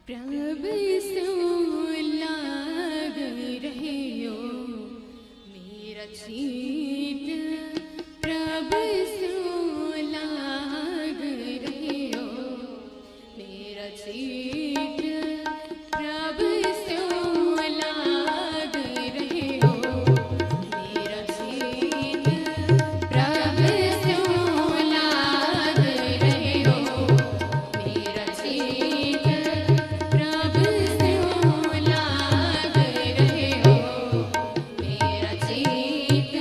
प्रभ सो लाग रहियो मेरा चीत, प्रभ सो लाग रहियो मेरा चीत, प्रभ सो लाग रहियो मेरा चीत, प्रभ सो लाग रहियो मेरा चीत, प्रभ सो लाग रहियो मेरा चीत।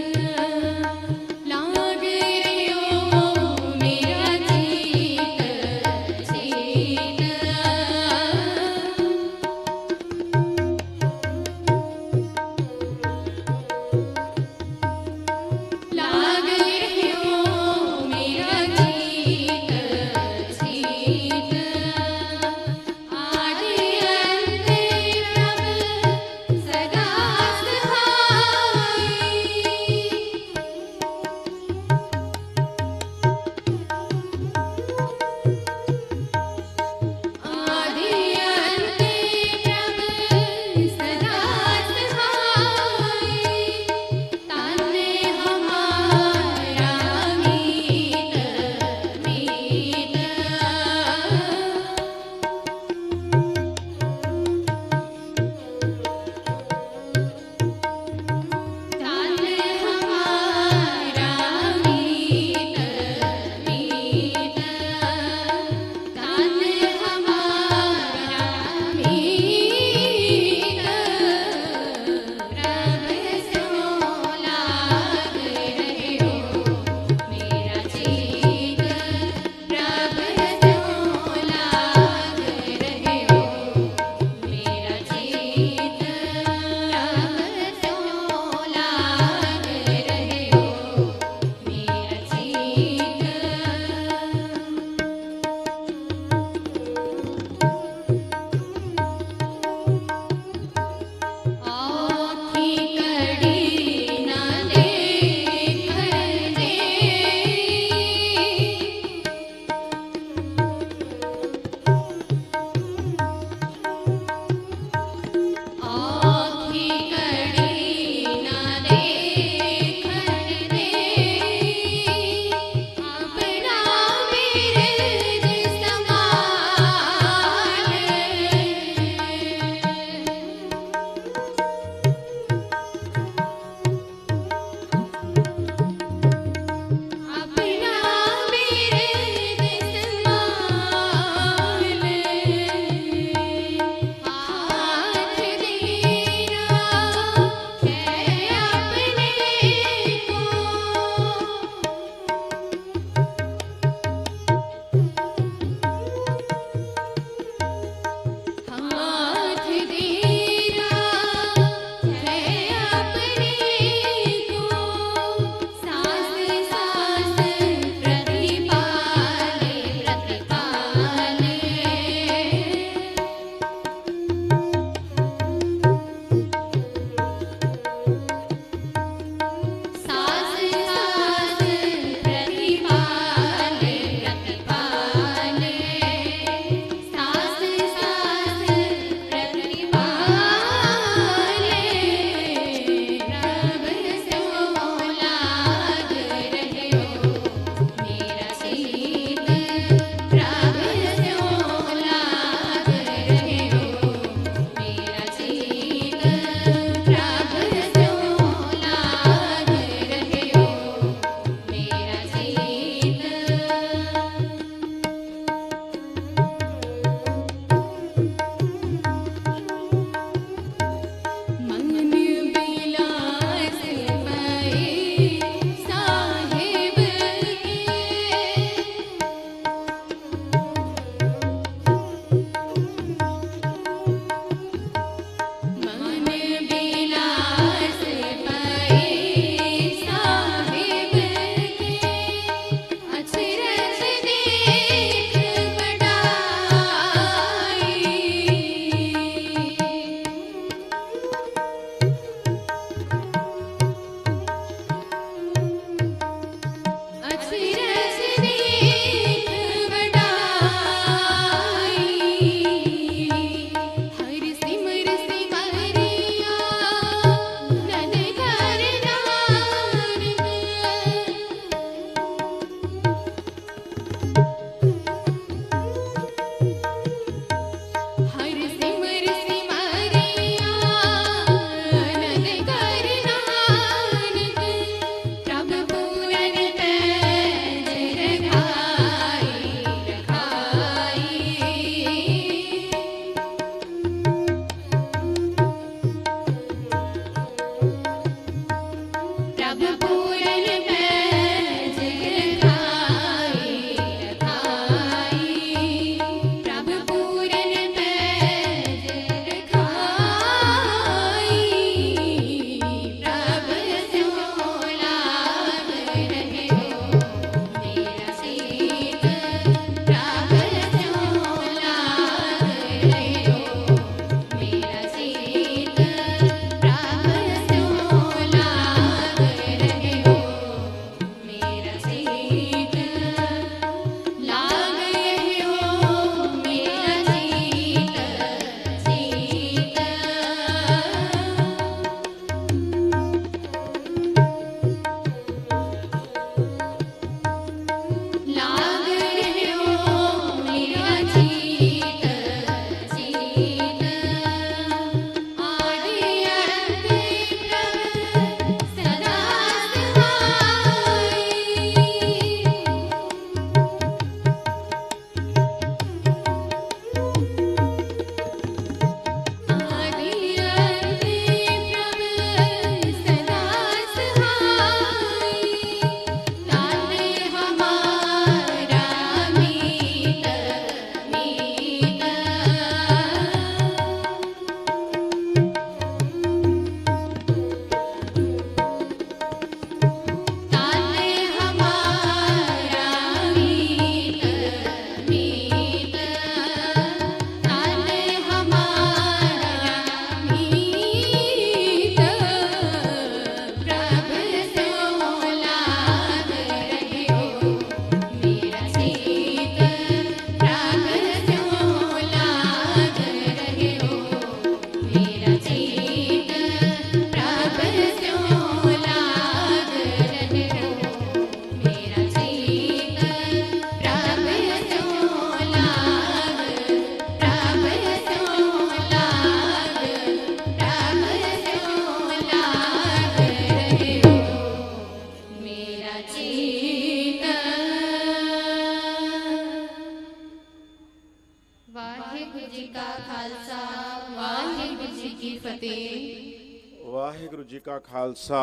ਵਾਹਿਗੁਰੂ ਜੀ ਕਾ ਖਾਲਸਾ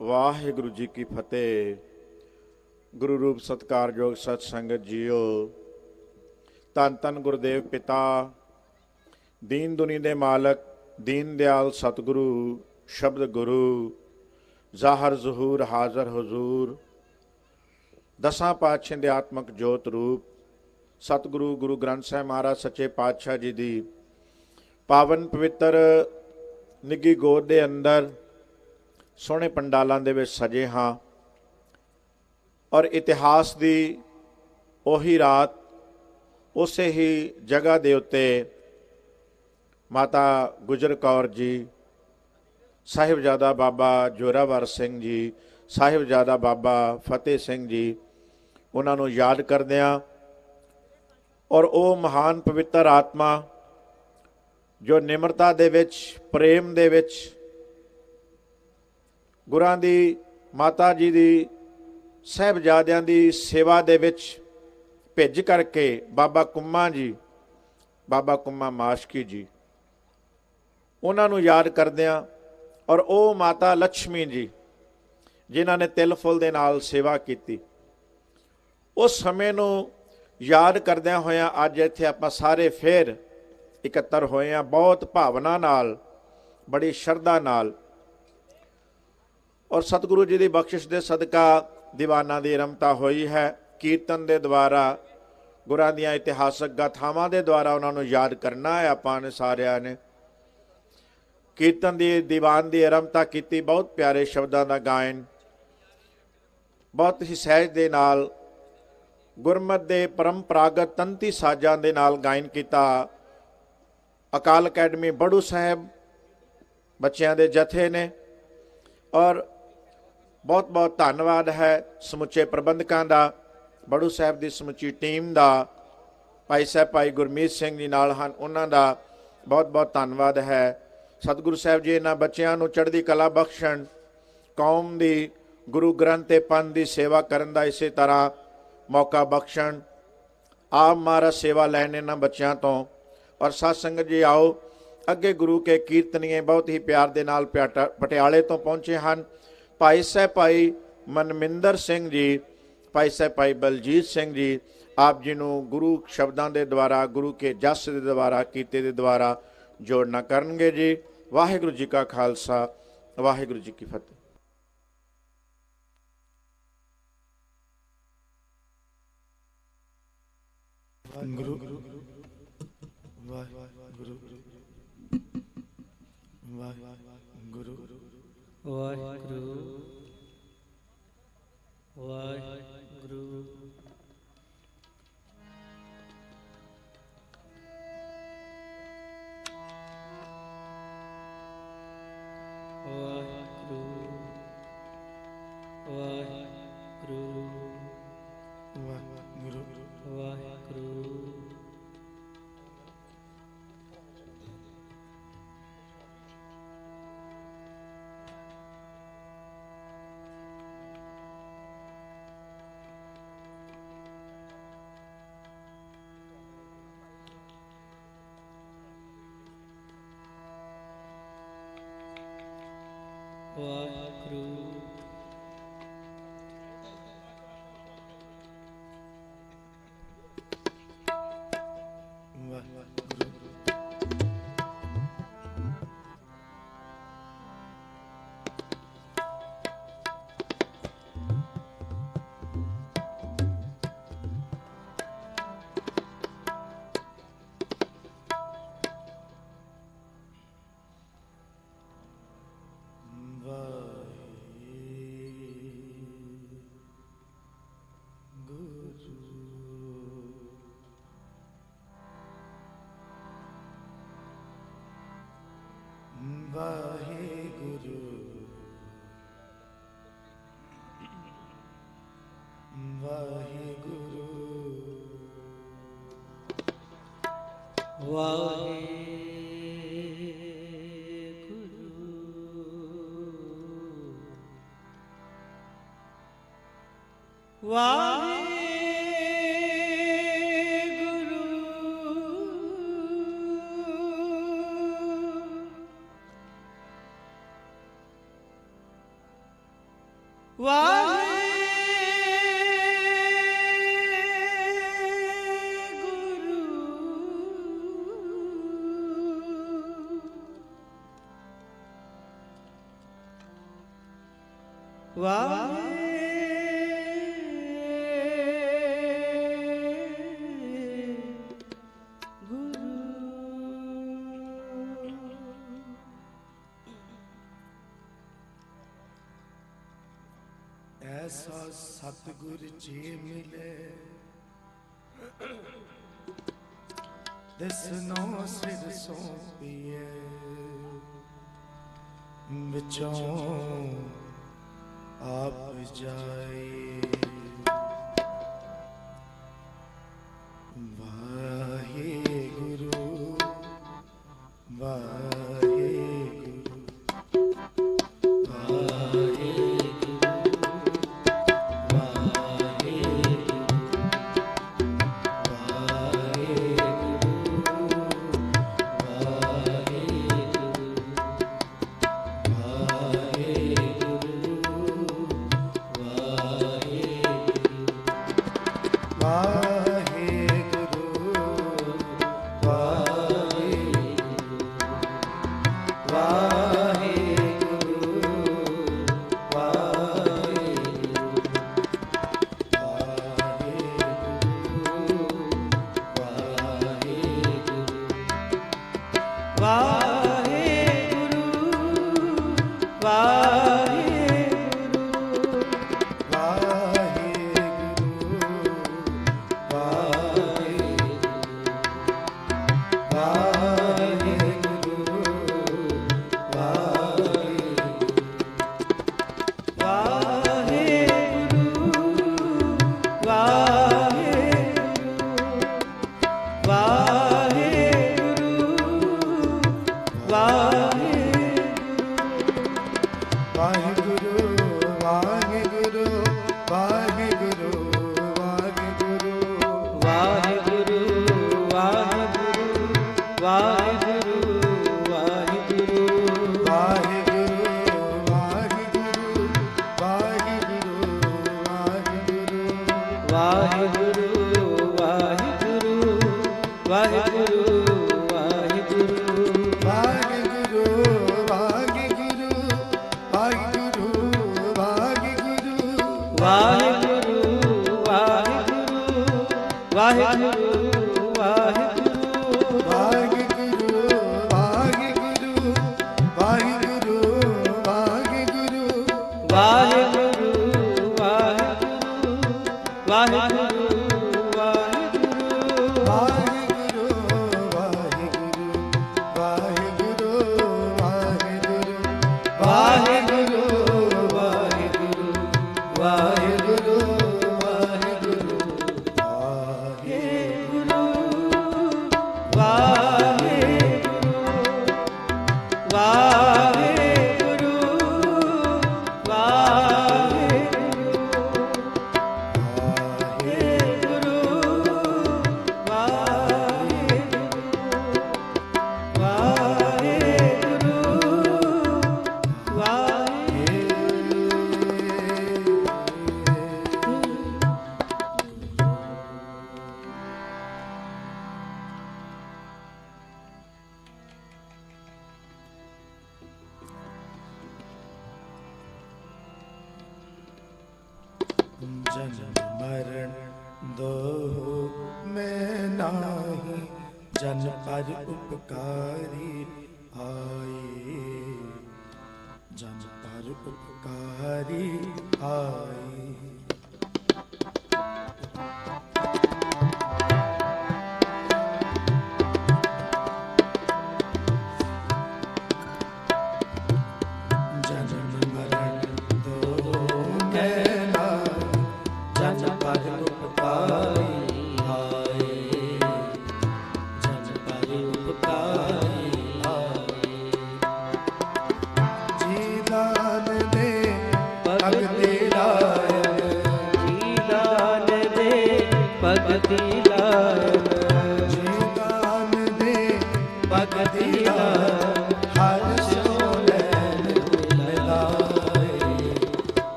ਵਾਹਿਗੁਰੂ ਜੀ ਕੀ ਫਤਿਹ। ਗੁਰੂ ਰੂਪ ਸਤਿਕਾਰਯੋਗ ਸਤ ਸੰਗਤ ਜੀਓ, ਧੰਨ ਧੰਨ ਗੁਰਦੇਵ ਪਿਤਾ ਦੀਨ ਦੁਨੀ ਦੇ ਮਾਲਕ ਦੀਨ ਦਿਆਲ ਸਤਿਗੁਰੂ ਸ਼ਬਦ ਗੁਰੂ ਜ਼ਾਹਰ ਜ਼ਹੂਰ ਹਾਜ਼ਰ ਹਜ਼ੂਰ ਦਸਾਂ ਪਾਤਸ਼ਾਹਾਂ ਦੇ ਆਤਮਕ ਜੋਤ ਰੂਪ ਸਤਿਗੁਰੂ ਗੁਰੂ ਗ੍ਰੰਥ ਸਾਹਿਬ ਮਹਾਰਾਜ ਸੱਚੇ ਪਾਤਸ਼ਾਹ ਜੀ ਦੀ ਪਾਵਨ ਪਵਿੱਤਰ ਨਿੱਘੀ ਗੋਦ ਦੇ ਅੰਦਰ ਸੋਹਣੇ ਪੰਡਾਲਾਂ ਦੇ ਵਿੱਚ ਸਜੇ ਹਾਂ ਔਰ ਇਤਿਹਾਸ ਦੀ ਉਹੀ ਰਾਤ ਉਸੇ ਹੀ ਜਗ੍ਹਾ ਦੇ ਉੱਤੇ ਮਾਤਾ ਗੁਜਰ ਕੌਰ ਜੀ, ਸਾਹਿਬਜ਼ਾਦਾ ਬਾਬਾ ਜੋਰਾਵਰ ਸਿੰਘ ਜੀ, ਸਾਹਿਬਜ਼ਾਦਾ ਬਾਬਾ ਫਤਿਹ ਸਿੰਘ ਜੀ, ਉਹਨਾਂ ਨੂੰ ਯਾਦ ਕਰਦਿਆਂ ਔਰ ਉਹ ਮਹਾਨ ਪਵਿੱਤਰ ਆਤਮਾ ਜੋ ਨਿਮਰਤਾ ਦੇ ਵਿੱਚ ਪ੍ਰੇਮ ਦੇ ਵਿੱਚ ਗੁਰਾਂ ਦੀ ਮਾਤਾ ਜੀ ਦੀ ਸਾਹਿਬਜ਼ਾਦਿਆਂ ਦੀ ਸੇਵਾ ਦੇ ਵਿੱਚ ਭਿੱਜ ਕਰਕੇ ਬਾਬਾ ਕੁੰਮਾ ਜੀ, ਬਾਬਾ ਕੁੰਮਾ ਮਾਸ਼ਕੀ ਜੀ, ਉਹਨਾਂ ਨੂੰ ਯਾਦ ਕਰਦਿਆਂ ਔਰ ਉਹ ਮਾਤਾ ਲక్ష్ਮੀ ਜੀ ਜਿਨ੍ਹਾਂ ਨੇ ਤਿਲ ਫੁੱਲ ਦੇ ਨਾਲ ਸੇਵਾ ਕੀਤੀ, ਉਸ ਸਮੇਂ ਨੂੰ ਯਾਦ ਕਰਦਿਆਂ ਹੋਇਆਂ ਅੱਜ ਇੱਥੇ ਆਪਾਂ ਸਾਰੇ ਫੇਰ ਇਕੱਤਰ ਹੋਏ ਹਾਂ ਬਹੁਤ ਭਾਵਨਾ ਨਾਲ, ਬੜੀ ਸ਼ਰਧਾ ਨਾਲ। ਔਰ ਸਤਿਗੁਰੂ ਜੀ ਦੀ ਬਖਸ਼ਿਸ਼ ਦੇ ਸਦਕਾ ਦੀਵਾਨਾਂ ਦੀ ਰਮਤਾ ਹੋਈ ਹੈ। ਕੀਰਤਨ ਦੇ ਦੁਆਰਾ ਗੁਰਾਂ ਦੀਆਂ ਇਤਿਹਾਸਕ ਗਾਥਾਵਾਂ ਦੇ ਦੁਆਰਾ ਉਹਨਾਂ ਨੂੰ ਯਾਦ ਕਰਨਾ ਹੈ ਆਪਾਂ ਨੇ ਸਾਰਿਆਂ ਨੇ। ਕੀਰਤਨ ਦੀ ਦੀਵਾਨ ਦੀ ਆਰੰਭਤਾ ਕੀਤੀ, ਬਹੁਤ ਪਿਆਰੇ ਸ਼ਬਦਾਂ ਦਾ ਗਾਇਨ ਬਹੁਤ ਹੀ ਸਹਿਜ ਦੇ ਨਾਲ ਗੁਰਮਤਿ ਦੇ ਪਰੰਪਰਾਗਤ ਤੰਤੀ ਸਾਜ਼ਾਂ ਦੇ ਨਾਲ ਗਾਇਨ ਕੀਤਾ। ਅਕਾਲ ਅਕੈਡਮੀ ਬੜੂ ਸਾਹਿਬ ਬੱਚਿਆਂ ਦੇ ਜਥੇ ਨੇ ਔਰ ਬਹੁਤ ਬਹੁਤ ਧੰਨਵਾਦ ਹੈ ਸਮੁੱਚੇ ਪ੍ਰਬੰਧਕਾਂ ਦਾ, ਬੜੂ ਸਾਹਿਬ ਦੀ ਸਮੁੱਚੀ ਟੀਮ ਦਾ, ਭਾਈ ਸਾਹਿਬ ਭਾਈ ਗੁਰਮੀਤ ਸਿੰਘ ਜੀ ਨਾਲ ਹਨ, ਉਹਨਾਂ ਦਾ ਬਹੁਤ ਬਹੁਤ ਧੰਨਵਾਦ ਹੈ। ਸਤਿਗੁਰੂ ਸਾਹਿਬ ਜੀ ਇਹਨਾਂ ਬੱਚਿਆਂ ਨੂੰ ਚੜ੍ਹਦੀ ਕਲਾ ਬਖਸ਼ਣ, ਕੌਮ ਦੀ ਗੁਰੂ ਗ੍ਰੰਥ ਤੇ ਪੰਥ ਦੀ ਸੇਵਾ ਕਰਨ ਦਾ ਇਸੇ ਤਰ੍ਹਾਂ ਮੌਕਾ ਬਖਸ਼ਣ। ਆਪ ਮਹਾਰਾਜ ਸੇਵਾ ਲੈਣ ਇਹਨਾਂ ਬੱਚਿਆਂ ਤੋਂ। ਔਰ ਸਤ ਸੰਗਤ ਜੀ ਆਓ ਅੱਗੇ ਗੁਰੂ ਕੇ ਕੀਰਤਨੀਏ ਬਹੁਤ ਹੀ ਪਿਆਰ ਦੇ ਨਾਲ ਪਟਿਆਲੇ ਤੋਂ ਪਹੁੰਚੇ ਹਨ। ਭਾਈ ਸਾਹਿਬ ਭਾਈ ਮਨਮਿੰਦਰ ਸਿੰਘ ਜੀ, ਭਾਈ ਸਾਹਿਬ ਭਾਈ ਬਲਜੀਤ ਸਿੰਘ ਜੀ, ਆਪ ਜੀ ਨੂੰ ਗੁਰੂ ਸ਼ਬਦਾਂ ਦੇ ਦੁਆਰਾ, ਗੁਰੂ ਕੇ ਜਸ ਦੇ ਦੁਆਰਾ, ਕੀਤੇ ਦੇ ਦੁਆਰਾ ਜੋੜਨਾ ਕਰਨਗੇ ਜੀ। ਵਾਹਿਗੁਰੂ ਜੀ ਕਾ ਖਾਲਸਾ ਵਾਹਿਗੁਰੂ ਜੀ ਕੀ ਫਤਿਹ। ਗੁਰੂ ਵਾਹਿਗੁਰੂ ਵਾਹਿਗੁਰੂ ਵਾਹਿਗੁਰੂ ਵਾਹਿਗੁਰੂ ਐਸਾ ਸਤਿਗੁਰ ਜੀ ਮਿਲੇ ਦਿਸਨੋ ਸਿਰ ਸੋਪੀਏ ਵਿਚੋਂ ਆਪ ਜਾਏ ਵਾਹਿਗੁਰੂ ਵਾਹਿਗੁਰੂ ਜਨਮ ਮਰਨ ਦੋ ਮੈਂ ਨਾਹੀ ਜਨ ਪਰ ਉਪਕਾਰੀ ਆਏ ਜਨ ਪਰ ਉਪਕਾਰੀ ਆਏ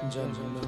ਜਨਮ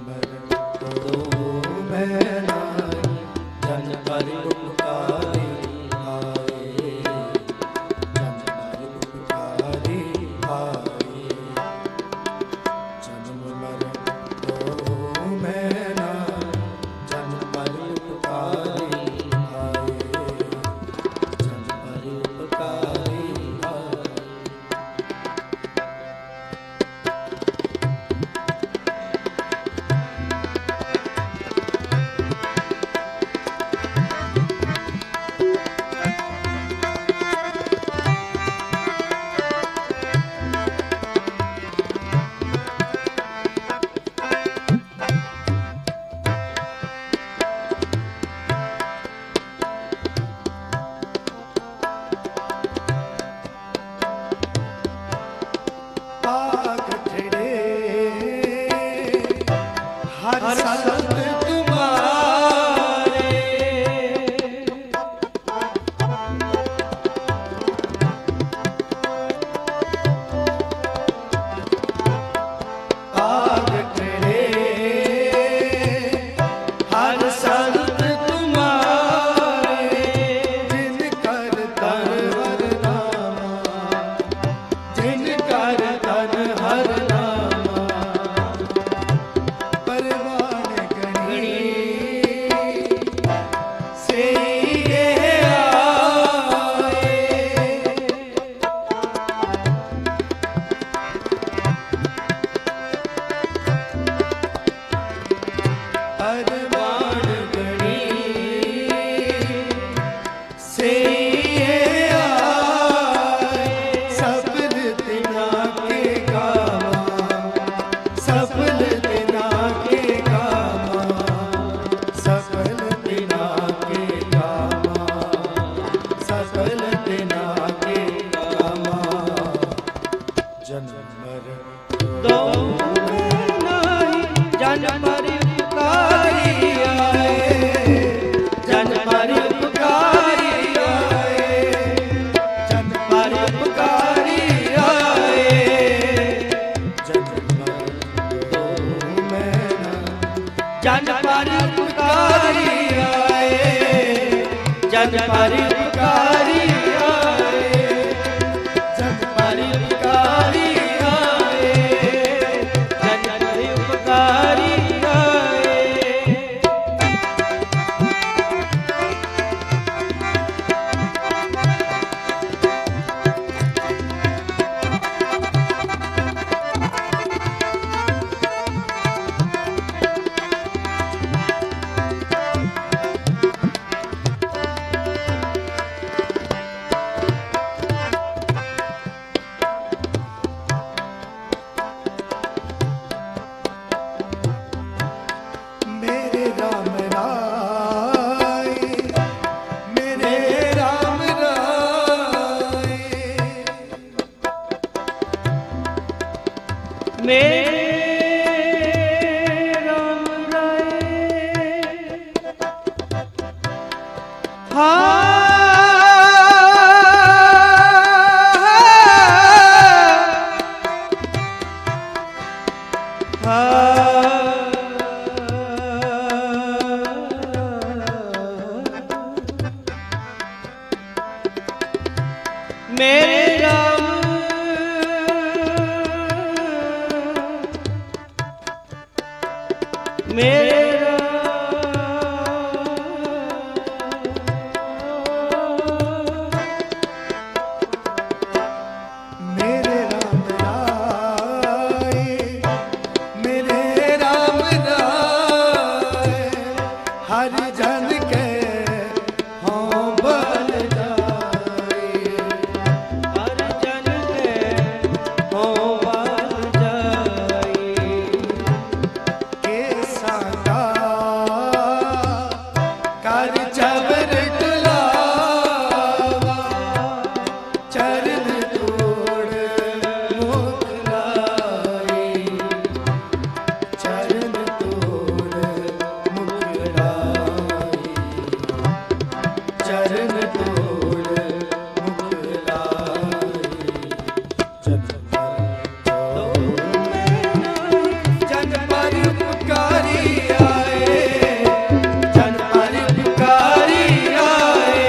जन पर उपकारी आए, जन पर उपकारी आए, जन पर उपकारी आए, जन पर दो मैना, जन पर उपकारी आए, जन पर उपकारी आए, जन पर उपकारी आए, जन पर उपकारी आए। मेरे राम राय, मेरे राम राय, मेरे राम राय, मेरे राम, मेरे मेरे राम राय, मेरे राम राय, हर जन के हों बल जाए, हर जन के हों बल जाए, के सादा कर जबर डुलावा, चरण तोड़ मुख लाए, चरण तोड़ मुख लाए, चरण तोड़ मुख लाए, जन पर उपकारी आए, जन पर उपकारी आए,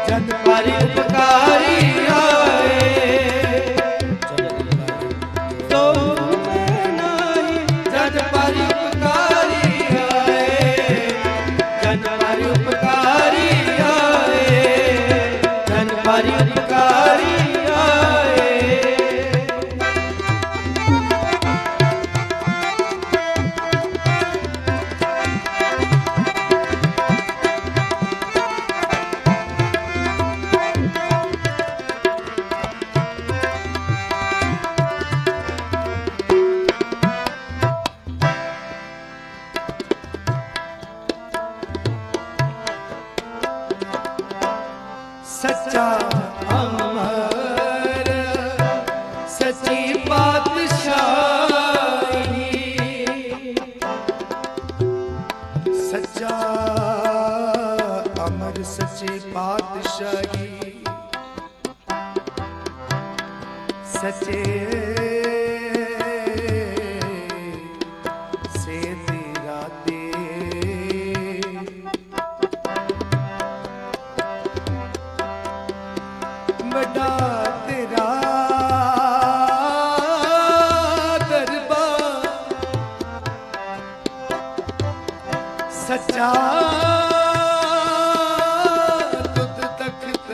जन पर उपकारी आए, तो नहीं, जन पर उपकारी आए, जन पर उपकारी आए, जन पर उपकारी आए। सच्चा अमर सच्ची पातशाही, सच्चा अमर सच्ची पातशाही, सच्चे से तेरा दे, बड़ा तेरा दरबार, सच्चा तुद तख्त,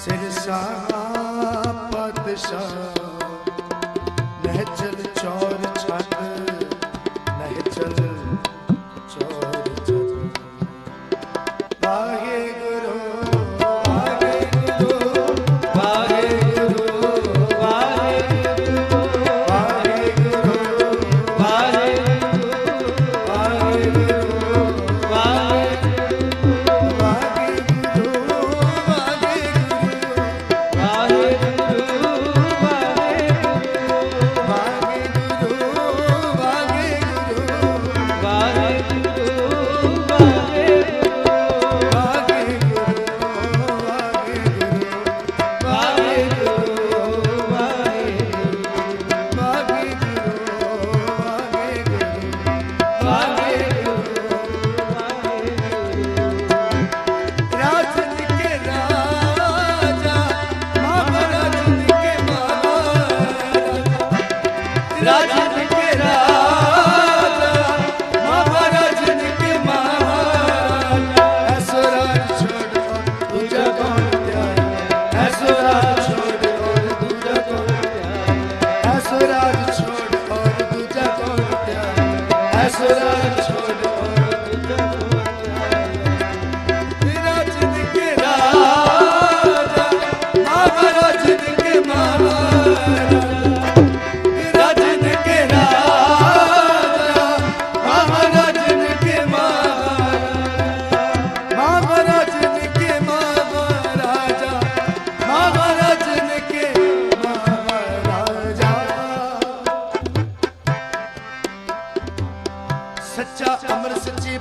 सिरसा पातशाह, नहचल चौर छत, नहचल चौर छत, वाहे गुरु, वाहे गुरु, वाहे गुरु, वाहे गुरु, वाहे गुरु, वाहे गुरु, वाहे गुरु, वाहे गुरु, वाहे गुरु, वाहे गुरु, वाहे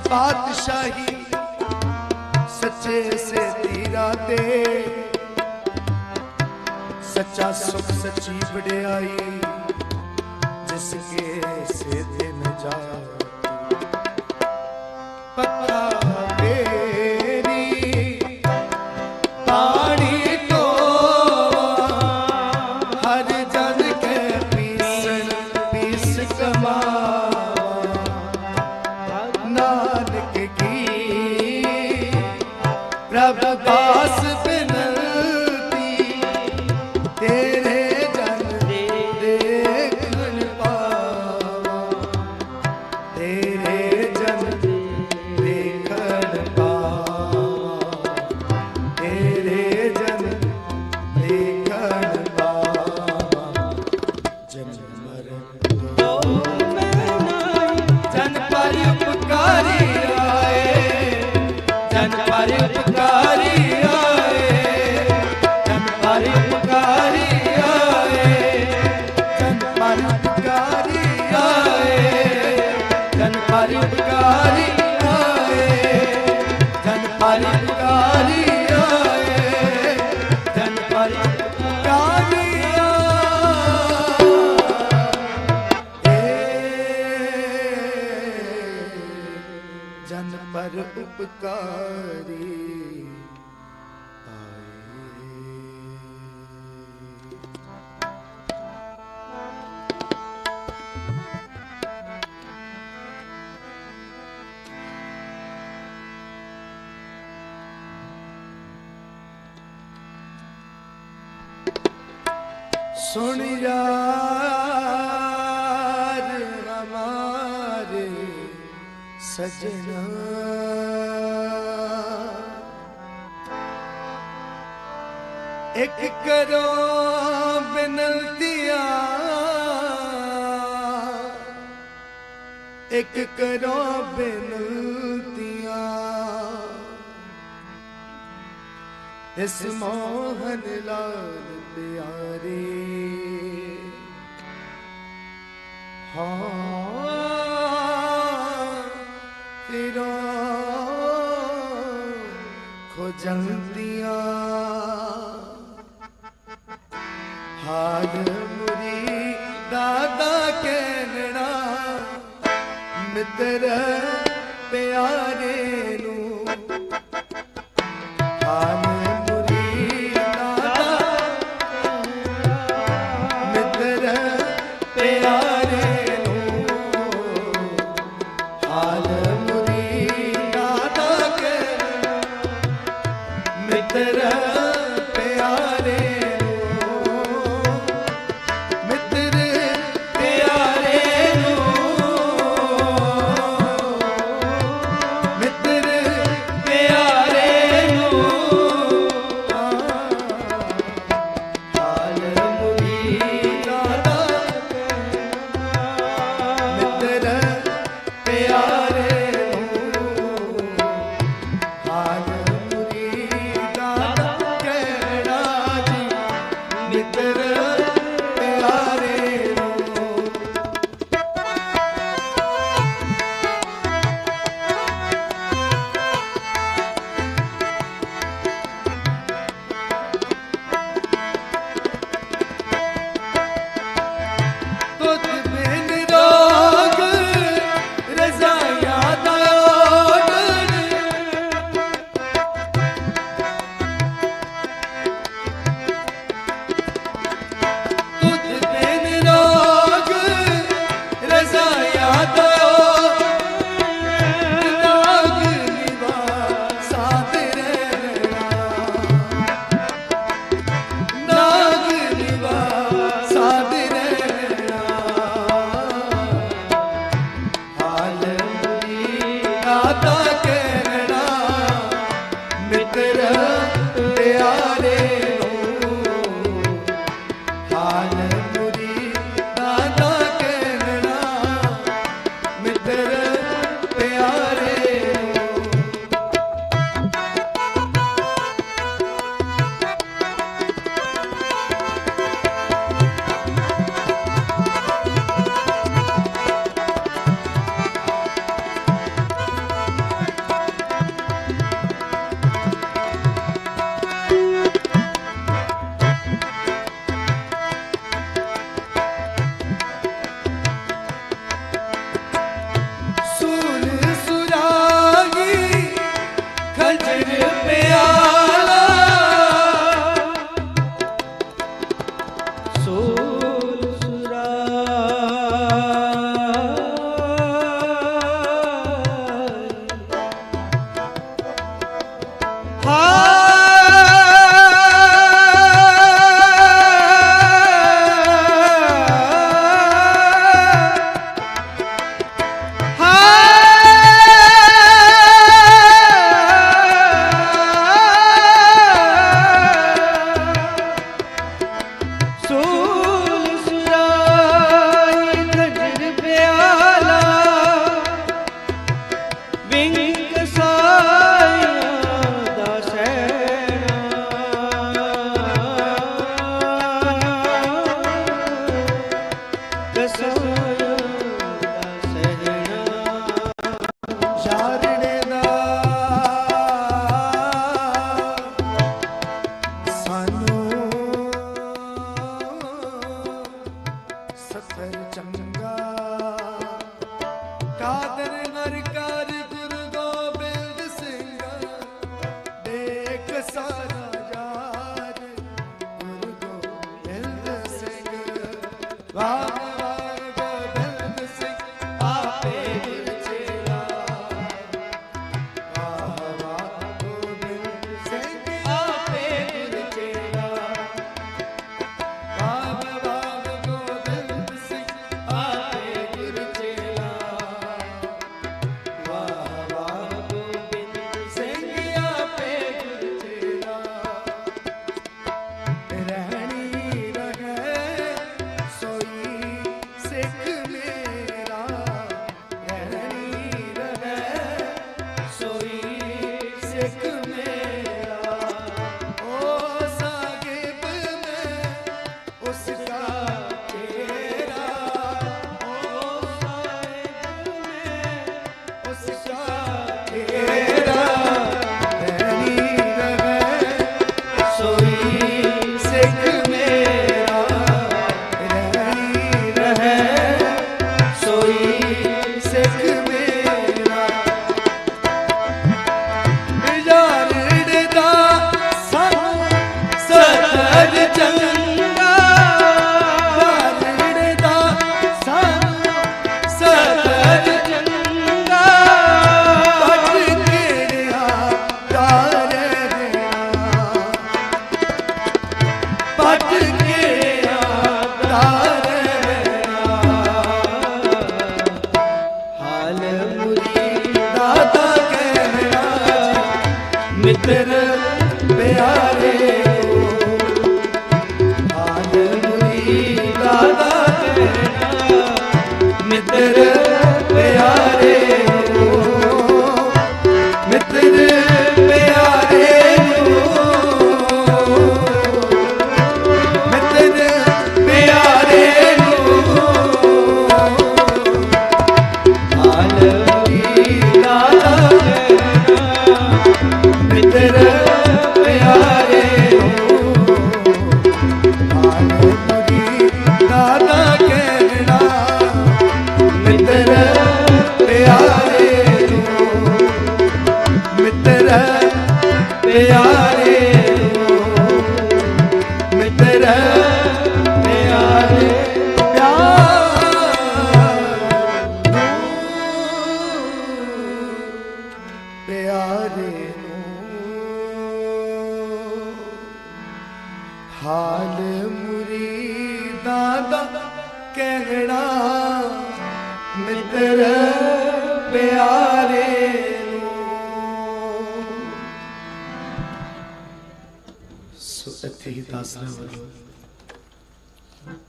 पातशाही सच्चे से तीरा दे, सच्चा सुख सच्ची बड़ाई जिसके से दिन जा पता मेरी पानी तो हर जन के पीस कमा नानक की प्रभु दास बिनती तेरे जन देखन पावा, तेरे जन देखन पावा, तेरे जन देखन पावा। जन्म मरण दो जन पर उपकारी आए, जन पर उपकारी आए, जन पर उपकारी आए, जन पर उपकारी आए, जन पर उपकारी आए, जन पर उपकारी आए, जन पर उपकारी जन पर उपकारी आए। सुन यार हमारे सजना, एक करो बिनतियां, एक करो बिनतियां, इस मोहन लाल प्यारे। हाँ फिरो खोजंदियां, हाल मुरी दादा कहना मित्र प्यारे नू, हाल मुरी दादा मित्र प्यारे नू, हाल मुरी दादा कहना मित्र प्यारे नू, मित्र प्यारे नू, मित्र प्यारे नू, हाल मुरी दादा मित्र प्यारे नू, हाल मुरी दादा कहना जी मित्र प्यारे नू। तुझ बिन रोग रज़ाया दान, तुझ बिन रोग रज़ाया दान, नाग निवासा तेरा, नाग निवासा तेरा, हाल मुरी दादा कहना मित्र प्यारे नू, हाल मुरी दादा कहना मित्र प्यारे नू। ਸੂਲ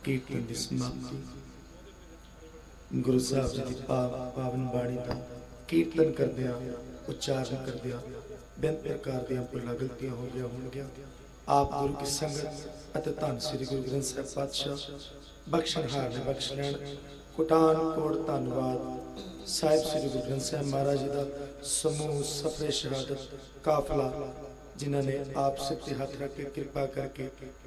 ਕੀਰਤਨ ਦੀ ਸਮਾਪਤੀ ਗੁਰੂ ਸਾਹਿਬ ਜੀ ਦੀ ਪਾਵਨ ਬਾਣੀ ਦਾ ਕੀਰਤਨ ਕਰਦਿਆਂ ਉਚਾਰਨ ਕਰਦਿਆਂ ਬੇਅੰਤ ਪ੍ਰਕਾਰ ਦੀਆਂ ਭੁੱਲਾਂ ਗਲਤੀਆਂ ਹੋ ਗਿਆ ਹੋਣਗੀਆਂ। ਆਪ ਗੁਰੂ ਕੀ ਸੰਗਤ ਅਤੇ ਧੰਨ ਸ੍ਰੀ ਗੁਰੂ ਗ੍ਰੰਥ ਸਾਹਿਬ ਪਾਤਸ਼ਾਹ ਬਖਸ਼ਣਹਾਰ ਨੇ ਬਖਸ਼ ਲੈਣ। ਕੋਟਾਨ ਕੋਟ ਧੰਨਵਾਦ ਸਾਹਿਬ ਸ੍ਰੀ ਗੁਰੂ ਗ੍ਰੰਥ ਸਾਹਿਬ ਮਹਾਰਾਜ ਜੀ ਦਾ ਸਮੂਹ ਸਫਰੇ ਸ਼ਹਾਦਤ ਕਾਫਲਾ जिन्हों ने आप सबके हाथ रख के कृपा करके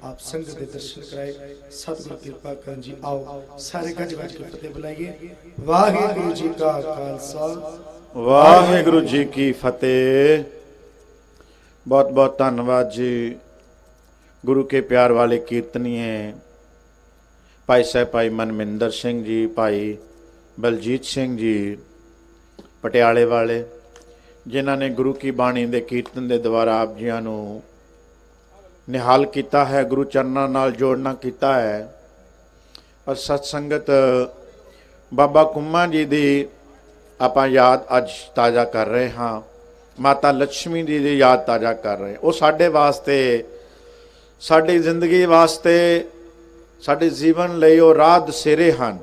आप संगत के दर्शन कराए। सतगुरु कृपा कर जी। आओ सारे गज गज के फतेह बुलाइए। वाहिगुरु जी का खालसा वाहिगुरु जी की फतेह। बहुत बहुत धन्यवाद जी। गुरु के प्यार वाले कीर्तनीय ਭਾਈ ਸਾਹਿਬ ਭਾਈ ਮਨਮਿੰਦਰ ਸਿੰਘ ਜੀ, ਭਾਈ ਬਲਜੀਤ ਸਿੰਘ ਜੀ ਪਟਿਆਲੇ ਵਾਲੇ, ਜਿਨ੍ਹਾਂ ਨੇ ਗੁਰੂ ਕੀ ਬਾਣੀ ਦੇ ਕੀਰਤਨ ਦੇ ਦੁਆਰਾ ਆਪ ਜੀਆਂ ਨੂੰ ਨਿਹਾਲ ਕੀਤਾ ਹੈ, ਗੁਰੂ ਚਰਨਾਂ ਨਾਲ ਜੋੜਨਾ ਕੀਤਾ ਹੈ। ਔਰ ਸਤ ਸੰਗਤ ਬਾਬਾ ਕੁੰਮਾ ਜੀ ਦੀ ਆਪਾਂ ਯਾਦ ਅੱਜ ਤਾਜ਼ਾ ਕਰ ਰਹੇ ਹਾਂ, ਮਾਤਾ ਲక్ష్ਮੀ ਜੀ ਦੀ ਯਾਦ ਤਾਜ਼ਾ ਕਰ ਰਹੇ। ਉਹ ਸਾਡੇ ਵਾਸਤੇ, ਸਾਡੀ ਜ਼ਿੰਦਗੀ ਵਾਸਤੇ, ਸਾਡੇ ਜੀਵਨ ਲਈ ਉਹ ਰਾਹ ਦਸੇਰੇ ਹਨ।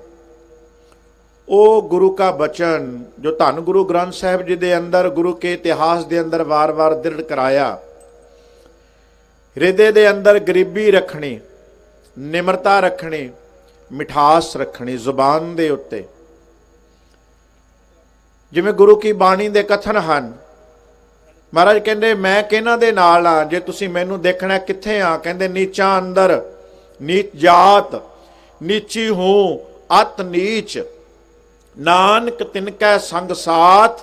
ਉਹ ਗੁਰੂ ਕਾ ਬਚਨ ਜੋ ਧੰਨ ਗੁਰੂ ਗ੍ਰੰਥ ਸਾਹਿਬ ਜੀ ਦੇ ਅੰਦਰ, ਗੁਰੂ ਕੇ ਇਤਿਹਾਸ ਦੇ ਅੰਦਰ ਵਾਰ-ਵਾਰ ਦ੍ਰਿੜ ਕਰਾਇਆ, ਹਿਰਦੇ ਦੇ ਅੰਦਰ ਗਰੀਬੀ ਰੱਖਣੀ, ਨਿਮਰਤਾ ਰੱਖਣੀ, ਮਿਠਾਸ ਰੱਖਣੀ ਜ਼ੁਬਾਨ ਦੇ ਉੱਤੇ। ਜਿਵੇਂ ਗੁਰੂ ਕੀ ਬਾਣੀ ਦੇ ਕਥਨ ਹਨ, ਮਹਾਰਾਜ ਕਹਿੰਦੇ ਮੈਂ ਕਿਹਨਾਂ ਦੇ ਨਾਲ ਆ, ਜੇ ਤੁਸੀਂ ਮੈਨੂੰ ਦੇਖਣਾ ਕਿੱਥੇ ਆ, ਕਹਿੰਦੇ ਨੀਚਾਂ ਅੰਦਰ, ਨੀਚ ਜਾਤ, ਨੀਚੀ ਹੂੰ ਅਤ ਨੀਚ, ਨਾਨਕ ਤਿਨਕੈ ਸੰਗ ਸਾਥ,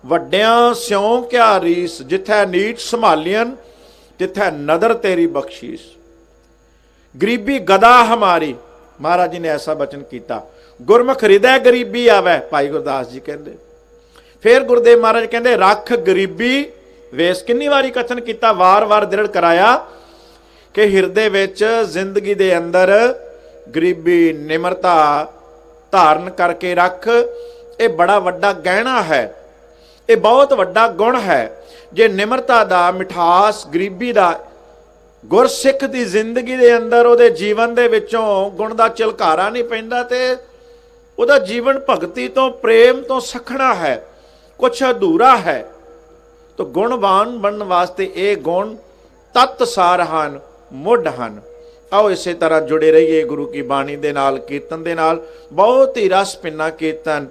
ਵੱਡਿਆਂ ਸਿਉ ਕਿਆ ਰੀਸ, ਜਿੱਥੈ ਨੀਚ ਸੰਭਾਲੀਅਨ ਤਿੱਥੈ ਨਦਰ ਤੇਰੀ ਬਖਸ਼ੀਸ। ਗਰੀਬੀ ਗਦਾ ਹਮਾਰੀ, ਮਹਾਰਾਜ ਜੀ ਨੇ ਐਸਾ ਬਚਨ ਕੀਤਾ। ਗੁਰਮੁਖ ਹਿਰਦੈ ਗਰੀਬੀ ਆਵੈ, ਭਾਈ ਗੁਰਦਾਸ ਜੀ ਕਹਿੰਦੇ। ਫਿਰ ਗੁਰਦੇਵ ਮਹਾਰਾਜ ਕਹਿੰਦੇ ਰੱਖ ਗਰੀਬੀ ਵੇਸ। ਕਿੰਨੀ ਵਾਰੀ ਕਥਨ ਕੀਤਾ, ਵਾਰ-ਵਾਰ ਦ੍ਰਿੜ ਕਰਾਇਆ ਕਿ ਹਿਰਦੇ ਵਿੱਚ, ਜ਼ਿੰਦਗੀ ਦੇ ਅੰਦਰ ਗਰੀਬੀ, ਨਿਮਰਤਾ ਧਾਰਨ ਕਰਕੇ ਰੱਖ। ਇਹ ਬੜਾ ਵੱਡਾ ਗਹਿਣਾ ਹੈ, ਇਹ ਬਹੁਤ ਵੱਡਾ ਗੁਣ ਹੈ। ਜੇ ਨਿਮਰਤਾ ਦਾ, ਮਿਠਾਸ, ਗਰੀਬੀ ਦਾ ਗੁਰਸਿੱਖ ਦੀ ਜ਼ਿੰਦਗੀ ਦੇ ਅੰਦਰ, ਉਹਦੇ ਜੀਵਨ ਦੇ ਵਿੱਚੋਂ ਗੁਣ ਦਾ ਝਲਕਾਰਾ ਨਹੀਂ ਪੈਂਦਾ, ਤੇ ਉਹਦਾ ਜੀਵਨ ਭਗਤੀ ਤੋਂ, ਪ੍ਰੇਮ ਤੋਂ ਸਖਣਾ ਹੈ, ਕੁਛ ਅਧੂਰਾ ਹੈ। ਤਾਂ ਗੁਣਵਾਨ ਬਣਨ ਵਾਸਤੇ ਇਹ ਗੁਣ ਤੱਤ ਸਾਰ ਹਨ, ਮੁੱਢ ਹਨ। ਆਓ ਇਸੇ ਤਰ੍ਹਾਂ ਜੁੜੇ ਰਹੀਏ ਗੁਰੂ ਕੀ ਬਾਣੀ ਦੇ ਨਾਲ, ਕੀਰਤਨ ਦੇ ਨਾਲ। ਬਹੁਤ ਹੀ ਰਸ ਪਿੰਨਾ ਕੀਰਤਨ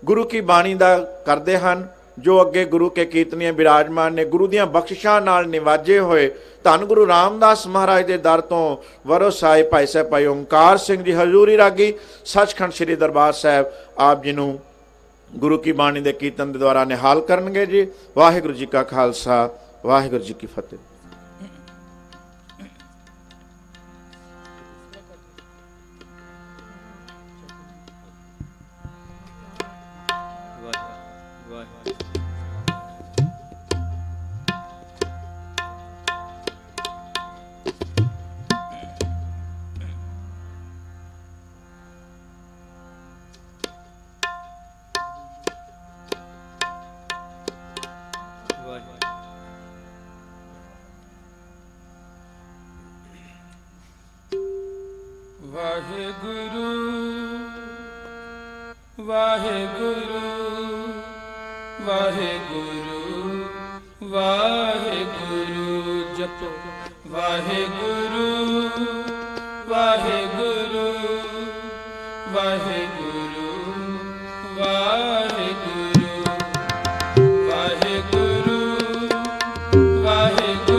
ਗੁਰੂ ਕੀ ਬਾਣੀ ਦਾ ਕਰਦੇ ਹਨ, ਜੋ ਅੱਗੇ ਗੁਰੂ ਕੇ ਕੀਰਤਨੀਏ ਬਿਰਾਜਮਾਨ ਨੇ, ਗੁਰੂ ਦੀਆਂ ਬਖਸ਼ਿਸ਼ਾਂ ਨਾਲ ਨਿਵਾਜੇ ਹੋਏ। ਧੰਨ ਗੁਰੂ ਰਾਮਦਾਸ ਮਹਾਰਾਜ ਦੇ ਦਰ ਤੋਂ ਵਰੋਸ ਆਏ ਭਾਈ ਸਾਹਿਬ ਭਾਈ ਓਂਕਾਰ ਸਿੰਘ ਜੀ ਹਜ਼ੂਰੀ ਰਾਗੀ, ਸੱਚਖੰਡ ਸ੍ਰੀ ਦਰਬਾਰ ਸਾਹਿਬ, ਆਪ ਜੀ ਨੂੰ ਗੁਰੂ ਕੀ ਬਾਣੀ ਦੇ ਕੀਰਤਨ ਦੇ ਦੁਆਰਾ ਨਿਹਾਲ ਕਰਨਗੇ ਜੀ। ਵਾਹਿਗੁਰੂ ਜੀ ਕਾ ਖਾਲਸਾ, ਵਾਹਿਗੁਰੂ ਜੀ ਕੀ ਫਤਿਹ। ਵਾਹਿਗੁਰੂ ਵਾਹਿਗੁਰੂ ਵਾਹਿਗੁਰੂ ਵਾਹਿਗੁਰੂ ਜਪੋ। ਵਾਹਿਗੁਰੂ ਵਾਹਿਗੁਰੂ ਵਾਹਿਗੁਰੂ ਵਾਹਿਗੁਰੂ ਵਾਹਿਗੁਰੂ ਵਾਹਿਗੁਰੂ ਵਾਹਿਗੁਰੂ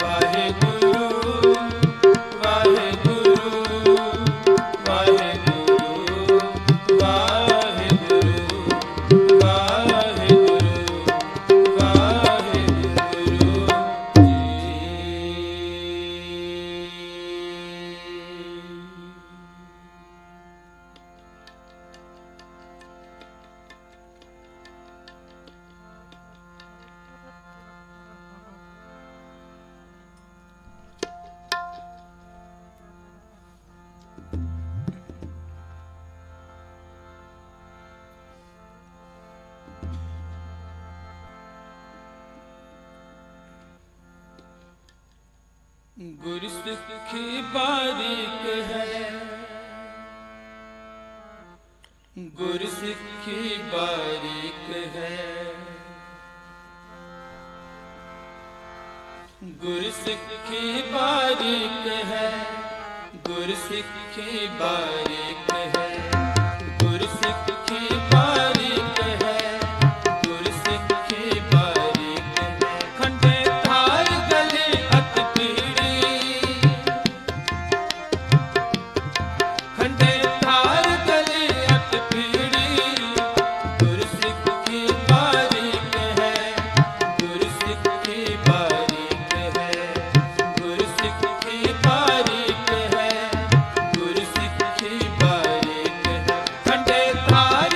ਵਾਹਿਗੁਰੂ ਵਾਹਿਗੁਰੂ ਵਾਹਿਗੁਰੂ ਵਾਹਿਗੁਰੂ ਵਾਹਿਗੁਰੂ ਵਾਹਿਗੁਰੂ गुरसिक्खी बारीक है गुरसिक्खी बारीक है गुरसिक्खी बारीक है गुरसिक्खी बारीक है गुरसिक्खी बारीक है गुरसिक्खी बारीक है खंडे धार गले अत पीड़ी खंडे धार गले अत पीड़ी गुरसिक्खी बारीक है गुरसिक्खी बारीक है गुरसिक्खी बारीक है गुरसिक्खी बारीक है खंडे धार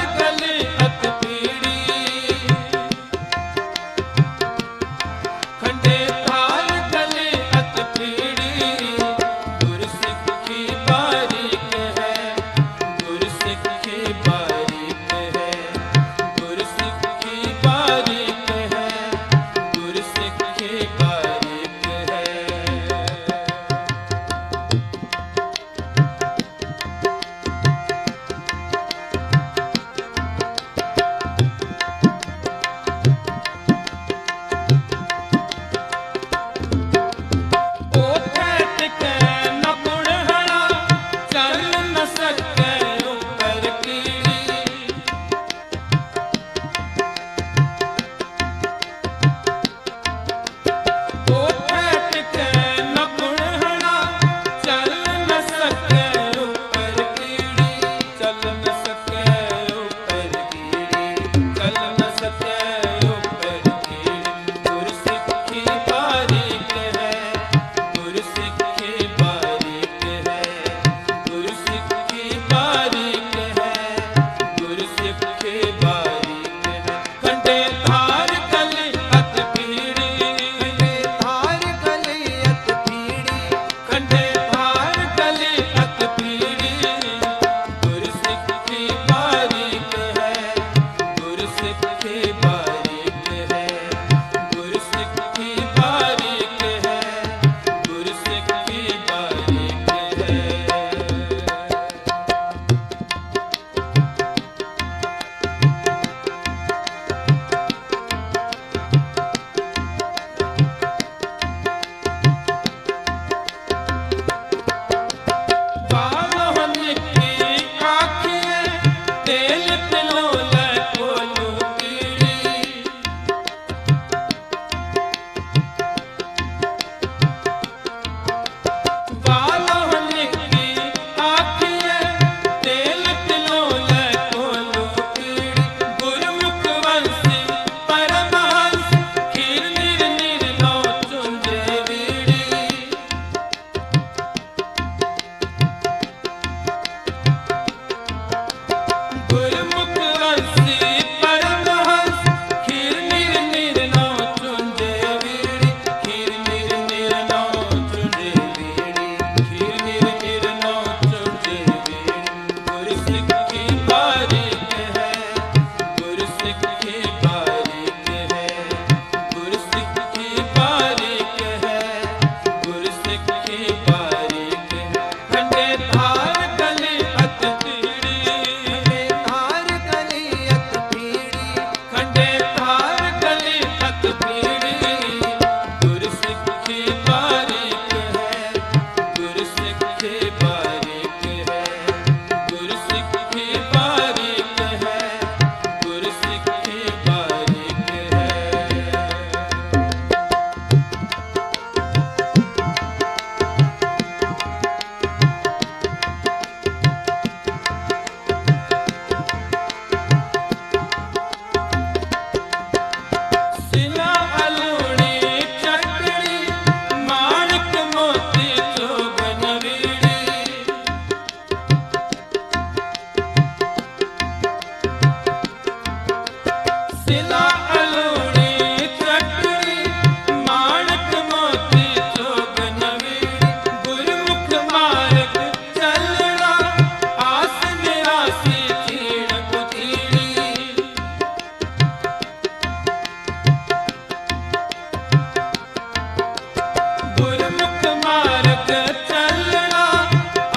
ਮਾਰਗ ਚੱਲਣਾ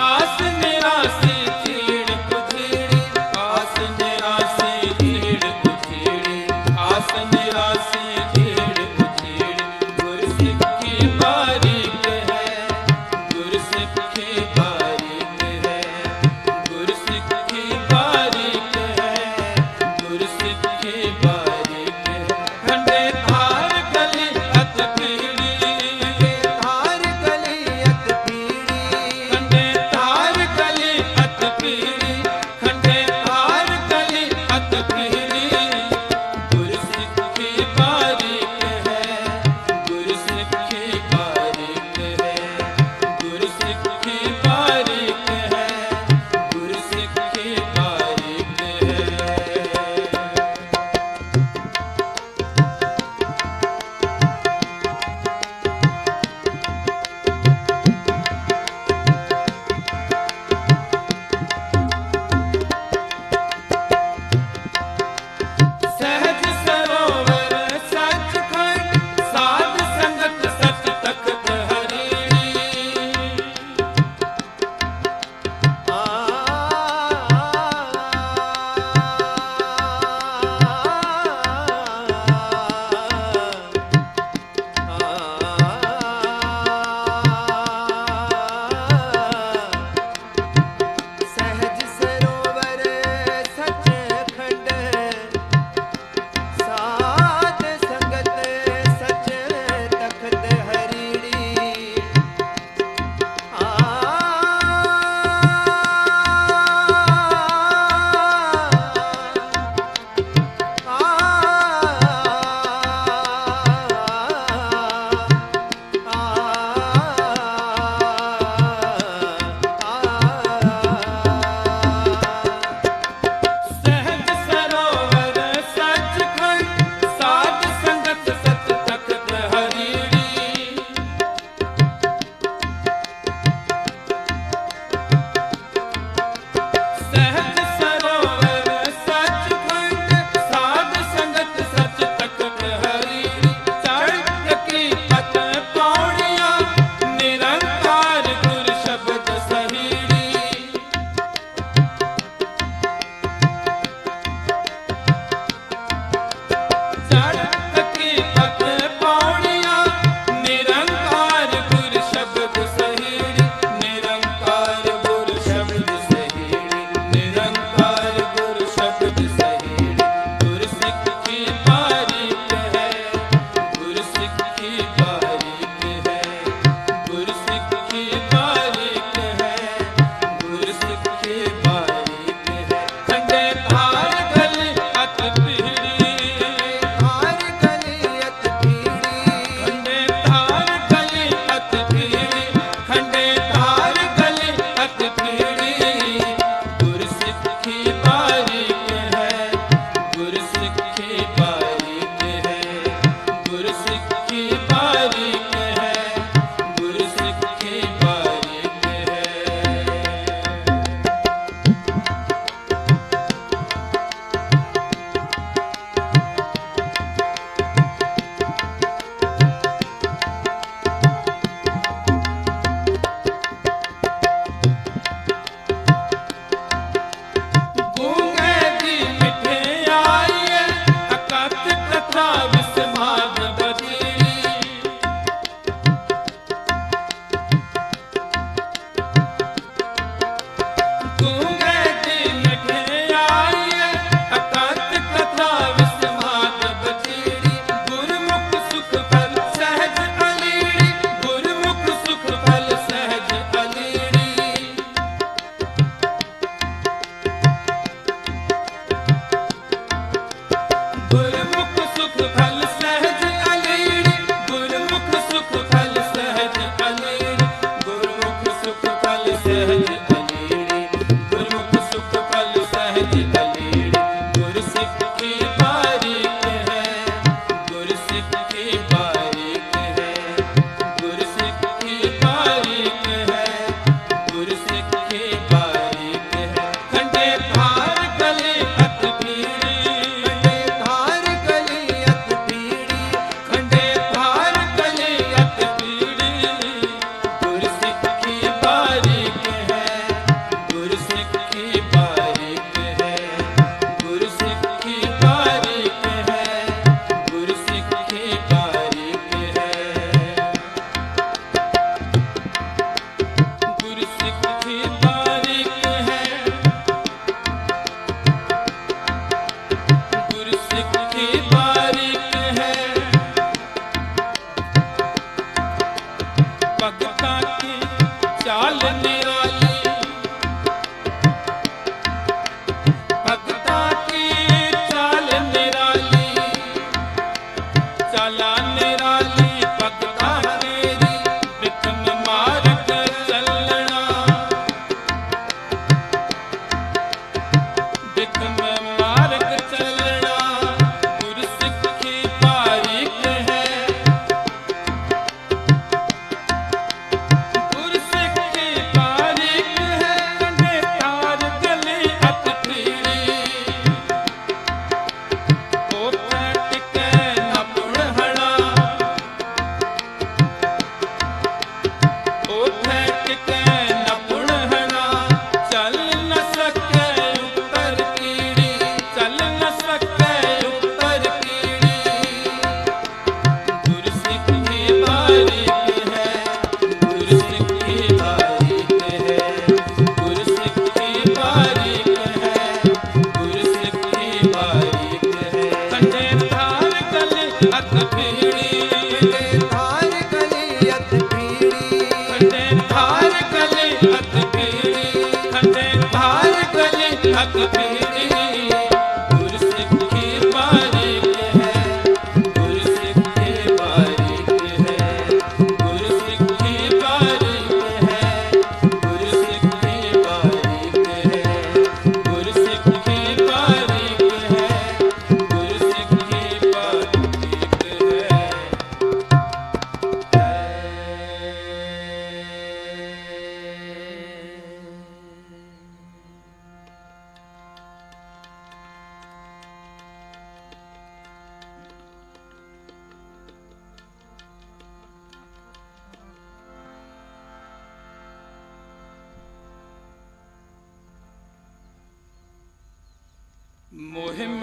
ਆਸ ਨਿਰਾਸੀ ਛੇੜ ਕੁਛੇੜੀ ਆਸ ਨਿਰਾਸੀ ਛੇੜ ਕੁਛੇੜੀ ਆਸ ਨਿਰਾਸੀ ਛੇੜ ਕੁਛੇੜੀ ਗੁਰਸਿੱਖੀ ਬਾਰੀਕ ਹੈ ਗੁਰਸਿੱਖੀ ਬਾਰੀਕ ਹੈ ਗੁਰਸਿੱਖੀ ਬਾਰੀਕ ਹੈ ਗੁਰਸਿੱਖੀ ਬਾਰੀਕ ਹੈ ਖੰਡੇ ਧਾਰ ਗਲੀ ਅਤ ਪੀੜੀ ਧਾਰ ਗਲੀ ਅਤ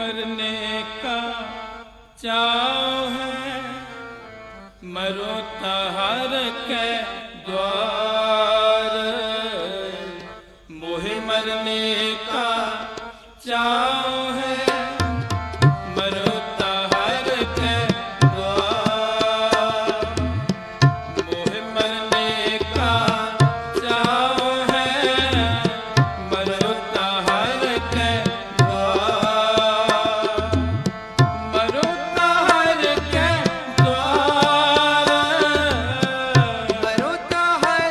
मरने का चाव है, मरो तहर के द्वार। मोहे मरने का चाव है, मरो तहर के द्वार। मोहे मरने का चाव है, मरो तहर के द्वार। मरो तहर के द्वार। मरो तहर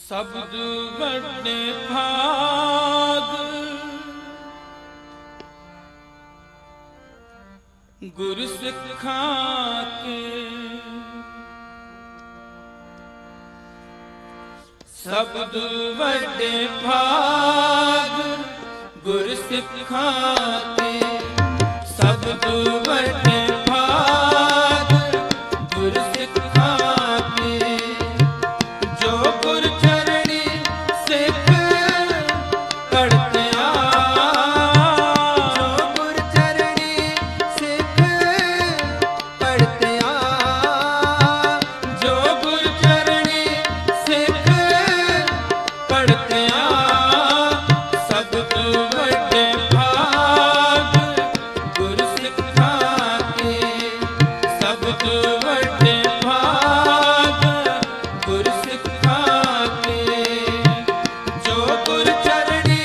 ਸਬਦ ਵੱਡੇ ਭਾਗ ਗੁਰ ਸਿੱਖਾਂ ਕੇ। ਸਬਦ ਵੱਡੇ ਭਾਗ ਗੁਰ ਸਿੱਖਾਂ ਕੇ। ਸਬਦ ਵੱਡੇ ਭਾਗ ਗੁਰ ਸਿੱਖਾਂ ਕੇ। ਜੋ ਗੁਰ ਚਰਣੀ ਸਿੱਖ ਪੜ੍ਹਤਿਆ। ਜੋ ਗੁਰ ਚਰਣੀ ਸਿੱਖ ਪੜ੍ਹਤਿਆ। ਜੋ ਗੁਰ ਚਰਣੀ ਸਿੱਖ ਪੜ੍ਹਤਿਆ। ਸਬਦ ਵੱਡੇ ਭਾਗ ਗੁਰ ਸਿੱਖਾਂ ਕੇ। ਸਬਦ ਵੱਡੇ ਭਾਗ ਗੁਰ ਸਿੱਖਾਂ ਕੇ। ਜੋ ਗੁਰ ਚਰਣੀ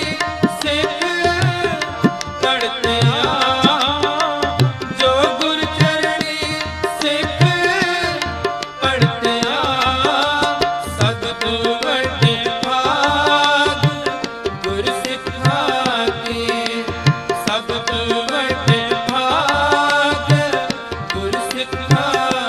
ਸਿੱਖ ਪੜ੍ਹਤਿਆ। ਜੋ ਗੁਰ ਚਰਣੀ ਸਿੱਖ ਪੜ੍ਹਤਿਆ। ਸਬਦ ਵੱਡੇ ਭਾਗ ਗੁਰ ਸਿੱਖਾਂ ਕੇ। ਸਬਦ ਵੱਡੇ ਭਾਗ ਗੁਰ ਸਿੱਖਾਂ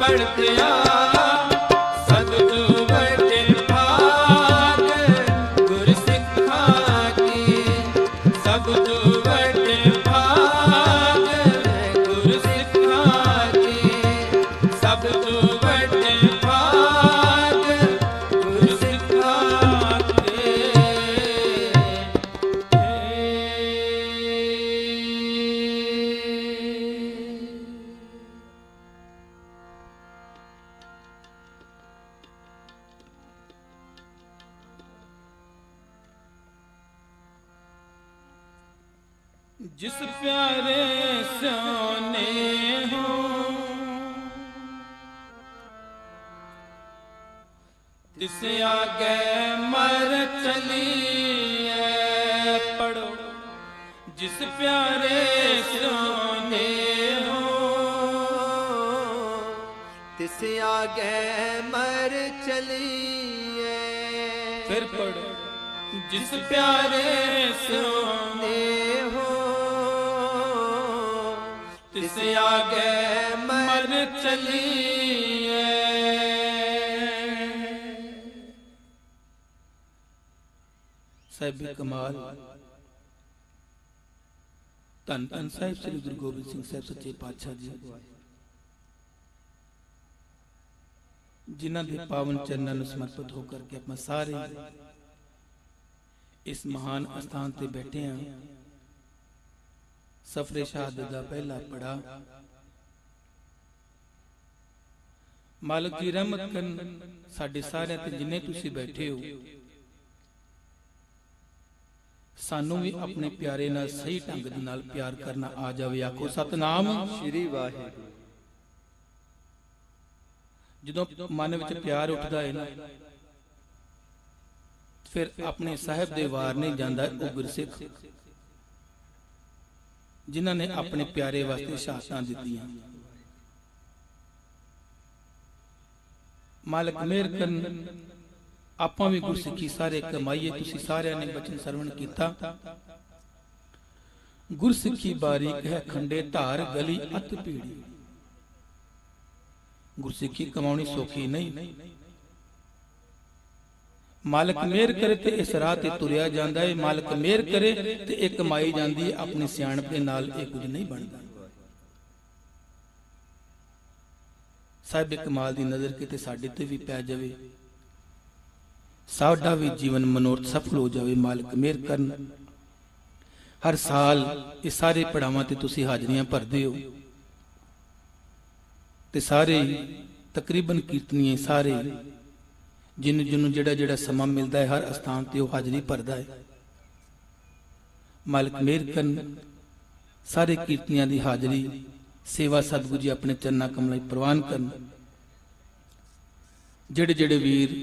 ਪੜਤਿਆ ਸਤਿਗੁਰ ਵਡੇ ਭਾਗ ਗੁਰ ਸਿੱਖਾਂ ਕੀ ਸਤਿਗੁਰ ਵਡੇ ਭਾਗ ਗੁਰ ਸਿੱਖਾਂ ਕੀ ਸਤਿਗੁਰ ਵਡੇ ਭਾਗ ਗੁਰ ਸਿੱਖਾਂ ਕੀ जिस प्यारे सोने हो तिस आगे मर चलिए पढ़ो जिस प्यारे सोने हो तिस आगे मर चलिए फिर पढ़ो जिस प्यारे सोने हो तिस आगे मर चलिए ਸਾਹਿਬ ਕਮਾਲ ਧੰਨ ਧੰਨ ਸਾਹਿਬ ਸ੍ਰੀ ਗੁਰੂ ਗੋਬਿੰਦ ਸਿੰਘ ਸਾਹਿਬ ਸੱਚੇ ਪਾਤਸ਼ਾਹ ਜੀ ਜਿਨ੍ਹਾਂ ਦੇ ਪਾਵਨ ਚਰਨਾਂ ਨੂੰ ਸਮਰਪਿਤ ਹੋ ਕਰਕੇ ਆਪਾਂ ਸਾਰੇ ਇਸ ਮਹਾਨ ਅਸਥਾਨ ਤੇ ਬੈਠੇ ਹਾਂ ਸਫਰੇ ਸ਼ਹਾਦਤ ਦਾ ਪਹਿਲਾ ਪੜਾ ਮਾਲਕ ਦੀ ਰਹਿਮਤ ਕਰਨ ਸਾਡੇ ਸਾਰਿਆਂ ਤੇ ਜਿੰਨੇ ਤੁਸੀਂ ਬੈਠੇ ਹੋ ਸਾਨੂੰ ਵੀ ਆਪਣੇ ਪਿਆਰੇ ਨਾਲ ਸਹੀ ਢੰਗ ਦੇ ਨਾਲ ਪਿਆਰ ਕਰਨਾ ਆ ਜਾਵੇ ਆਖੋ ਸਤਨਾਮ ਸ਼੍ਰੀ ਵਾਹਿਗੁਰੂ ਜਦੋਂ ਮਨ ਵਿੱਚ ਪਿਆਰ ਉੱਠਦਾ ਹੈ ਨਾ ਫਿਰ ਆਪਣੇ ਸਾਹਿਬ ਦੇ ਵਾਰ ਨਹੀਂ ਜਾਂਦਾ ਉਹ ਗੁਰਸਿੱਖ ਜਿਨ੍ਹਾਂ ਨੇ ਆਪਣੇ ਪਿਆਰੇ ਵਾਸਤੇ ਸ਼ਹਾਦਤਾਂ ਦਿੱਤੀਆਂ ਮਾਲਕ ਮਿਹਰ ਕਰਨ ਆਪਾਂ ਵੀ ਗੁਰਸਿੱਖੀ ਸਾਰੇ ਕਮਾਈਏ ਤੁਸੀਂ ਸਾਰਿਆਂ ਨੇ ਬਚਨ ਸਰਵਣ ਕੀਤਾ ਗੁਰਸਿੱਖੀ ਬਾਰੀਕ ਹੈ ਖੰਡੇ ਧਾਰ ਗਲੀ ਅਤ ਪੀੜੀ ਗੁਰਸਿੱਖੀ ਕਮਾਉਣੀ ਸੌਖੀ ਨਹੀਂ ਮਾਲਕ ਮਿਹਰ ਕਰੇ ਤੇ ਇਸ ਰਾਹ ਤੇ ਤੁਰਿਆ ਜਾਂਦਾ ਹੈ ਮਾਲਕ ਮਿਹਰ ਕਰੇ ਤੇ ਇਹ ਕਮਾਈ ਜਾਂਦੀ ਹੈ ਆਪਣੀ ਸਿਆਣਪ ਦੇ ਨਾਲ ਇਹ ਕੁਝ ਨਹੀਂ ਬਣਦਾ ਸਾਹਿਬ ਕਮਾਲ ਦੀ ਨਜ਼ਰ ਕਿਤੇ ਸਾਡੇ ਤੇ ਵੀ ਪੈ ਜਾਵੇ ਸਾਡਾ ਵੀ ਜੀਵਨ ਮਨੋਰਥ ਸਫਲ ਹੋ ਜਾਵੇ ਮਾਲਕ ਮਿਹਰ ਕਰਨ ਹਰ ਸਾਲ ਇਹ ਸਾਰੇ ਪੜਾਵਾਂ ਤੇ ਤੁਸੀਂ ਹਾਜ਼ਰੀਆਂ ਭਰਦੇ ਹੋ ਤੇ ਸਾਰੇ ਤਕਰੀਬਨ ਕੀਰਤਨੀਏ ਸਾਰੇ ਜਿਹਨੂੰ ਜਿਹੜਾ ਸਮਾਂ ਮਿਲਦਾ ਹੈ ਹਰ ਅਸਥਾਨ ਤੇ ਉਹ ਹਾਜ਼ਰੀ ਭਰਦਾ ਹੈ ਮਾਲਕ ਮਿਹਰ ਕਰਨ ਸਾਰੇ ਕੀਰਤਨੀਆਂ ਦੀ ਹਾਜ਼ਰੀ ਸੇਵਾ ਸਤਿਗੁਰੂ ਜੀ ਆਪਣੇ ਚਰਨਾਂ ਕਮਲਾਂ 'ਚ ਪ੍ਰਵਾਨ ਕਰਨ ਜਿਹੜੇ ਵੀਰ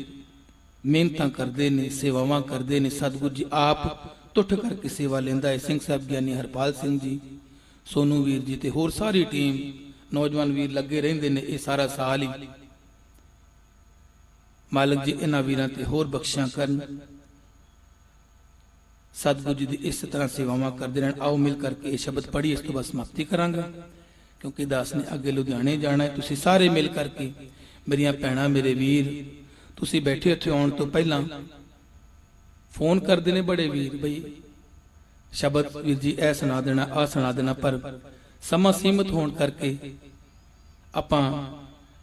ਮਿਹਨਤਾਂ ਕਰਦੇ ਨੇ ਸੇਵਾਵਾਂ ਕਰਦੇ ਨੇ ਸਤਿਗੁਰੂ ਜੀ ਆਪ ਟੁੱਟ ਕਰਕੇ ਸੇਵਾ ਲੈਂਦਾ ਹੈ ਸਿੰਘ ਸਾਹਿਬ ਗਿਆਨੀ ਹਰਪਾਲ ਸਿੰਘ ਜੀ ਸੋਨੂ ਵੀਰ ਜੀ ਤੇ ਹੋਰ ਸਾਰੀ ਟੀਮ ਨੌਜਵਾਨ ਵੀਰ ਲੱਗੇ ਰਹਿੰਦੇ ਨੇ ਇਹ ਸਾਰਾ ਸਾਲ ਹੀ ਮਾਲਕ ਜੀ ਇਹਨਾਂ ਵੀਰਾਂ ਤੇ ਹੋਰ ਬਖਸ਼ਿਸ਼ਾਂ ਕਰਨ ਸਤਿਗੁਰੂ ਜੀ ਦੀ ਇਸ ਤਰ੍ਹਾਂ ਸੇਵਾਵਾਂ ਕਰਦੇ ਰਹਿਣ ਆਓ ਮਿਲ ਕਰਕੇ ਇਹ ਸ਼ਬਦ ਪੜ੍ਹੀ ਇਸ ਤੋਂ ਬਾਅਦ ਸਮਾਪਤੀ ਕਰਾਂਗਾ ਕਿਉਂਕਿ ਦਾਸ ਨੇ ਅੱਗੇ ਲੁਧਿਆਣੇ ਜਾਣਾ ਹੈ ਤੁਸੀਂ ਸਾਰੇ ਮਿਲ ਕਰਕੇ ਮੇਰੀਆਂ ਭੈਣਾਂ ਮੇਰੇ ਵੀਰ ਤੁਸੀਂ ਬੈਠੇ ਇੱਥੇ ਆਉਣ ਤੋਂ ਪਹਿਲਾਂ ਫੋਨ ਕਰਦੇ ਨੇ ਬੜੇ ਵੀਰ ਬਈ ਸ਼ਬਦ ਵੀਰ ਜੀ ਇਹ ਸੁਣਾ ਦੇਣਾ ਆ ਸੁਣਾ ਦੇਣਾ ਪਰ ਸਮਾਂ ਸੀਮਤ ਹੋਣ ਕਰਕੇ ਆਪਾਂ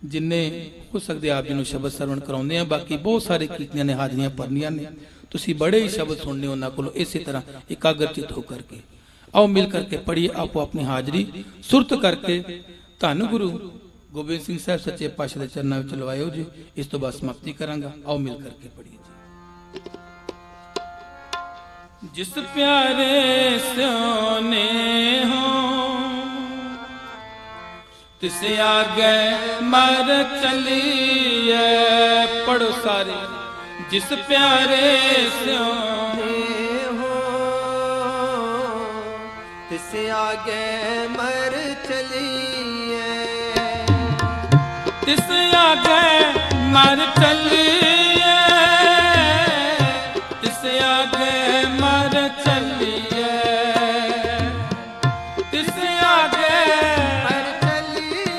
ਜਿੰਨੇ ਹੋ ਸਕਦੇ ਆਪ ਜੀ ਨੂੰ ਸ਼ਬਦ ਸਰਵਣ ਕਰਾਉਂਦੇ ਆ ਬਾਕੀ ਬਹੁਤ ਸਾਰੇ ਕੀਰਤਨੀਆਂ ਨੇ ਹਾਜ਼ਰੀਆਂ ਭਰਨੀਆਂ ਨੇ ਤੁਸੀਂ ਬੜੇ ਹੀ ਸ਼ਬਦ ਸੁਣਨੇ ਉਹਨਾਂ ਕੋਲੋਂ ਇਸੇ ਤਰ੍ਹਾਂ ਇਕਾਗਰਚਿਤ ਹੋ ਕਰਕੇ ਆਓ ਮਿਲ ਕਰਕੇ ਪੜ੍ਹੀਏ ਆਪੋ ਆਪਣੀ ਹਾਜ਼ਰੀ ਸੁਰਤ ਕਰਕੇ ਧੰਨ ਗੁਰੂ ਗੋਬਿੰਦ ਸਿੰਘ ਸਾਹਿਬ ਸੱਚੇ ਪਾਤਸ਼ਾਹ ਦੇ ਚਰਨਾਂ ਵਿੱਚ ਲਵਾਇਓ ਜੀ ਇਸ ਤੋਂ ਬਾਅਦ ਸਮਾਪਤੀ ਕਰਾਂਗਾ ਆਓ ਮਿਲ ਕਰਕੇ ਪੜ੍ਹੀਏ ਜੀ ਜਿਸ ਪਿਆਰੇ ਸੋਨੇ ਹੋ ਤਿਸ ਆਗੇ ਮਰ ਚਲੀਏ ਪੜੋ ਸਾਰੇ ਜਿਸ ਪਿਆਰੇ ਸੋਨੇ हो तिस आगे मर चलिए ਤਿਸ ਆਗੇ ਮਰ ਚਲੀਏ ਤਿਸ ਆਗੇ ਮਰ ਚਲੀਏ ਤਿਸ ਆਗੇ मर चलिए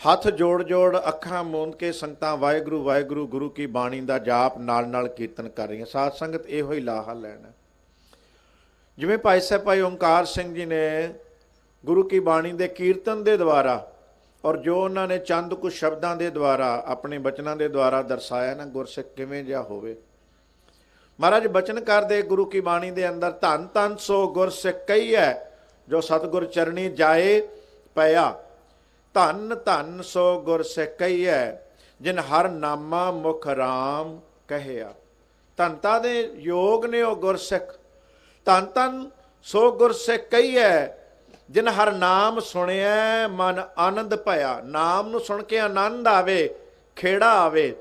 ਹੱਥ ਜੋੜ ਜੋੜ ਅੱਖਾਂ ਮੂੰਦ ਕੇ ਸੰਗਤਾਂ ਵਾਹਿਗੁਰੂ ਵਾਹਿਗੁਰੂ ਗੁਰੂ ਕੀ ਬਾਣੀ ਦਾ ਜਾਪ ਨਾਲ ਨਾਲ ਕੀਰਤਨ ਕਰ ਰਹੀਆਂ। ਸਾਧ ਸੰਗਤ ਇਹੋ ਹੀ ਲਾਹਾ ਲੈਣਾ। ਜਿਵੇਂ ਭਾਈ ਸਾਹਿਬ ਭਾਈ ਓਂਕਾਰ ਸਿੰਘ ਜੀ ਨੇ ਗੁਰੂ ਕੀ ਬਾਣੀ ਦੇ ਕੀਰਤਨ ਦੇ ਦੁਆਰਾ ਔਰ ਜੋ ਉਹਨਾਂ ਨੇ ਚੰਦ ਕੁ ਸ਼ਬਦਾਂ ਦੇ ਦੁਆਰਾ ਆਪਣੇ ਬਚਨਾਂ ਦੇ ਦੁਆਰਾ ਦਰਸਾਇਆ ਨਾ, ਗੁਰਸਿੱਖ ਕਿਵੇਂ ਜਿਹਾ ਹੋਵੇ। ਮਹਾਰਾਜ ਬਚਨ ਕਰਦੇ ਗੁਰੂ ਕੀ ਬਾਣੀ ਦੇ ਅੰਦਰ, ਧੰਨ ਧੰਨ ਸੋ ਗੁਰਸਿੱਖ ਕਹੀਐ ਜੋ ਸਤਿਗੁਰ ਚਰਣੀ ਜਾਏ ਪਿਆ। ਧੰਨ ਧੰਨ ਸੋ ਗੁਰਸਿੱਖ ਕਹੀਐ ਜਿਨ ਹਰ ਨਾਮਾ ਮੁਖ ਰਾਮ ਕਹਿਆ। ਧੰਨਤਾ ਦੇ ਯੋਗ ਨੇ ਉਹ ਗੁਰਸਿੱਖ। ਧੰਨ ਧੰਨ ਸੋ ਗੁਰਸਿੱਖ ਕਹੀਐ ਜਿਨ ਹਰ ਨਾਮ ਸੁਣਿਆ ਮਨ ਆਨੰਦ ਭਇਆ। ਨਾਮ ਨੂੰ ਸੁਣ ਕੇ ਆਨੰਦ ਆਵੇ, ਖੇੜਾ ਆਵੇ।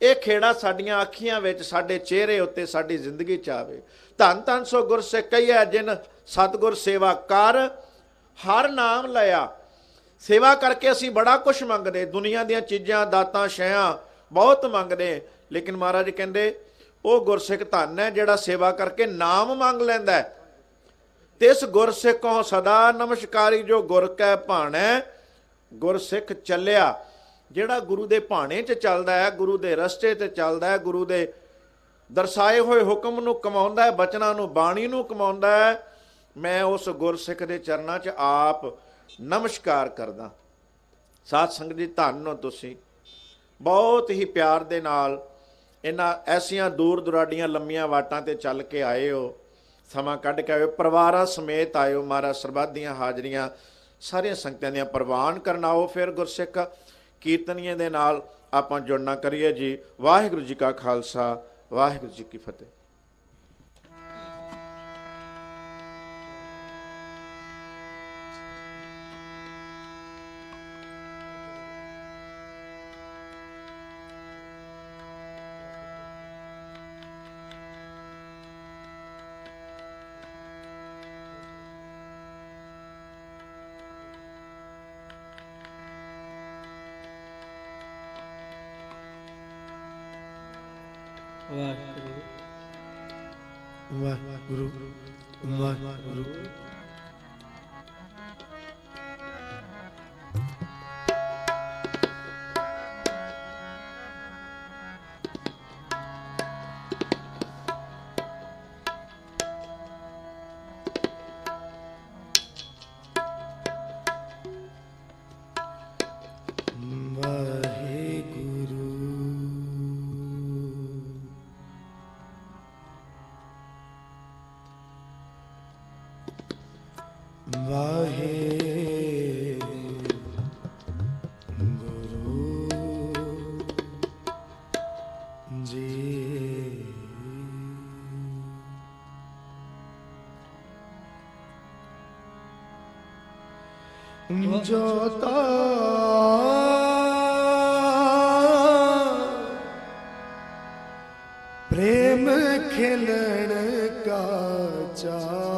ਇਹ ਖੇੜਾ ਸਾਡੀਆਂ ਅੱਖੀਆਂ ਵਿੱਚ, ਸਾਡੇ ਚਿਹਰੇ ਉੱਤੇ, ਸਾਡੀ ਜ਼ਿੰਦਗੀ 'ਚ ਆਵੇ। ਧੰਨ ਧੰਨ ਸੋ ਗੁਰਸਿੱਖ ਕਹੀਐ ਜਿਨ ਸਤਿਗੁਰ ਸੇਵਾ ਕਰ ਹਰ ਨਾਮ ਲਿਆ। ਸੇਵਾ ਕਰਕੇ ਅਸੀਂ ਬੜਾ ਕੁਝ ਮੰਗਦੇ, ਦੁਨੀਆ ਦੀਆਂ ਚੀਜ਼ਾਂ, ਦਾਤਾਂ, ਸ਼ੈਆਂ ਬਹੁਤ ਮੰਗਦੇ, ਲੇਕਿਨ ਮਹਾਰਾਜ ਕਹਿੰਦੇ ਉਹ ਗੁਰਸਿੱਖ ਧੰਨ ਹੈ ਜਿਹੜਾ ਸੇਵਾ ਕਰਕੇ ਨਾਮ ਮੰਗ ਲੈਂਦਾ ਹੈ। ਤਿਸ ਗੁਰਸਿੱਖ ਕੋ ਸਦਾ ਨਮਸਕਾਰੀ ਜੋ ਗੁਰ ਕੈ ਭਾਣੈ ਗੁਰਸਿੱਖ ਚੱਲਿਆ। ਜਿਹੜਾ ਗੁਰੂ ਦੇ ਭਾਣੇ 'ਚ ਚੱਲਦਾ ਹੈ, ਗੁਰੂ ਦੇ ਰਸਤੇ 'ਤੇ ਚੱਲਦਾ ਹੈ, ਗੁਰੂ ਦੇ ਦਰਸਾਏ ਹੋਏ ਹੁਕਮ ਨੂੰ ਕਮਾਉਂਦਾ ਹੈ, ਬਚਨਾਂ ਨੂੰ, ਬਾਣੀ ਨੂੰ ਕਮਾਉਂਦਾ ਹੈ, ਮੈਂ ਉਸ ਗੁਰਸਿੱਖ ਦੇ ਚਰਨਾਂ 'ਚ ਆਪ ਨਮਸਕਾਰ ਕਰਦਾ। ਸਾਧ ਸੰਗਤ ਜੀ, ਧੰਨ ਹੋ ਤੁਸੀਂ। ਬਹੁਤ ਹੀ ਪਿਆਰ ਦੇ ਨਾਲ ਇਹਨਾਂ ਐਸੀਆਂ ਦੂਰ ਦੁਰਾਡੀਆਂ ਲੰਮੀਆਂ ਵਾਟਾਂ 'ਤੇ ਚੱਲ ਕੇ ਆਏ ਹੋ, ਸਮਾਂ ਕੱਢ ਕੇ ਆਏ ਹੋ, ਪਰਿਵਾਰਾਂ ਸਮੇਤ ਆਏ ਹੋ। ਮਹਾਰਾਜ ਸਰਬੱਤ ਦੀਆਂ ਹਾਜ਼ਰੀਆਂ ਸਾਰੀਆਂ ਸੰਗਤਾਂ ਦੀਆਂ ਪ੍ਰਵਾਨ ਕਰਨ ਆਓ। ਫਿਰ ਗੁਰਸਿੱਖ ਕੀਰਤਨੀਏ ਦੇ ਨਾਲ ਆਪਾਂ ਜੁੜਨਾ ਕਰੀਏ ਜੀ। ਵਾਹਿਗੁਰੂ ਜੀ ਕਾ ਖਾਲਸਾ, ਵਾਹਿਗੁਰੂ ਜੀ ਕੀ ਫਤਿਹ। ਵਾਹਿਗੁਰੂ ਵਾਹਿਗੁਰੂ। जोता प्रेम खिलन का चाओ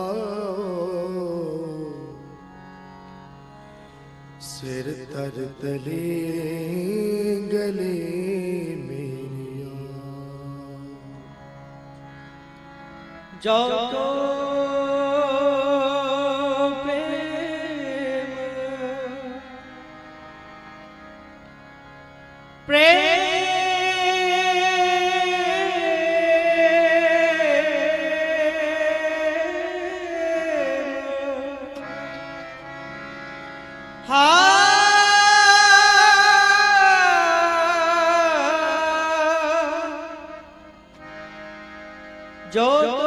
सिर तर तले गले मेरिया जो जो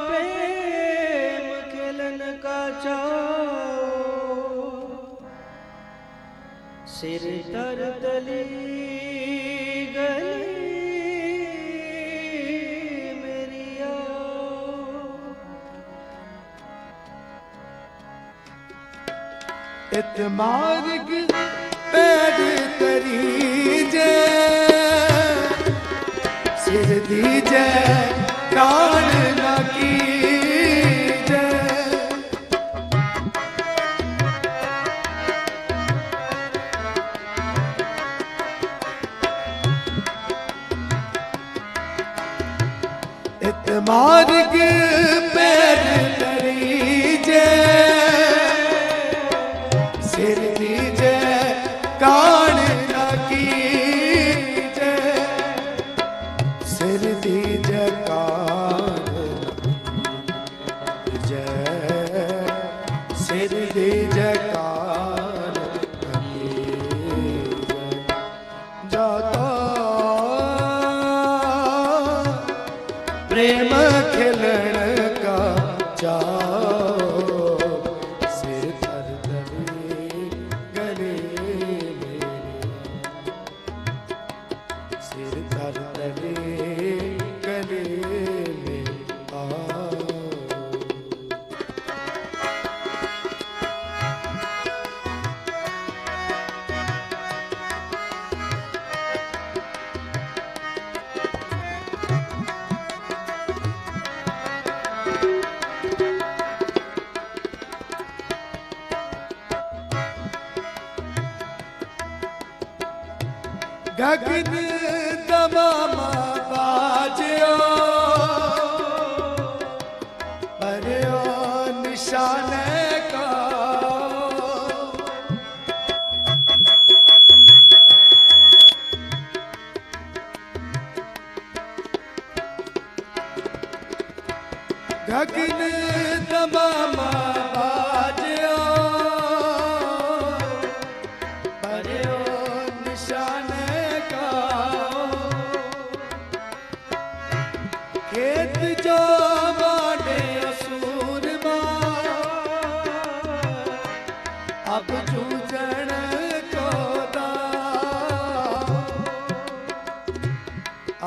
प्रेम खिलन का चाओ सिर तर तली गली मेरिया इत मार्ग पैर तरी जे सिर दीजे प्राण न कीजे इत मार्ग पैर तरी जे सिर दीजे की जयकार जाता प्रेम खिलन का चाओ सिर धर धरे गले मेरे सिर धर धरे गले में आओ गगन दमामा बाजो परयो निशान का गगन दमामा बाजो परयो निशान खेत जो बाटे असूर अब जूझण को दा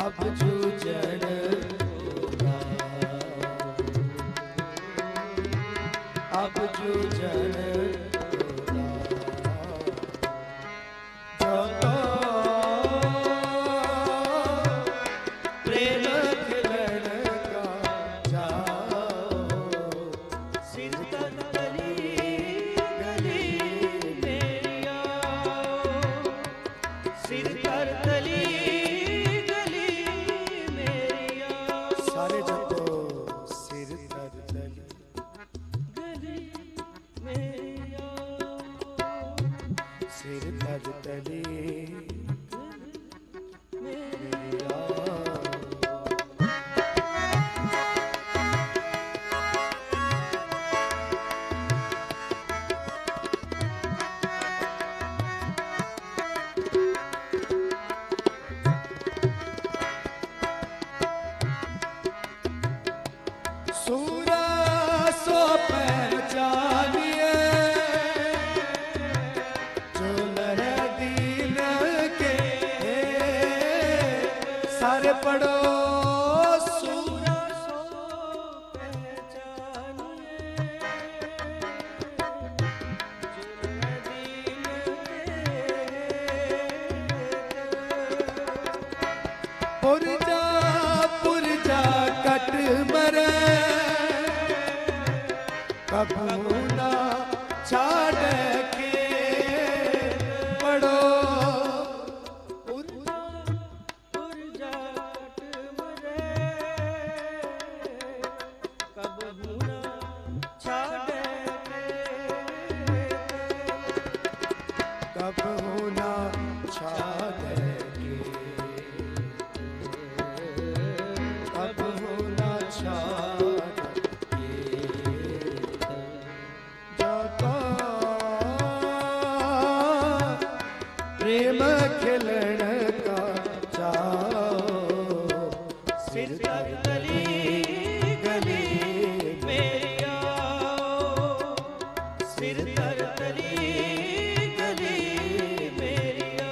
अब जूझण को दा अब जूझण को दा प्रेम खिलन का जाओ सिर तर गली गली मेरिया सिर तर गली गली मेरिया सारे जपो सिर तर गली गली मेरिया सिर तर गली मेरिया सूरा सो पहचानिए जो लहर दीन के सारे पढ़ो सूरा सो पहचानिए जो लहर दीन के पुरजा कट मरे कभू ना छाड़ के पढ़ो पुरजा कट मरे कभू ना छाड़ के कभू ना छाड़ के अब होना छाड़ जाता प्रेम खिलन का चाओ सिर तर गली गली मेरिया सिर तर गली गली मेरिया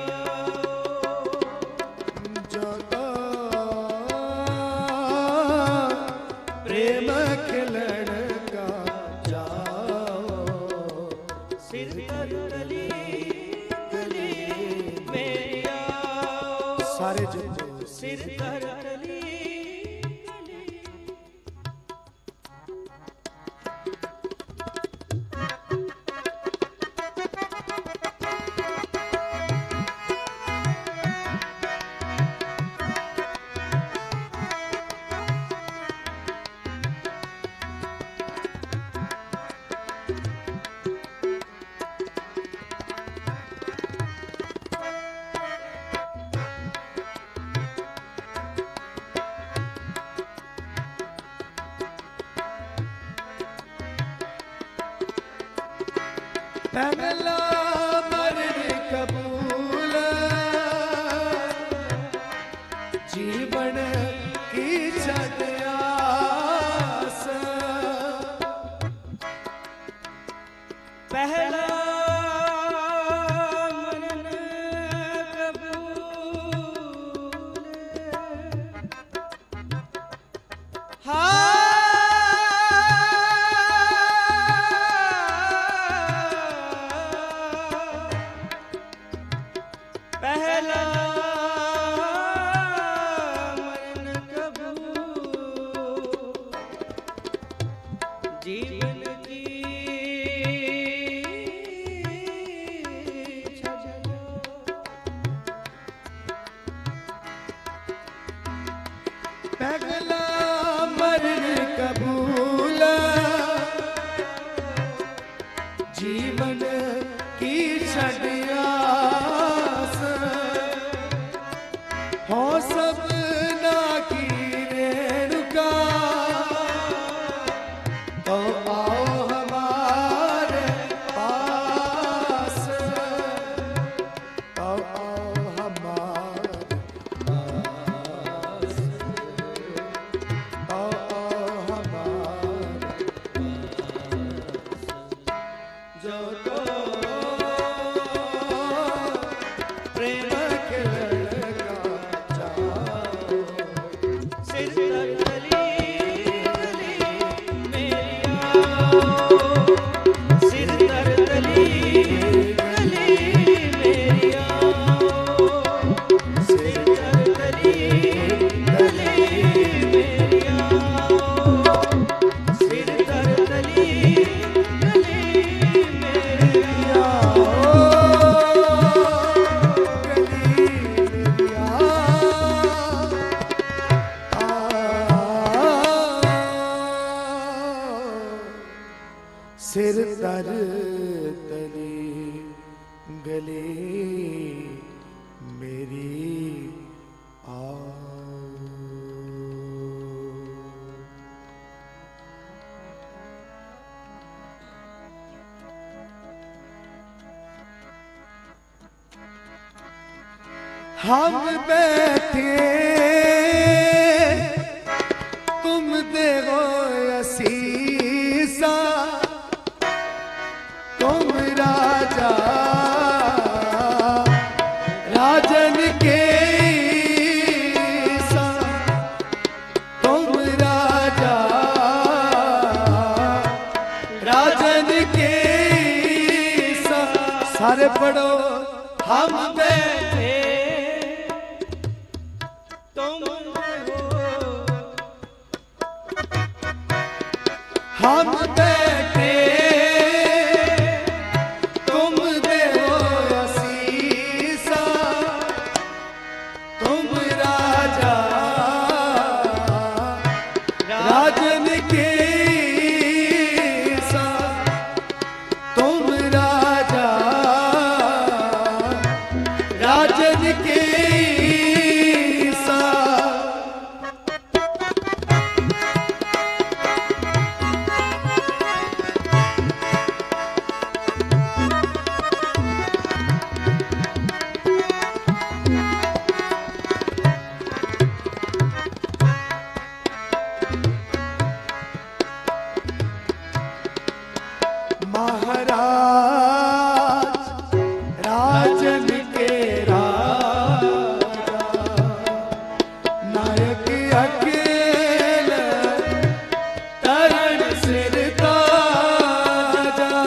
पहला मरण कबूल जीवन की छड़ आस पहला मरण कबूल पहला मरण कबूल जीवन की पहला मरण कबूल जीवन की छड़ आस हो सबना की रेणुका तो आओ हमारे पास तो आओ हमारे पास तो आओ हमारे जो तो प्रेम के लड़का जाओ सिर तर गली गली मेरी आओ सिर तर गली गली मेरी आओ सिर तर गली गली मेरी आओ सिर तर गली गली मेरी आओ सिर तर तली गली मेरी आओ। हम बैठे तुम देखो असीसा तुम राजा राजन के सा तुम राजा राजन के सा सारे पढ़ो हम बैठे तुम हो हम बैठे तुम देवो असीसा तुम राजा राजन के सा तुम राजा राजन के सा महाराज राजन के राजा नायक अकेले तरण सिर ताजा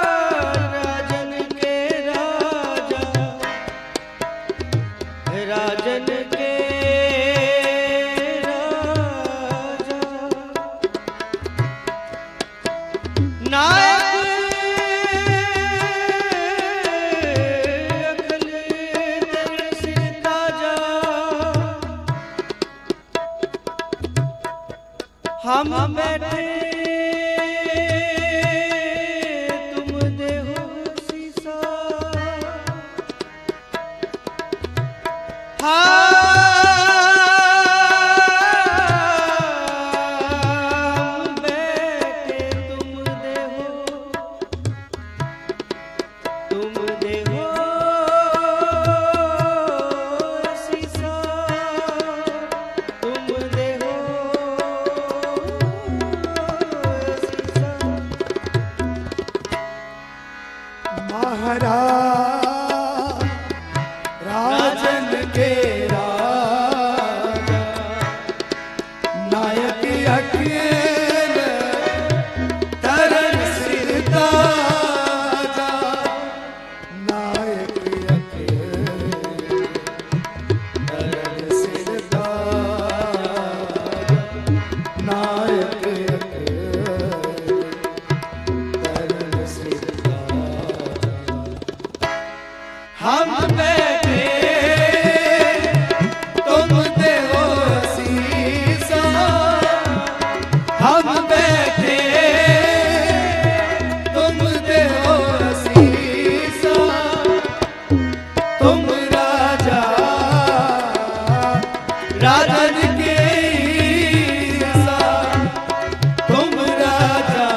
राजन के राजा राजन के राजा नायक अखिल सिर ताजा हम बैठे नायक अखिल तरन सिर ताजा, नायक अखिल तरन सिर ताजा, नायक अखिल तरन सिर ताजा। हम बैठे तुम देवो सीसा, हम बैठे तुम देवो सीसा, तुम राजा राजन के ईसा, तुम राजा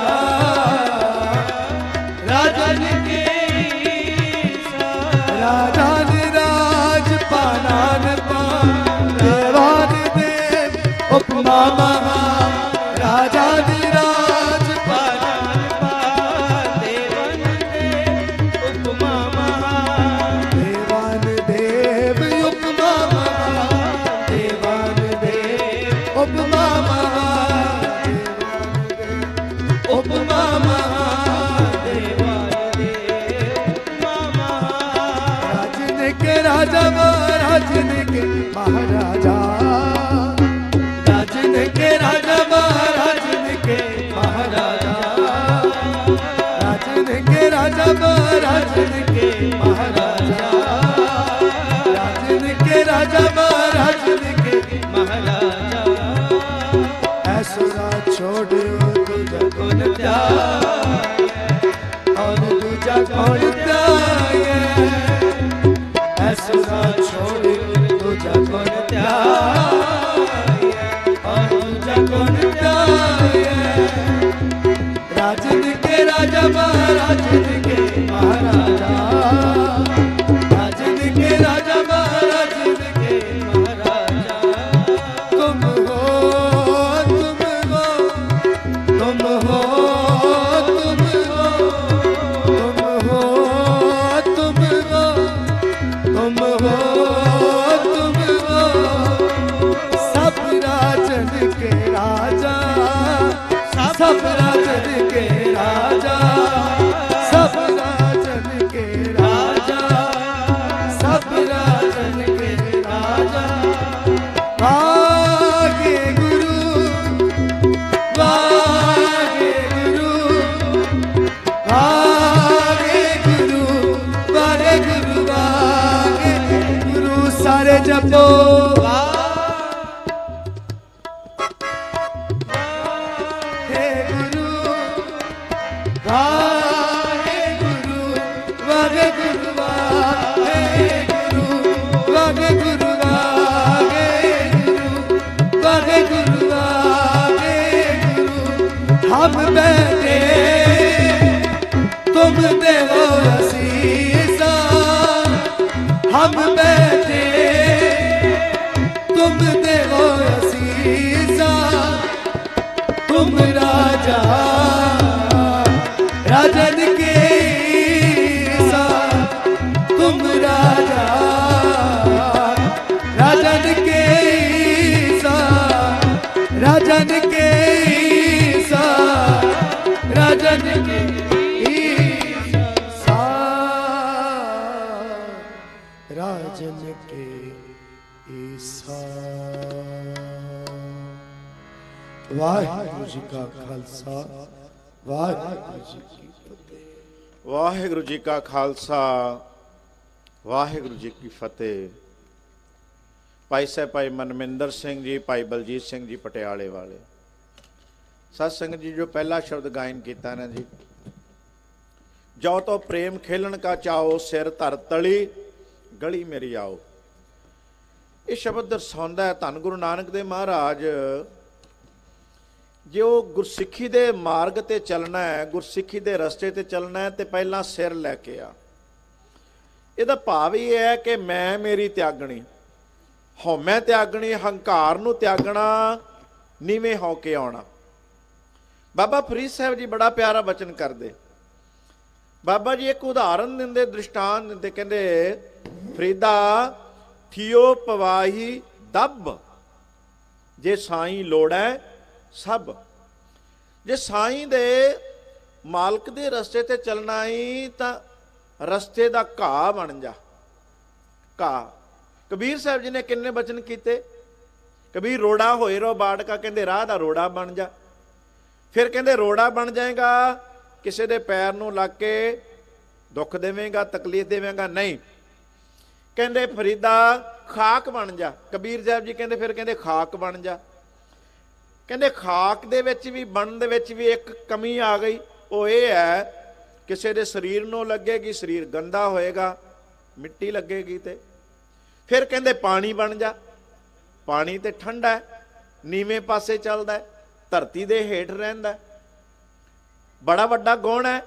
राजन के ईसा। राजान राज पानान पान देवान देव उपमा महा, राजान राज पानान पान देवन देव उपमा महा, देवान देव उपमा महा, देवान देव उपमा महा, देवान देव उपमा महा, देवान देव उपमा महा। राजन के राजा महाराजन के महाराजा, राजन के राजा महाराजन के महाराजा, राजन के राजा महाराजन के महाराजा, राजन के राजा महाराजन के महाराजा ऐसुरा छोड़ो तुझा कौन त्याग, और दूजा कौन त्याग, ऐसुरा छोड़ो तुझा कौन त्याग, और दूजा कौन त्याग। राजन के राजा महाराजन के महाराजा, राजन के राजा महाराजन के महाराजा। तुम हो तुम हो तुम हो तुम हो तुम हो तुम हो तुम हो तुम हो, सब राजन के राजा, सब राजन के राजा, सब राजन के राजा, सब राजन के राजा। वागे गुरु वागे गुरु वागे गुरु वागे गुरु वागे गुरु, सारे जपो हे गुरु वागे गुरु वागे गुरु वागे गुरु वागे गुरु वागे गुरु वागे गुरु वागे गुरु। हम बैठे तुम देवो असीसा, हम बैठे तुम देवो असीसा, तुम राजा राजन के ईसा, तुम राजा राजन के ईसा, राजन के ईसा, राजन के ईसा, राजन के ईसा। वाहिगुरु जी का खालसा, वाहिगुरु जी की फतेह। ਵਾਹਿਗੁਰੂ ਜੀ ਕਾ ਖਾਲਸਾ ਵਾਹਿਗੁਰੂ ਜੀ ਕੀ ਫਤਿਹ। ਭਾਈ ਸਾਹਿਬ ਭਾਈ ਮਨਮਿੰਦਰ ਸਿੰਘ ਜੀ, ਭਾਈ ਬਲਜੀਤ ਸਿੰਘ ਜੀ ਪਟਿਆਲੇ ਵਾਲੇ ਸਤ ਸੰਗਤ ਜੀ, ਜੋ ਪਹਿਲਾ ਸ਼ਬਦ ਗਾਇਨ ਕੀਤਾ ਨਾ ਜੀ, ਜੋ ਤੋ ਪ੍ਰੇਮ ਖੇਲਣ ਕਾ ਚਾਓ, ਸਿਰ ਧਰ ਤਲੀ ਗਲੀ ਮੇਰੀ ਆਓ। ਇਹ ਸ਼ਬਦ ਦਰਸਾਉਂਦਾ ਹੈ ਧੰਨ ਗੁਰੂ ਨਾਨਕ ਦੇਵ ਮਹਾਰਾਜ ਜੇ ਉਹ ਗੁਰਸਿੱਖੀ ਦੇ ਮਾਰਗ ਤੇ ਚੱਲਣਾ ਹੈ, ਗੁਰਸਿੱਖੀ ਦੇ ਰਸਤੇ ਤੇ ਚੱਲਣਾ ਹੈ, ਤੇ ਪਹਿਲਾਂ ਸਿਰ ਲੈ ਕੇ ਆ। ਇਹਦਾ ਭਾਵ ਇਹ ਹੈ ਕਿ ਮੈਂ ਮੇਰੀ ਤਿਆਗਣੀ, ਹਉਮੈ ਤਿਆਗਣੀ, ਹੰਕਾਰ ਨੂੰ ਤਿਆਗਣਾ, ਨੀਵੇਂ ਹੋ ਕੇ ਆਉਣਾ। ਬਾਬਾ ਫਰੀਦ ਸਾਹਿਬ ਜੀ ਬੜਾ ਪਿਆਰਾ ਬਚਨ ਕਰਦੇ। ਬਾਬਾ ਜੀ ਇੱਕ ਉਦਾਹਰਨ ਦਿੰਦੇ, ਦ੍ਰਿਸ਼ਟਾਂਤ ਦਿੰਦੇ, ਕਹਿੰਦੇ ਫਰੀਦਾ ਥਿਓ ਪਵਾਹੀ ਦੱਬ, ਜੇ ਸਾਈਂ ਲੋੜੈ ਸਭ। ਜੇ ਸਾਈਂ ਦੇ ਮਾਲਕ ਦੇ ਰਸਤੇ ਤੇ ਚੱਲਣਾ ਹੀ ਤਾਂ ਰਸਤੇ ਦਾ ਘਾਹ ਬਣ ਜਾ। ਘਾਹ ਕਬੀਰ ਸਾਹਿਬ ਜੀ ਨੇ ਕਿੰਨੇ ਬਚਨ ਕੀਤੇ। ਕਬੀਰ ਰੋੜਾ ਹੋਏ ਰੋ ਬਾੜਕਾ, ਕਹਿੰਦੇ ਰਾਹ ਦਾ ਰੋੜਾ ਬਣ ਜਾ। ਫਿਰ ਕਹਿੰਦੇ ਰੋੜਾ ਬਣ ਜਾਏਗਾ, ਕਿਸੇ ਦੇ ਪੈਰ ਨੂੰ ਲੱਗ ਕੇ ਦੁੱਖ ਦੇਵੇਂਗਾ, ਤਕਲੀਫ ਦੇਵੇਂਗਾ, ਨਹੀਂ। ਕਹਿੰਦੇ ਫਰੀਦਾ ਖਾਕ ਬਣ ਜਾ। ਕਬੀਰ ਸਾਹਿਬ ਜੀ ਕਹਿੰਦੇ ਫਿਰ ਕਹਿੰਦੇ ਖਾਕ ਬਣ ਜਾ। ਕਹਿੰਦੇ ਖਾਕ ਦੇ ਵਿੱਚ ਵੀ ਬਣਨ ਦੇ ਵਿੱਚ ਵੀ ਇੱਕ ਕਮੀ ਆ ਗਈ, ਉਹ ਇਹ ਹੈ ਕਿਸੇ ਦੇ ਸਰੀਰ ਨੂੰ ਲੱਗੇਗੀ, ਸਰੀਰ ਗੰਦਾ ਹੋਏਗਾ, ਮਿੱਟੀ ਲੱਗੇਗੀ। ਤੇ ਫਿਰ ਕਹਿੰਦੇ ਪਾਣੀ ਬਣ ਜਾ। ਪਾਣੀ ਤੇ ਠੰਡਾ ਹੈ, ਨੀਵੇਂ ਪਾਸੇ ਚੱਲਦਾ ਹੈ, ਧਰਤੀ ਦੇ ਹੇਠ ਰਹਿੰਦਾ, ਬੜਾ ਵੱਡਾ ਗੁਣ ਹੈ।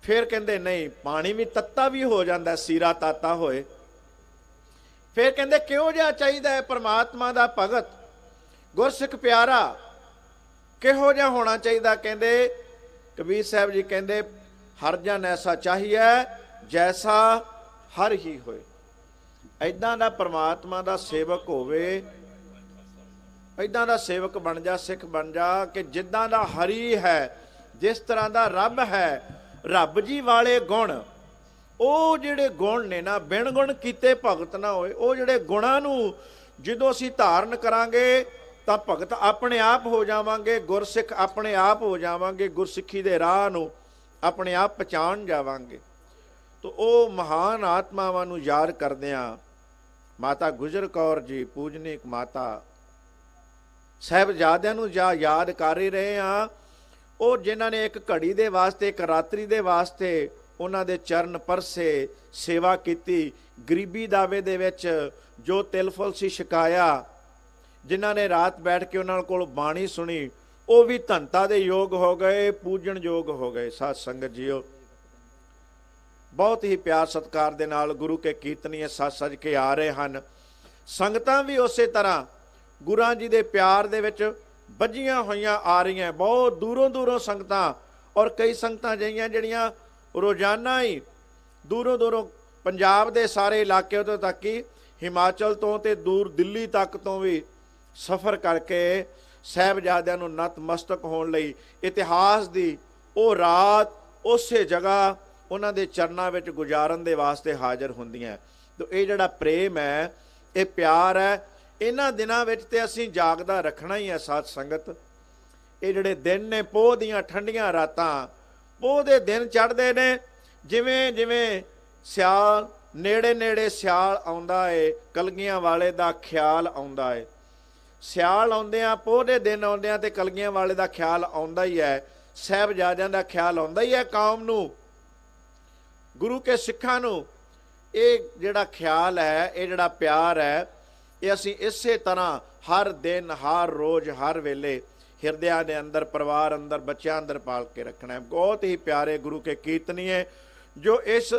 ਫਿਰ ਕਹਿੰਦੇ ਨਹੀਂ, ਪਾਣੀ ਵੀ ਤੱਤਾ ਵੀ ਹੋ ਜਾਂਦਾ, ਸੀਰਾ ਤਾਤਾ ਹੋਏ। ਫਿਰ ਕਹਿੰਦੇ ਕਿਹੋ ਜਿਹਾ ਚਾਹੀਦਾ ਹੈ ਪਰਮਾਤਮਾ ਦਾ ਭਗਤ, ਗੁਰਸਿੱਖ ਪਿਆਰਾ, ਕਿਹੋ ਜਿਹਾ ਹੋਣਾ ਚਾਹੀਦਾ। ਕਹਿੰਦੇ ਕਬੀਰ ਸਾਹਿਬ ਜੀ ਕਹਿੰਦੇ ਹਰ ਜਨ ਐਸਾ ਚਾਹੀਏ ਜੈਸਾ ਹਰ ਹੀ ਹੋਏ। ਐਦਾਂ ਦਾ ਪਰਮਾਤਮਾ ਦਾ ਸੇਵਕ ਹੋਵੇ, ਐਦਾਂ ਦਾ ਸੇਵਕ ਬਣ ਜਾ, ਸਿੱਖ ਬਣ ਜਾ ਕਿ ਜਿੱਦਾਂ ਦਾ ਹਰੀ ਹੈ, ਜਿਸ ਤਰ੍ਹਾਂ ਦਾ ਰੱਬ ਹੈ, ਰੱਬ ਜੀ ਵਾਲੇ ਗੁਣ, ਉਹ ਜਿਹੜੇ ਗੁਣ ਨੇ ਨਾ, ਬਿਨ ਗੁਣ ਕੀਤੇ ਭਗਤ ਨਾ ਹੋਏ। ਉਹ ਜਿਹੜੇ ਗੁਣਾਂ ਨੂੰ ਜਦੋਂ ਅਸੀਂ ਧਾਰਨ ਕਰਾਂਗੇ ਤਾਂ ਭਗਤ ਆਪਣੇ ਆਪ ਹੋ ਜਾਵਾਂਗੇ, ਗੁਰਸਿੱਖ ਆਪਣੇ ਆਪ ਹੋ ਜਾਵਾਂਗੇ, ਗੁਰਸਿੱਖੀ ਦੇ ਰਾਹ ਨੂੰ ਆਪਣੇ ਆਪ ਪਛਾਣ ਜਾਵਾਂਗੇ। ਤਾਂ ਉਹ ਮਹਾਨ ਆਤਮਾਵਾਂ ਨੂੰ ਯਾਦ ਕਰਦਿਆਂ ਮਾਤਾ ਗੁਜਰ ਕੌਰ ਜੀ, ਪੂਜਨੀਕ ਮਾਤਾ, ਸਾਹਿਬਜ਼ਾਦਿਆਂ ਨੂੰ ਯਾਦ ਕਰ ਹੀ ਰਹੇ ਹਾਂ। ਉਹ ਜਿਨ੍ਹਾਂ ਨੇ ਇੱਕ ਘੜੀ ਦੇ ਵਾਸਤੇ, ਇੱਕ ਰਾਤਰੀ ਦੇ ਵਾਸਤੇ ਉਹਨਾਂ ਦੇ ਚਰਨ ਪਰਸੇ, ਸੇਵਾ ਕੀਤੀ, ਗਰੀਬੀ ਦਾਵੇ ਦੇ ਵਿੱਚ ਜੋ ਤਿਲਫੁਲ ਸੀ ਛਕਾਇਆ, ਜਿਨ੍ਹਾਂ ਨੇ ਰਾਤ ਬੈਠ ਕੇ ਉਹਨਾਂ ਕੋਲ ਬਾਣੀ ਸੁਣੀ, ਉਹ ਵੀ ਧੰਤਾ ਦੇ ਯੋਗ ਹੋ ਗਏ, ਪੂਜਣ ਯੋਗ ਹੋ ਗਏ। ਸਾਧ ਸੰਗਤ ਜੀਓ, ਬਹੁਤ ਹੀ ਪਿਆਰ ਸਤਿਕਾਰ ਦੇ ਨਾਲ ਗੁਰੂ ਕੇ ਕੀਰਤਨੀਏ ਸੱਜ ਸੱਜ ਕੇ ਆ ਰਹੇ ਹਨ। ਸੰਗਤਾਂ ਵੀ ਉਸੇ ਤਰ੍ਹਾਂ ਗੁਰਾਂ ਜੀ ਦੇ ਪਿਆਰ ਦੇ ਵਿੱਚ ਬੱਝੀਆਂ ਹੋਈਆਂ ਆ ਰਹੀਆਂ, ਬਹੁਤ ਦੂਰੋਂ ਦੂਰੋਂ ਸੰਗਤਾਂ। ਔਰ ਕਈ ਸੰਗਤਾਂ ਅਜਿਹੀਆਂ ਜਿਹੜੀਆਂ ਰੋਜ਼ਾਨਾ ਹੀ ਦੂਰੋਂ ਦੂਰੋਂ ਪੰਜਾਬ ਦੇ ਸਾਰੇ ਇਲਾਕੇ ਤੋਂ ਤੱਕ ਹੀ, ਹਿਮਾਚਲ ਤੋਂ ਤੇ ਦੂਰ ਦਿੱਲੀ ਤੱਕ ਤੋਂ ਵੀ ਸਫ਼ਰ ਕਰਕੇ ਸਾਹਿਬਜ਼ਾਦਿਆਂ ਨੂੰ ਨਤਮਸਤਕ ਹੋਣ ਲਈ ਇਤਿਹਾਸ ਦੀ ਉਹ ਰਾਤ ਉਸੇ ਜਗ੍ਹਾ ਉਹਨਾਂ ਦੇ ਚਰਨਾਂ ਵਿੱਚ ਗੁਜ਼ਾਰਨ ਦੇ ਵਾਸਤੇ ਹਾਜ਼ਰ ਹੁੰਦੀਆਂ। ਤਾਂ ਇਹ ਜਿਹੜਾ ਪ੍ਰੇਮ ਹੈ, ਇਹ ਪਿਆਰ ਹੈ, ਇਹਨਾਂ ਦਿਨਾਂ ਵਿੱਚ ਤੇ ਅਸੀਂ ਜਾਗਦਾ ਰੱਖਣਾ ਹੀ ਹੈ। ਸਾਧ ਸੰਗਤ, ਇਹ ਜਿਹੜੇ ਦਿਨ ਨੇ, ਪੋਹ ਦੀਆਂ ਠੰਡੀਆਂ ਰਾਤਾਂ, ਪੋਹ ਦੇ ਦਿਨ ਚੜ੍ਹਦੇ ਨੇ, ਜਿਵੇਂ ਜਿਵੇਂ ਸਿਆਲ ਨੇੜੇ ਨੇੜੇ ਸਿਆਲ ਆਉਂਦਾ ਏ, ਕਲਗੀਆਂ ਵਾਲੇ ਦਾ ਖਿਆਲ ਆਉਂਦਾ ਏ। ਸਿਆਲ ਆਉਂਦਿਆਂ, ਪੋਹ ਦੇ ਦਿਨ ਆਉਂਦਿਆਂ ਤੇ ਕਲਗੀਆਂ ਵਾਲੇ ਦਾ ਖਿਆਲ ਆਉਂਦਾ ਹੀ ਹੈ, ਸਾਹਿਬਜ਼ਾਦਿਆਂ ਦਾ ਖਿਆਲ ਆਉਂਦਾ ਹੀ ਹੈ, ਕੌਮ ਨੂੰ, ਗੁਰੂ ਕੇ ਸਿੱਖਾਂ ਨੂੰ। ਇਹ ਜਿਹੜਾ ਖਿਆਲ ਹੈ, ਇਹ ਜਿਹੜਾ ਪਿਆਰ ਹੈ, ਇਹ ਅਸੀਂ ਇਸੇ ਤਰ੍ਹਾਂ ਹਰ ਦਿਨ, ਹਰ ਰੋਜ਼, ਹਰ ਵੇਲੇ ਹਿਰਦਿਆਂ ਦੇ ਅੰਦਰ, ਪਰਿਵਾਰ ਅੰਦਰ, ਬੱਚਿਆਂ ਅੰਦਰ ਪਾਲ ਕੇ ਰੱਖਣਾ ਹੈ। ਬਹੁਤ ਹੀ ਪਿਆਰੇ ਗੁਰੂ ਕੇ ਕੀਰਤਨੀਏ ਜੋ ਇਸ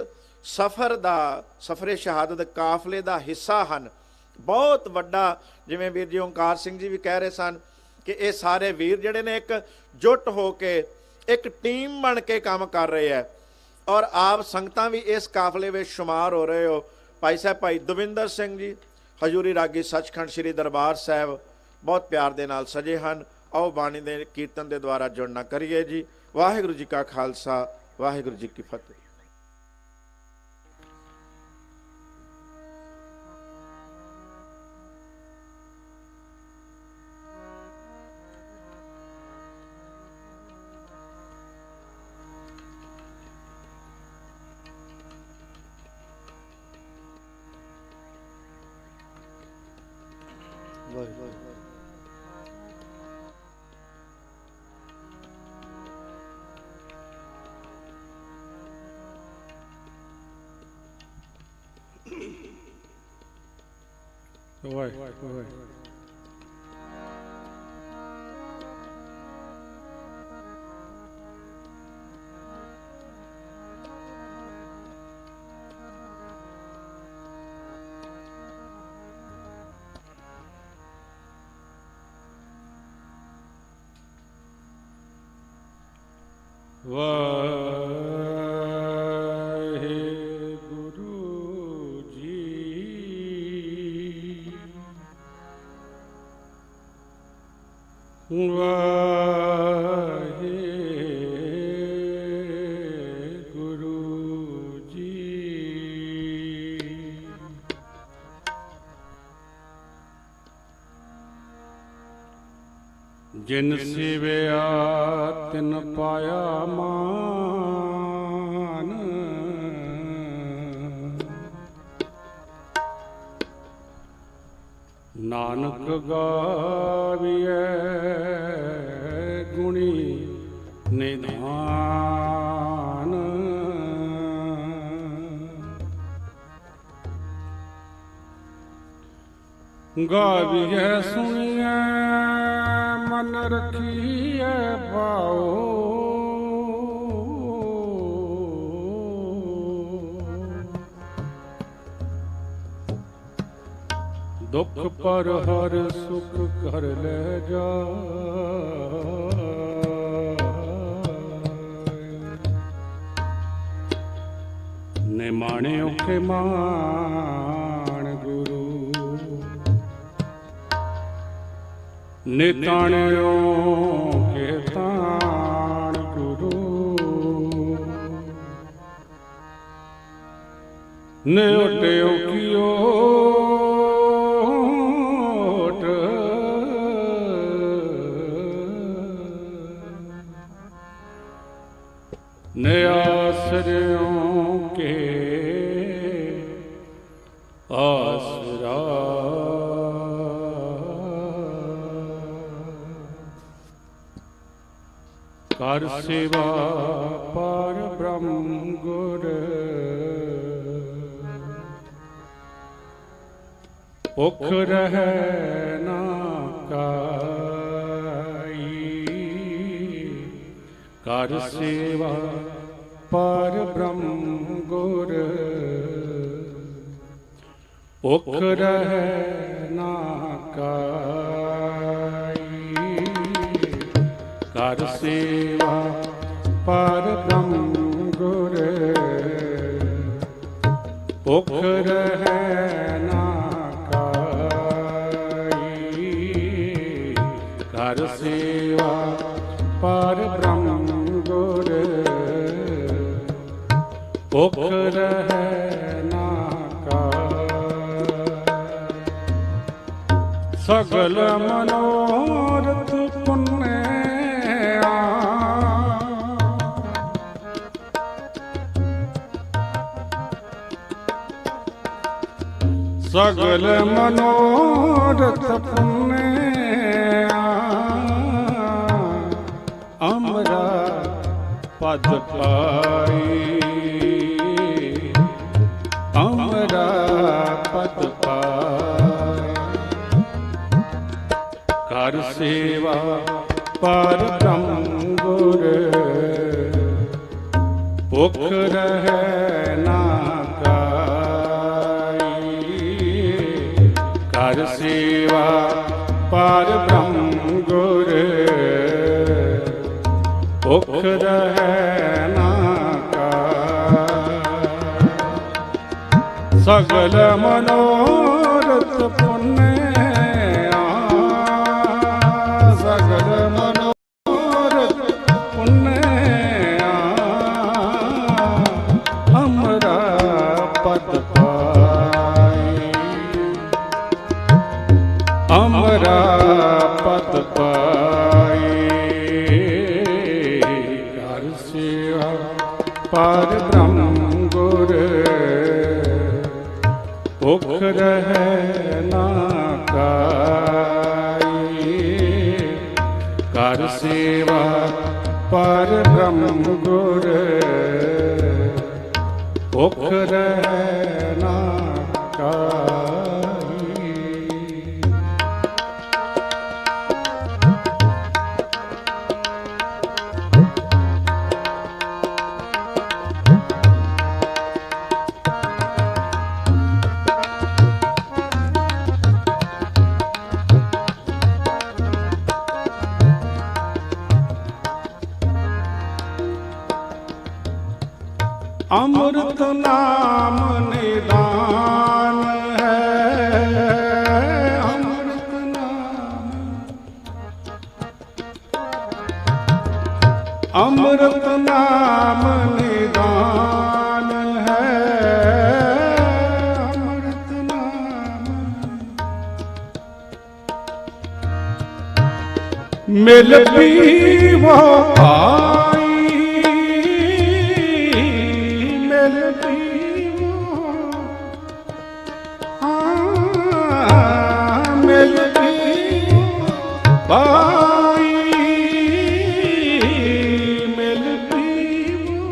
ਸਫ਼ਰ ਦਾ, ਸਫ਼ਰੇ ਸ਼ਹਾਦਤ ਕਾਫਲੇ ਦਾ ਹਿੱਸਾ ਹਨ, ਬਹੁਤ ਵੱਡਾ। ਜਿਵੇਂ ਵੀਰ ਜੀ ਓਂਕਾਰ ਸਿੰਘ ਜੀ ਵੀ ਕਹਿ ਰਹੇ ਸਨ ਕਿ ਇਹ ਸਾਰੇ ਵੀਰ ਜਿਹੜੇ ਨੇ ਇੱਕ ਜੁੱਟ ਹੋ ਕੇ, ਇੱਕ ਟੀਮ ਬਣ ਕੇ ਕੰਮ ਕਰ ਰਹੇ ਹੈ। ਔਰ ਆਪ ਸੰਗਤਾਂ ਵੀ ਇਸ ਕਾਫਲੇ ਵਿੱਚ ਸ਼ੁਮਾਰ ਹੋ ਰਹੇ ਹੋ। ਭਾਈ ਸਾਹਿਬ ਭਾਈ ਦਵਿੰਦਰ ਸਿੰਘ ਜੀ, ਹਜ਼ੂਰੀ ਰਾਗੀ ਸੱਚਖੰਡ ਸ੍ਰੀ ਦਰਬਾਰ ਸਾਹਿਬ, ਬਹੁਤ ਪਿਆਰ ਦੇ ਨਾਲ ਸਜੇ ਹਨ। ਆਓ ਬਾਣੀ ਦੇ ਕੀਰਤਨ ਦੇ ਦੁਆਰਾ ਜੁੜਨਾ ਕਰੀਏ ਜੀ। ਵਾਹਿਗੁਰੂ ਜੀ ਕਾ ਖਾਲਸਾ, ਵਾਹਿਗੁਰੂ ਜੀ ਕੀ ਫਤਿਹ। ਵਾਹਿਗੁਰੂ ਜੀ ਵਾਹਿਗੁਰੂ ਜੀ। ਜਿਨ ਸੇਵਿਆ ਤਿਨ ਪਾਇਆ ਮਾਨ, ਨਾਨਕ ਗਾਵੀਐ ਗੁਣੀ ਨਿਧਾਨ। ਗਾਵੀਐ ਸੁਣੀਐ ਮਨ ਰਖੀਐ ਭਾਉ, ਦੁਖ ਪਰ ਹਰ ਸੁਖ ਕਰ ਲੈ ਜਾਇ। ਨਿਮਾਣਿਓ ਕੇ ਮਾਣ ਗੁਰੂ, ਨਿਤਾਣਿਓ ਕੇ ਤਾਣ ਗੁਰੂ, ਨਿਉਟਿਓ ਕੀਓ ਨਿਆਸਰਿਓ ਕੇ ਆਸਰਾ। ਕਰ ਸੇਵਾ ਪਰ ਬ੍ਰਹਮ ਗੁਰ, ਭੁਖ ਰਹਿ ਨਾ ਕਾਈ। ਕਰ ਸੇਵਾ ਪਰ ਬ੍ਰਹਮ ਗੁਰ, ਭੁਖ ਰਹਿ ਨਾ ਕਾਈ। ਕਰ ਸੇਵਾ ਪਰ ਬ੍ਰਹਮ ਗੁਰ, ਭੁਖ ਰਹਿ ਨਾ ਕਾਈ। ਕਰ ਸੇਵਾ ਪਰ ਬ੍ਰਹਮ ਗੁਰ, ਭੁਖ ਰਹਿ ਨਾ ਕਾਇ। ਸਗਲ ਮਨੋਰਥ ਪੁੰਨਿਆ, ਸਗਲ ਮਨੋਰਥ ਪੁੰਨਿਆ। ਅਮਰਾ ਪਦ ਪਾਈ, ਅਮਰਾ ਪਦ ਪਾਈ। ਕਰ ਸੇਵਾ ਪਰ ਬ੍ਰਹਮ ਗੁਰ, ਭੁਖ ਰਹਿ ਨਾ ਕਾਈ। ਕਰ ਸੇਵਾ ਪਰ ਬ੍ਰਹਮ ਗੁਰ, ਭੁਖ ਰਹਿ ਨਾ ਕਾਇ। ਸਗਲ ਮਨੋਰਥ ਪੁੰਨਿਆ, ਸਗਲ ਮਨੋਰਥ ਪੁੰਨਿਆ। ਅਮਰਾ ਪਦ ਪਾਈ, ਅਮਰਾ ਪਦ ਪਾਈ। ਕਰ ਸੇਵਾ ਪਰ ਬ੍ਰਹਮ ਗੁਰ, ਭੁਖ ਰਹਿ ਨਾ ਕਾਈ। ਕਰ ਸੇਵਾ ਪਰ ਬ੍ਰਹਮ ਗੁਰ, ਭੁਖ ਰਹਿ ਨਾ ਕਾਈ। ਅੰਮ੍ਰਿਤ ਨਾਮ ਨਿਦਾਨ ਹੈ, ਅੰਮ੍ਰਿਤ ਨਾਮ ਅੰਮ੍ਰਿਤ ਨਾਮ ਨਿਦਾਨ ਹੈ, ਅੰਮ੍ਰਿਤ ਨਾਮ ਮਿਲ ਪੀਵੋ ਆਈ, ਮਿਲ ਪੀਵੋ ਮਿਲ ਪੀਵੋ ਪਾਈ, ਮਿਲ ਪੀਵੋ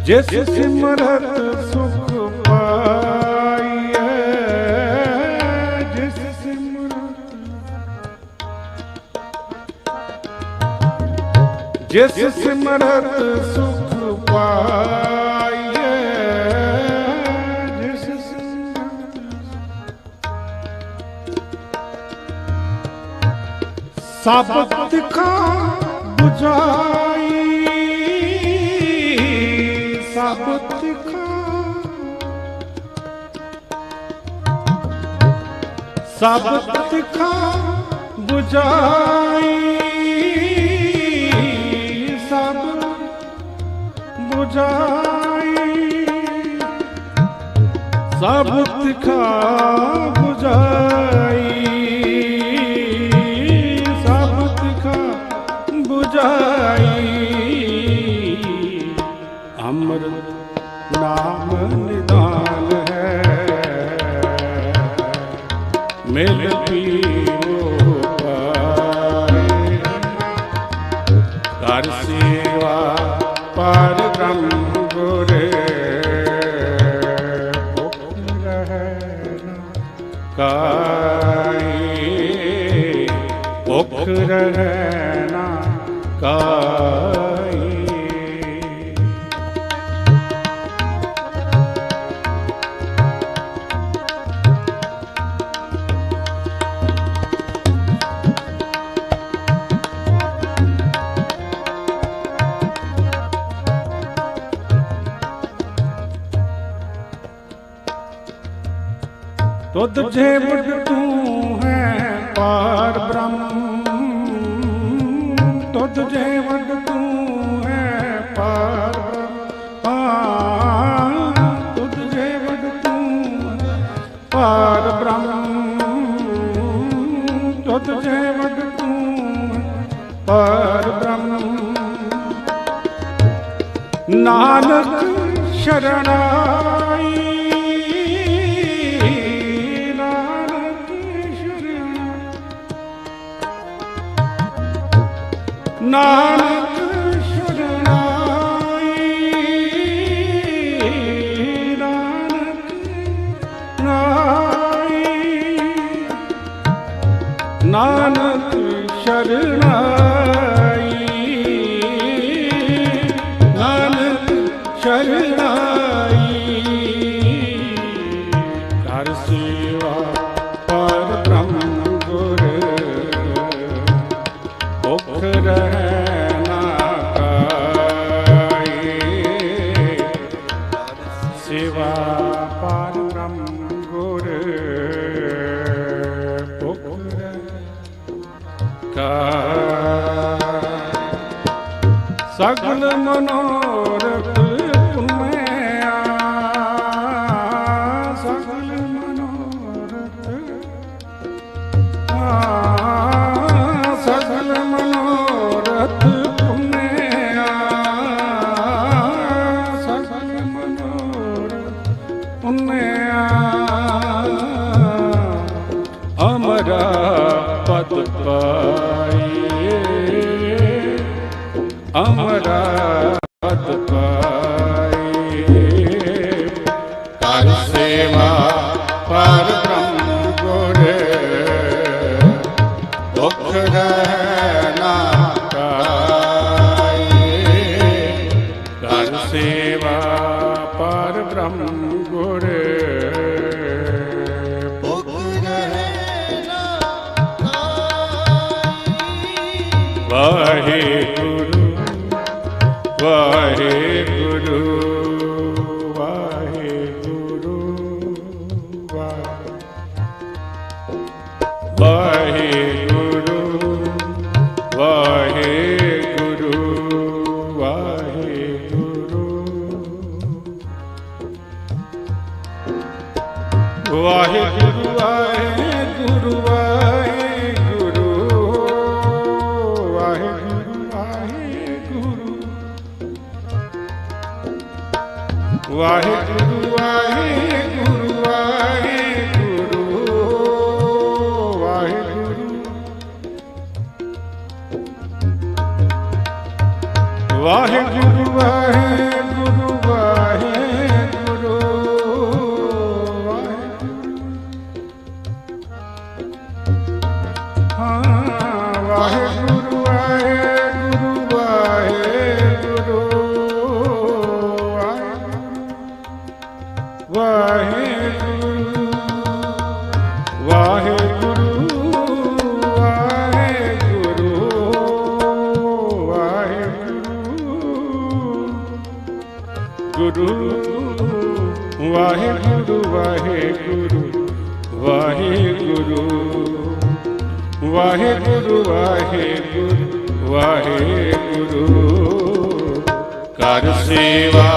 ਜਿਸ ਸਿਮਰਤ ਸੁਖ ਪਾਈਐ, ਜਿਸ ਜਿਸ ਸਿਮਰਤ ਸੁਖ ਪਾਈਐ, ਜਿਸ ਸਿਮਰਤ ਸਭ ਤਿਖਾ 부ਝਾਈ, ਸਭ ਤਿਖਾ ਸਭ ਤਿਖਾ 부ਝਾਈ, ਸਭ 부ਝਾਈ, ਸਭ ਤਿਖਾ 부ਝਾਈ, ਸਭ ਤਿਖਾ 부ਝਾਈ, ਅੰਮ੍ਰਿਤ ਨਾਮ ਨਿਦਾਨ ਹੈ, ਮਿਲ ਪੀਵੋ ਪਾਏ, ਕਰ ਸੇਵਾ ਪਰ ਬ੍ਰਹਮ ਗੁਰੇ, ਭੁਖ ਰਹਿ ਨਾ ਕਾਈ, ਭੁਖ ਰਹਿ ਨਾ ਕਾਈ। ਤੁਧ ਜੇ ਮੁਢ ਤੂੰ ਹੈ ਪਾਰ ਬ੍ਰਹਮ, ਤੁਧ ਜੇ ਮੁਢ ਤੂੰ ਹੈ ਪਾਰ ਬ੍ਰਹਮ, ਤੁਧ ਜੇ ਮੁਢ ਤੂੰ ਪਾਰ ਬ੍ਰਹਮ, ਤੁਧ ਜੇ ਮੁਢ ਤੂੰ ਪਾਰ ਬ੍ਰਹਮ, ਨਾਨਕ ਸ਼ਰਣਾਈ, ਨਾਨਕ ਸ਼ਰਣਾਈ, ਨਾਨਕ ਨਾਈ, ਨਾਨਕ ਸ਼ਰਣਾਈ, ਨਾਨਕ ਸ਼ਰਣਾਈ, ਕਰ ਸੇਵਾ ਪਰ ਬ੍ਰਹਮ ਗੁਰ, ਭੁਖ ਰਹਿ ਨਾ ਕਾਈ, ਸੇਵਾ ਪਰ ਬ੍ਰਹਮ ਗੁਰ, ਭੁਖ ਰਹਿ ਕਾਈ, ਸਗਲ ਮਨੋਰਥ ਪੁੰਨਿਆ, ਸਗਲ ਮਨੋਰਥ ਸਗਲ ਮਨੋਰਥ ਪੁੰਨਿਆ, ਸਗਲ ਮਨੋਰਥ ਪੁੰਨਿਆ, ਅਮਰਾ ਪਦ ਪਾਈਏ, ਅਮਰਾ ਪਦ ਪਾਈਏ, ਕਰ ਸੇਵਾ ਪਰ ਬ੍ਰਹਮ ਗੁਰ, ਭੁਖ ਰਹਿ ਨਾ ਕਾਈ, ਕਰ ਸੇਵਾ ਪਰ ਬ੍ਰਹਮ ਗੁਰ, ਭੁਖ ਰਹਿ ਨਾ ਕਾਈ। ਵਾਹਿਗੁਰੂ ਵਾਹਿਗੁਰੂ ਵਾਹਿਗੁਰੂ ਵਾਹਿਗੁਰੂ ਵਾਹਿਗੁਰੂ ਵਾਹਿਗੁਰੂ ਵਾਹਿਗੁਰੂ ਵਾਹਿਗੁਰੂ ਵਾਹਿਗੁਰੂ ਵਾਹਿਗੁਰੂ ਵਾਹਿਗੁਰੂ ਵਾਹਿਗੁਰੂ ਗੁਰੂ ਵਾਹਿਗੁਰੂ ਵਾਹਿਗੁਰੂ ਵਾਹਿਗੁਰੂ ਵਾਹਿਗੁਰੂ ਵਾਹਿਗੁਰੂ ਵਾਹਿਗੁਰੂ ਕਰ ਸੇਵਾ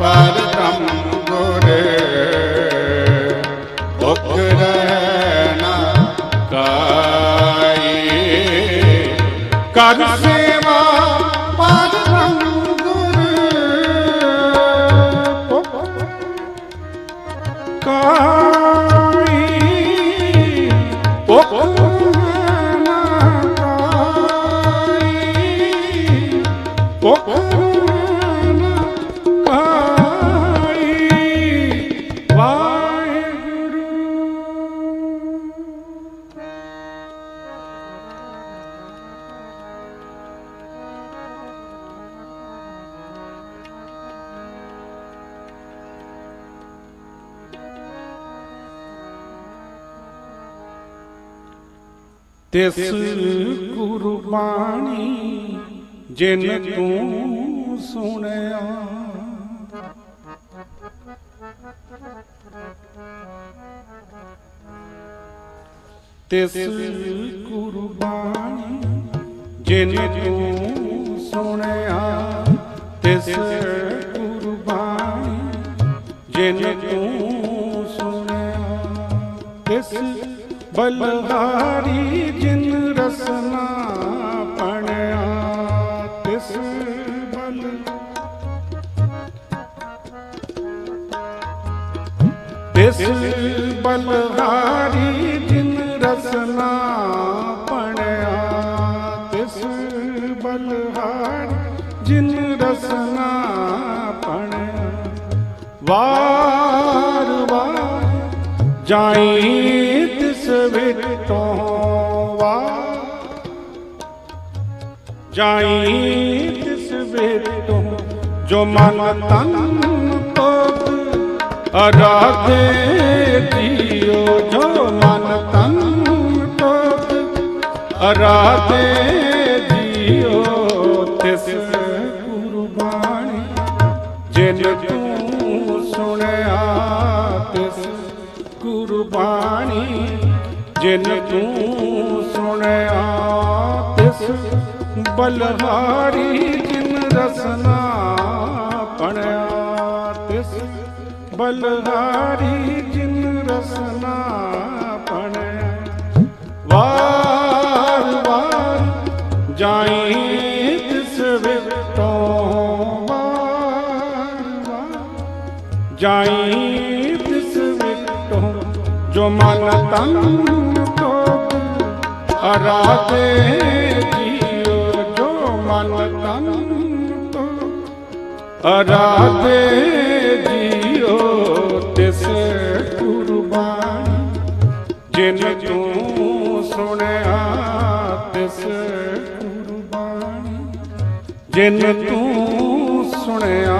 ਪਰ ਬ੍ਰਹਮ ਗੁਰ ਭੁਖ ਰਹਿ ਨਾ ਕਾਈ ਕਰ ਸੇਵਾ ਪਰ ਬ੍ਰਹਮ ਗੁਰ ਭੁਖ ਕਾਈ ਭੁਖ ਨਾ ਕਾਈ ਭੁਖ ਨਾ ਕਾਈ ਵਾਹਿਗੁਰੂ ਤਿਸ ਕੁਰਬਾਨੀ ਜਿਨ ਤੂੰ ਸੁਣਿਆ ਤਿਸ ਕੁਰਬਾਨੀ ਜਿਨ ਤੂੰ ਸੁਣਿਆ ਤਿਸ ਕੁਰਬਾਨੀ ਜਿਨ ਤੂੰ ਸੁਣਿਆ ਤਿਸ ਬਲਹਾਰੀ ਜਿਨ ਰਸਨਾ ਪਣਿਆ ਤਿਸ ਬਲ ਤਿਸ ਬਲਹਾਰੀ ਜਿਨ ਰਸਨਾ ਪਣਿਆ ਤਿਸ ਬਲਹਾਰੀ ਜਿਨ ਰਸਨਾ ਪਣਿਆ ਵਾਰ ਵਾਰ ਜਾਈ ਤਿਸ ਵਿਟੋਂ ਵਾਰ ਜਾਈ ਤਿਸ ਵਿਟੋਂ ਜੋ ਮਨ ਤਨ ਤੋਤ ਅਰਾਧੇ ਜੀਓ ਜੋ ਮਨ ਤਨ ਤੋਤ ਅਰਾਧੇ ਜੀਓ ਤਿਸ ਕੁਰਬਾਨੀ ਜਿਨ ਤੂੰ ਸੁਣਿਆ ਤਿਸ ਕੁਰਬਾਨੀ ਜਿਨ ਤੂੰ ਸੁਣਿਆ ਤਿਸ ਬਲਹਾਰੀ ਜਿਨ ਰਸਨਾ ਪਣਿਆ ਤਿਸ ਬਲਹਾਰੀ ਜਿਨ ਰਸਨਾ ਪਣਿਆ ਵਾਰ ਵਾਰ ਜਾਈ ਤਿਸ ਵਿਟੋਂ ਵਾਰ ਵਾਰ ਜਾਈ ਤਿਸ ਵਿਟੋਂ ਜੋ ਮਨ ਤਨ ਤੋਤ ਅਰਾਧੇ ਜੀਓ ਜੋ ਮਨ ਤਨ ਤੋਤ ਅਰਾਧੇ ਜੀਓ ਤਿਸ ਕੁਰਬਾਨੀ ਜਿਨ ਤੂੰ ਸੁਣਿਆ ਤਿਸ ਕੁਰਬਾਨੀ ਜਿਨ ਤੂੰ ਸੁਣਿਆ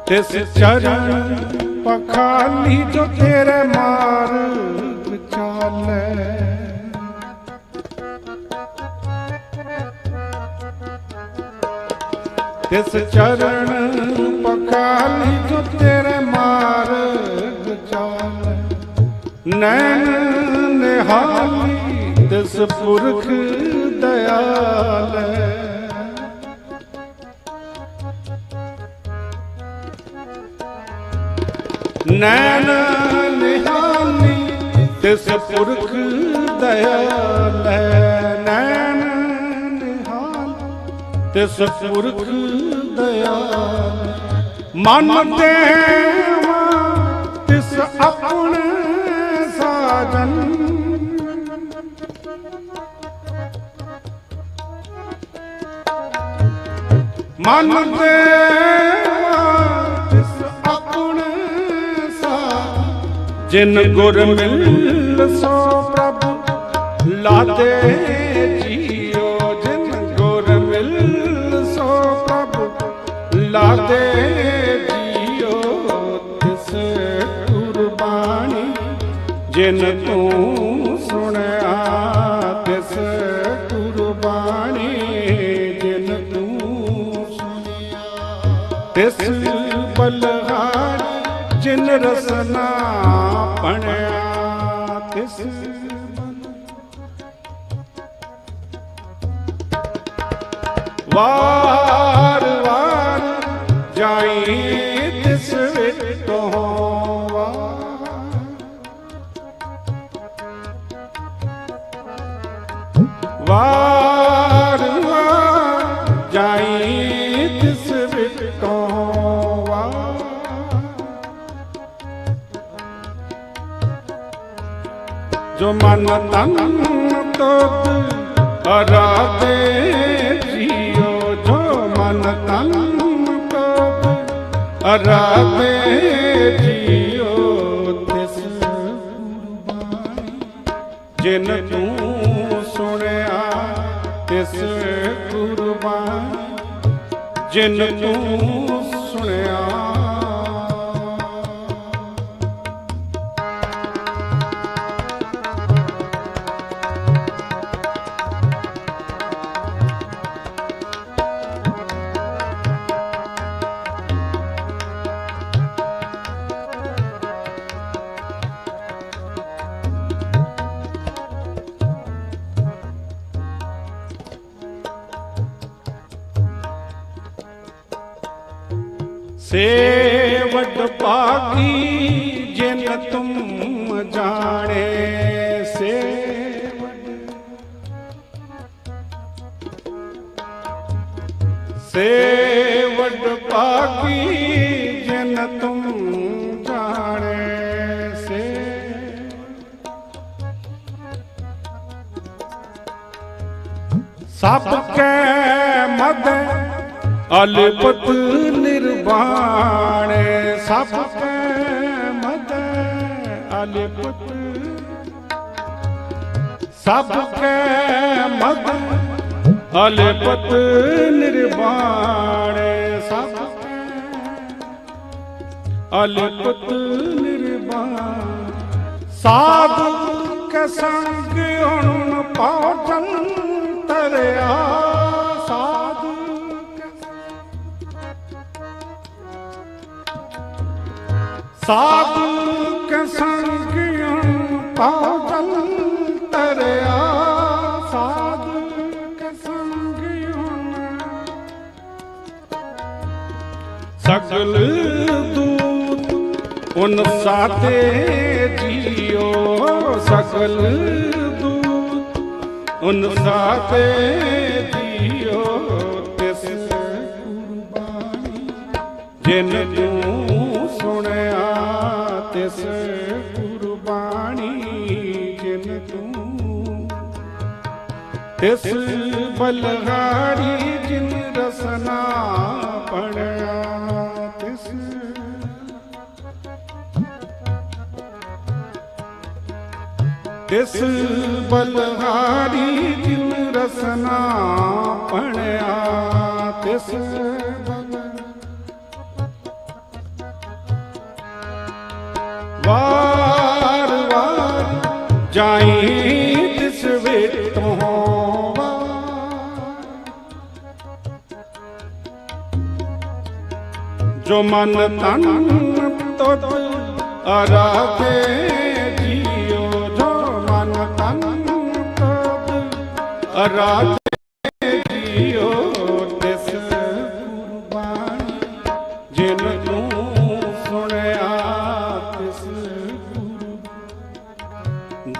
ਤਿਸ ਚਰਨ ਪਖਾਲੀ ਜੋ ਤੇਰੇ ਮਾਰਗ ਚਾਲੇ ਤਿਸ ਚਰਨ ਪਖਾਲੀ ਜੋ ਤੇਰੇ ਮਾਰਗ ਚਾਲੇ ਨੈਣ ਨਿਹਾਲੀ ਤਿਸ ਪੁਰਖ ਦਇਆਲ ਨੈਣ ਨਿਹਾਲੀ ਤਿਸ ਪੁਰਖ ਦਇਆਲ ਹੈ। ਨੈਣ ਨਿਹਾਲ ਤਿਸ ਪੁਰਖ ਦਇਆਲ, ਮਨ ਦੇਵਾ ਤਿਸ ਆਪਣੇ ਸਾਜਨ। ਮਨ ਦੇਵਾ ਤਿਸ ਆਪਣੇ ਸਾਜਨ। ਜਿਨ ਗੁਰ ਮਿਲ ਸੋ ਪ੍ਰਭ ਲਾਦੇ ਜੀਓ। ਜਿਨ ਗੁਰ ਮਿਲ ਸੋ ਪ੍ਰਭ ਲਾਦੇ ਜੀਓ। ਤਿਸ ਕੁਰਬਾਨੀ ਜਿਨ ਤੂੰ ਸੁਣਿਆ। ਤਿਸ ਕੁਰਬਾਨੀ ਜਿਨ ਤੂੰ ਸੁਣਿਆ। ਤਿਸ ਬਲਹਾਰੀ ਜਿਨ ਰਸਨਾ ਪਣਿਆ। ਤਿਸ ਵਾਰ ਵਾਰ ਜਾਈ ਤਿਸ ਵਿਟੋਂ। ਵਾਰ ਵਾਰ ਜਾਈ ਤਿਸ ਵਿਟੋਂ। ਜੋ ਮਨ ਤਨ ਤੋਤ ਅਰਾਧੇ ਜੀਓ। ਜੋ ਮਨ ਤਨ ਤੋਤ ਅਰਾਧੇ ਜੀਓ। ਤਿਸ ਕੁਰਬਾਨੀ ਜਿਨ ਤੂੰ ਸੁਣਿਆ। ਤਿਸ ਕੁਰਬਾਨੀ ਜਿਨ ਤੂੰ ਸੁਣਿਆ। ਸੇਵਟ ਭਾਗੀ ਜਿਨ ਤੁਮ ਜਾਣੇ। ਸੇਵਟ ਭਾਗੀ ਜਿਨ ਤੁਮ ਜਾਣੇ। ਸਭ ਕੈ ਮਦ ਅਲਪਤ ਨਿਰਵਾਣੇ। ਸਭ ਕੈ ਮਦ ਅਲਪਤ। ਸਭ ਕੈ ਮਦ ਅਲਪਤ ਨਿਰਵਾਣੇ। ਸਭ ਕੈ ਅਲਪਤ ਨਿਰਵਾਣ। ਸਾਧੂ ਕੇ ਸੰਗ ਹੁਣ ਪਹੁੰਚਨ ਤਰਿਆ। ਸਾਧੂ ਸਾਧੂ ਕੇ ਸੰਗ ਪਹੁੰਚਨ ਤਰਿਆ। ਸਾਧੂ ਕੇ ਸੰਗ ਸਗਲ ਦੂਤ ਉਨ ਸਾਤੇ ਜੀਓ। ਸਗਲ ਦੂਤ ਉਨ ਸਾਤੇ ਜੀਓ। ਤਿਸ ਕੁਰਬਾਨੀ ਜਿਨ ਤੂੰ ਸੁਣਿਆ। ਤਿਸ ਕੁਰਬਾਨੀ ਜਿਨ ਤੂੰ। ਤਿਸ ਬਲਹਾਰੀ ਜਿਨ ਰਸਨਾ ਪੜਿਆ। ਤਿਸ ਤਿਸ ਬਲਹਾਰੀ ਜਿਨ ਰਸਨਾ ਪੜਿਆ। ਤਿਸ ਵਾਰ ਵਾਰ ਜਾਈ ਤਿਸ ਵਿਟੋਂ। ਜੋ ਮਨ ਤਨ ਤੁਧ ਅਰਾਧੇ ਜੀਓ। ਜੋ ਮਨ ਤਨ ਤੁਧ ਅਰਾਧੇ ਜੀਓ। ਤਿਸ ਕੁਰਬਾਨੀ ਜਿਨ ਤੂੰ ਸੁਣਿਆ।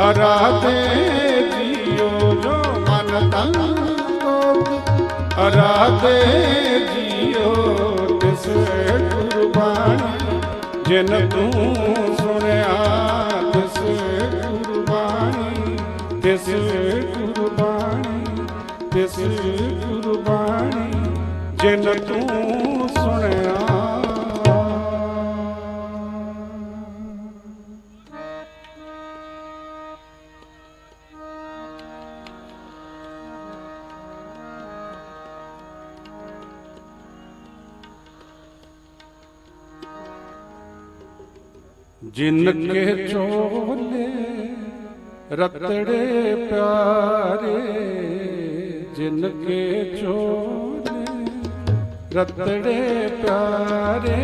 अराधे जियो जो मन तन को अराधे जियो तिस गुरबाणी जिन तू सुनिया तिस गुरबाणी तिस गुरबाणी तिस गुरबाणी जिन तू सुनिया। जिनके चोले रतड़े प्यारे जिनके चोले रतड़े प्यारे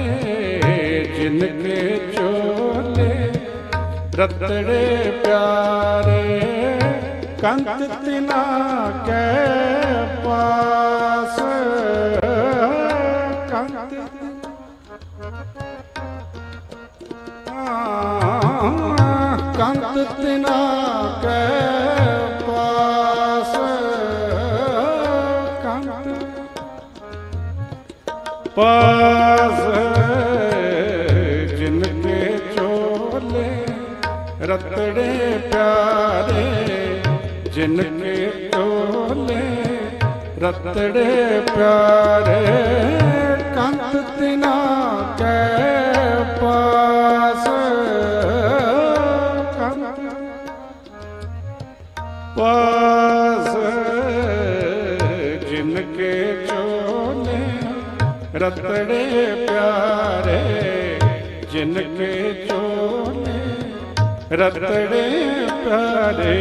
जिनके चोले रतड़े प्यारे कंत तिना के पास कंत कंत तिना के पास कंत पास जिनके चोले रतड़े प्यारे जिनके चोले रतड़े प्यारे कंत तिना के पास पास जिनके चोले रतड़े प्यारे जिनके चोले रतड़े प्यारे।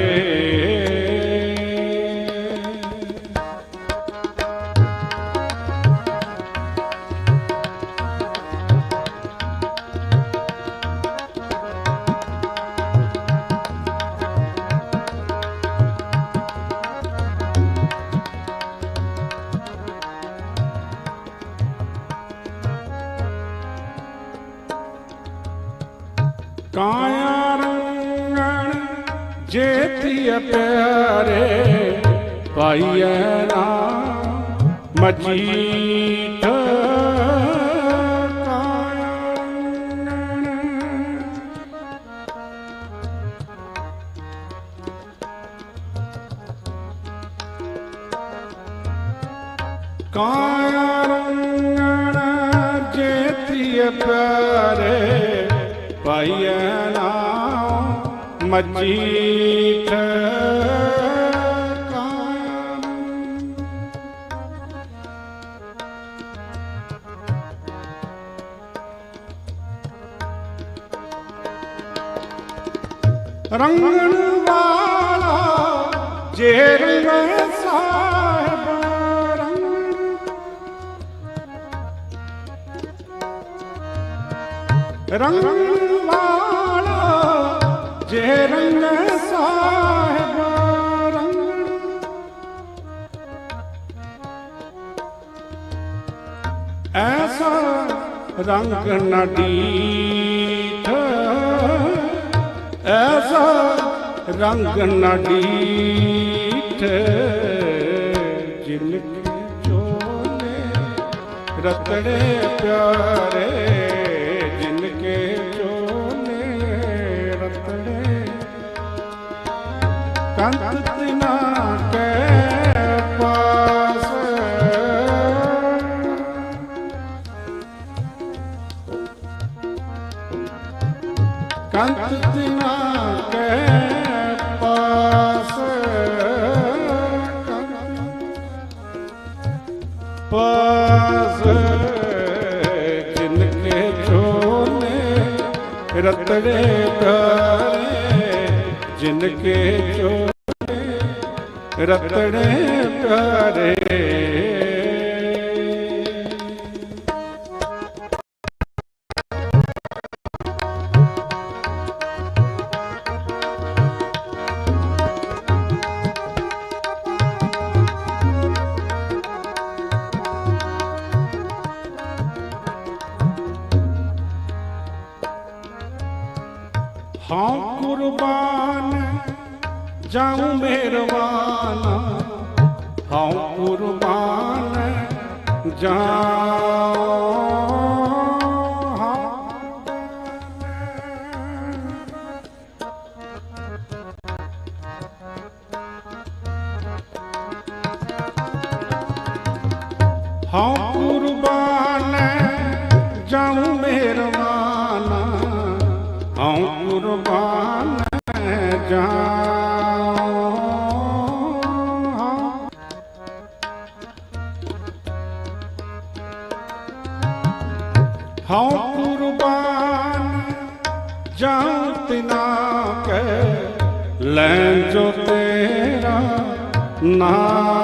काया रंगण जेतिय प्यारे पाइय ना मजीठ काया रंगण काया रंगण जेतिय प्यारे पाइयना मजीठ रंगण वाला जे रंग साहिब रंग वाला जे रंग साहिब रंग ऐसा रंग न डीठ ऐसा रंग न डीठ जिनके चोले रतड़े प्यारे जिनके चोले रतड़े कंत तिना के पास कंत तिना के पास पास जिनके चोले रतड़े प्यारे जिनके चोले रतड़े प्यारे। हाँ कुर्बान जाऊं मेहरबाना हाँ कुर्बान जाऊं हाँ कुर्बान जाऊं मेहरबाना हाँ कुर्बान जाऊं हाँ कुर्बान जाऊं तिना के लैं जो तेरा नाम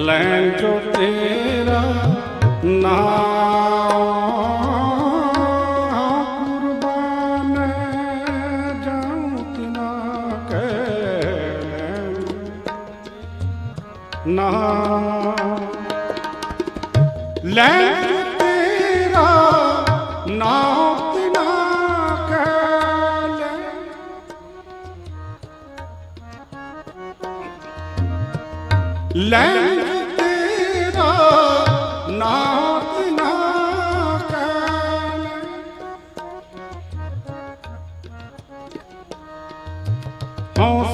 लैं जो तेरा नाम कुर्बान जाऊं तिना के नाम लैं तेरा नाम तिना के लैं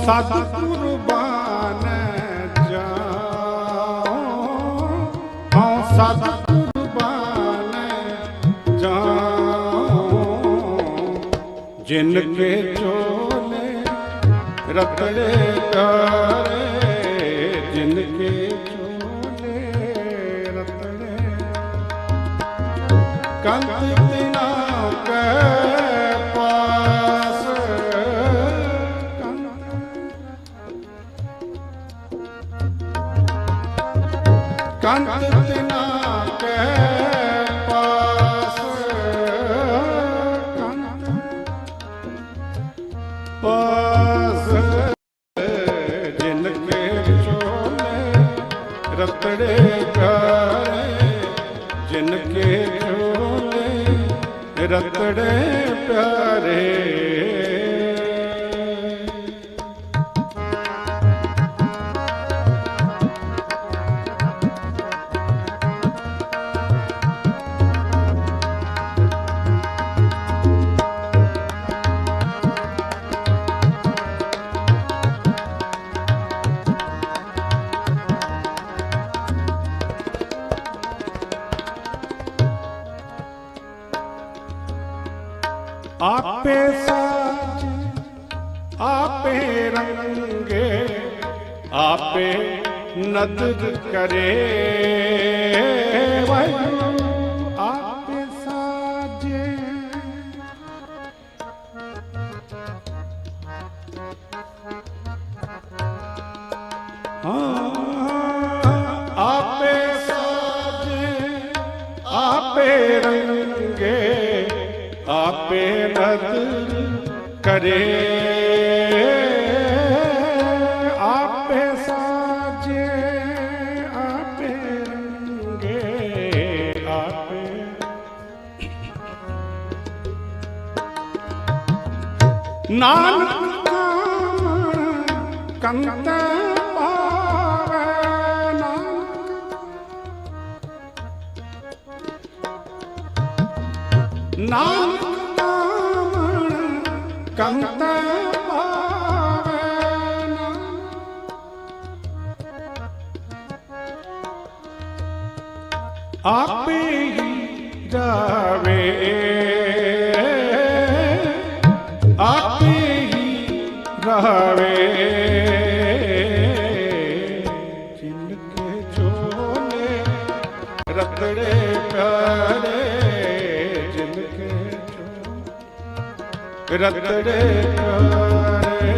सत कुर्बान जाऊं हाँ सत कुर्बान जाऊं जिनके चोले रतड़े करे जिनके चोले रतड़े कंत तिना के पास कंत तिना के पास कंत पास जिनके चोले रतड़े करे जिनके चोले रतड़े प्यारे आपे साज आपे रंगे आपे नदर करे आपे साजे आपे साजे आपे रंगे आपे नदर करे आपे साजे आपे रंगे आपे नानक कंत पावे नानक कंत पावे आपे ही जावे आपे ही रहवे जिनके चोले रतड़े प्यारे जिनके चोले रतड़े प्यारे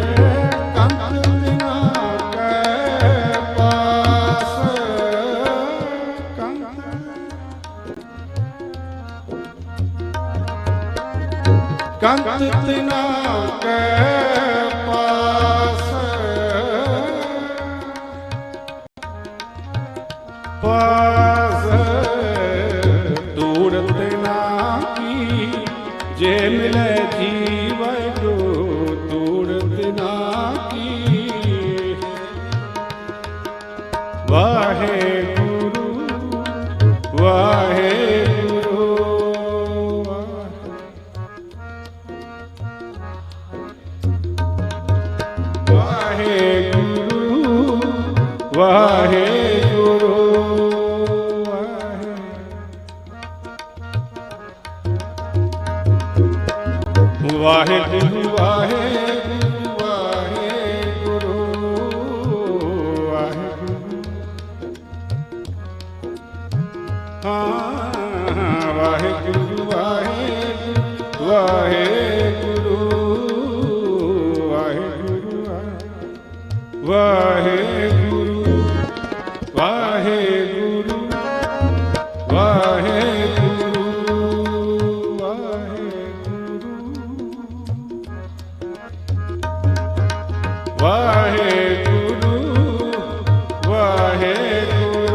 कंत तिना के पास कंत ਕੰਤ ਤਿਨਾ ਕੈ ਪਾਸ ਪਾਸ ਦੂਰ ਤਿਨਾ ਕੀ ਜੇ ਮਿਲੇ ਜੀਵੈ ਜੋ ਦੂਰ ਤਿਨਾ ਕੀ ਵਾਹਿਗੁਰੂ ਵਾਹਿਗੁਰੂ ਵਾਹਿਗੁਰੂ ਵਾਹਿਗੁਰੂ ਵਾਹਿਗੁਰੂ ਵਾਹਿਗੁਰੂ ਵਾਹਿਗੁਰੂ ਹਾਂ ਵਾਹਿਗੁਰੂ ਵਾਹਿਗੁਰੂ ਵਾਹਿਗੁਰੂ ਵਾਹਿਗੁਰੂ ਵਾਹਿਗੁਰੂ ਵਾਹਿਗੁਰੂ ਵਾਹਿਗੁਰੂ ਵਾਹਿਗੁਰੂ ਵਾਹਿਗੁਰੂ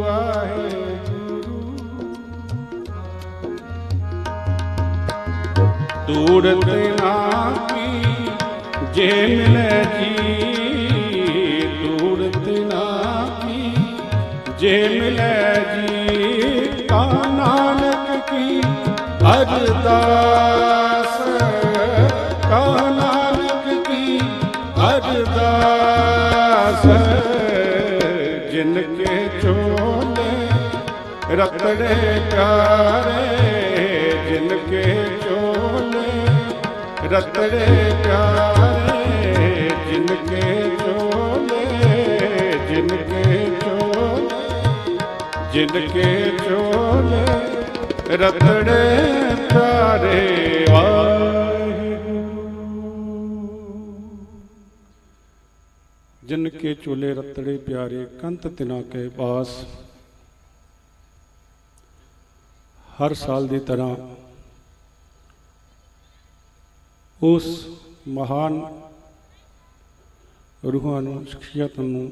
ਵਾਹਿਗੁਰੂ ਦੂਰਤ ਨਾ ਕੀ ਜੇ ਮਿਲੇ ਜੀ ਦੂਰਤ ਨਾ ਕੀ ਜੇ ਮਿਲੇ ਜੀ ਕਾ ਨਾਨਕ ਕੀ ਅਰਦਾਸ ਕਾ ਨਾਨਕ ਕੀ ਅਰਦਾਸ ਜਿਨ ਕੇ ਚੋਲੇ ਰਤੜੇ ਪਿਆਰੇ ਜਿਨ ਕੇ ਚੋਲੇ ਰਤੜੇ ਪਿਆਰੇ ਜਿਨ ਕੇ ਚੋਲੇ ਜਿਨ ਕੇ ਚੋਲੇ ਜਿਨ ਕੇ ਚੋਲੇ ਰਤੜੇ ਪਿਆਰੇ ਜਿਨ ਕੇ ਚੋਲੇ ਰਤੜੇ ਪਿਆਰੇ ਕੰਤ ਤਿਨਾ ਕੇ ਪਾਸ। ਹਰ ਸਾਲ ਦੀ ਤਰ੍ਹਾਂ ਉਸ ਮਹਾਨ ਰੂਹਾਂ ਨੂੰ ਸ਼ਖਸੀਅਤ ਨੂੰ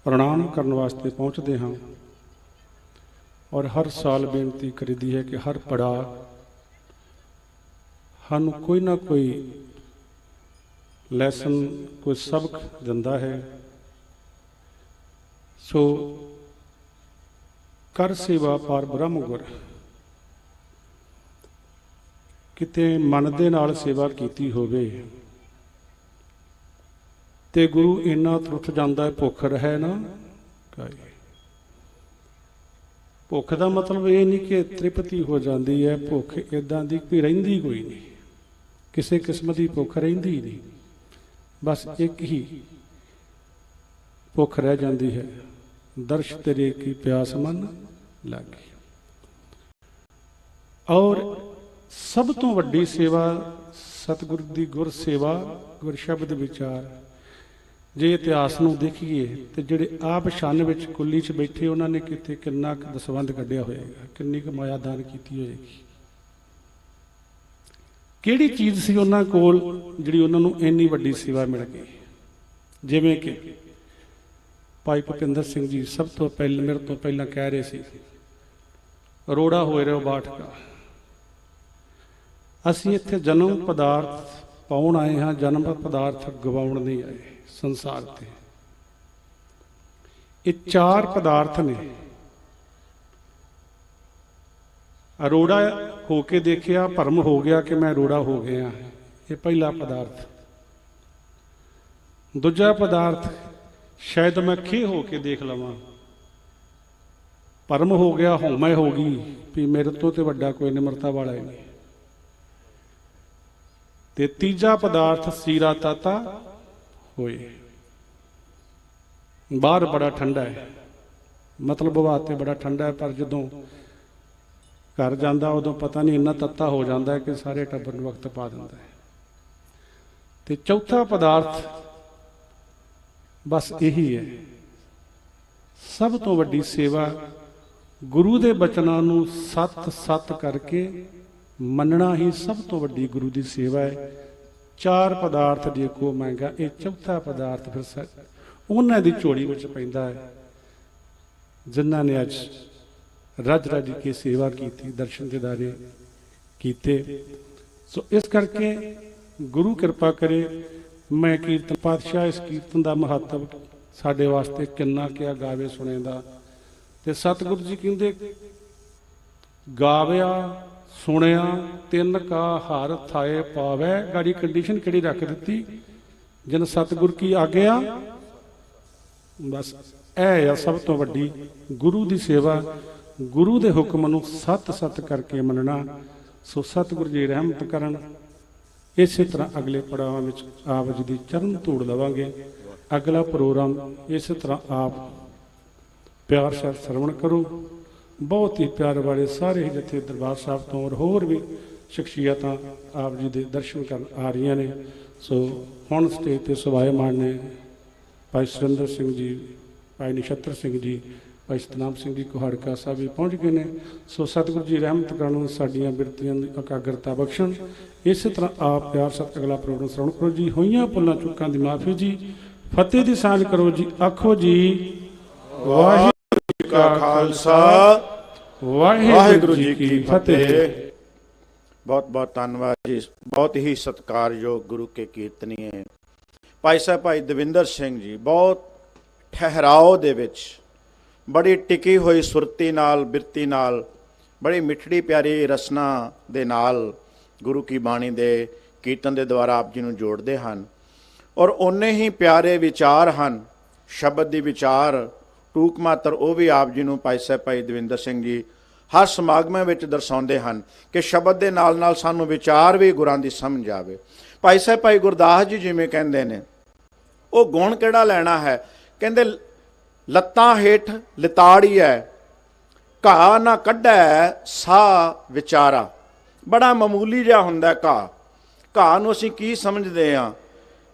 ਪ੍ਰਣਾਮ ਕਰਨ ਵਾਸਤੇ ਪਹੁੰਚਦੇ ਹਾਂ ਔਰ ਹਰ ਸਾਲ ਬੇਨਤੀ ਕਰੀਦੀ ਹੈ ਕਿ ਹਰ ਪੜਾਅ ਸਾਨੂੰ ਕੋਈ ਨਾ ਕੋਈ ਲੈਸਨ ਕੋਈ ਸਬਕ ਦਿੰਦਾ ਹੈ। ਸੋ ਕਰ ਸੇਵਾ ਪਾਰ ਬ੍ਰਹਮ ਗੁਰ ਕਿਤੇ ਮਨ ਦੇ ਨਾਲ ਸੇਵਾ ਕੀਤੀ ਹੋਵੇ ਤੇ ਗੁਰੂ ਇੰਨਾ ਤਰੁੱਠ ਜਾਂਦਾ ਹੈ ਭੁੱਖ ਰਹੇ ਨਾ ਕਾਏ। ਭੁੱਖ ਦਾ ਮਤਲਬ ਇਹ ਨਹੀਂ ਕਿ ਤ੍ਰਿਪਤੀ ਹੋ ਜਾਂਦੀ ਹੈ, ਭੁੱਖ ਇਦਾਂ ਦੀ ਕੋਈ ਰਹਿੰਦੀ ਕੋਈ ਨਹੀਂ, ਕਿਸੇ ਕਿਸਮ ਦੀ ਭੁੱਖ ਰਹਿੰਦੀ ਨਹੀਂ, ਬਸ ਇੱਕ ਹੀ ਭੁੱਖ ਰਹਿ ਜਾਂਦੀ ਹੈ, ਦਰਸ਼ ਤੇਰੇ ਕੀ ਪਿਆਸ ਮਨ ਲਾਗੀ। ਔਰ ਸਭ ਤੋਂ ਵੱਡੀ ਸੇਵਾ ਸਤਿਗੁਰ ਦੀ ਗੁਰ ਸੇਵਾ, ਗੁਰ ਸ਼ਬਦ ਵਿਚਾਰ। ਜੇ ਇਤਿਹਾਸ ਨੂੰ ਦੇਖੀਏ ਤੇ ਜਿਹੜੇ ਆਪ ਛੰਨ ਵਿੱਚ ਕੁੱਲੀ 'ਚ ਬੈਠੇ ਉਹਨਾਂ ਨੇ ਕਿਤੇ ਕਿੰਨਾ ਕੁ ਦਸਵੰਧ ਕੱਢਿਆ ਹੋਏਗਾ, ਕਿੰਨੀ ਕੁ ਮਾਇਆ ਦਾਨ ਕੀਤੀ ਹੋਏਗੀ, ਕਿਹੜੀ ਚੀਜ਼ ਸੀ ਉਹਨਾਂ ਕੋਲ ਜਿਹੜੀ ਉਹਨਾਂ ਨੂੰ ਇੰਨੀ ਵੱਡੀ ਸੇਵਾ ਮਿਲ ਗਈ। ਜਿਵੇਂ ਕਿ ਭਾਈ ਭੁਪਿੰਦਰ ਸਿੰਘ ਜੀ ਸਭ ਤੋਂ ਪਹਿਲਾਂ ਮੇਰੇ ਤੋਂ ਪਹਿਲਾਂ ਕਹਿ ਰਹੇ ਸੀ, ਰੋੜਾ ਹੋਏ ਰਹੋ ਬਾਠਕਾ। ਅਸੀਂ ਇੱਥੇ ਜਨਮ ਪਦਾਰਥ ਪਾਉਣ ਆਏ ਹਾਂ, ਜਨਮ ਪਦਾਰਥ ਗਵਾਉਣ ਨਹੀਂ ਆਏ ਸੰਸਾਰ ਤੇ। ਇਹ ਚਾਰ ਪਦਾਰਥ ਨੇ। ਅਰੋੜਾ ਹੋ ਕੇ ਦੇਖਿਆ, ਭਰਮ ਹੋ ਗਿਆ ਕਿ ਮੈਂ ਅਰੋੜਾ ਹੋ ਗਿਆ, ਇਹ ਪਹਿਲਾ ਪਦਾਰਥ। ਦੂਜਾ ਪਦਾਰਥ ਸ਼ਾਇਦ ਮੈਂ ਖੇ ਹੋ ਕੇ ਦੇਖ ਲਵਾਂ, ਭਰਮ ਹੋ ਗਿਆ, ਹਉਮੈ ਹੋ ਗਈ ਵੀ ਮੇਰੇ ਤੋਂ ਤੇ ਵੱਡਾ ਕੋਈ ਨਿਮਰਤਾ ਵਾਲਾ ਹੀ ਨਹੀਂ। ਤੇ ਤੀਜਾ ਪਦਾਰਥ ਸੀਰਾ ਤਾਤਾ ਹੋਏ। ਬਾਹਰ ਬੜਾ ਠੰਡਾ ਹੈ, ਮਤਲਬ ਹਵਾ ਤੇ ਬੜਾ ਠੰਡਾ ਹੈ, ਪਰ ਜਦੋਂ ਘਰ ਜਾਂਦਾ ਉਦੋਂ ਪਤਾ ਨਹੀਂ ਇੰਨਾ ਤੱਤਾ ਹੋ ਜਾਂਦਾ ਹੈ ਕਿ ਸਾਰੇ ਟੱਬਰ ਨੂੰ ਵਕਤ ਪਾ ਦਿੰਦਾ ਹੈ। ਤੇ ਚੌਥਾ ਪਦਾਰਥ ਬਸ ਇਹੀ ਹੈ। ਸਭ ਤੋਂ ਵੱਡੀ ਸੇਵਾ ਗੁਰੂ ਦੇ ਬਚਨਾਂ ਨੂੰ ਸੱਤ ਸੱਤ ਕਰਕੇ ਮੰਨਣਾ ਹੀ ਸਭ ਤੋਂ ਵੱਡੀ ਗੁਰੂ ਦੀ ਸੇਵਾ ਹੈ। ਚਾਰ ਪਦਾਰਥ ਜੇ ਕੋ ਮੰਗਾ, ਇਹ ਚੌਥਾ ਪਦਾਰਥ ਫਿਰ ਉਹਨਾਂ ਦੀ ਝੋਲੀ ਵਿੱਚ ਪੈਂਦਾ ਹੈ, ਜਿਨ੍ਹਾਂ ਨੇ ਅੱਜ ਰੱਜ ਰੱਜ ਕੇ ਸੇਵਾ ਕੀਤੀ, ਦਰਸ਼ਨ ਦਿਦਾਰੇ ਕੀਤੇ। ਸੋ ਇਸ ਕਰਕੇ ਗੁਰੂ ਕਿਰਪਾ ਕਰੇ। ਮੈਂ ਕੀਰਤਨ ਪਾਤਸ਼ਾਹ ਇਸ ਕੀਰਤਨ ਦਾ ਮਹੱਤਵ ਸਾਡੇ ਵਾਸਤੇ ਕਿੰਨਾ ਕਿਆ ਗਾਵੇ ਸੁਣੇ ਦਾ, ਤੇ ਸਤਿਗੁਰੂ ਜੀ ਕਹਿੰਦੇ ਗਾਵਿਆ ਸੁਣਿਆ ਤਿੰਨ ਕਾ ਹਰ ਥਾਏ ਪਾਵੈ। ਗਾੜੀ ਕੰਡੀਸ਼ਨ ਕਿਹੜੀ ਰੱਖ ਦਿੱਤੀ, ਜਿਨ ਸਤਿਗੁਰ ਕੀ ਆਗਿਆ। ਬਸ ਇਹ ਆ ਸਭ ਤੋਂ ਵੱਡੀ ਗੁਰੂ ਦੀ ਸੇਵਾ, ਗੁਰੂ ਦੇ ਹੁਕਮ ਨੂੰ ਸੱਤ ਸੱਤ ਕਰਕੇ ਮੰਨਣਾ। ਸੋ ਸਤਿਗੁਰੂ ਜੀ ਰਹਿਮਤ ਕਰਨ। ਇਸੇ ਤਰ੍ਹਾਂ ਅਗਲੇ ਪੜਾਵਾਂ ਵਿੱਚ ਆਪ ਜੀ ਦੀ ਚਰਨ ਧੂੜ ਲਵਾਂਗੇ। ਅਗਲਾ ਪ੍ਰੋਗਰਾਮ ਇਸੇ ਤਰ੍ਹਾਂ ਆਪ ਪਿਆਰ ਨਾਲ ਸਰਵਣ ਕਰੋ। ਬਹੁਤ ਹੀ ਪਿਆਰ ਵਾਲੇ ਸਾਰੇ ਜਿੱਥੇ ਦਰਬਾਰ ਸਾਹਿਬ ਤੋਂ ਔਰ ਹੋਰ ਵੀ ਸ਼ਖਸੀਅਤਾਂ ਆਪ ਜੀ ਦੇ ਦਰਸ਼ਨ ਕਰਨ ਆ ਰਹੀਆਂ ਨੇ। ਸੋ ਹੁਣ ਸਟੇਜ ਤੇ ਸਵਾਏਮਾਨ ਨੇ ਭਾਈ ਸੁਰਿੰਦਰ ਸਿੰਘ ਜੀ, ਭਾਈ ਨਛੱਤਰ ਸਿੰਘ ਜੀ, ਭਾਈ ਸਤਨਾਮ ਸਿੰਘ ਜੀ ਕੁਹਾੜਕਾ ਸਾਹਿਬ ਵੀ ਪਹੁੰਚ ਗਏ ਨੇ। ਸੋ ਸਤਿਗੁਰੂ ਜੀ ਰਹਿਮਤ ਕਰਨ, ਸਾਡੀਆਂ ਬਿਰਤੀਆਂ ਦੀ ਇਕਾਗਰਤਾ ਬਖਸ਼ਣ। ਇਸੇ ਤਰ੍ਹਾਂ ਆਪ ਪਿਆਰ ਸਤ ਅਗਲਾ ਪ੍ਰੋਗਰਾਮ ਸਰਵਣ ਕਰੋ ਜੀ। ਹੋਈਆਂ ਭੁੱਲਾਂ ਚੁੱਕਾਂ ਦੀ ਮਾਫੀ ਜੀ। ਫਤਿਹ ਦੀ ਸਾਂਝ ਕਰੋ ਜੀ। ਆਖੋ ਜੀ ਵਾਹਿਗੁਰੂ ਜੀ ਕਾ ਖਾਲਸਾ, ਵਾਹਿਗੁਰੂ ਜੀ ਕੀ ਫਤਿਹ। ਬਹੁਤ ਬਹੁਤ ਧੰਨਵਾਦ ਜੀ। ਬਹੁਤ ਹੀ ਸਤਿਕਾਰਯੋਗ ਗੁਰੂ ਕੇ ਕੀਰਤਨੀਏ ਭਾਈ ਸਾਹਿਬ ਭਾਈ ਦਵਿੰਦਰ ਸਿੰਘ ਜੀ, ਬਹੁਤ ਠਹਿਰਾਓ ਦੇ ਵਿੱਚ, ਬੜੀ ਟਿਕੀ ਹੋਈ ਸੁਰਤੀ ਨਾਲ, ਬਿਰਤੀ ਨਾਲ, ਬੜੀ ਮਿੱਠੜੀ ਪਿਆਰੀ ਰਸਨਾ ਦੇ ਨਾਲ ਗੁਰੂ ਕੀ ਬਾਣੀ ਦੇ ਕੀਰਤਨ ਦੇ ਦੁਆਰਾ ਆਪ ਜੀ ਨੂੰ ਜੋੜਦੇ ਹਨ। ਔਰ ਓਨੇ ਹੀ ਪਿਆਰੇ ਵਿਚਾਰ ਹਨ, ਸ਼ਬਦ ਦੀ ਵਿਚਾਰ ਟੂਕ ਮਾਤਰ ਉਹ ਵੀ ਆਪ ਜੀ ਨੂੰ ਭਾਈ ਸਾਹਿਬ ਭਾਈ ਦਵਿੰਦਰ ਸਿੰਘ ਜੀ ਹਰ ਸਮਾਗਮਾਂ ਵਿੱਚ ਦਰਸਾਉਂਦੇ ਹਨ ਕਿ ਸ਼ਬਦ ਦੇ ਨਾਲ ਨਾਲ ਸਾਨੂੰ ਵਿਚਾਰ ਵੀ ਗੁਰਾਂ ਦੀ ਸਮਝ ਆਵੇ। ਭਾਈ ਸਾਹਿਬ ਭਾਈ ਗੁਰਦਾਸ ਜੀ ਜਿਵੇਂ ਕਹਿੰਦੇ ਨੇ, ਉਹ ਗੁਣ ਕਿਹੜਾ ਲੈਣਾ ਹੈ, ਕਹਿੰਦੇ ਲੱਤਾਂ ਹੇਠ ਲਿਤਾੜੀਐ ਘਾਹ ਨਾ ਕੱਢੈ ਸਾ ਵਿਚਾਰਾ। ਬੜਾ ਮਾਮੂਲੀ ਜਿਹਾ ਹੁੰਦਾ ਘਾਹ ਨੂੰ ਅਸੀਂ ਕੀ ਸਮਝਦੇ ਹਾਂ,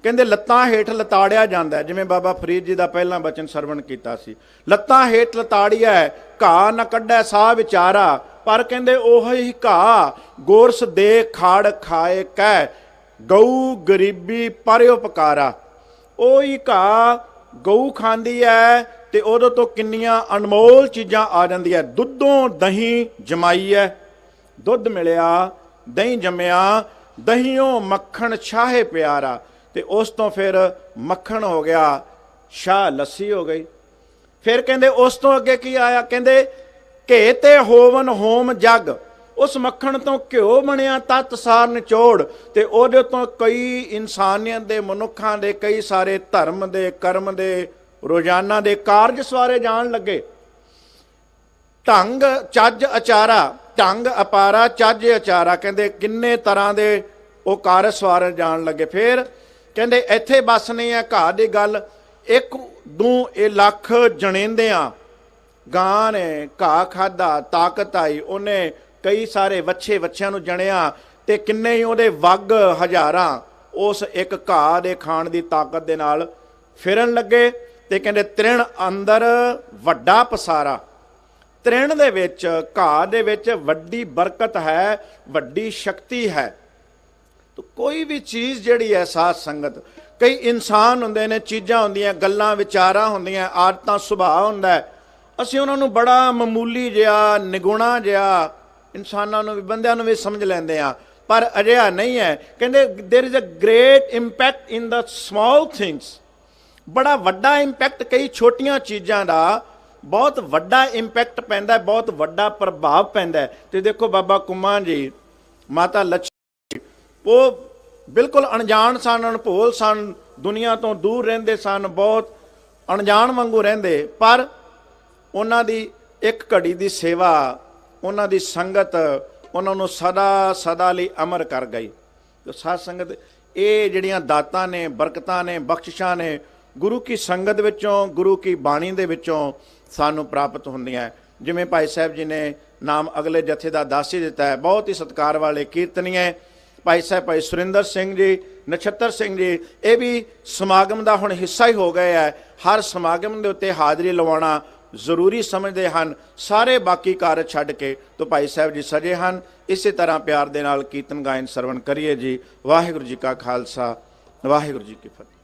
ਕਹਿੰਦੇ ਲੱਤਾਂ ਹੇਠ ਲਤਾੜਿਆ ਜਾਂਦਾ। ਜਿਵੇਂ ਬਾਬਾ ਫਰੀਦ ਜੀ ਦਾ ਪਹਿਲਾਂ ਬਚਨ ਸਰਵਣ ਕੀਤਾ ਸੀ, ਲੱਤਾਂ ਹੇਠ ਲਤਾੜੀਐ ਘਾਹ ਨਾ ਕੱਢੈ ਸਾ ਵਿਚਾਰਾ। ਪਰ ਕਹਿੰਦੇ ਉਹ ਹੀ ਘਾਹ ਗੋਰਸ ਦੇ ਖਾੜ ਖਾਏ ਕਹਿ ਗਊ ਗਰੀਬੀ ਪਰ ਉਪਕਾਰਾ। ਉਹ ਹੀ ਘਾਹ ਗਊ ਖਾਂਦੀ ਹੈ ਤੇ ਉਹਦੇ ਤੋਂ ਕਿੰਨੀਆਂ ਅਨਮੋਲ ਚੀਜ਼ਾਂ ਆ ਜਾਂਦੀਆਂ। ਦੁੱਧੋਂ ਦਹੀਂ ਜਮਾਈ ਹੈ, ਦੁੱਧ ਮਿਲਿਆ, ਦਹੀਂ ਜੰਮਿਆ, ਦਹੀਓਂ ਮੱਖਣ ਛਾਹੇ ਪਿਆਰਾ। ਤੇ ਉਸ ਤੋਂ ਫਿਰ ਮੱਖਣ ਹੋ ਗਿਆ, ਸ਼ਾਹ ਲੱਸੀ ਹੋ ਗਈ। ਫਿਰ ਕਹਿੰਦੇ ਉਸ ਤੋਂ ਅੱਗੇ ਕੀ ਆਇਆ, ਕਹਿੰਦੇ ਘੇ ਤੇ ਹੋਵਨ ਹੋਮ ਜਗ। ਉਸ ਮੱਖਣ ਤੋਂ ਘਿਓ ਬਣਿਆ ਤਤ ਸਾਰ ਨਿਚੋੜ। ਤੇ ਉਹਦੇ ਤੋਂ ਕਈ ਇਨਸਾਨੀਅਤ ਦੇ, ਮਨੁੱਖਾਂ ਦੇ ਕਈ ਸਾਰੇ ਧਰਮ ਦੇ, ਕਰਮ ਦੇ, ਰੋਜ਼ਾਨਾ ਦੇ ਕਾਰਜ ਸਵਾਰੇ ਜਾਣ ਲੱਗੇ। ਢੰਗ ਚੱਜ ਅਚਾਰਾ, ਢੰਗ ਅਪਾਰਾ ਚੱਜ ਅਚਾਰਾ। ਕਹਿੰਦੇ ਕਿੰਨੇ ਤਰ੍ਹਾਂ ਦੇ ਉਹ ਕਾਰਜ ਸਵਾਰੇ ਜਾਣ ਲੱਗੇ। ਫਿਰ ਕਹਿੰਦੇ ਇੱਥੇ ਬਸ ਨਹੀਂ ਹੈ ਘਾਹ ਦੀ ਗੱਲ, ਇੱਕ ਦੂ ਇਹ ਲੱਖ ਜਣੇਂਦਿਆਂ ਗਾਂ ਨੇ ਘਾਹ ਖਾਧਾ, ਤਾਕਤ ਆਈ, ਉਹਨੇ ਕਈ ਸਾਰੇ ਵੱਛਿਆਂ ਨੂੰ ਜਣਿਆ ਤੇ ਕਿੰਨੇ ਹੀ ਉਹਦੇ ਵੱਗ ਹਜ਼ਾਰਾਂ ਉਸ ਇੱਕ ਘਾਹ ਦੇ ਖਾਣ ਦੀ ਤਾਕਤ ਦੇ ਨਾਲ ਫਿਰਨ ਲੱਗੇ। ਤੇ ਕਹਿੰਦੇ ਤ੍ਰਿਣ ਅੰਦਰ ਵੱਡਾ ਪਸਾਰਾ। ਤ੍ਰਿਣ ਦੇ ਵਿੱਚ, ਘਾਹ ਦੇ ਵਿੱਚ ਵੱਡੀ ਬਰਕਤ ਹੈ, ਵੱਡੀ ਸ਼ਕਤੀ ਹੈ। ਤਾਂ ਕੋਈ ਵੀ ਚੀਜ਼ ਜਿਹੜੀ ਹੈ ਸਾਧ ਸੰਗਤ, ਕਈ ਇਨਸਾਨ ਹੁੰਦੇ ਨੇ, ਚੀਜ਼ਾਂ ਹੁੰਦੀਆਂ, ਗੱਲਾਂ ਵਿਚਾਰਾਂ ਹੁੰਦੀਆਂ, ਆਦਤਾਂ, ਸੁਭਾਅ ਹੁੰਦਾ ਹੈ, ਅਸੀਂ ਉਹਨਾਂ ਨੂੰ ਬੜਾ ਮਾਮੂਲੀ ਜਿਹਾ, ਨਿਗੁਣਾ ਜਿਹਾ, ਇਨਸਾਨਾਂ ਨੂੰ ਵੀ, ਬੰਦਿਆਂ ਨੂੰ ਵੀ ਸਮਝ ਲੈਂਦੇ ਆ। ਪਰ ਅਜਿਹਾ ਨਹੀਂ ਹੈ। ਕਹਿੰਦੇ there is a great impact in the small things. ਬੜਾ ਵੱਡਾ ਇੰਪੈਕਟ ਕਈ ਛੋਟੀਆਂ ਚੀਜ਼ਾਂ ਦਾ ਬਹੁਤ ਵੱਡਾ ਇੰਪੈਕਟ ਪੈਂਦਾ, ਬਹੁਤ ਵੱਡਾ ਪ੍ਰਭਾਵ ਪੈਂਦਾ। ਤੇ ਦੇਖੋ ਬਾਬਾ ਕੁੰਮਾ ਜੀ, ਮਾਤਾ ਲక్ష్ਮੀ, ਉਹ ਬਿਲਕੁਲ ਅਣਜਾਣ ਸਨ, ਅਣਭੋਲ ਸਨ, ਦੁਨੀਆ ਤੋਂ ਦੂਰ ਰਹਿੰਦੇ ਸਨ, ਬਹੁਤ ਅਣਜਾਣ ਵਾਂਗੂ ਰਹਿੰਦੇ। ਪਰ ਉਹਨਾਂ ਦੀ ਇੱਕ ਘੜੀ ਦੀ ਸੇਵਾ, ਉਹਨਾਂ ਦੀ ਸੰਗਤ ਉਹਨਾਂ ਨੂੰ ਸਦਾ ਲਈ ਅਮਰ ਕਰ ਗਈ। ਸਾਧ ਸੰਗਤ, ਇਹ ਜਿਹੜੀਆਂ ਦਾਤਾਂ ਨੇ, ਬਰਕਤਾਂ ਨੇ, ਬਖਸ਼ਿਸ਼ਾਂ ਨੇ, ਗੁਰੂ ਕੀ ਸੰਗਤ ਵਿੱਚੋਂ, ਗੁਰੂ ਕੀ ਬਾਣੀ ਦੇ ਵਿੱਚੋਂ ਸਾਨੂੰ ਪ੍ਰਾਪਤ ਹੁੰਦੀਆਂ। ਜਿਵੇਂ ਭਾਈ ਸਾਹਿਬ ਜੀ ਨੇ ਨਾਮ ਅਗਲੇ ਜਥੇ ਦਾ ਦੱਸ ਹੀ ਦਿੱਤਾ ਹੈ। ਬਹੁਤ ਹੀ ਸਤਿਕਾਰ ਵਾਲੇ ਕੀਰਤਨੀਏ ਭਾਈ ਸਾਹਿਬ ਭਾਈ ਸੁਰਿੰਦਰ ਸਿੰਘ ਜੀ, ਨਛੱਤਰ ਸਿੰਘ ਜੀ, ਇਹ ਵੀ ਸਮਾਗਮ ਦਾ ਹੁਣ ਹਿੱਸਾ ਹੀ ਹੋ ਗਏ ਹੈ। ਹਰ ਸਮਾਗਮ ਦੇ ਉੱਤੇ ਹਾਜ਼ਰੀ ਲਵਾਉਣਾ ਜ਼ਰੂਰੀ ਸਮਝਦੇ ਹਨ। ਸਾਰੇ ਬਾਕੀ ਕਾਰਜ ਛੱਡ ਕੇ ਤੋਂ ਭਾਈ ਸਾਹਿਬ ਜੀ ਸਜੇ ਹਨ। ਇਸੇ ਤਰ੍ਹਾਂ ਪਿਆਰ ਦੇ ਨਾਲ ਕੀਰਤਨ ਗਾਇਨ ਸਰਵਣ ਕਰੀਏ ਜੀ। ਵਾਹਿਗੁਰੂ ਜੀ ਕਾ ਖਾਲਸਾ, ਵਾਹਿਗੁਰੂ ਜੀ ਕੀ ਫਤਿਹ।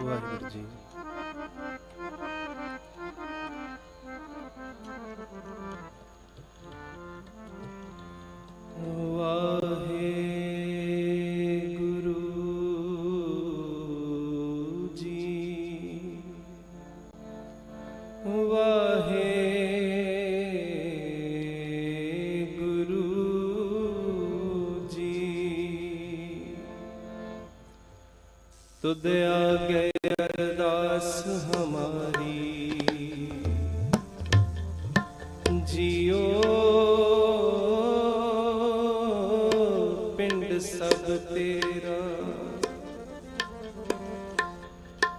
ਵਾਹਿਗੁਰੂ ਜੀ। ਵਾਹਿਗੁਰੂ ਜੀ, ਵਾਹਿਗੁਰੂ ਜੀ। तुद आगे अरदास हमारी, जियो पिंड सब तेरा।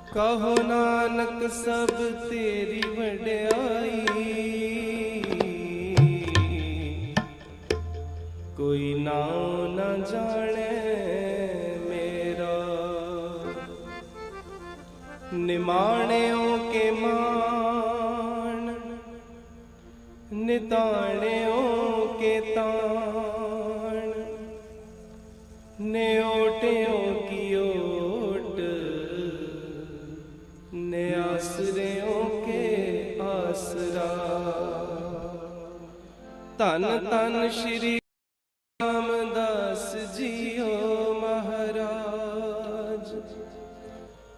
कहो नानक सब तेरी वड्याई, कोई नाम न जाने निमाणियों के मान, निताणियों के ताण, न्योटियों की ओट, न्यासरियों के आसरा। धन धन श्री रामदास जियो महाराज।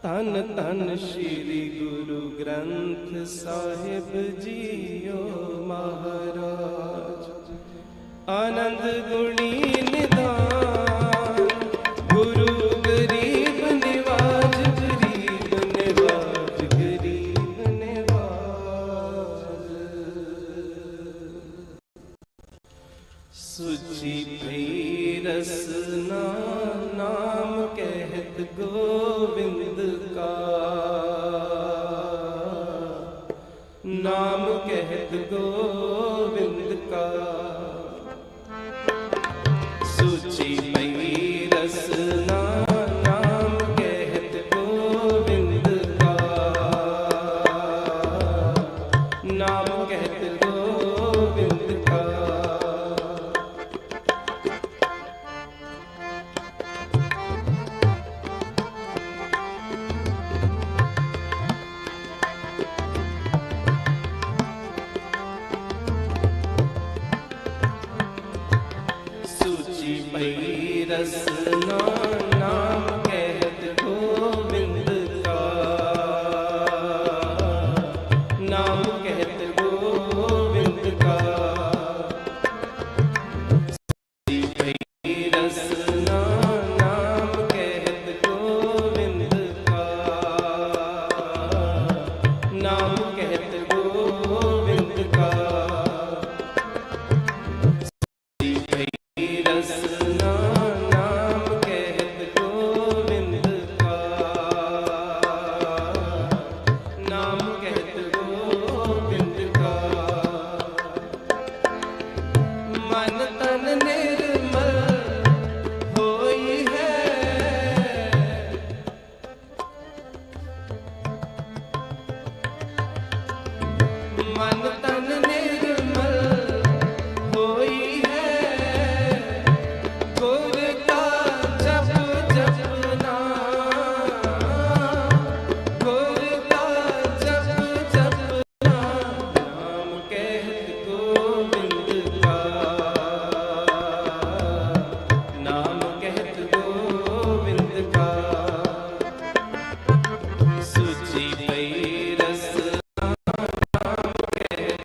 धन धन श्री गुरु ग्रंथ साहिब जियो महाराज। आनंद गुणी निधान, गुरु गरीब निवाज, गरीब निवाज, गरीब निवाज। सुची भई रसना नाम कहत गोविंद का, नाम कहत गोविंद का। सुची भई रसना नाम कहत गोविंद का, नाम कहत गोविंद का। रसना नाम कहत गोविंद का, नाम कहत गोविंद का। रसना नाम कहत गोविंद का, नाम कहत गोविंद का। रसना नाम कहत गोविंद का, नाम कहत गोविंद का। मन तन निर्मल होई है, मन तन निर्मल होई है। गुर का जप जपना, गुर का जप जपना। नाम कहत गोविंद का, नाम कहत गोविंद का। सुची पई रसना नाम कहत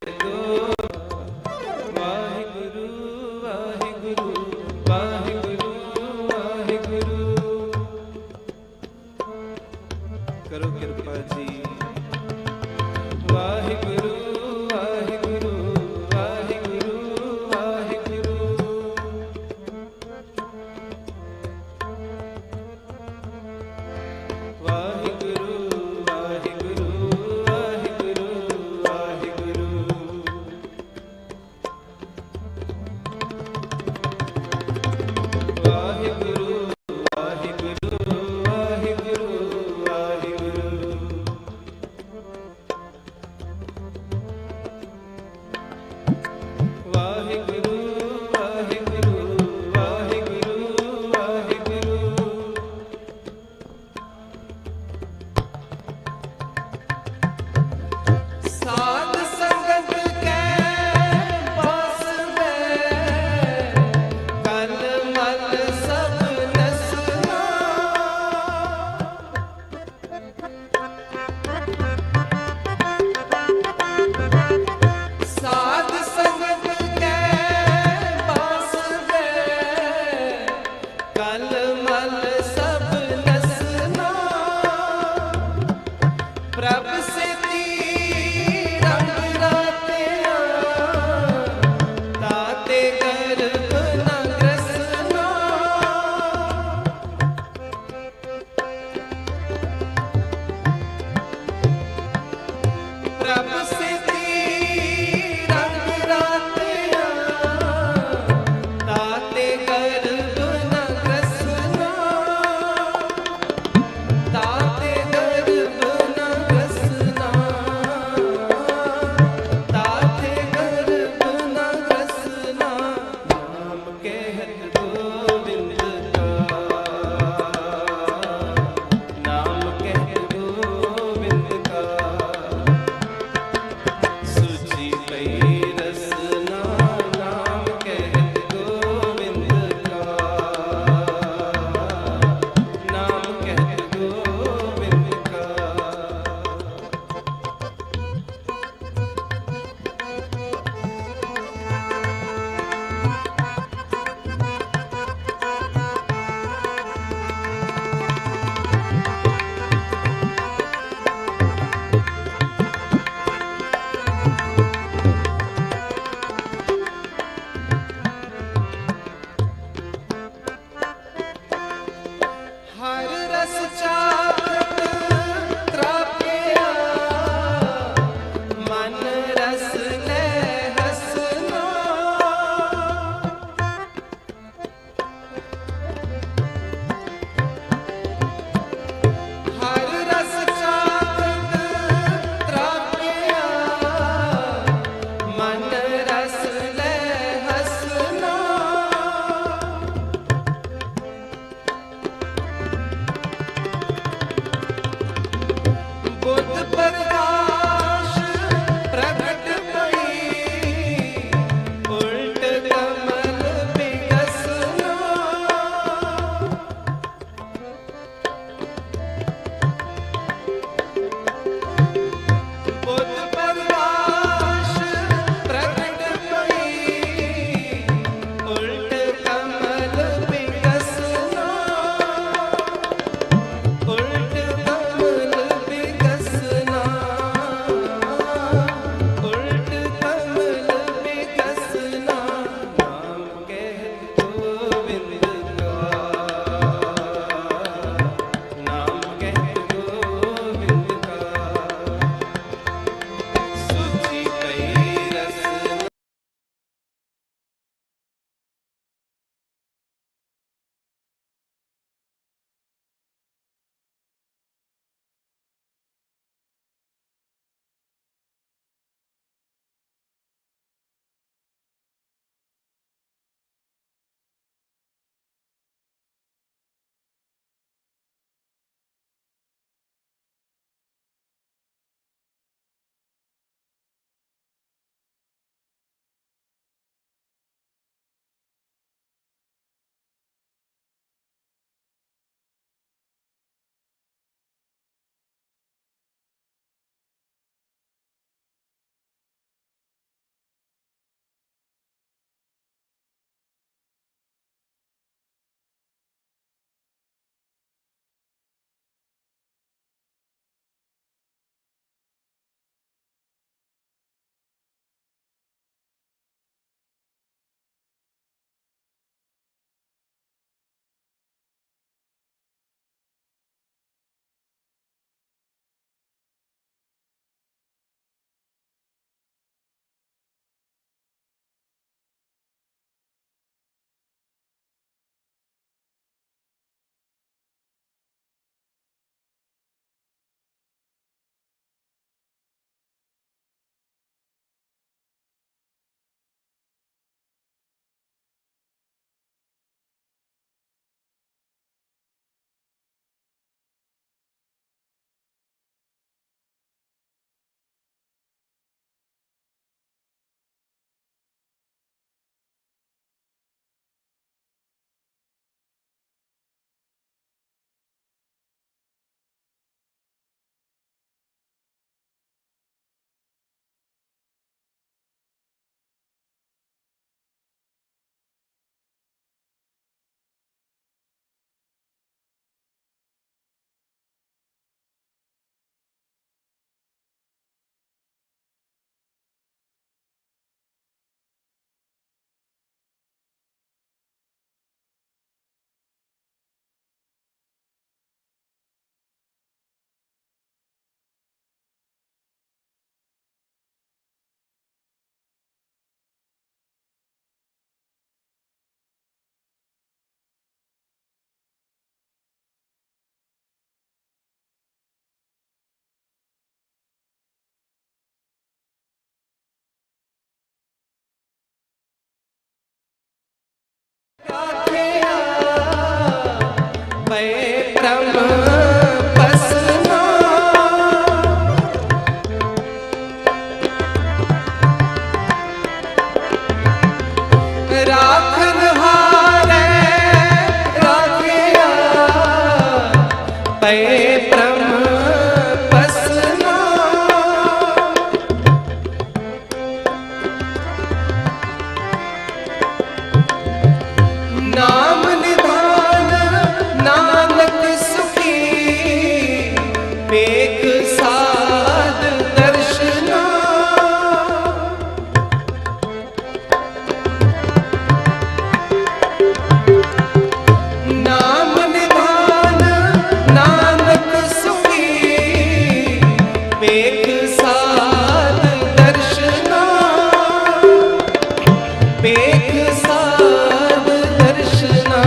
राखन हारे राखिया पे ब्रह्म पसना नाम निधान नानक सुखी पेख साध दर्शना नाम निधान नानक सुखी पेख साध दर्शना पेख साध दर्शना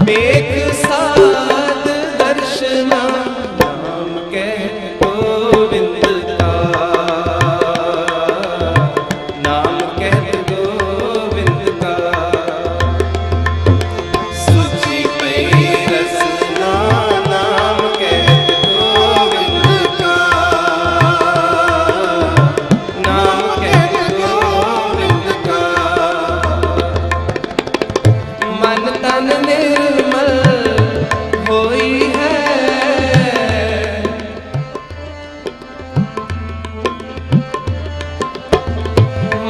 पेख साध दर्शना नाम कह गोविंद का नाम कह गोविंद का सुचि पै रसना नाम कह गोविंद का नाम कह गोविंद का मन तन निर्मल होई है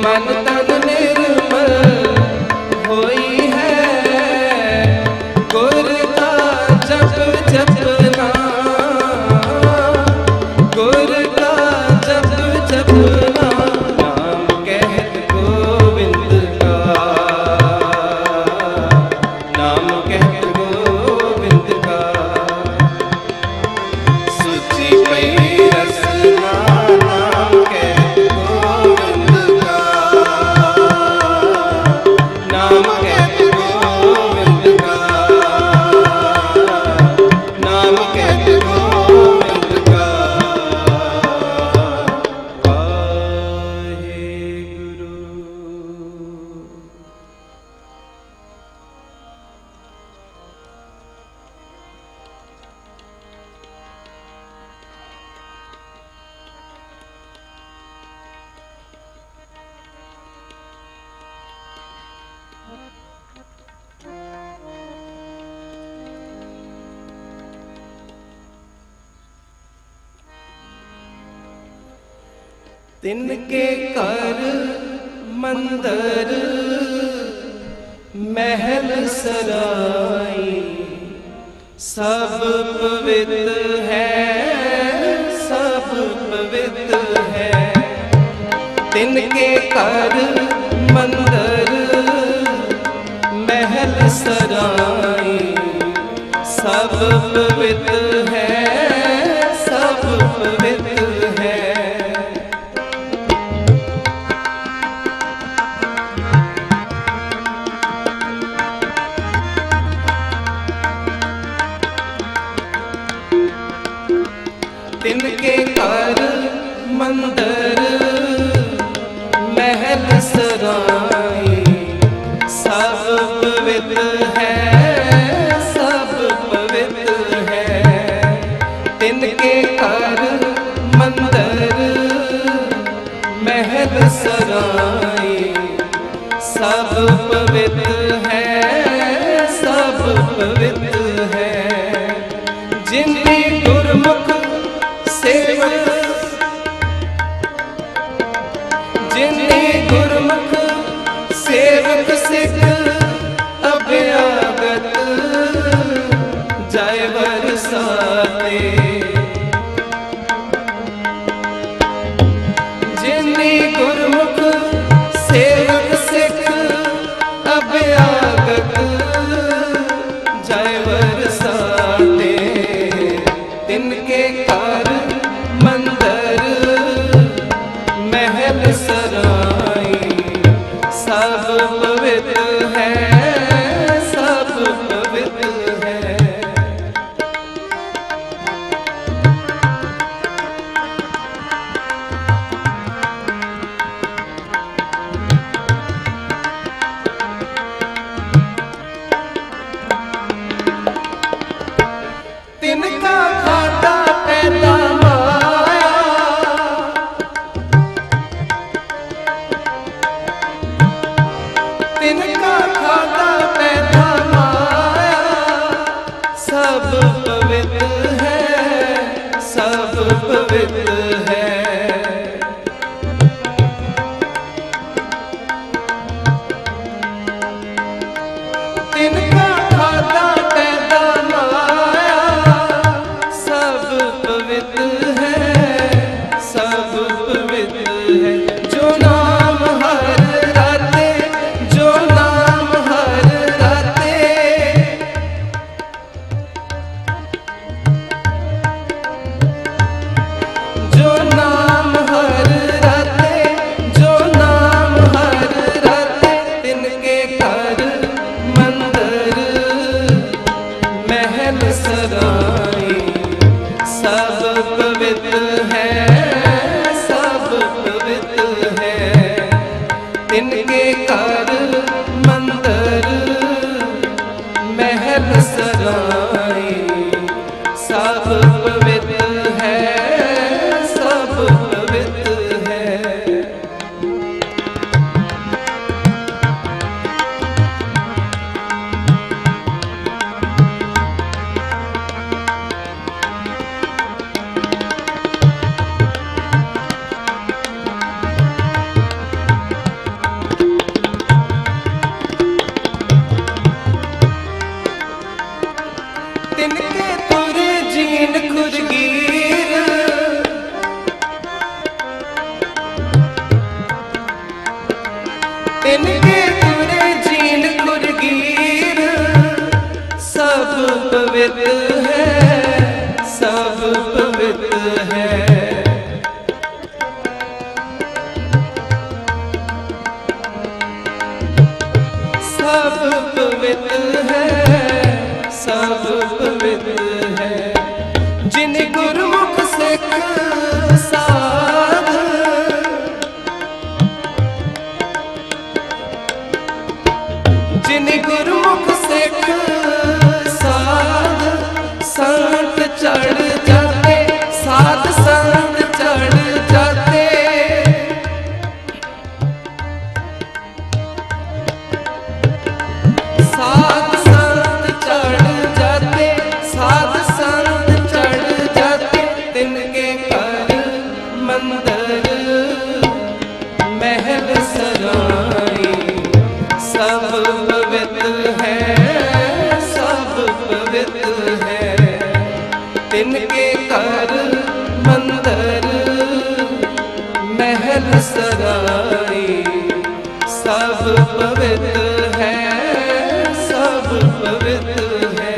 मन तन निर्मल होई है गुर का जप जपना गुर का जप जपना नाम कहत गोविंद का नाम कहत गोविंद का सुचि पै रसना नाम कहत गोविंद का नाम कहत गोविंद का नाम कहत गोविंद का वाहेगुरु। तिनके कर मंदिर महल सराय सब पवित्र है सब पवित्र है तिनके कर मंदिर महल सराय सब पवित्र है सब पवित्र है तिनके कर मंदिर महल सराय सब पवित्र है सब पवित्र है तिनके कर मंदिर महल सराय सब पवित्र है सब पवित्र है जिनके गुरमुख सेवक जिनके गुरमुख सेवक सिख अभ्यागत जय बरसाते जिनके गुरमुख सेवक सिख अभ्यागत तिनके तुरे जीन गुरगीर सब पवित्र है, सब पवित्र है। सब पवित्र है, सब पवित्र है। जिन गुरमुख सिख साध जिन गुरमुख सिख साध संत चढ़ जाते, साध संत चढ़ जाते। साध संत चढ़ जाते, साध संत चढ़ जाते। तिनके घर मंदिर महल सराय सब पवित्र है, सब पवित्र है। तिनके घर मंदिर महल सराय सब पवित्र है, सब पवित्र है।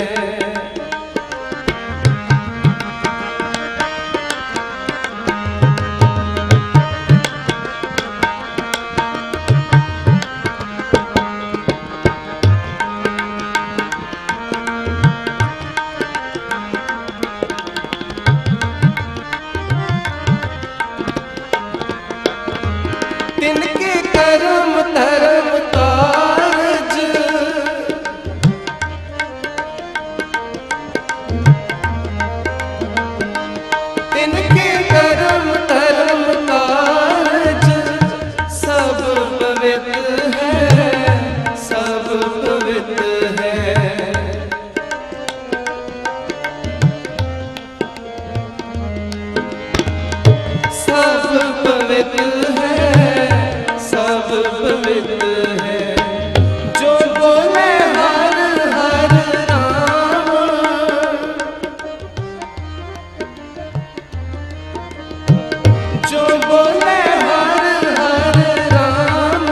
तिनके कर्म धर्म कारज तिनके कर्म धर्म कारज सब पवित्र है, सब पवित्र है। सब पवित्र है, सब पवित्र है। जो बोले हर हर राम, जो बोले हर हर राम,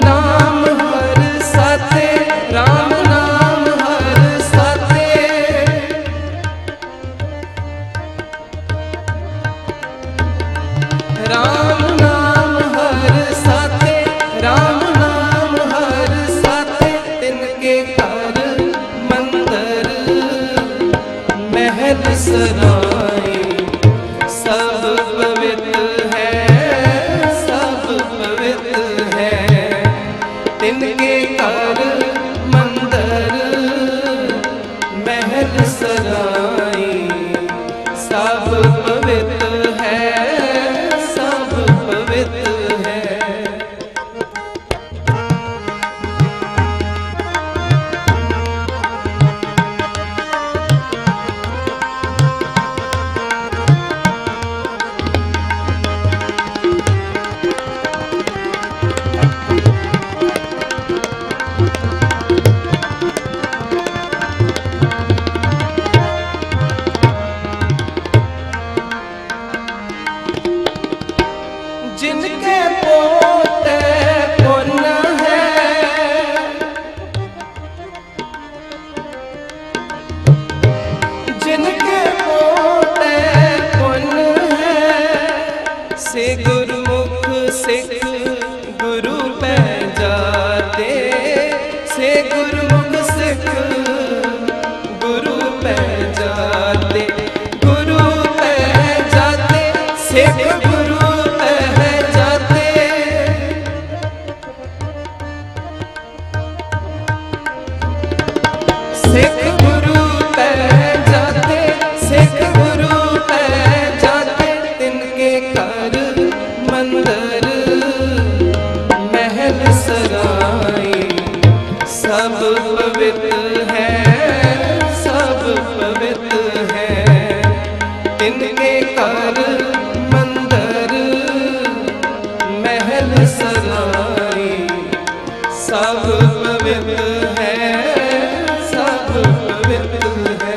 नाम हर साथे, राम नाम हर साथे। राम नाम हर साथे, राम नाम हर साथे। तिनके घर मंदिर महल सराय सब पवित्र है, सब पवित्र है। तिनके घर मंदिर महल सराय सब पवित्र है, सब पवित्र है। जिनके पोते पुण्य है, जिनके पोते पुण्य है। से गुरुमुख सिख गुरु पे जाते, से गुरुमुख सिख गुरु पे जाते। गुरु पे जाते, सिख गुरु सिख गुरु पे जाते, सिख गुरु पे जाते। तिनके घर मंदिर महल सराय सब पवित्र है, सब पवित्र है। तिनके घर मंदिर महल सराय सब पवित्र है, सब पवित्र है।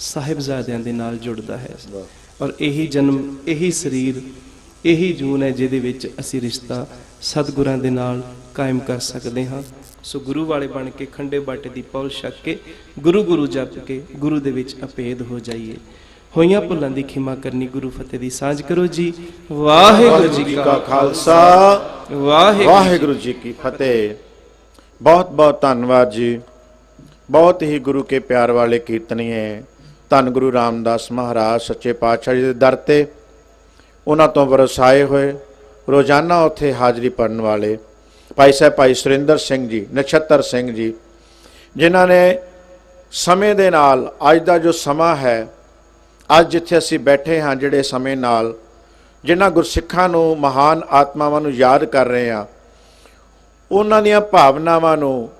ਸਾਹਿਬਜ਼ਾਦਿਆਂ ਦੇ ਨਾਲ ਜੁੜਦਾ ਹੈ। ਔਰ ਇਹੀ ਜਨਮ, ਇਹੀ ਸਰੀਰ, ਇਹੀ ਜੂਨ ਹੈ ਜਿਹਦੇ ਵਿੱਚ ਅਸੀਂ ਰਿਸ਼ਤਾ ਸਤਿਗੁਰਾਂ ਦੇ ਨਾਲ ਕਾਇਮ ਕਰ ਸਕਦੇ ਹਾਂ। ਸੋ ਗੁਰੂ ਵਾਲੇ ਬਣ ਕੇ ਖੰਡੇ ਬਾਟੇ ਦੀ ਪੌਲ ਛਕ ਕੇ ਗੁਰੂ ਗੁਰੂ ਜਪ ਕੇ ਗੁਰੂ ਦੇ ਵਿੱਚ ਅਪੇਧ ਹੋ ਜਾਈਏ। ਹੋਈਆਂ ਭੁੱਲਾਂ ਦੀ ਖਿਮਾ ਕਰਨੀ, ਗੁਰੂ ਫਤਿਹ ਦੀ ਸਾਂਝ ਕਰੋ ਜੀ। ਵਾਹਿਗੁਰੂ ਜੀ ਕਾ ਖਾਲਸਾ, ਵਾਹਿਗੁਰੂ ਜੀ ਕੀ ਫਤਿਹ। ਬਹੁਤ ਬਹੁਤ ਧੰਨਵਾਦ ਜੀ। ਬਹੁਤ ਹੀ ਗੁਰੂ ਕੇ ਪਿਆਰ ਵਾਲੇ ਕੀਰਤਨੀਏ ਧੰਨ ਗੁਰੂ ਰਾਮਦਾਸ ਮਹਾਰਾਜ ਸੱਚੇ ਪਾਤਸ਼ਾਹ ਜੀ ਦੇ ਦਰ ਤੇ, ਉਹਨਾਂ ਤੋਂ ਵਰਸਾਏ ਹੋਏ ਰੋਜ਼ਾਨਾ ਉੱਥੇ ਹਾਜ਼ਰੀ ਭਰਨ ਵਾਲੇ ਭਾਈ ਸਾਹਿਬ ਭਾਈ ਸੁਰਿੰਦਰ ਸਿੰਘ ਜੀ, ਨਛੱਤਰ ਸਿੰਘ ਜੀ, ਜਿਨ੍ਹਾਂ ਨੇ ਸਮੇਂ ਦੇ ਨਾਲ, ਅੱਜ ਦਾ ਜੋ ਸਮਾਂ ਹੈ, ਅੱਜ ਜਿੱਥੇ ਅਸੀਂ ਬੈਠੇ ਹਾਂ, ਜਿਹੜੇ ਸਮੇਂ ਨਾਲ ਜਿਨ੍ਹਾਂ ਗੁਰਸਿੱਖਾਂ ਨੂੰ, ਮਹਾਨ ਆਤਮਾਵਾਂ ਨੂੰ ਯਾਦ ਕਰ ਰਹੇ ਹਾਂ, ਉਹਨਾਂ ਦੀਆਂ ਭਾਵਨਾਵਾਂ ਨੂੰ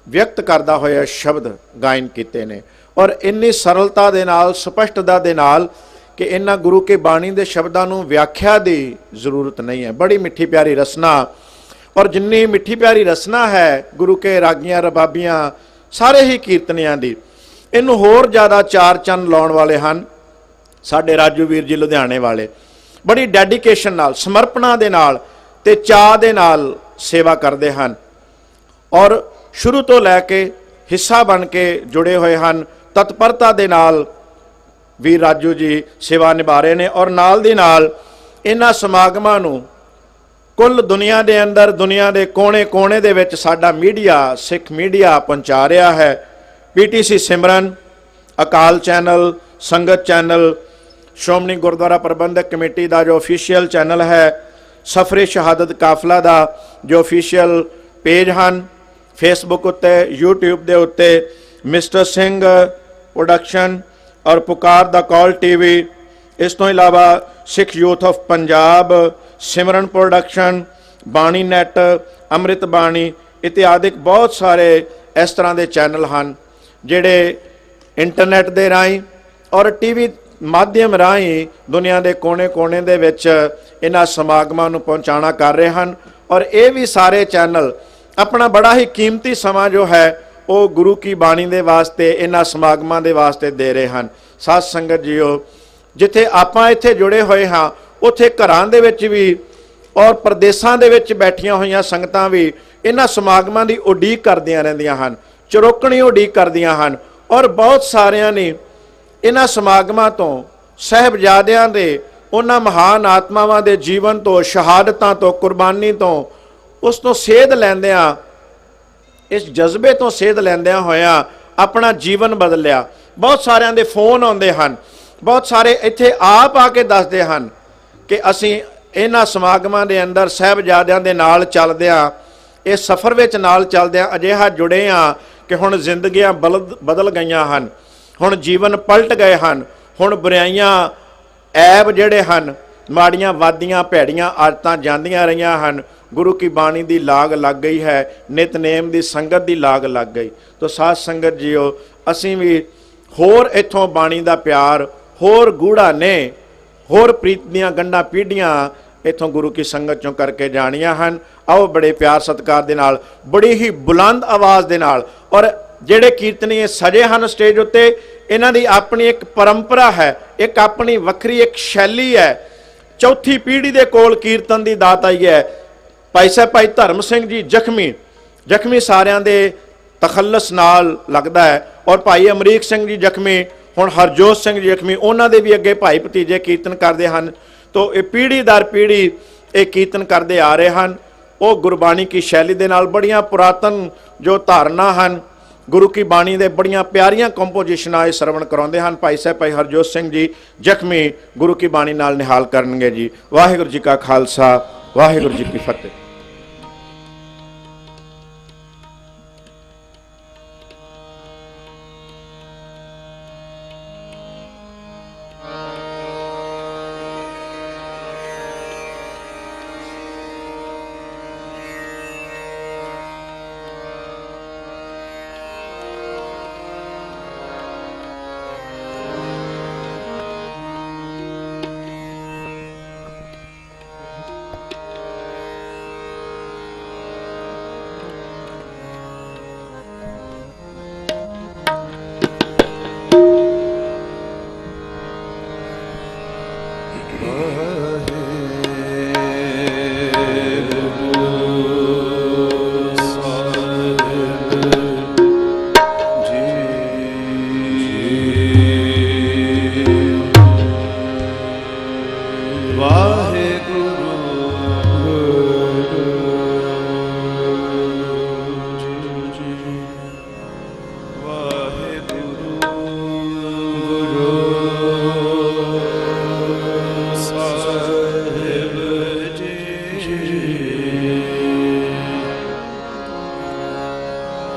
ਵਿਅਕਤ ਕਰਦਾ ਹੋਇਆ ਸ਼ਬਦ ਗਾਇਨ ਕੀਤੇ ਨੇ। ਔਰ ਇੰਨੀ ਸਰਲਤਾ ਦੇ ਨਾਲ, ਸਪਸ਼ਟਤਾ ਦੇ ਨਾਲ ਕਿ ਇਹਨਾਂ ਗੁਰੂ ਕੇ ਬਾਣੀ ਦੇ ਸ਼ਬਦਾਂ ਨੂੰ ਵਿਆਖਿਆ ਦੀ ਜ਼ਰੂਰਤ ਨਹੀਂ ਹੈ। ਬੜੀ ਮਿੱਠੀ ਪਿਆਰੀ ਰਸਨਾ, ਔਰ ਜਿੰਨੀ ਮਿੱਠੀ ਪਿਆਰੀ ਰਸਨਾ ਹੈ ਗੁਰੂ ਕੇ ਰਾਗੀਆਂ, ਰਬਾਬੀਆਂ, ਸਾਰੇ ਹੀ ਕੀਰਤਨੀਆਂ ਦੀ, ਇਹਨੂੰ ਹੋਰ ਜ਼ਿਆਦਾ ਚਾਰ ਚੰਨ ਲਾਉਣ ਵਾਲੇ ਹਨ ਸਾਡੇ ਰਾਜੂ ਵੀਰ ਜੀ ਲੁਧਿਆਣੇ ਵਾਲੇ। ਬੜੀ ਡੈਡੀਕੇਸ਼ਨ ਨਾਲ, ਸਮਰਪਣਾ ਦੇ ਨਾਲ ਤੇ ਚਾਅ ਦੇ ਨਾਲ ਸੇਵਾ ਕਰਦੇ ਹਨ, ਔਰ ਸ਼ੁਰੂ ਤੋਂ ਲੈ ਕੇ ਹਿੱਸਾ ਬਣ ਕੇ ਜੁੜੇ ਹੋਏ ਹਨ। ਤਤਪਰਤਾ ਦੇ ਨਾਲ ਵੀਰ ਰਾਜੂ ਜੀ ਸੇਵਾ ਨਿਭਾ ਰਹੇ ਨੇ, ਔਰ ਨਾਲ ਦੀ ਨਾਲ ਇਹਨਾਂ ਸਮਾਗਮਾਂ ਨੂੰ ਕੁੱਲ ਦੁਨੀਆ ਦੇ ਅੰਦਰ, ਦੁਨੀਆ ਦੇ ਕੋਨੇ-ਕੋਨੇ ਦੇ ਵਿੱਚ ਸਾਡਾ ਮੀਡੀਆ, ਸਿੱਖ ਮੀਡੀਆ ਪਹੁੰਚਾ ਰਿਹਾ ਹੈ। PTC ਸਿਮਰਨ, ਅਕਾਲ ਚੈਨਲ, ਸੰਗਤ ਚੈਨਲ, ਸ਼੍ਰੋਮਣੀ ਗੁਰਦੁਆਰਾ ਪ੍ਰਬੰਧਕ ਕਮੇਟੀ ਦਾ ਜੋ ਅਫੀਸ਼ੀਅਲ ਚੈਨਲ ਹੈ, ਸਫਰੇ ਸ਼ਹਾਦਤ ਕਾਫਲਾ ਦਾ ਜੋ ਅਫੀਸ਼ੀਅਲ ਪੇਜ ਹਨ, ਫੇਸਬੁੱਕ ਉੱਤੇ, YouTube ਦੇ ਉੱਤੇ ਮਿਸਟਰ ਸਿੰਘ ਪ੍ਰੋਡਕਸ਼ਨ ਔਰ ਪੁਕਾਰ ਦਾ ਕਾਲ TV, ਇਸ ਤੋਂ ਇਲਾਵਾ Sikh youth of Punjab, Simran production, Bani net, Amrit Bani ਇਤਿਆਦਿਕ ਬਹੁਤ ਸਾਰੇ ਇਸ ਤਰ੍ਹਾਂ ਦੇ ਚੈਨਲ ਹਨ ਜਿਹੜੇ ਇੰਟਰਨੈਟ ਦੇ ਰਾਹੀਂ ਔਰ TV ਮਾਧਿਅਮ ਰਾਹੀਂ ਦੁਨੀਆ ਦੇ ਕੋਨੇ-ਕੋਨੇ ਦੇ ਵਿੱਚ ਇਹਨਾਂ ਸਮਾਗਮਾਂ ਨੂੰ ਪਹੁੰਚਾਉਣਾ ਕਰ ਰਹੇ ਹਨ। ਔਰ ਇਹ ਵੀ ਸਾਰੇ ਚੈਨਲ ਆਪਣਾ ਬੜਾ ਹੀ ਕੀਮਤੀ ਸਮਾਂ ਜੋ ਹੈ ਉਹ ਗੁਰੂ ਕੀ ਬਾਣੀ ਦੇ ਵਾਸਤੇ, ਇਹਨਾਂ ਸਮਾਗਮਾਂ ਦੇ ਵਾਸਤੇ ਦੇ ਰਹੇ ਹਨ। ਸਾਧ ਸੰਗਤ ਜੀਓ, ਜਿੱਥੇ ਆਪਾਂ ਇੱਥੇ ਜੁੜੇ ਹੋਏ ਹਾਂ, ਉੱਥੇ ਘਰਾਂ ਦੇ ਵਿੱਚ ਵੀ ਔਰ ਪ੍ਰਦੇਸ਼ਾਂ ਦੇ ਵਿੱਚ ਬੈਠੀਆਂ ਹੋਈਆਂ ਸੰਗਤਾਂ ਵੀ ਇਹਨਾਂ ਸਮਾਗਮਾਂ ਦੀ ਉਡੀਕ ਕਰਦੀਆਂ ਰਹਿੰਦੀਆਂ ਹਨ, ਚਰੋਕਣੀ ਉਡੀਕ ਕਰਦੀਆਂ ਹਨ। ਔਰ ਬਹੁਤ ਸਾਰਿਆਂ ਨੇ ਇਹਨਾਂ ਸਮਾਗਮਾਂ ਤੋਂ, ਸਾਹਿਬਜ਼ਾਦਿਆਂ ਦੇ, ਉਹਨਾਂ ਮਹਾਨ ਆਤਮਾਵਾਂ ਦੇ ਜੀਵਨ ਤੋਂ, ਸ਼ਹਾਦਤਾਂ ਤੋਂ, ਕੁਰਬਾਨੀ ਤੋਂ, ਉਸ ਤੋਂ ਸੇਧ ਲੈਂਦਿਆਂ, ਇਸ ਜਜ਼ਬੇ ਤੋਂ ਸੇਧ ਲੈਂਦਿਆਂ ਹੋਇਆਂ ਆਪਣਾ ਜੀਵਨ ਬਦਲਿਆ। ਬਹੁਤ ਸਾਰਿਆਂ ਦੇ ਫੋਨ ਆਉਂਦੇ ਹਨ, ਬਹੁਤ ਸਾਰੇ ਇੱਥੇ ਆਪ ਆ ਕੇ ਦੱਸਦੇ ਹਨ ਕਿ ਅਸੀਂ ਇਹਨਾਂ ਸਮਾਗਮਾਂ ਦੇ ਅੰਦਰ ਸਾਹਿਬਜ਼ਾਦਿਆਂ ਦੇ ਨਾਲ ਚੱਲਦਿਆਂ, ਇਸ ਸਫ਼ਰ ਵਿੱਚ ਨਾਲ ਚੱਲਦਿਆਂ ਅਜਿਹਾ ਜੁੜੇ ਹਾਂ ਕਿ ਹੁਣ ਜ਼ਿੰਦਗੀਆਂ ਬਦਲ ਗਈਆਂ ਹਨ, ਹੁਣ ਜੀਵਨ ਪਲਟ ਗਏ ਹਨ, ਹੁਣ ਬੁਰਾਈਆਂ, ਐਬ ਜਿਹੜੇ ਹਨ, ਮਾੜੀਆਂ ਵਾਦੀਆਂ, ਭੈੜੀਆਂ ਆਦਤਾਂ ਜਾਂਦੀਆਂ ਰਹੀਆਂ ਹਨ। ਗੁਰੂ ਕੀ ਬਾਣੀ ਦੀ ਲਾਗ ਲੱਗ ਗਈ ਹੈ, ਨਿਤਨੇਮ ਦੀ ਸੰਗਤ ਦੀ ਲਾਗ ਲੱਗ ਗਈ। ਤੋ ਸਾਧ ਸੰਗਤ ਜੀਓ, ਅਸੀਂ ਵੀ ਹੋਰ ਇੱਥੋਂ ਬਾਣੀ ਦਾ ਪਿਆਰ ਹੋਰ ਗੂੜਾ ਨੇ, ਹੋਰ ਪ੍ਰੀਤ ਦੀਆਂ ਗੰਢਾਂ ਪੀੜ੍ਹੀਆਂ ਇੱਥੋਂ ਗੁਰੂ ਕੀ ਸੰਗਤ ਚੋਂ ਕਰਕੇ ਜਾਣੀਆਂ ਹਨ। ਆਓ ਬੜੇ ਪਿਆਰ ਸਤਿਕਾਰ ਦੇ ਨਾਲ, ਬੜੀ ਹੀ ਬੁਲੰਦ ਆਵਾਜ਼ ਦੇ ਨਾਲ, ਔਰ ਜਿਹੜੇ ਕੀਰਤਨੀਏ ਸਜੇ ਹਨ ਸਟੇਜ ਉੱਤੇ, ਇਹਨਾਂ ਦੀ ਆਪਣੀ ਇੱਕ ਪਰੰਪਰਾ ਹੈ, ਇੱਕ ਆਪਣੀ ਵੱਖਰੀ ਇੱਕ ਸ਼ੈਲੀ ਹੈ। ਚੌਥੀ ਪੀੜ੍ਹੀ ਦੇ ਕੋਲ ਕੀਰਤਨ ਦੀ ਦਾਤ ਆਈ ਹੈ। ਭਾਈ ਸਾਹਿਬ ਭਾਈ ਧਰਮ ਸਿੰਘ ਜੀ ਜ਼ਖਮੀ ਸਾਰਿਆਂ ਦੇ ਤਖੱਲਸ ਨਾਲ ਲੱਗਦਾ ਹੈ, ਔਰ ਭਾਈ ਅਮਰੀਕ ਸਿੰਘ ਜੀ ਜ਼ਖਮੀ, ਹੁਣ ਹਰਜੋਤ ਸਿੰਘ ਜੀ ਜ਼ਖਮੀ, ਉਹਨਾਂ ਦੇ ਵੀ ਅੱਗੇ ਭਾਈ ਭਤੀਜੇ ਕੀਰਤਨ ਕਰਦੇ ਹਨ। ਤੋ ਇਹ ਪੀੜ੍ਹੀ ਦਰ ਪੀੜ੍ਹੀ ਇਹ ਕੀਰਤਨ ਕਰਦੇ ਆ ਰਹੇ ਹਨ। ਉਹ ਗੁਰਬਾਣੀ ਕੀ ਸ਼ੈਲੀ ਦੇ ਨਾਲ ਬੜੀਆਂ ਪੁਰਾਤਨ ਜੋ ਧਾਰਨਾ ਹਨ, ਗੁਰੂ ਕੀ ਬਾਣੀ ਦੇ ਬੜੀਆਂ ਪਿਆਰੀਆਂ ਕੰਪੋਜੀਸ਼ਨਾਂ ਇਹ ਸਰਵਣ ਕਰਾਉਂਦੇ ਹਨ। ਭਾਈ ਸਾਹਿਬ ਭਾਈ ਹਰਜੋਤ ਸਿੰਘ ਜੀ ਜ਼ਖਮੀ ਗੁਰੂ ਕੀ ਬਾਣੀ ਨਾਲ ਨਿਹਾਲ ਕਰਨਗੇ ਜੀ। ਵਾਹਿਗੁਰੂ ਜੀ ਕਾ ਖਾਲਸਾ, ਵਾਹਿਗੁਰੂ ਜੀ ਕੀ ਫਤਿਹ।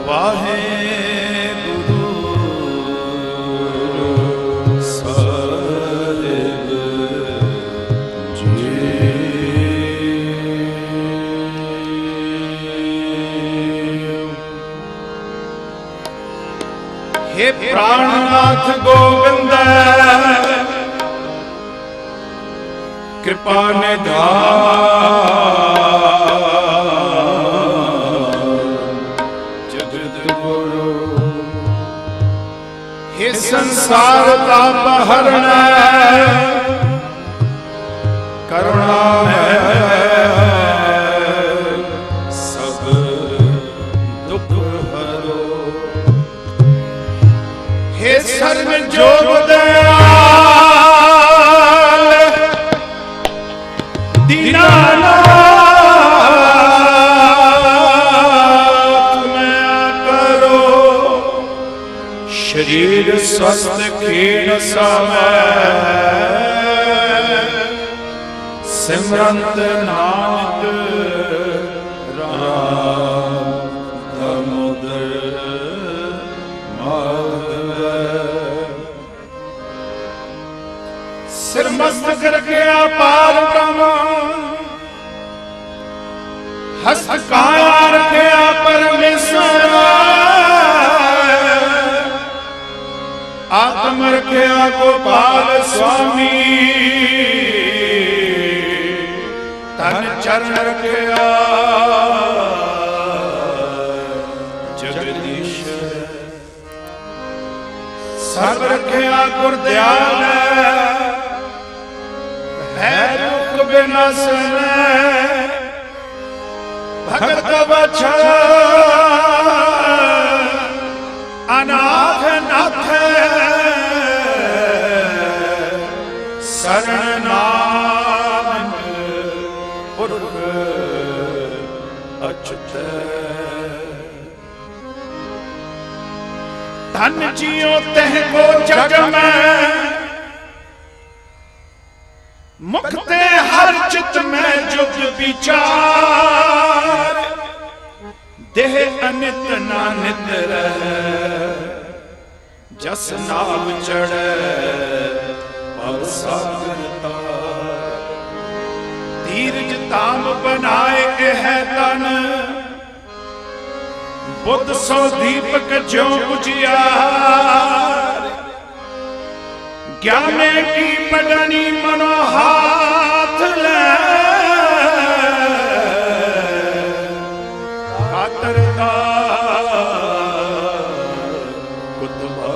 ਵਾਹਿਗੁਰੂ ਸਾਹਿਬ ਜੀ। हे प्राणनाथ गोविंद कृपा निधान जगत गुरु। हे संसार ताप हरण करुणा सब दुख हरो। हे शरण जोग दयाल दीनानाथ मैं करो। शरीर स्वस्थ खीण समय सिमरंत नानक राम दामोदर माधव। सिर मस्तक रखिया पार ब्रह्म हस्त काया रखिया परमेश्वर। आत्म रखिया गोपाल स्वामी तन चरण रखिया जगदीश। सब रखिया गुरदयाल है दुख विनाशन। भगत बछड़ अनाथ नाथ शरण नाम पुरख अच्युत। धन जियो तह को जग में मुक्ते हर चित में जुग विचार। देह अनित नानित रहे जस नाम चढ़े पव सागर तार। धीरज ताम बनाए है तन बुद्ध सो दीपक ज्यो बुझियार। ज्ञाने की पडनी मनो हाथ ले कातरता कुतबा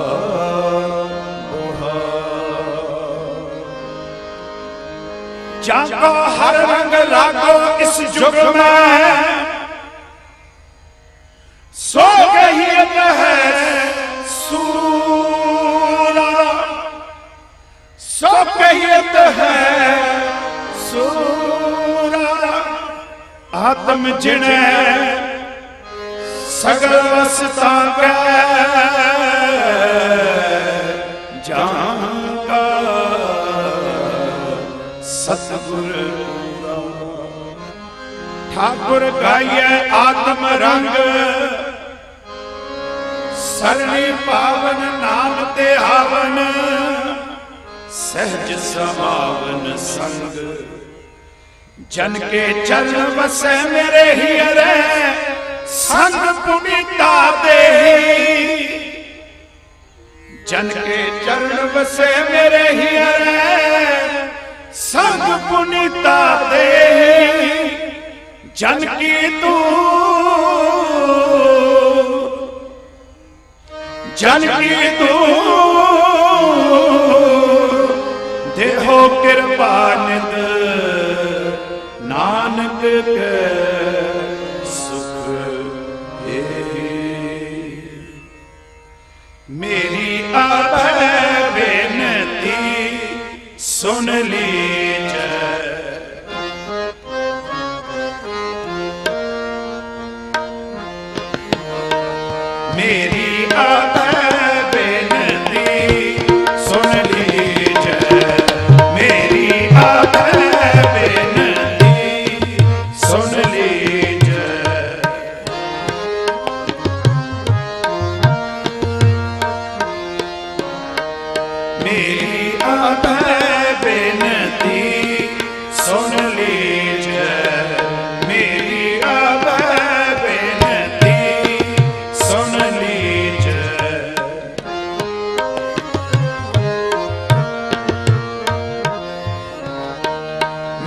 जाको हर रंग लागो इस जुग में सो गहियत है सूरा। सो गहियत है सूरा। आत्म जिने सगल वसता के जाका सतगुर। ठाकुर गाइए आत्म रंग सरणी पावन नाम ते आवन। सहज समावन संग जन के चरण बसे मेरे हियरे। संग पुनीता देहि जन के चरण बसे मेरे हियरे। संग पुनीता देहि जन की तू जन की तू देहो कृपा निद नानक के सुख दे। मेरी अभय बेनती सुन लीजिए। मेरी अभय बेनती सुन लीजिए। मेरी अभय बेनती सुन लीजिए। मेरी आभै बेनती सुन लीजै, मेरी आभै बेनती सुन लीजै।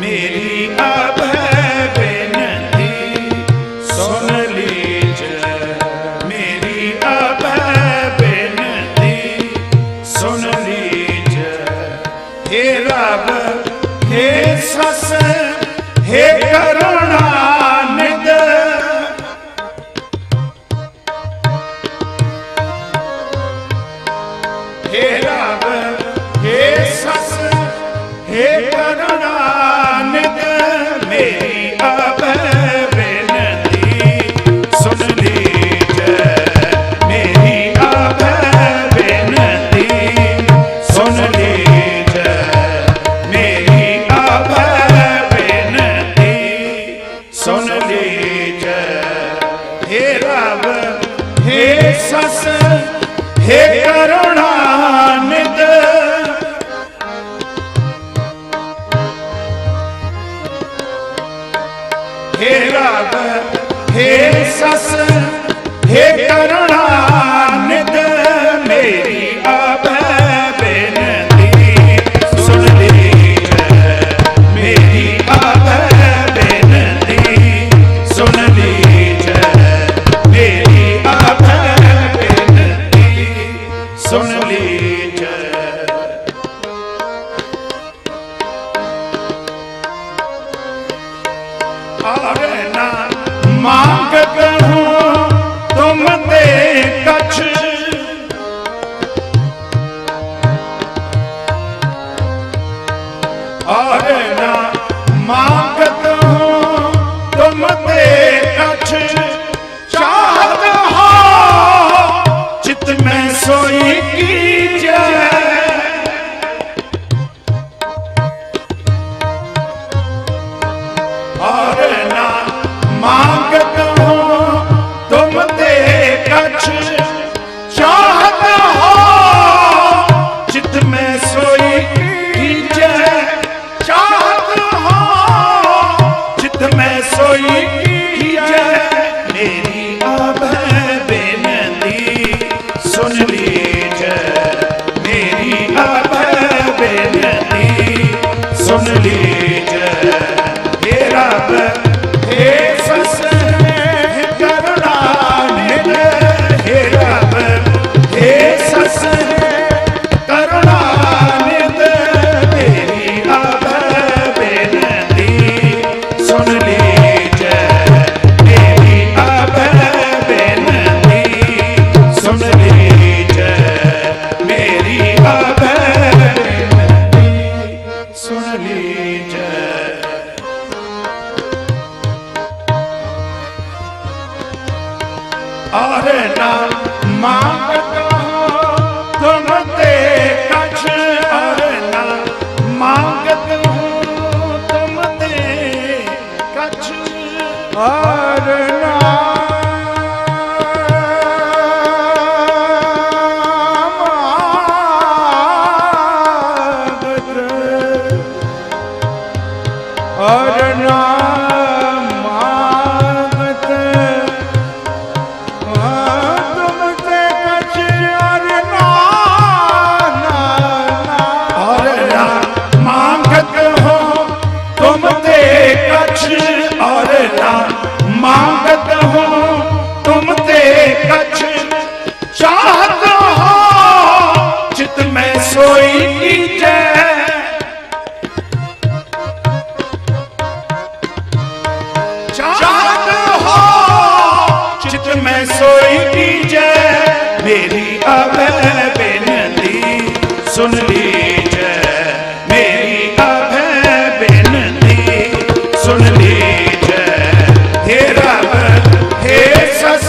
मेरी आभै बेनती सुन लीजै, मेरी आभै बेनती सुन लीजै। हे रब हे सस हे करुणानिध, हे रब हे सस हे करुणानिध, मेरी आभै बेनती सुन लीजै, मेरी आभै बेनती सुन लीजै, मेरी आभै बेनती सुन लीजै। हे रब हे सस हे करुणानिध, हे रब हे सस हे करुणानिध, मेरी आभै बेनती सुन लीजै, मेरी आभै बेनती सुन लीजै, मेरी आभै बेनती सुन लीजै। और ना मांगत हूँ तुम ते कछ, और ना मांगत हूँ तुम ते कछ, चाहत हो चित में सोई कीजै। और ना मांगत हूँ तुम ते कछ, चाहत हो चित में सोई कीजै। चाहत हो चित में सोई कीजै, मेरी आभै बेनती सुन लीजै, मेरी आभै बेनती सुन लीजै। हे रब हे सस हे करुणानिध, हे रब हे सस करुणानिध, मेरी आभै बेनती सुन लीजै, मेरी आभै बेनती सुन लीजै, मेरी आभै बेनती सुन लीजै। और ना मांगत हूँ तुम ते कछ, और ना मांगत हूँ तुम ते कछ, और ना मांगत, और ना मांगत तुम ते कछ, और ना और ना मांगत हो तुम ते कछ, और ना मांगत हो तुम ते कछ। चाहत हो चित में सोई कीजै, चाहत हो चित में सोई कीजै, मेरी आभै बेनती सुन लीजै, मेरी आभै बेनती सुन लीजै। हे रब हे सस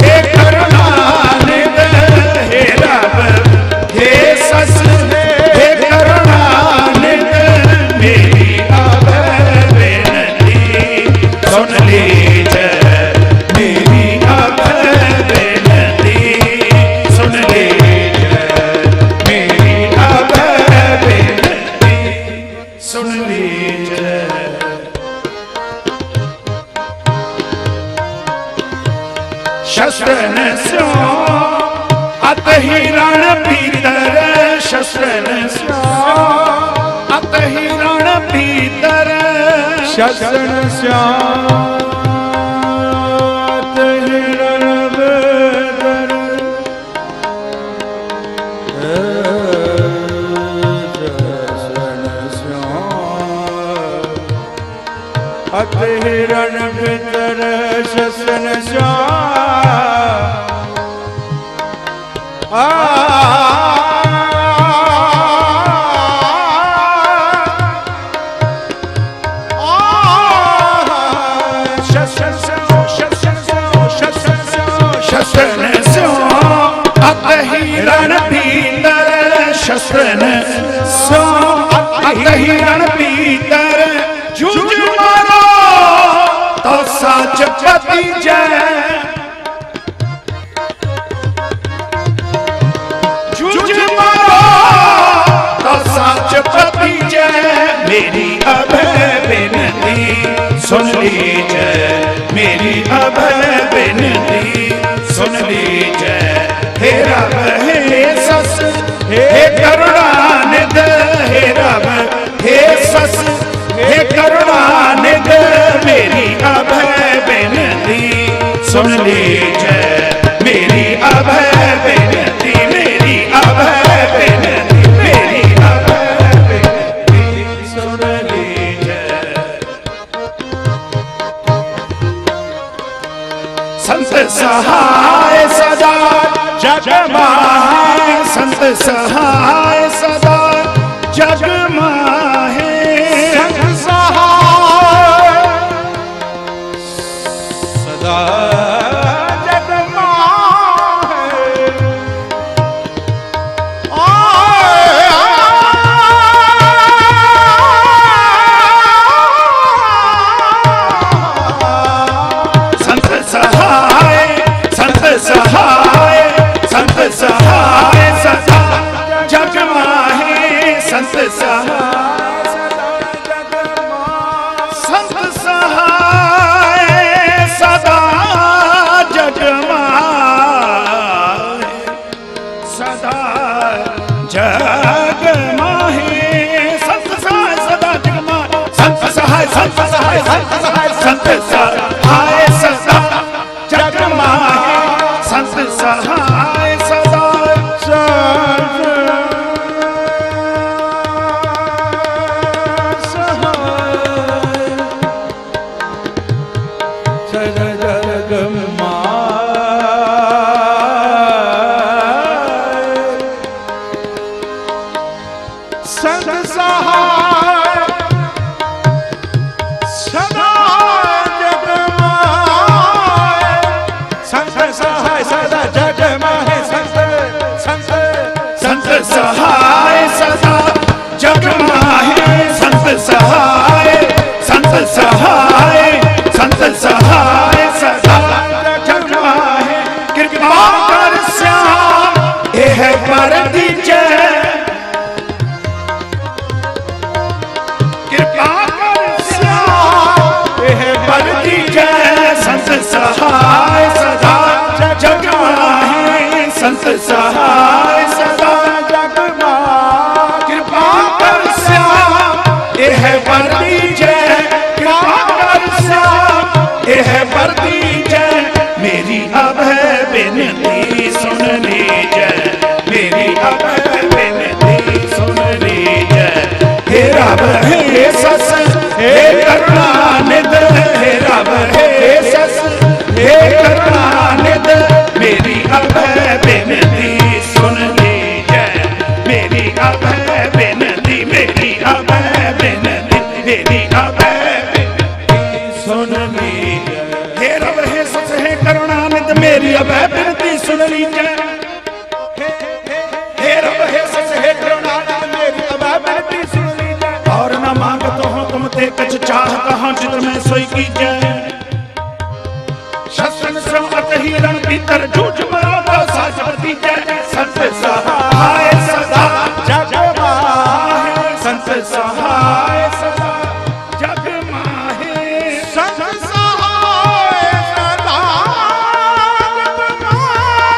हे करुणानिध, हे रब हे सस हे करुणानिध, मेरी आभै बेनती सुन लीजै, मेरी आभै बेनती सुन लीजै। स्यो अत हिरण भीतर शस्त्रन स्यो अत हिरण भीतर शस्त्रन स्यो अत हिरण भीतर अत हिरण भीतर शस्त्रन स्यो शस्त्रन स्यो अत हिरण भीतर शस्त्रन स्यो अत हिरण भीतर जूझ मारो तो साच पति जय जूझ मारो तो साच पति जय मेरी अभय बिनती सुन लीजिए मेरी अभय बिनती सुन लीजिए हे रब हे सस हे करुणानिध हे रब हे सस हे करुणानिध मेरी अभय बिनती सुन लीजिए मेरी अभय बिनती मेरी अभय बिनती मेरी अभय बिनती सुन लीजिए संत सहाय सदा जग माहे संत सहाय सदा जग माहे संत सहाय सदा जग माहे संत सहाय संत सहाय संत सहाय सदा जग माहे संत सहाय संत सहाय सदा जग माहे सदा जग माहे संत सहाय सदा जग माहे संत सहाय संत सहाय संत सहाय संत सहाय सदा जग माहे संत सहाय सदा संत सहाय सदा जग माहे संत सहाय संत सहाय संत सहाय सदा जग माहे कृपा कर श्याम एह पर दीजै कृपा कर श्याम एह पर दीजै संत सहाय सदा जग माहे संत सहाय सदा जग माहे कृपा कर श्याम एह पर दीजै कृपा कर श्याम एह पर दीजै मेरी अभय बिनती सुन लीजै मेरी अभय बिनती सुन लीजै हे रब हे सस हे करुणानिध हे रब हे सस हे करुणानिध मेरी अभय बिनती सुन लीजै मेरी अभय बिनती मेरी अभय बिनती मेरी अभय बिनती सुन लीजै हे रब हे सस हे करुणानिध मेरी अभय बिनती सुन लीजै हे रब हे सस हे करुणानिध मेरी अभय बिनती सुन लीजै और न मांगतो हूँ तुम ते कछ चाहत हूँ चित में सोई कीजै शस्त्रन श्रम अत हिरण भीतर जूझ मरो तो साच दीजै संत सहाय सदा जग माहे संत सहाय सदा जग माहे संत सहाय सदा जग माहे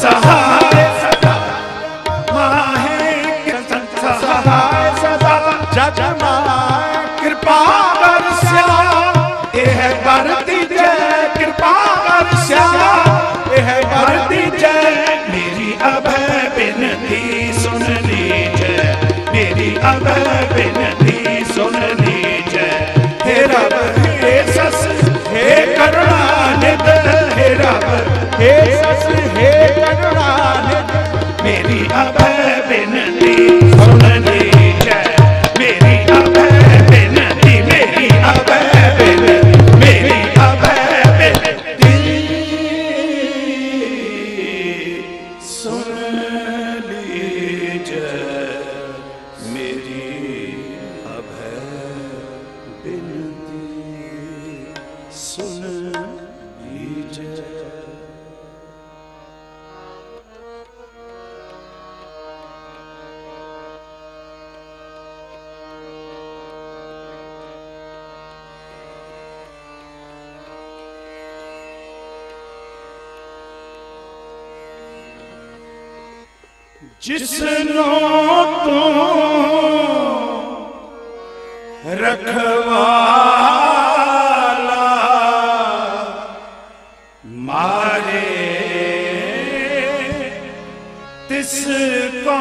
सहाय सदा माहे संत सहाय सदा जग माहे कृपा कर स्या यह कर दीजै कृपा कर स्या यह कर दीजै मेरी अभय बिनती सुन लीजै मेरी अभय बिनती सुन लीजै हे रब हे सस हे करुणानिध हे रब हे सस हे करुणानिध मेरी अभय बिनती सुन लीजै मेरी अभय बिनती मेरी अभय बिनती मेरी अभय बिनती सुन लीजै मेरी अभय बिनती सुन लीजै। जिसनो तू रखवाला मारे तिसको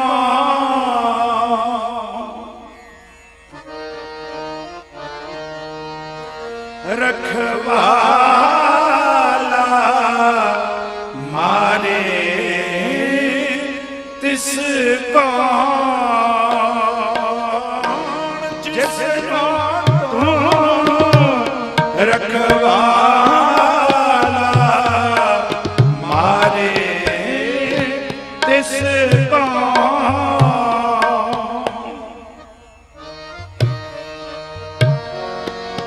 रखवाला मारे तिसको जिसको तू रखवाला मारे तिसको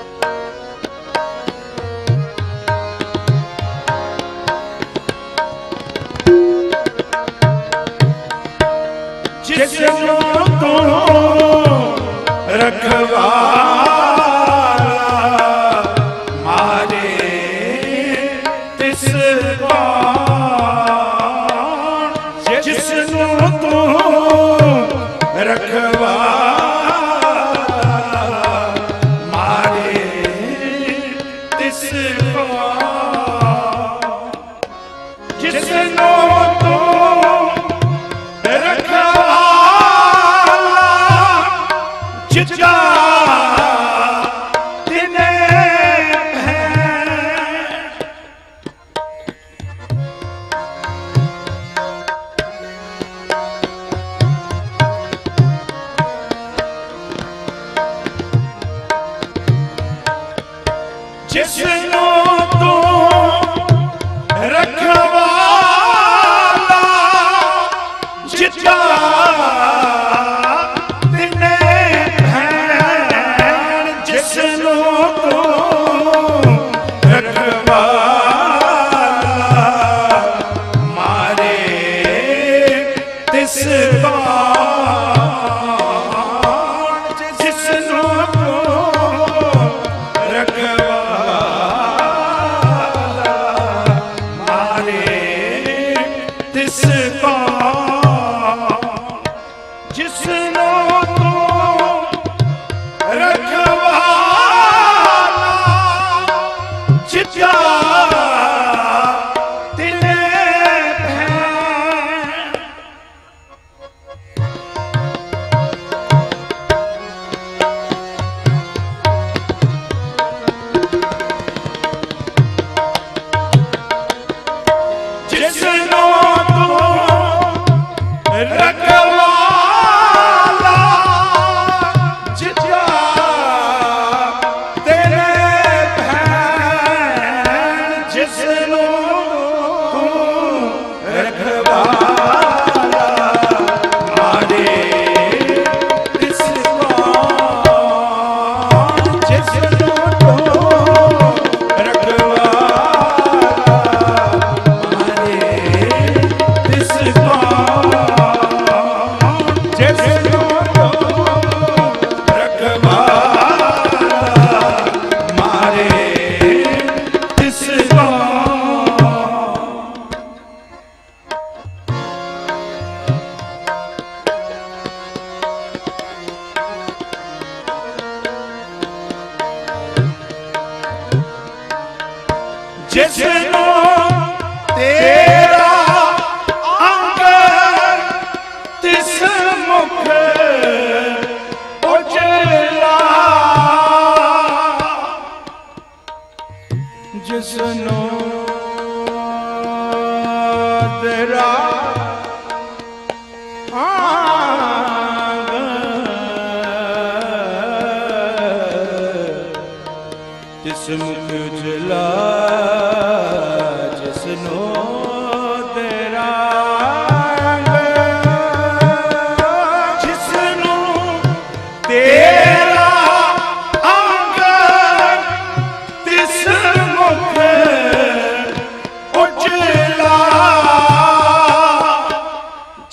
जिसको तू रखवाला मारे तिसको जिसको तू रखवाला मारे तिसको जिसको तू जिजा तिने है जिसनो तू रखवाला जिजा जिसनो तू रखवाला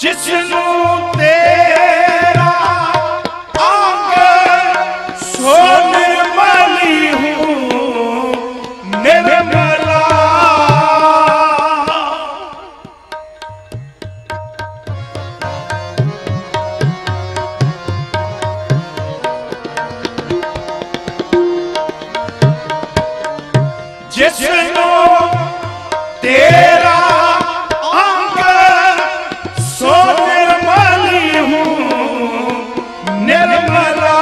ਜਿਸਨੂੰ ਤੇਰਾ ਅੰਗ ਸੋ ਨਿਰਮਲੀ ਹੂੰ ਨਿਰਮਲਾ। ਜਿਸਨੂੰ ਤੇਰਾ ਅੰਗ ਸੋ ਨਿਰਮਲੀ ਹੂੰ ਨਿਰਮਲਾ।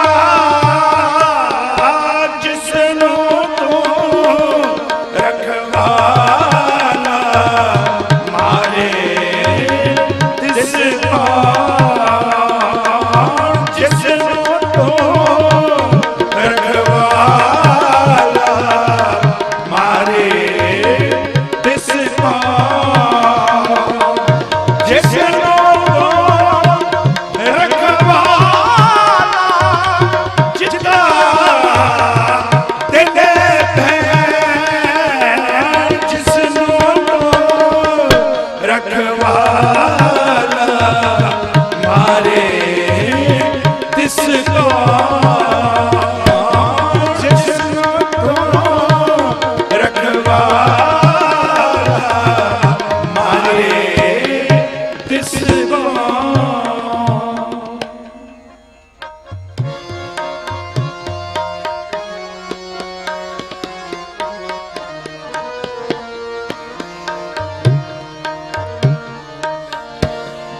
ਜਿਸਨੂੰ ਤੂੰ ਰਖਵਾਲਾ ਮਾਰੇ ਤਿਸ ਕੌਣ। ਜਿਸਨੂੰ ਤੂੰ ਰਖਵਾਲਾ ਮਾਰੇ ਤਿਸ ਕੌਣ।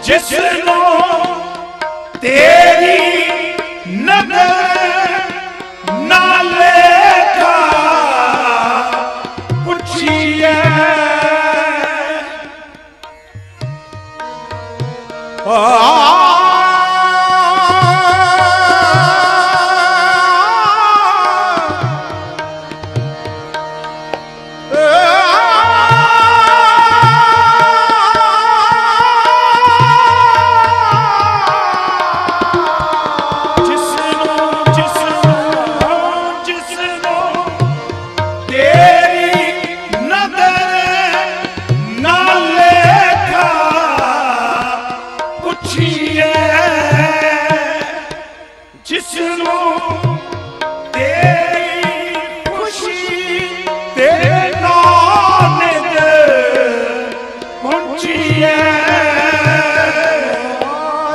ਜਿਸਨੂੰ ਜਿਸਨੂੰ ਤੇਰੀ ਨਦਰ ਨਾ ਲੇਖਾ ਪੁੱਛੀਏ। ਜਿਸਨੂੰ ਤੇਰੀ ਖੁਸ਼ੀ ਤੇਰੇ ਨਾਮ ਨਿਤ ਪਹੁੰਚੀ ਹੈ।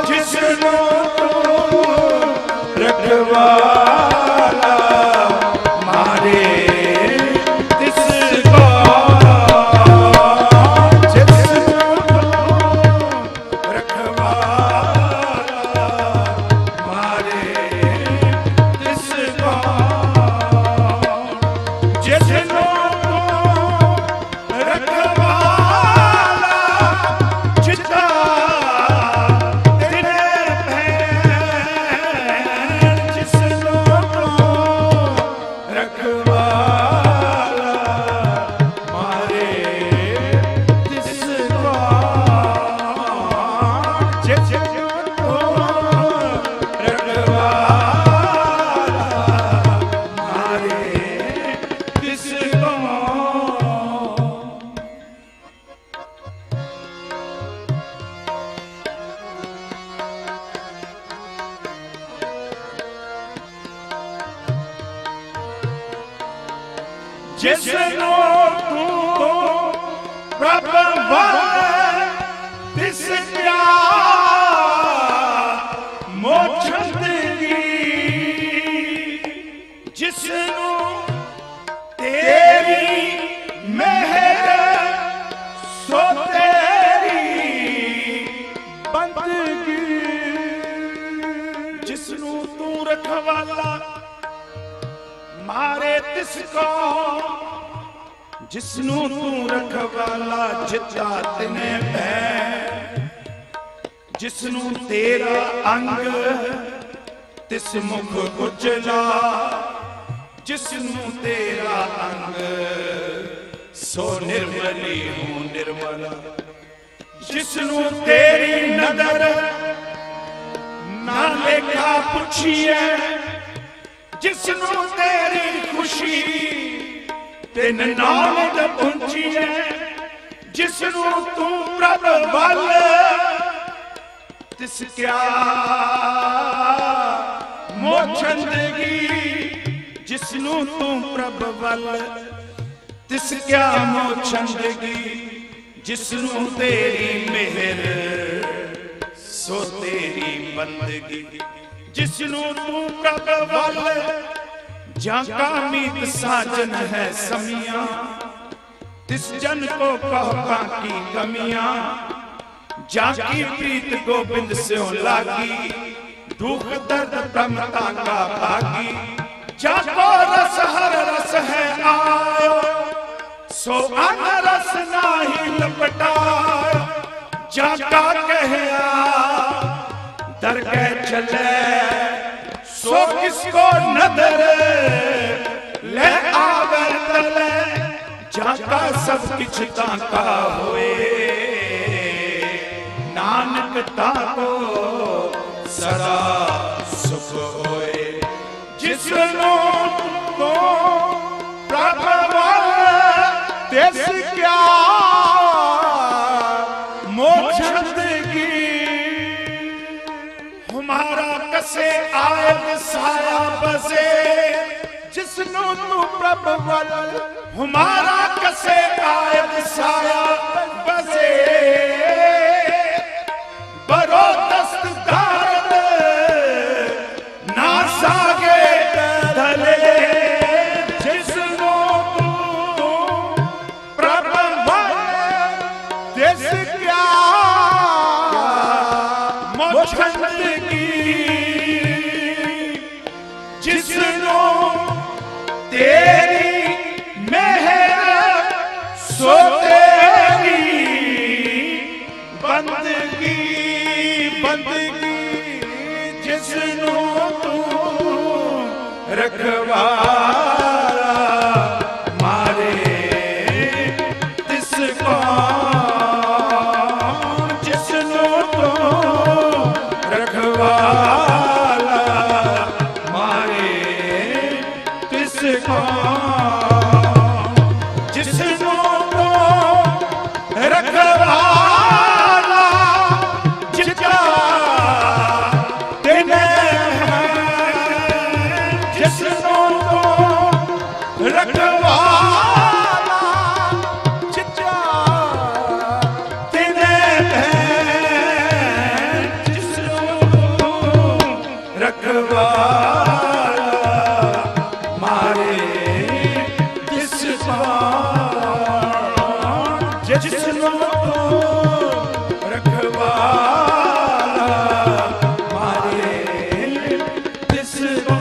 ਜਿਸਨੂੰ ਤੂੰ ਰਖਵਾਲਾ ਮਾਰੇ ਤਿਸ ਕੌਣ। ਜਿਸਨੂੰ ਤੂੰ ਰਖਵਾਲਾ ਮਾਰੇ ਤਿਸ ਕੌਣ। ਜਿਸਨੂੰ ਤੂੰ ਰਖਵਾਲਾ ਜਿੱਤਾ ਤੇਰੇ ਭੈਣ। ਜਿਸਨੂੰ ਤੂੰ ਰਖਵਾਲਾ ਮਾਰੇ ਤਿਸ ਕੌਣ। ਜਿਸਨੂੰ ਤੂੰ ਰਖਵਾਲਾ ਮਾਰੇ ਤਿਸ ਕੌਣ। ਜਿਸਨੂੰ ਤੂੰ ਪ੍ਰਭ ਵਾਲੇ ਤਿਸ ਪਿਆਰ ਮੋਛ ਦੇਗੀ। ਜਿਸਨੂੰ ਤੇਰੀ ਮਿਹਰ ਸੋ ਤੇਰੀ ਬੰਦਗੀ। ਜਿਸਨੂੰ ਤੂੰ ਰਖਵਾਲਾ ਮਾਰੇ ਤਿਸ ਕੌਣ। ਜਿਸਨੂੰ ਤੂੰ ਰਖਵਾਲਾ ਜਿੱਤਾ ਤਿਨੇ ਪੈ। ਜਿਸਨੂੰ ਤੇਰਾ ਅੰਗ ਤਿਸ ਮੁਖ ਉਜਲਾ। ਜਿਸਨੂੰ ਤੇਰਾ ਅੰਗ ਸੋ ਨਿਰਮਲੀ ਹੂੰ ਨਿਰਮਲਾ। ਜਿਸਨੂੰ ਤੇਰੀ ਨਦਰ ਨਾ ਲੇਖਾ ਪੁੱਛੀਏ। ਜਿਸਨੂੰ ਤੇਰੀ ਖੁਸ਼ੀ ਤਿਨ ਨਾਮ ਦ ਪਹੁੰਚੀ ਹੈ। ਜਿਸਨੂੰ ਤੂੰ ਪ੍ਰਭ ਵੱਲ तिस क्या मोछंदगी जिसनू तू प्रभ वल तिस क्या मोछंदगी जिसनू तेरी मेहर सो तेरी बंदगी जिसनू तू प्रभ वल जाका मीत साजन है समियां तिस जन को कह की कमियां जाकी प्रीत गोबिंद स्यों लागी दुख दर्द प्रमता का भागी जाको रस हर रस है आयो सो अन रस नाही लपटायो जाका कहया दरगह चले सो किसको नदर ले आवे तले जाका सब किछ ताका होए नानक ताको सदा सुख होए जिसनो तो प्रभ वल तिस क्या मोछंदगी हमारा कसे आयत साया बसे जिसनो तू प्रभ वल हमारा कसे आयत साया बसे बरो दस्त दारद ना सागे धले जिसनो तू प्रभ वल तिस क्या मोछंदगी जिसनो तेरी मेहर सो तेरी बंदगी बंदगी जिसनो तू रखवाला मारे तिस कौन जिसनो तू रखवाला मारे तिस कौन जिसनो तू रखवाला जिसका तेने जिसनो तू रखवाला जिसका तेने जिसनो तू रखवाला मारे जिसका जिसनो तू रखवाला मारे जिसको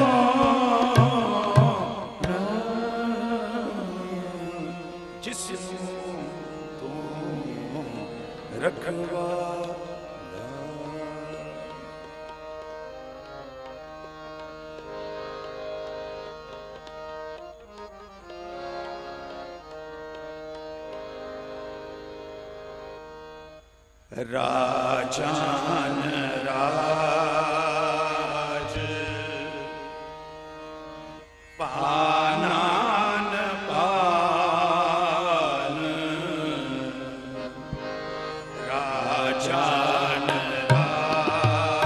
जिसनो तू रखवाला राजान राज पानान पान राजान राज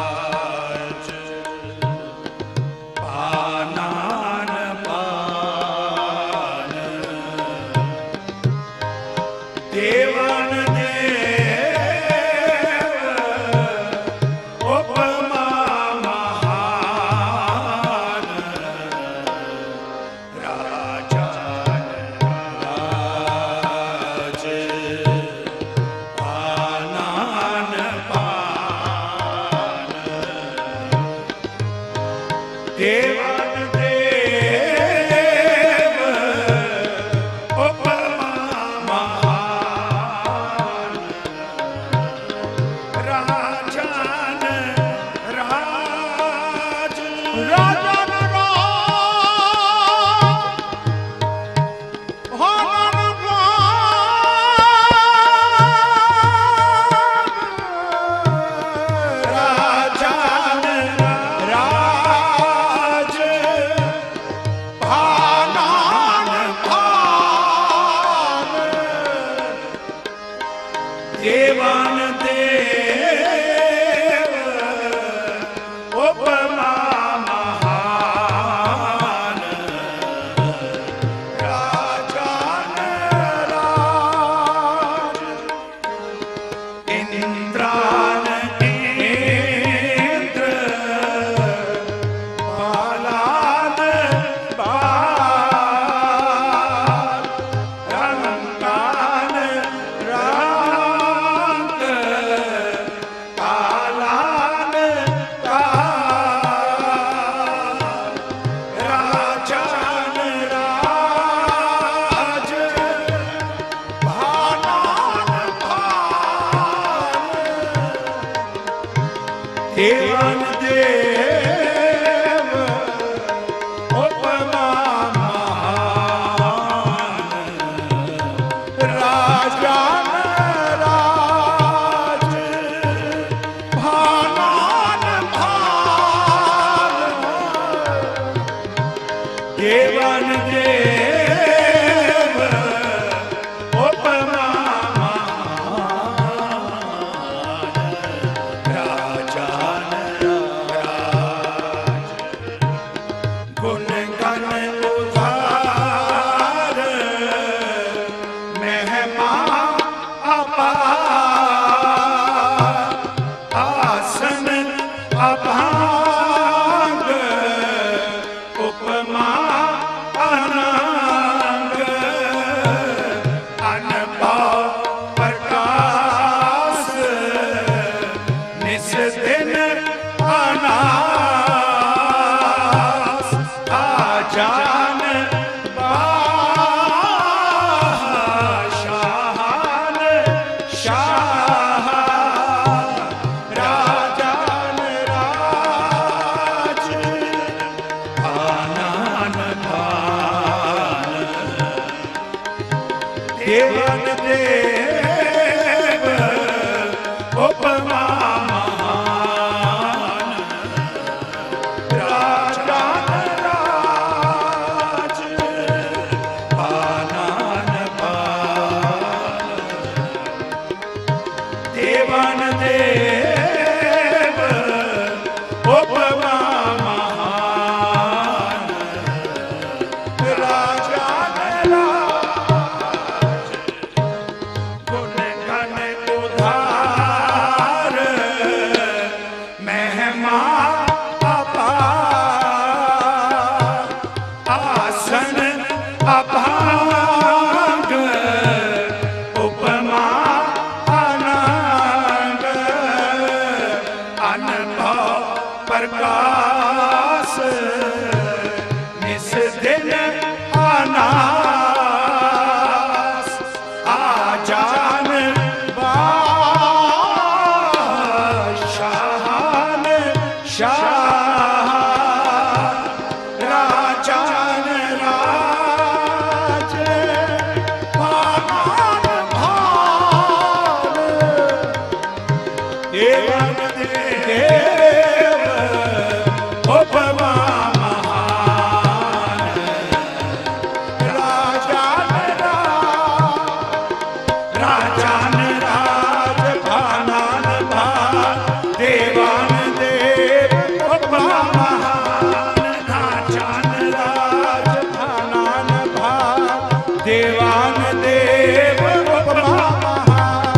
पानान पान देवन उपमा महान राजान राज पानान पान देवन देव उपमा महान राजान राज राजान राजान राज ਦੇਵਨ ਦੇਵ ਉਪਮਾ ਮਹਾਨ ਰਾਜਨ ਰਾਜ ਭਾਨਾਨ ਭਾਨ ਦੇਵਨ ਦੇਵ ਉਪਮਾ ਗੁਣ ਗਨ ਉਧਾਰ ਮਹਿਮਾ ਅਪਾਰ ਆਸਨ ਅਭਾਗ ਉਪਮਾ ਅਨੰਗ ਅਨਭਉ ਪ੍ਰਕਾਸ਼ ਨਿਸ ਦਿਨ ਅਨਾਸ ਆਜਾਨ ਬਾਸ਼ਾਨ ਸ਼ਾਹ ਰਾਜਾਨ ਰਾਜ ਆਨਨ ਭਾਨ ਦੇਵਨ ਦੇਵ ਉਪਮਾ ਮਹਾਨ ਰਾਜਾਨ ਰਾਜ ਆਨਨ ਭਾਨ ਦੇਵਨ ਦੇਵ ਉਪਮਾ ਮਹਾਨ ਰਾਜਾਨ ਰਾਜ ਗੁਣ ਗਨ ਉਧਾਰ ਮਹਿਮਾ ਅਪਾਰ ਆਸਨ ਅਭਾਗ ਉਪਮਾ ਅਨੰਗ ਅਨਭਉ ਪ੍ਰਕਾਸ਼ ਨਿਸ ਦਿਨ ਅਨਾਸ ਆਜਾਨ ਬਾਸ਼ਾਨ ਸ਼ਾਹ ਰਾਜਾਨ ਰਾਜ ਭਾਨ ਭਾਨ ਦੇਵਨ ਦੇਵ ਉਪਮਾ ਮਹਾਨ ਰਾਜਾਨ ਰਾਜਾਨ ਰਾਜ ਭਾਨਾਨ ਭਾਨ ਦੇਵਾਨ ਦੇਵ ਉਪਮਾ ਮਹਾਨ ਰਾਜਾਨ ਰਾਜ ਭਾਨਾਨ ਭਾਨ ਦੇਵਾਨ ਦੇਵ ਉਪਮਾ ਮਹਾਨ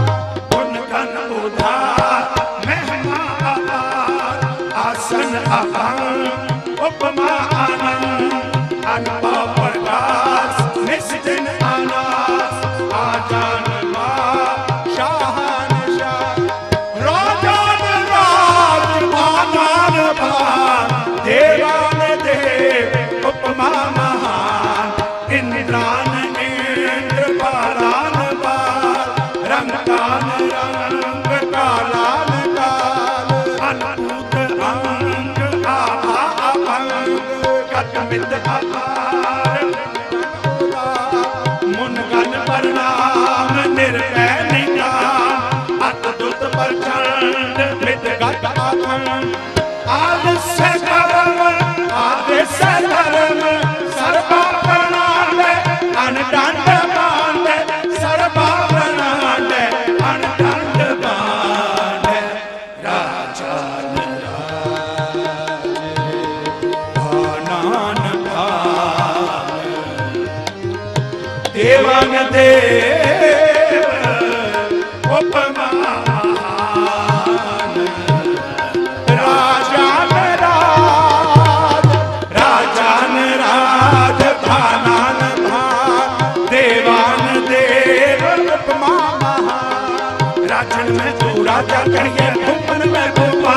ਗੁਣ ਗਨ ਉਧਾਰ ਮਹਿਮਾ ਅਪਾਰ ਆਸਨ ਅਭੰਗ ਉਪਮਾ ਆਨੰਦ ਅਨਭਉ ਪ੍ਰਕਾਸ਼ ਨਿਸ ਦਿਨ ਅਨਾਸ ਆਜਾਨ ਸ਼ਾਹਨ ਸ਼ਾਹ ਰਾਜਾਨ ਰਾਜ ਭਾਨਾਨ ਭਾਨ ਦੇਵਾਨ ਦੇਵ ਉਪਮਾ ਮਹਾਨ ਇੰਦਰਾਨ ਇੰਦਰ ਬਾਲਾਨ ਬਾਲ ਰੰਗਾਨ ਰੰਗ ਕਾਲਾਨ ਕਾਲ ਅਨੁਤ ਅੰਗ ਆਭਾ ਅਭੰਗ ਕਤਮਿਤ ਅਪਾਰ ਮੁਨ ਗਨ ਪ੍ਰਣਾਮ ਨਿਰਭੈ ਨਿਕਾਮ ਅਤ ਦੁਤ ਪ੍ਰਚੰਡ ਮਿਤ ਗਤ ਆਖੰ ਆਦਿਸ ਕਰਮ ਆਦਿਸ ਧਰਮ ਸਰਬਾ ਪ੍ਰਣਾਮੈ ਅਨਡੰਡ ਬਾਂਧੈ ਸਰਬਾ ਪ੍ਰਣਾਮੈ ਅਨਡੰਡ ਬਾਂਧੈ ਰਾਜਾਨ ਰਾਜ ਭਾਨਾਨ ਭਾਨ ਦੇਵਨ ਦੇਵ ਉਪਮਾ ਮਹਾਨ ਰਾਜਾਨ ਰਾਜ ਰਾਜਾਨ ਰਾਜ ਭਾਨਾਨ ਭਾਨ ਦੇਵਾਨ ਦੇਵ ਉਪਮਾ ਮਹਾਨ ਰਾਜਨ ਮੈਂ ਤੂੰ ਰਾਜਾ ਕਹੀਏ ਹੁਕਮ ਮੈਂ ਭੂਪਾ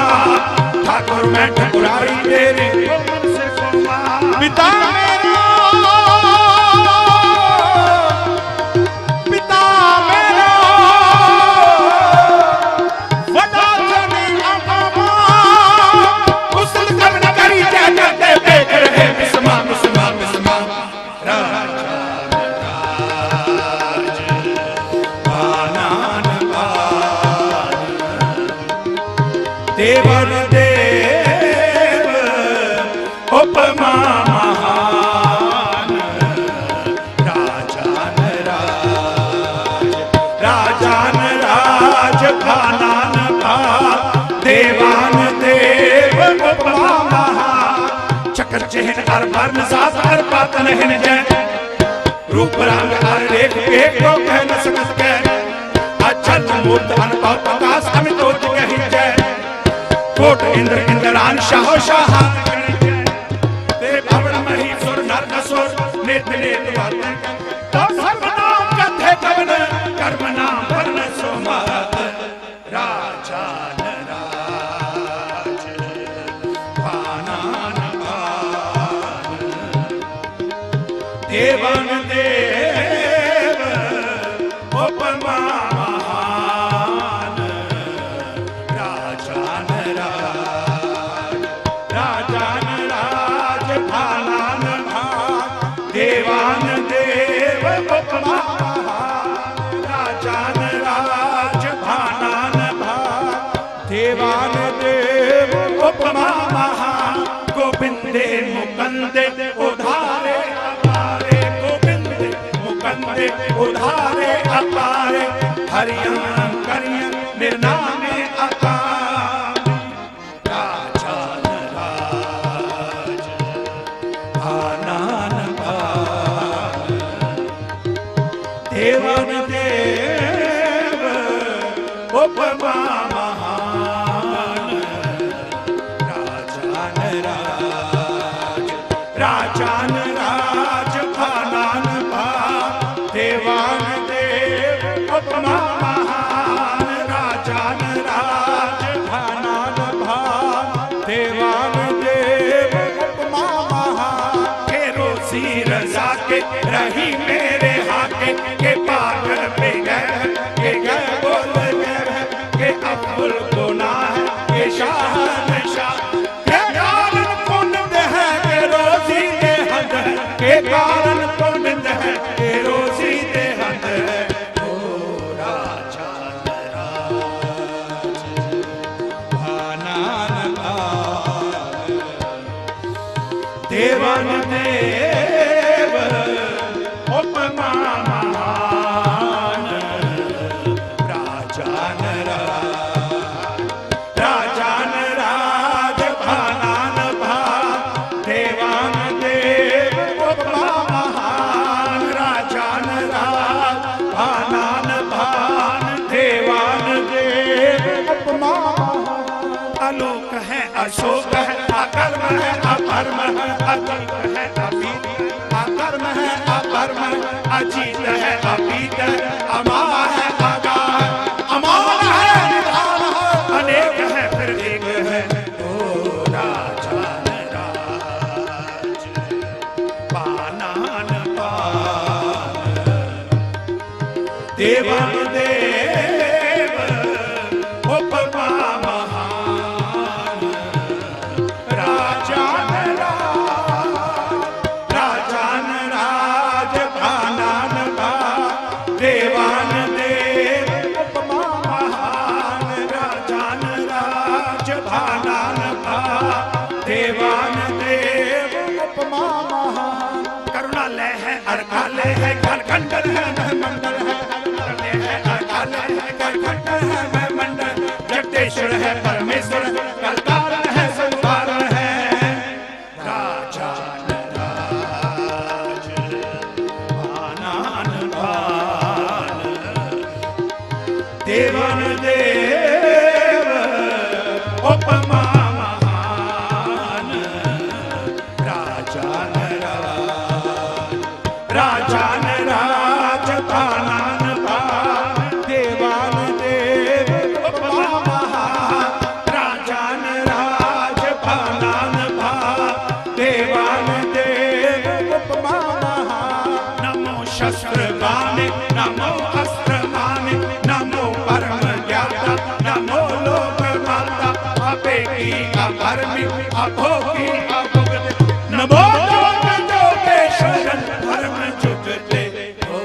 ठाकुर मैं ठकुरारी तेरे पिता मेरा पिता मेरा वडा जनी अगमा देवन देव उपमा महान राजान राज राजान राज भानान भाग देवान देव उपमा महान चक्र चिन्ह अर वर्ण सात अर पातन हिन जय रूप रंग अर रेख एक को कह न सकत कह अचल मूर्त अनुभव प्रकाश अमितोज कही जय कोट इंद्र इंद्रान शाहो शाहान कही जय देव भवन मही सुर नर असुर नेत नेत बातें तो सर्वनाम कथे कवन कर्म नाम वर्ण सोमत राजान राज भानान भान देवन देव उपमा महान राजान राज राजान राज भानान भाग देवान देव उपमा महान राजान राज भानान भाग देवान देव उपमा महान गोविंदे मुकंदे उधारे अपारे गोविंदे मुकंदे उधारे अपारे हरियां करियां निर्नामे अकाल राजान राज भानान भाग देवन देव उपमा महान राजान राज राजान राज भानान भाग देवान देव उपमा महान राजान राज भानान भाग देवान देव उपमा महान के रोजी रजा के रही मेरे हाके के पागल पे गए के गए बोल गए के अब्दुल गुनाह के शाह शाह के कारण पुण्य है के रोजी दे हद के कारण पुण्य है के रोजी दे हद ओ राजान राज भानान भाग देवन देव उपमा महान राजान राज राजान राज भानान भाग देवान देव उपमा महान राजान राज भानान भाग देवान देव उपमा आलोक है अशोक है अकर्म है अपरम है अतीत है अभीत अकर्म है अपरम है अजीत है अभीत है अमा है आगाह है अमान है निधान है अनेक है फिर एक है ओ राजान राज पानान पान देवन देव उपमा महान राजान राज भानान भाग देवान देव उपमा महान राजान राज भानान भाग देवान देव उपमा महान करुणालय है अर्कालय है घरखंडन है महमंडल है करुणालय है अर्कालय है घरखंडन है महमंडल जगदेश्वर है परमेश्वर कलकारण है संसारण है राजान राज भानान भान देवन देव उपमा महान राजान राज भानान भाग देवान देव उपमा महान राजान राज भानान भाग देवान देव उपमा महान नमो शस्त्र बाने नमो अस्त्र माने नमो परम ज्ञाता नमो लोक माता अपे की अभर्मी अभोगी अभुगत नमो जोगेश्वर धर्म जुगते ओ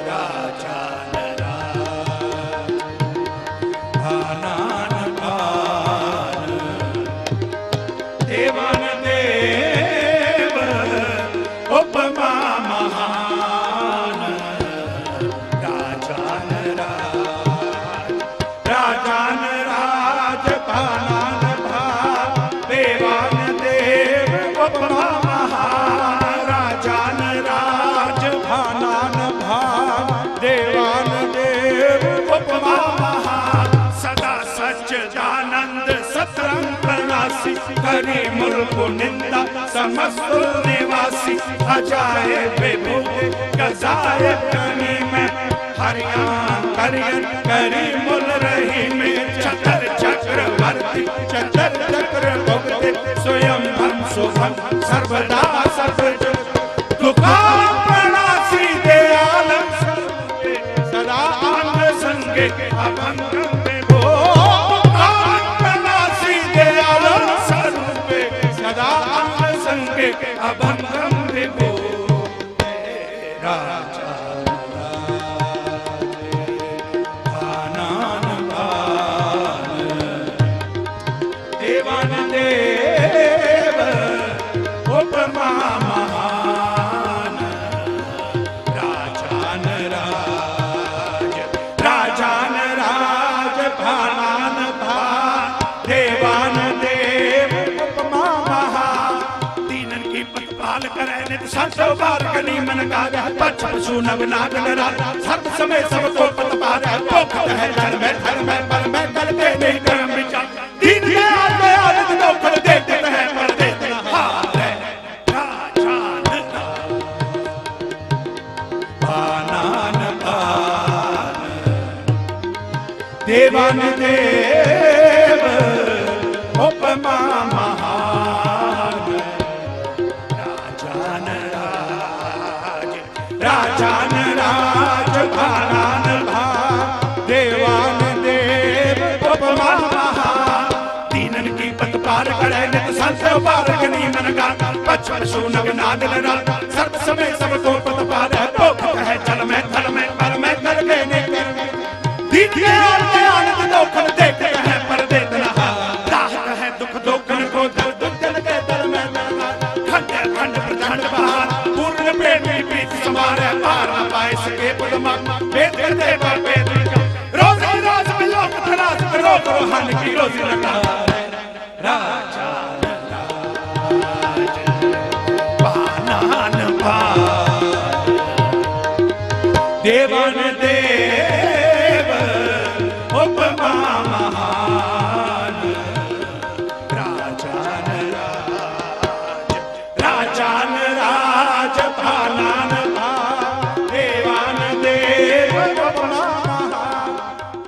राजान राज भानान भान भानान भाग देवान देव उपमा महाराजान राज भानान भाग देवान देव उपमा महान सदा सच्चिदानंद सतरंगनासी करी मुल्क निंदा समस्त निवासी अजाए बेबूदे गजाए कनी में हरियाण करियन करी मुल रही में चतर चक्रवर्ती चतर चक्र भुगते स्वयं भम शुभम सर्वदा सर्वज दुकान प्रणासी दयालम सर्वे सदा अंग संगे अभंग में भो दुकान प्रणासी दयालम सर्वे सदा अंग संगे अभंग में भो राजा देवान देव उपमा महान राजान राज राजान राज भानान भान देवान देव उपमा महान दीनन की पतपाल करे नित संतो बार कनी मन काज पछ पशु नव नागन राज सर्व समय सबको पतपाल है पोखत है जल में धर में पर में कल के नहीं कर्म विचार दीन के आते आनंद तो कर देते हैं पर देते हारे राजान भानान भान देवान देव उपमा महान राजान राज राजान राज भानान भान देवान देव उपमा दीनन की पतपार करे नित संत पार कनी मन का पछ पशु नग नादन रात सर्व समय सबको पतपार है पोखत है जल में थल में पर में कर के ने दीन के आते आनंद दोखन देखते हैं पर देते रहा दाहत है दुख दोखन को दल दुख जल के दल में खंड खंड प्रचंड बहार पूर्ण प्रेमी प्रीत समार है पार न पाए सके पदमा वेद करते पर वेद रोज रोज में लोक थरास में रोग रोहन की रोजी लगा राजान राज भानान भान देवान देव उपमा महान राजान राज राजान राज भानान भान देवान देव उपमा महान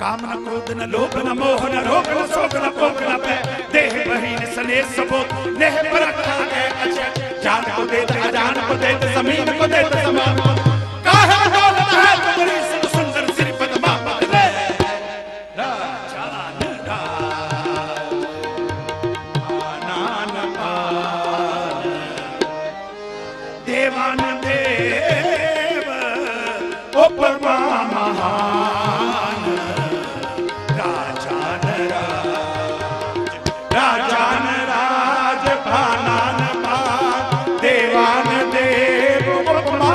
कामना क्रोध न लोभ न मोह न रोग न शोक न भोग न भय देह बहीन सनेह सबोध नेह पर रखा है अजय जान को देत अजान को देत जमीन को देत समान को काहे दौलत है तुम्हारी सब सुंदर श्री पद्मा रे राजान राज भानान भान देवान देव उपमा महान राजान राज भानान भान देवान देव उपमा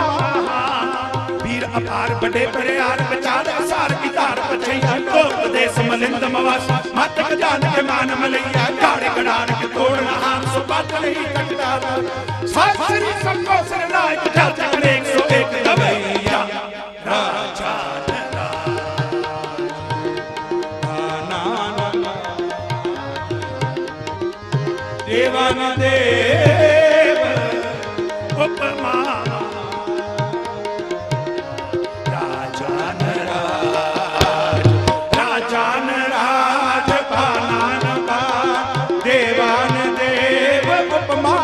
वीर अपार बड़े बड़े आर बचार सार की तार बचैया तो देश मलिंद मवास मत जान के मान मलैया गाड़े गड़ान के तोड़ हाथ सो बात नहीं कटता सासरी सबको सरनाई बुझा चकने 101 दबैया राजान देवान देव उपमा राजान राज भानान भान देवान देव उपमा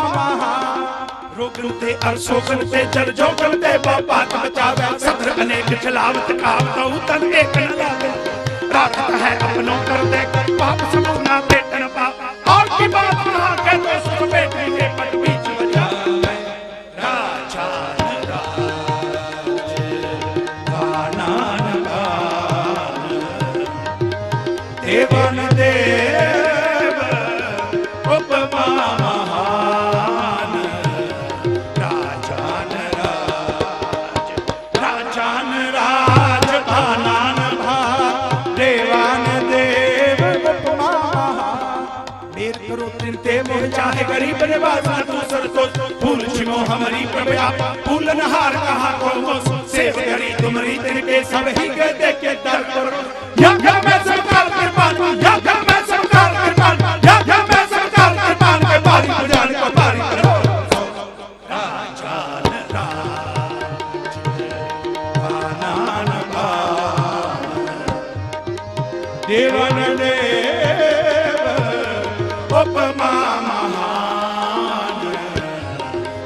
रोगन ते अरसोगन ते जल जोगन ते बाबा बचावे सत्र अनेक खिलावत खावत तन एक न लावे राखत है अपनों कर दे पाप समूना बेटन पाप और की बात कहा के तो सुख बेटी के पट बीच बजावे राजान राज भानान भान देवान देव उपमा महान राजान राज भानान भान देवान देव उपमा महान देर करो तिनते मोह चाहे गरीब निवास न तू सरतोष फूल छिमो हमारी प्रभया फूलन हार कहाँ को मोस सेव करी तुम्हारी तिनके सब ही गए देखे दर करो या घर में सरकार कृपान या घर में सरकार कृपान या घर में सरकार कृपान के बारी बुझाने को बारी करो राजान राज बानान बान देवन देव उपमा महान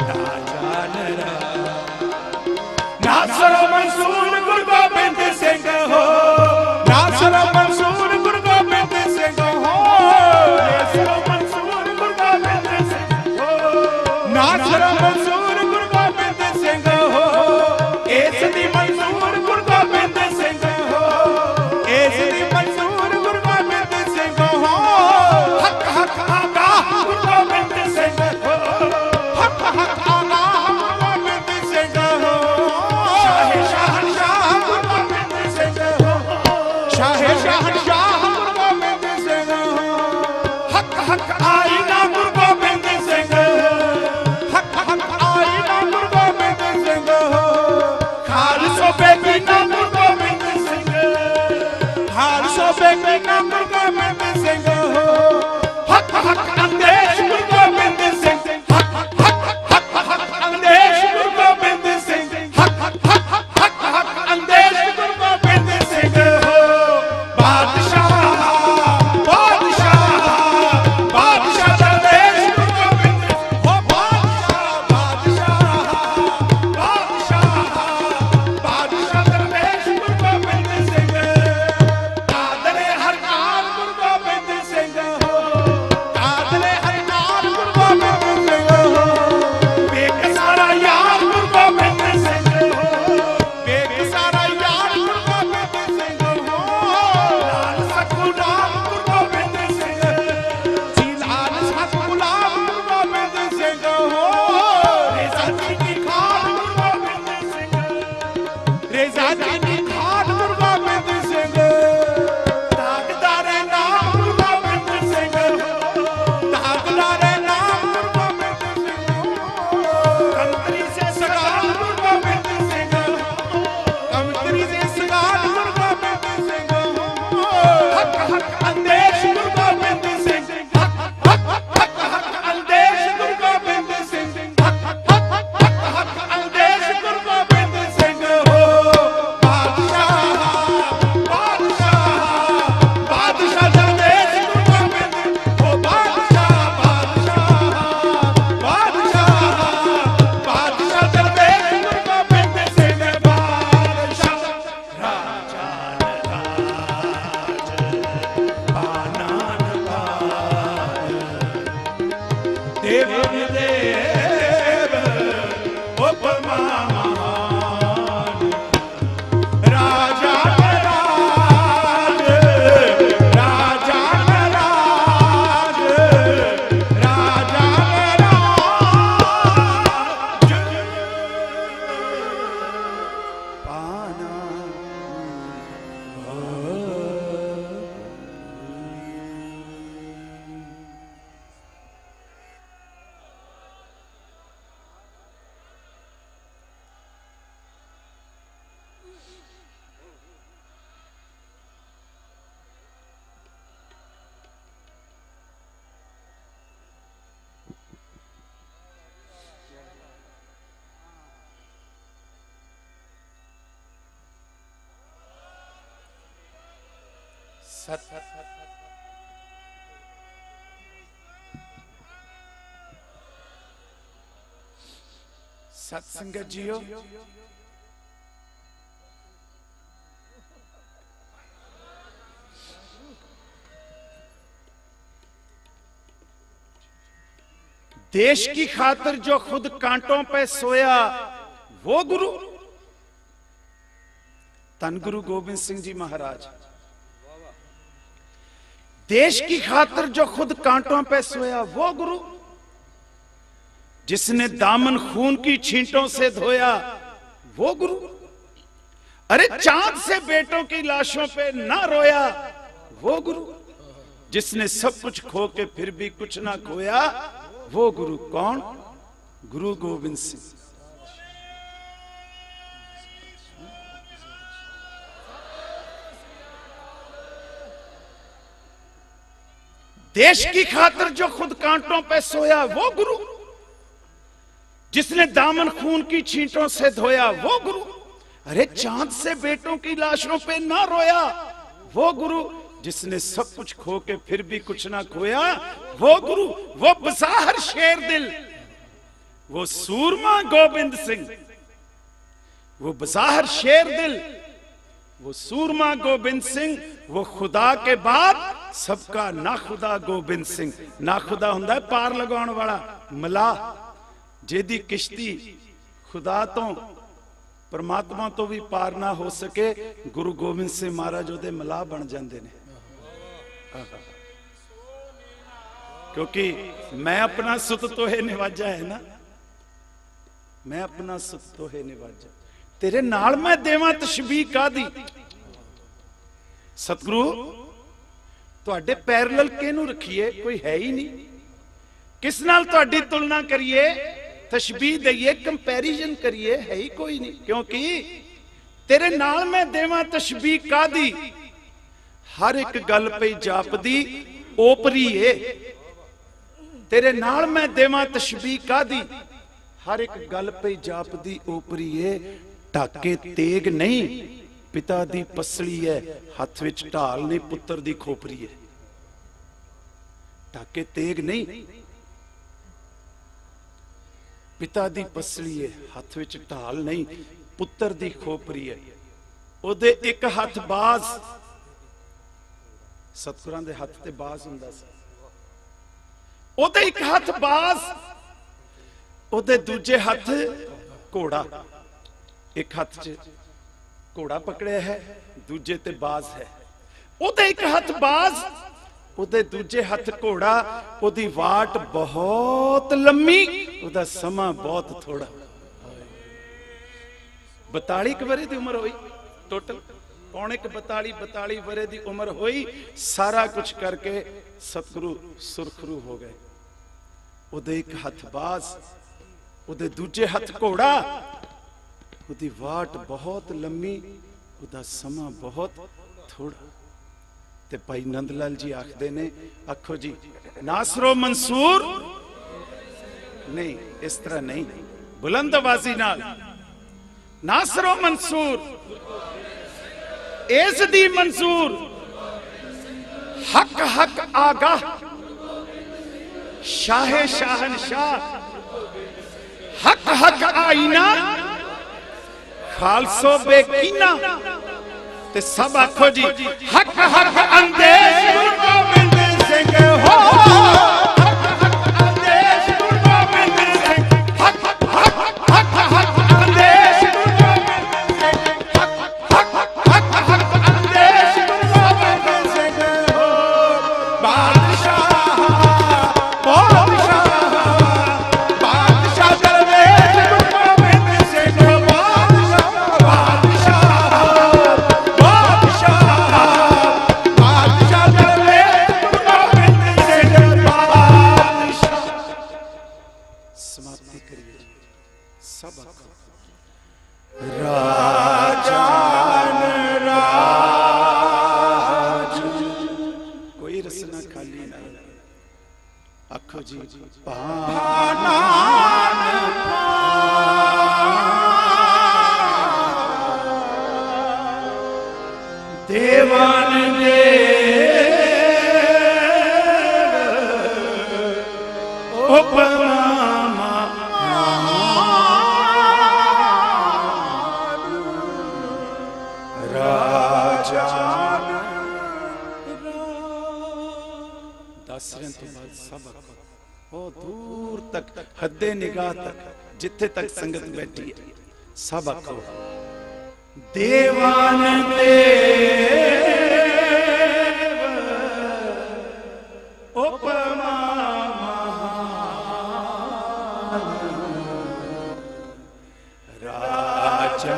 राजान नासर मंसूर गुरु गोबिंद सिंह हो नासर मंसूर गुरु गोबिंद सिंह हो नासर मंसूर गुरु गोबिंद सिंह हो नासर मंसूर गुरु गोबिंद सिंह हो इस दी मंसूर गुरु गोबिंद सिंह हो इस दी मंसूर गुरु गोबिंद सिंह हो हक हक आगा गुरु गोबिंद सिंह हो हक हक आगा गुरु गोबिंद सिंह हो शाह शहंशाह गुरु गोबिंद सिंह हो शाह शहंशाह गुरु गोबिंद सिंह हो हक हक आईना गुरु गोबिंद सिंह हक हक आईना गुरु गोबिंद सिंह हो खालसो बेबी ना गुरु गोबिंद सिंह खालसो बेबी ना गुरु गोबिंद सिंह हो हक हक अंदेश गुरु गोबिंद सिंह हक हक हक हक अंदेश गुरु गोबिंद सिंह हक हक हक अंदेश गुरु गोबिंद सिंह हो बादशाह बादशाह बादशाह दरवेश गुरु गोबिंद हो बादशाह बादशाह बादशाह दरवेश गुरु गोबिंद सिंह कादरे हर नाम गुरु गोबिंद सिंह हो कादरे हर नाम गुरु गोबिंद सिंह हो बेकसारा यार गुरु गोबिंद सिंह हो बेकसारा यार गुरु गोबिंद सिंह हो लाल सतगुलाम गुरु गोबिंद सिंह जी लाल सतगुलाम गुरु गोबिंद सिंह हो रेजा जी की खान गुरु गोबिंद सिंह रेजा जी की खान गुरु गोबिंद सिंह ताकदारे नाम गुरु गोबिंद सिंह ताकदारे नाम गुरु गोबिंद सिंह कंत्री से सगाल गुरु गोबिंद सिंह कंत्री से सगाल गुरु गोबिंद सिंह हक हक अंदेश गुरु गोबिंद सिंह हक हक हक अंदेश गुरु गोबिंद सिंह हक हक अंदेश गुरु गोबिंद सिंह हो बादशाह बादशाह बादशाह दरवेश गुरु गोबिंद हो बादशाह बादशाह बादशाह बादशाह दरवेश गुरु गोबिंद सिंह बादशाह राजान राज बानान बान देवन देव उपमा महान राजान राज राजान राज राजान राज पाना सत्संगत जियो देश की खातिर जो खुद कांटों पे सोया वो गुरु धन गुरु गोबिंद सिंह जी महाराज। देश की खातिर जो खुद कांटों पे सोया वो गुरु, जिसने दामन खून की छींटों से धोया वो गुरु। अरे चांद से बेटों की लाशों पे ना रोया वो गुरु, जिसने सब कुछ खो के फिर भी कुछ ना खोया, वो गुरु कौन? गुरु गोबिंद सिंह। देश की खातिर जो खुद कांटों पे सोया, वो गुरु। जिसने दामन खून की छींटों से धोया, वो गुरु। अरे चांद से बेटों की लाशों पे ना रोया, वो गुरु। जिसने सब कुछ खो के फिर भी कुछ ना खोया, वो गुरु। वो बसाहर शेर दिल, वो सूरमा गोबिंद सिंह। वो बसाहर शेर दिल, वो सूरमा गोबिंद सिंह। वो खुदा के बाद सबका ना खुदा गोबिंद सिंह। ना खुदा हुंदा है पार लगाउण वाला मलाह, जेदी किश्ती खुदा तो परमात्मा तो भी पार ना हो सके, गुरु गोबिंद सिंह महाराज ओदे मलाह बन जांदे ने। क्योंकि मैं अपना सुत तो है निवाजा है ना, मैं अपना सुत तो है निवाजा। तेरे नाल मैं देवां तशबीह कादी। सतगुरु तुहाडे पैरलल किहनूं रखिए? कोई है ही नहीं। किस नाल तुहाडी तुलना करिए, तशबीह दईए, कंपैरिजन करिए? है ही कोई नहीं। क्योंकि तेरे नाल मैं देवां तशबीह कादी। हर एक गल पे जापदी ओपरी है। तेरे नाल मैं देवां तशबीह कादी। हर एक गल पे जापदी ओपरी है। ढाके तेग नहीं, पिता दी पसली है। हथ विच ढाल नहीं, पुत्र दी खोपरी है। ढाके तेग नहीं, पिता दी पसली है। हथ विच ढाल नहीं, पुत्र दी खोपरी है। ओदे एक हथ बाज, सतगुरां दे हथ ते बाज हुंदा सी। ओदे एक हथ बाज, ओदे दूजे हथ घोड़ा। एक हथ च घोड़ा पकड़िया है, दूजे ते बाज है। ओदे एक हथ बाज, ओदे दूजे हथ घोड़ा। ओदी वाट बहुत लंमी, ओदा समा बहुत थोड़ा। 42 वरे दी उम्र हुई टोटल, पौने 42 वरे दी उम्र हुई। सारा कुछ करके सतगुरु सुरखरू हो गए। ओदे एक हथ बाज, ओदे दूजे हथ घोड़ा। ओदी वाट बहुत लंमी, ओदा समा बहुत थोड़ा। ते भाई नंदलाल जी आखदे ने, आखो जी नासरो मंसूर नहीं, इस तरह नहीं, बुलंद आवाजी नाल नासरो मंसूर, एज़दी मंसूर, हक हक आगाह, शाहे शाहनशाह, हक हक आईना, खालसो बेकीना। ते सब आखो जी हक हक अंदेश गुरु गोबिंद सिंह हो। हक हक अंदेश गुरु गोबिंद सिंह, हक हक हक हक अंदेश गुरु गोबिंद सिंह, हक हक हक अंदेश गुरु गोबिंद सिंह हो। बादशाह बादशाह बादशाह दरवेश गुरु गोबिंद सिंह हो। कोई रसना खाली नहीं। आखो जी देवान देव उपमा राजा। दसवें तो बाद सब बहुत दूर तक, हद्दे निगाह तक, जिथे तक संगत बैठी है, सब आखो देवान देव उपमा राजा।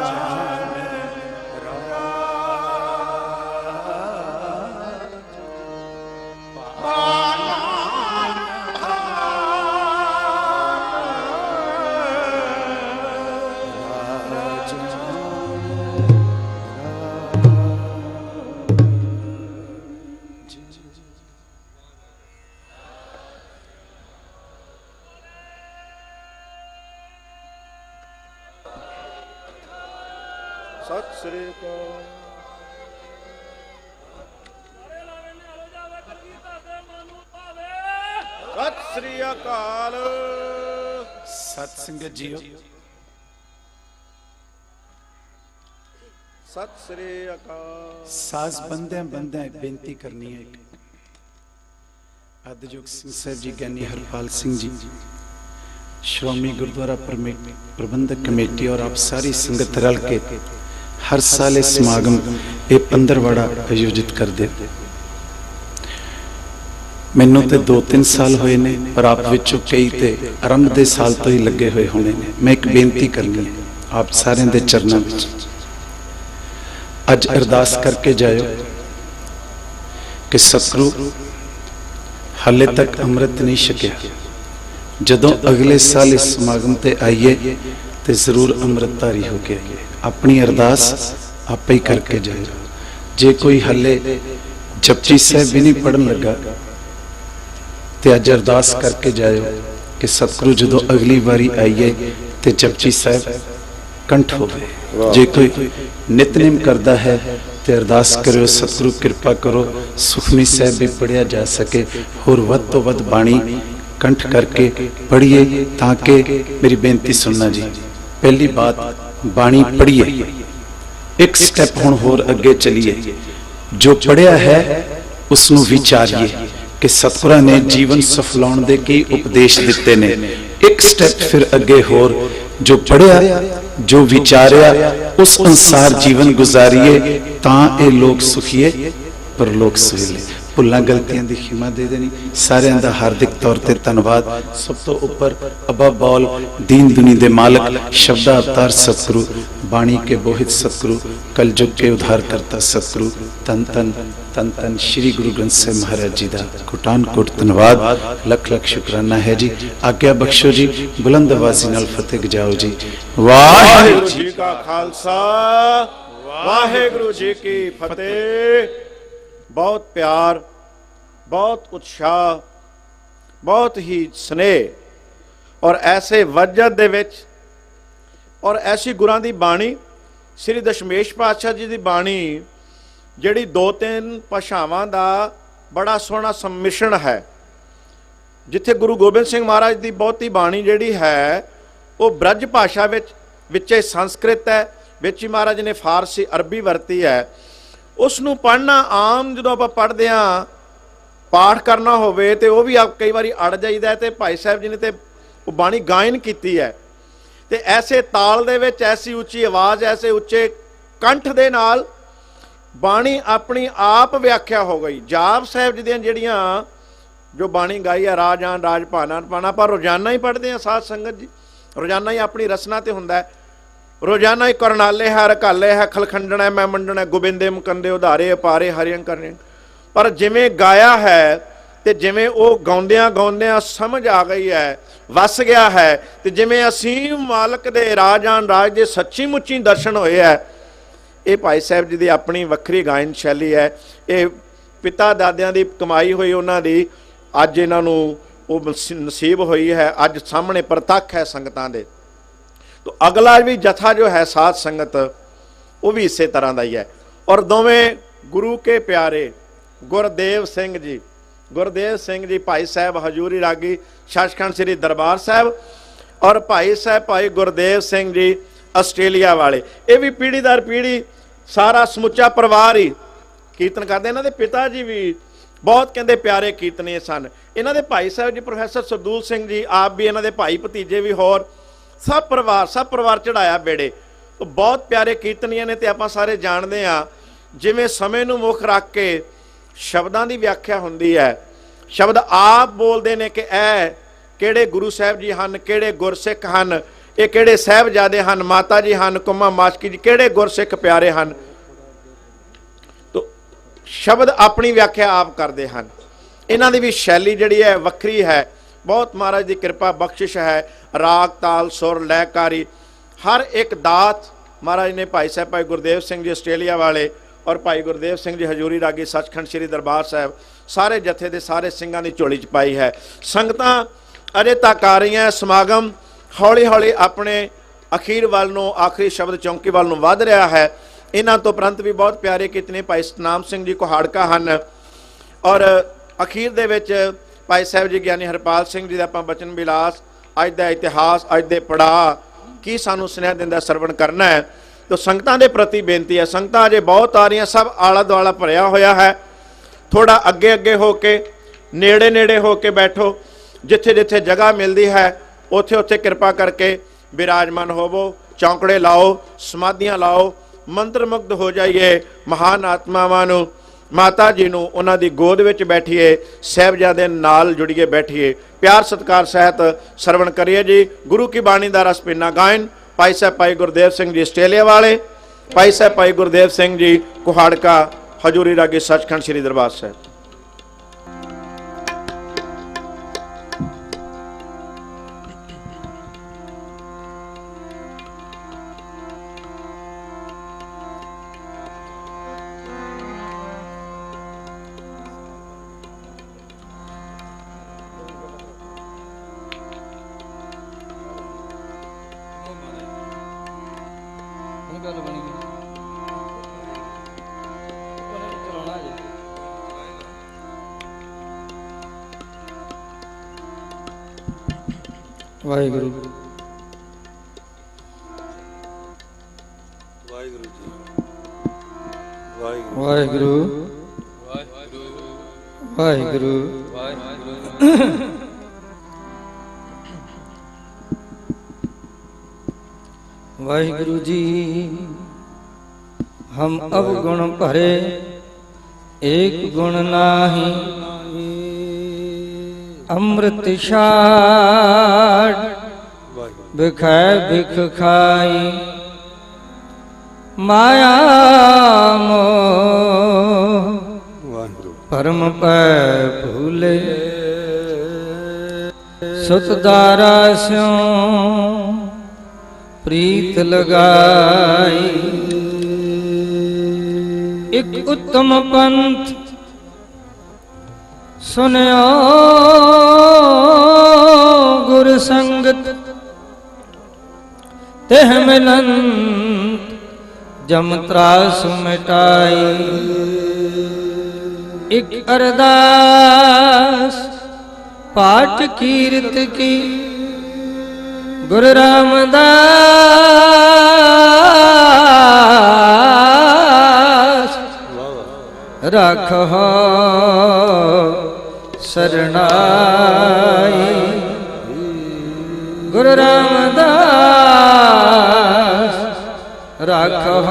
ਸਤਿ ਸ੍ਰੀ ਅਕਾਲ। ਸਤਿ ਸ੍ਰੀ ਅਕਾਲ। ਸਤ ਸੰਗਤ ਜੀਓ, ਸਤਿ ਸ੍ਰੀ ਅਕਾਲ। ਸਾਜ਼ ਬੰਦਿਆਂ ਬੇਨਤੀ ਕਰਨੀ ਹੈ। ਆਦਿਯੋਗ ਸਿੰਘ ਸਾਹਿਬ ਜੀ, ਗਿਆਨੀ ਹਰਪਾਲ ਸਿੰਘ ਜੀ, ਸ਼੍ਰੋਮਣੀ ਗੁਰਦੁਆਰਾ ਪ੍ਰਬੰਧਕ ਕਮੇਟੀ ਔਰ ਆਪ ਸਾਰੀ ਸੰਗਤ ਰਲ ਕੇ ਹਰ ਸਾਲ ਇਹ ਸਮਾਗਮ ਇਹ ਪੰਦਰਵਾੜਾ ਆਯੋਜਿਤ ਕਰਦੇ। ਮੈਨੂੰ ਤੇ 2-3 ਸਾਲ ਹੋਏ ਨੇ, ਪਰ ਆਪ ਵਿੱਚੋਂ ਕਈ ਤੇ ਆਰੰਭ ਦੇ ਸਾਲ ਤੋਂ ਹੀ ਲੱਗੇ ਹੋਏ ਹੋਣੇ ਨੇ। ਮੈਂ ਇੱਕ ਬੇਨਤੀ ਕਰਨੀ ਹੈ ਆਪ ਸਾਰਿਆਂ ਦੇ ਚਰਨਾਂ ਵਿੱਚ। ਅੱਜ ਅਰਦਾਸ ਕਰਕੇ ਜਾਇਓ ਕਿ ਸਤਿਗੁਰੂ ਹਾਲੇ ਤੱਕ ਅੰਮ੍ਰਿਤ ਨਹੀਂ ਛਕਿਆ। ਜਦੋਂ ਅਗਲੇ ਸਾਲ ਇਸ ਸਮਾਗਮ ਤੇ ਆਈਏ ਤੇ ਜ਼ਰੂਰ ਅੰਮ੍ਰਿਤਧਾਰੀ ਹੋ ਕੇ ਆਈਏ। ਆਪਣੀ ਅਰਦਾਸ ਆਪੇ ਹੀ ਕਰਕੇ ਜਾਇਓ। ਜੇ ਕੋਈ ਹਾਲੇ ਜਪਜੀ ਸਾਹਿਬ ਵੀ ਨਹੀਂ ਪੜਨ ਲੱਗਾ ਤੇ ਅੱਜ ਅਰਦਾਸ ਕਰਕੇ ਜਾਇਓ ਕਿ ਸਤਿਗੁਰੂ ਜਦੋਂ ਅਗਲੀ ਵਾਰੀ ਆਈਏ ਤੇ ਜਪਜੀ ਸਾਹਿਬ ਕੰਠ ਹੋਵੇ। ਜੇ ਕੋਈ ਨਿਤਨੇਮ ਕਰਦਾ ਹੈ ਤੇ ਅਰਦਾਸ ਕਰਿਓ ਸਤਿਗੁਰੂ ਕਿਰਪਾ ਕਰੋ ਸੁਖਮਨੀ ਸਾਹਿਬ ਵੀ ਪੜਿਆ ਜਾ ਸਕੇ। ਹੋਰ ਵੱਧ ਤੋਂ ਵੱਧ ਬਾਣੀ ਕੰਠ ਕਰਕੇ ਪੜ੍ਹੀਏ ਤਾਂ ਕਿ ਮੇਰੀ ਬੇਨਤੀ ਸੁਣਨਾ ਜੀ। ਪਹਿਲੀ ਬਾਤ ਬਾਣੀ ਪੜ੍ਹੀਏ, ਇੱਕ ਸਟੈਪ ਹੁਣ ਹੋਰ ਅੱਗੇ ਚਲੀਏ। ਜੋ ਪੜ੍ਹਿਆ ਹੈ ਉਸ ਨੂੰ ਵਿਚਾਰੀਏ ਕਿ ਸਤਿਗੁਰਾਂ ਨੇ ਜੀਵਨ ਸਫਲਾਉਣ ਦੇ ਕੀ ਉਪਦੇਸ਼ ਦਿੱਤੇ ਨੇ। ਇੱਕ ਸਟੈਪ ਫਿਰ ਅੱਗੇ ਹੋਰ, ਜੋ ਪੜ੍ਹਿਆ ਜੋ ਵਿਚਾਰਿਆ ਉਸ ਅਨੁਸਾਰ ਜੀਵਨ ਗੁਜ਼ਾਰੀਏ ਤਾਂ ਇਹ ਲੋਕ ਸੁਖੀਏ ਪਰਲੋਕ ਸੁਹੇਲੇ। ਭੁੱਲਾਂ ਗਲਤੀਆਂ ਦੀ ਖਿਮਾ ਦੇ ਦੇਣੀ। ਸਾਰਿਆਂ ਦਾ ਹਾਰਦਿਕ ਤੌਰ ਤੇ ਧੰਨਵਾਦ। ਸਭ ਤੋਂ ਉੱਪਰ ਅਬਾ ਬੌਲ ਦੀਨ ਦੁਨੀ ਦੇ ਮਾਲਕ ਸ਼ਬਦਾ ਅਵਤਾਰ ਸਤਿਗੁਰੂ ਬਾਣੀ ਕੇ ਬੋਹਿਤ ਸਤਿਗੁਰੂ ਕਲਯੁਗ ਕੇ ਉਧਾਰ ਕਰਤਾ ਸਤਿਗੁਰੂ ਤਨ ਤਨ ਤਨ ਤਨ ਸ਼੍ਰੀ ਗੁਰੂ ਗ੍ਰੰਥ ਸਾਹਿਬ ਮਹਾਰਾਜ ਜੀ ਦਾ ਕੋਟਾਨ ਕੋਟ ਧੰਨਵਾਦ। ਲੱਖ ਲੱਖ ਸ਼ੁਕਰਾਨਾ ਹੈ ਜੀ। ਆਗਿਆ ਬਖਸ਼ੋ ਜੀ, ਬੁਲੰਦ ਆਵਾਜ਼ੀ ਨਾਲ ਫਤਿਹ ਗਜਾਓ ਜੀ। ਵਾਹਿਗੁਰੂ ਜੀ ਕਾ ਖਾਲਸਾ, ਵਾਹਿਗੁਰੂ ਜੀ ਕੀ ਫਤਿਹ। ਬਹੁਤ ਪਿਆਰ, ਬਹੁਤ ਉਤਸ਼ਾਹ, ਬਹੁਤ ਹੀ ਸਨੇਹ ਔਰ ਐਸੇ ਵਜਦ ਦੇ ਵਿੱਚ ਔਰ ਐਸੀ ਗੁਰਾਂ ਦੀ ਬਾਣੀ, ਸ੍ਰੀ ਦਸ਼ਮੇਸ਼ ਪਾਤਸ਼ਾਹ ਜੀ ਦੀ ਬਾਣੀ ਜਿਹੜੀ 2-3 ਭਾਸ਼ਾਵਾਂ ਦਾ ਬੜਾ ਸੋਹਣਾ ਸੰਮਿਸ਼ਰਣ ਹੈ। ਜਿੱਥੇ ਗੁਰੂ ਗੋਬਿੰਦ ਸਿੰਘ ਮਹਾਰਾਜ ਦੀ ਬਹੁਤੀ ਬਾਣੀ ਜਿਹੜੀ ਹੈ ਉਹ ਬ੍ਰਜ ਭਾਸ਼ਾ ਵਿੱਚੇ ਸੰਸਕ੍ਰਿਤ ਹੈ, ਵਿੱਚ ਹੀ ਮਹਾਰਾਜ ਨੇ ਫਾਰਸੀ ਅਰਬੀ ਵਰਤੀ ਹੈ। ਉਸ ਨੂੰ ਪੜ੍ਹਨਾ ਆਮ ਜਦੋਂ ਆਪਾਂ ਪੜ੍ਹਦੇ ਹਾਂ, ਪਾਠ ਕਰਨਾ ਹੋਵੇ ਤੇ ਉਹ ਵੀ ਆਪ ਕਈ ਵਾਰੀ ਅੜ ਜਾਈਦਾ। ਤੇ ਭਾਈ ਸਾਹਿਬ ਜੀ ਨੇ ਤੇ ਉਹ ਬਾਣੀ ਗਾਇਨ ਕੀਤੀ ਹੈ ਤੇ ਐਸੇ ਤਾਲ ਦੇ ਵਿੱਚ, ਐਸੀ ਉੱਚੀ ਆਵਾਜ਼, ਐਸੇ ਉੱਚੇ ਕੰਠ ਦੇ ਨਾਲ ਬਾਣੀ ਆਪਣੀ ਆਪ ਵਿਆਖਿਆ ਹੋ ਗਈ। ਜਾਪ ਸਾਹਿਬ ਜੀ ਦੀਆਂ ਜਿਹੜੀਆਂ ਜੋ ਬਾਣੀ ਗਾਈ ਹੈ, ਰਾਜਾਨ ਰਾਜ ਭਾਨਾ ਪਾਣਾ, ਪਰ ਰੋਜ਼ਾਨਾ ਹੀ ਪੜ੍ਹਦੇ ਹਾਂ ਸਾਧ ਸੰਗਤ ਜੀ। ਰੋਜ਼ਾਨਾ ਹੀ ਆਪਣੀ ਰਸਨਾ ਤੇ ਹੁੰਦਾ ਹੈ। ਰੋਜ਼ਾਨਾ ਹੀ ਕਰਨਾਲੇ ਹੈ, ਰਕਾਲੇ ਹੈ, ਖਲਖੰਡਣਾ ਮੈਂ ਮੰਡਣਾ, ਗੋਬਿੰਦੇ ਮੁਕੰਦੇ ਉਧਾਰੇ ਅਪਾਰੇ ਹਰਿਅੰ ਕਰਨੇ। ਪਰ ਜਿਵੇਂ ਗਾਇਆ ਹੈ ਤੇ ਜਿਵੇਂ ਉਹ ਗਾਉਂਦਿਆਂ ਗਾਉਂਦਿਆਂ ਸਮਝ ਆ ਗਈ ਹੈ, ਵਸ ਗਿਆ ਹੈ, ਤੇ ਜਿਵੇਂ ਅਸੀਮ ਮਾਲਕ ਦੇ ਰਾਜਾਨ ਰਾਜ ਦੇ ਸੱਚੀ ਮੁੱਚੀ ਦਰਸ਼ਨ ਹੋਏ ਹੈ। ਇਹ ਭਾਈ ਸਾਹਿਬ ਜੀ ਦੀ ਆਪਣੀ ਵੱਖਰੀ ਗਾਇਨ ਸ਼ੈਲੀ ਹੈ। ਇਹ ਪਿਤਾ ਦਾਦਿਆਂ ਦੀ ਕਮਾਈ ਹੋਈ ਉਹਨਾਂ ਦੀ ਅੱਜ ਇਹਨਾਂ ਨੂੰ ਉਹ ਨਸੀਬ ਹੋਈ ਹੈ। ਅੱਜ ਸਾਹਮਣੇ ਪ੍ਰਤੱਖ ਹੈ ਸੰਗਤਾਂ ਦੇ। तो अगला भी जथा जो है साध संगत वो भी इस तरह का ही है। और दोवें गुरु के प्यारे गुरदेव सिंह जी भाई साहब हजूरी रागी सचखंड श्री दरबार साहब और भाई साहब भाई गुरदेव सिंह जी आस्ट्रेलिया वाले, ये भी पीढ़ी दर पीढ़ी सारा समुचा परिवार ही कीर्तन करते। इन्हों के पिता जी भी बहुत कहते प्यारे कीर्तनीय सन। इन्हों के भाई साहब जी प्रोफैसर सरदूल सिंह जी आप भी, इन्हों के भाई भतीजे भी, होर सब परिवार चढ़ाया बेड़े। तो बहुत प्यारे कीर्तनीय ने तो आप सारे जानते हैं। जिमें समय नूं मुख रख के शब्दों की व्याख्या होंदी है, शब्द आप बोलते हैं कि ऐ किहड़े गुरु साहब जी हैं, किहड़े गुरसिख हैं, ये किहड़े साहिबजादे हैं, माता जी हैं, कुम्मा माशकी जी, किहड़े गुरसिख प्यारे हैं। तो शब्द अपनी व्याख्या आप करते हैं। इन्हां दी भी शैली जिहड़ी है वक्री है। बहुत महाराज की कृपा बख्शिश है। राग ताल सुर लयकारी हर एक दात महाराज ने भाई साहब भाई गुरदेव सिंह जी आस्ट्रेलिया वाले और भाई गुरदेव सिंह जी हजूरी रागी सचखंड श्री दरबार साहब सारे जथे के सारे सिंघां की झोली च पाई है। संगतां अजे तक आ रही हैं। समागम हौली हौली अपने ਅਖੀਰ ਵੱਲ ਨੂੰ, ਆਖਰੀ ਸ਼ਬਦ ਚੌਂਕੀ ਵੱਲ ਨੂੰ ਵੱਧ ਰਿਹਾ ਹੈ। ਇਹਨਾਂ ਤੋਂ ਉਪਰੰਤ ਵੀ ਬਹੁਤ ਪਿਆਰੇ ਕੀਰਤਨੀ ਭਾਈ ਸਤਨਾਮ ਸਿੰਘ ਜੀ ਕੁਹਾੜਕਾ ਹਨ, ਔਰ ਅਖੀਰ ਦੇ ਵਿੱਚ ਭਾਈ ਸਾਹਿਬ ਜੀ ਗਿਆਨੀ ਹਰਪਾਲ ਸਿੰਘ ਜੀ ਦਾ ਆਪਾਂ ਬਚਨ ਬਿਲਾਸ, ਅੱਜ ਦਾ ਇਤਿਹਾਸ, ਅੱਜ ਦੇ ਪੜਾਅ ਕੀ ਸਾਨੂੰ ਸੁਨੇਹਾ ਦਿੰਦਾ, ਸਰਵਣ ਕਰਨਾ ਹੈ। ਤਾਂ ਸੰਗਤਾਂ ਦੇ ਪ੍ਰਤੀ ਬੇਨਤੀ ਹੈ, ਸੰਗਤਾਂ ਅਜੇ ਬਹੁਤ ਆ ਰਹੀਆਂ, ਸਭ ਆਲਾ ਦੁਆਲਾ ਭਰਿਆ ਹੋਇਆ ਹੈ। ਥੋੜਾ ਅੱਗੇ ਅੱਗੇ ਹੋ ਕੇ, ਨੇੜੇ ਨੇੜੇ ਹੋ ਕੇ ਬੈਠੋ, ਜਿੱਥੇ ਜਿੱਥੇ ਜਗ੍ਹਾ ਮਿਲਦੀ ਹੈ ਉੱਥੇ ਉੱਥੇ ਕਿਰਪਾ ਕਰਕੇ ਬਿਰਾਜਮਾਨ ਹੋਵੋ, ਚੌਂਕੜੇ ਲਾਓ, ਸਮਾਧੀਆਂ ਲਾਓ, ਮੰਤਰ ਮੁਗਧ ਹੋ ਜਾਈਏ। ਮਹਾਨ ਆਤਮਾਵਾਂ ਨੂੰ, ਮਾਤਾ ਜੀ ਨੂੰ ਉਹਨਾਂ ਦੀ ਗੋਦ ਵਿੱਚ ਬੈਠੀਏ, ਸਾਹਿਬਜ਼ਾਦੇ ਨਾਲ ਜੁੜੀਏ, ਬੈਠੀਏ, ਪਿਆਰ ਸਤਿਕਾਰ ਸਹਿਤ ਸਰਵਣ ਕਰੀਏ ਜੀ। ਗੁਰੂ ਕੀ ਬਾਣੀ ਦਾ ਰਸ ਪੀਨਾ ਗਾਇਨ ਭਾਈ ਸਾਹਿਬ ਭਾਈ ਗੁਰਦੇਵ ਸਿੰਘ ਜੀ ਆਸਟ੍ਰੇਲੀਆ ਵਾਲੇ, ਭਾਈ ਸਾਹਿਬ ਭਾਈ ਗੁਰਦੇਵ ਸਿੰਘ ਜੀ ਕੁਹਾੜਕਾ, ਹਜੂਰੀ ਰਾਗੀ ਸੱਚਖੰਡ ਸ੍ਰੀ ਦਰਬਾਰ ਸਾਹਿਬ। ਵਾਹਿਗੁਰੂ ਵਾਹਿਗੁਰੂ ਜੀ, ਵਾਹਿਗੁਰੂ ਵਾਹਿਗੁਰੂ वाहिगुरु जी। हम अवगुण भरे एक गुण नाही, अमृत छाड़ बिखै बिख खाई, माया मोह परम पै भूले, सुतदारा स्यों प्रीत लगाई। एक उत्तम पंथ सुनियो गुर संगत, तेह मिलंत जम त्रास मिटाई। एक अरदास पाठ कीर्त की गुरु रामदास, रखो शरणाई। गुरु रामदास रखो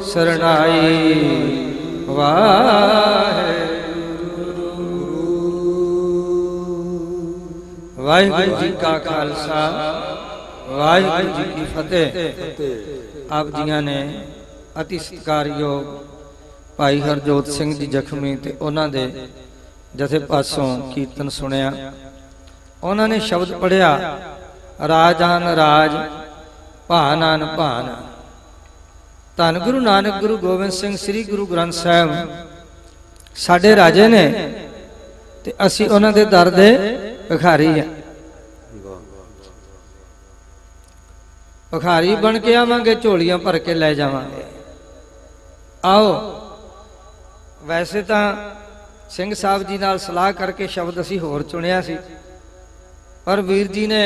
शरणाई। वाहिगुरु जी का खालसा, वाहिगुरु जी की फतेह। आप जियां ने अति सत्कारयोग भाई हरजोत सिंह जी जखमी ते उन्हां दे जथे पासों कीर्तन सुनिया, उन्होंने शब्द पढ़िया राजान राज भानान भान। धन गुरु नानक गुरु गोबिंद सिंह श्री गुरु ग्रंथ साहब साडे राजे ने ते असी उन्हां दे दर दे भिखारी है। भिखारी बन के आवांगे, झोलियां भर के ले जावांगे। आओ, वैसे तो सिंह साहब जी नाल सलाह करके शब्द असी होर चुनिया सी, पर वीर जी ने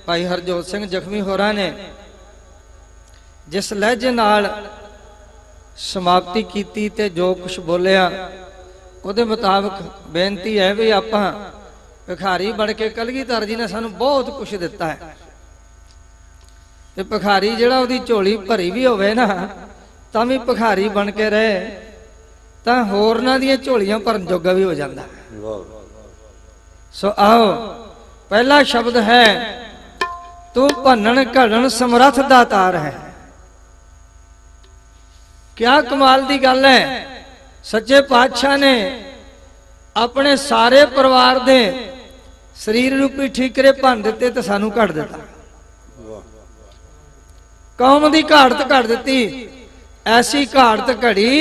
भाई हरजोत सिंह जखमी होरां ने जिस लहजे नाल समाप्ति कीती ते जो कुछ बोलिया, उहदे मुताबिक बेनती है भी आपां भिखारी बन के कलगीधर जी ने सानू बहुत कुछ दिता है। ते भिखारी जिहड़ा उहदी झोली भरी भी होवे ना, तां भी भिखारी बन के रहे तां होरनां दीयां झोलियां भरन जोगा भी हो जांदा। सो आओ, पहला शब्द है तू भनन घड़न समर्थ दातार है। क्या कमाल दी गल है, सच्चे पातशाह ने अपने सारे परिवार दे शरीर रूपी ठीकरे भन दिते ते सानू घड़ दिता। कौम दी घाड़त घड़ दिती, ऐसी घाड़त घड़ी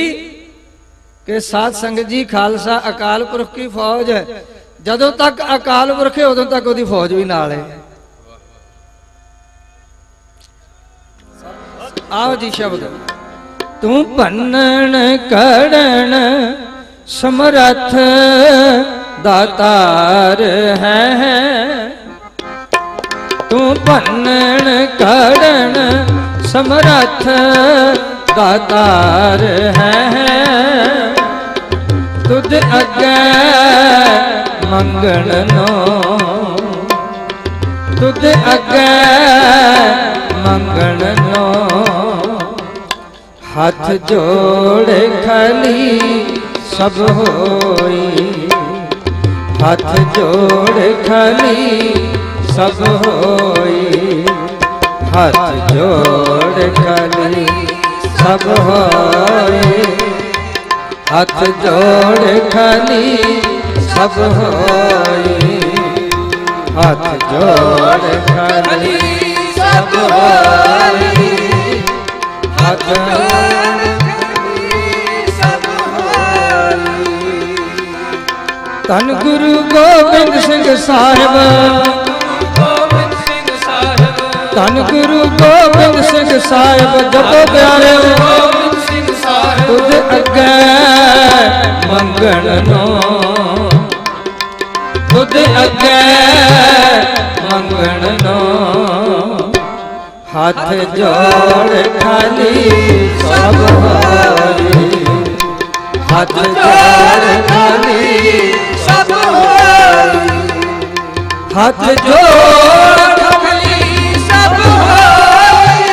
कि साध संगत जी खालसा अकाल पुरख की फौज है। जदों तक अकाल पुरख है उदों तक उहदी फौज भी नाल है। आओ जी शब्द। तू भन्नन करण समरथ दातार है, तू भन्नन करण समरथ दातार है। तुझ अगे मंगण नो, तुझ अगे मंगण नो, हाथ जोड़ खाली सब होई, हाथ जोड़ खाली सब होई, हाथ जोड़ खाली सब होई, हाथ जोड़ खाली सब होई, हाथ जोड़ खाली सब होई, हाथ जोड़ खाली सब होई। धन गुरु गोबिंद सिंह साहिब, धन गुरु गोबिंद सिंह साहिब जपो प्यारे, तुझ अगे मंगण नो, तुझ अगे मंगण नो, हाथ जोड़ खाली सब होई, हाथ जोड़ खाली सब होई, हाथ जोड़ खाली सब होई,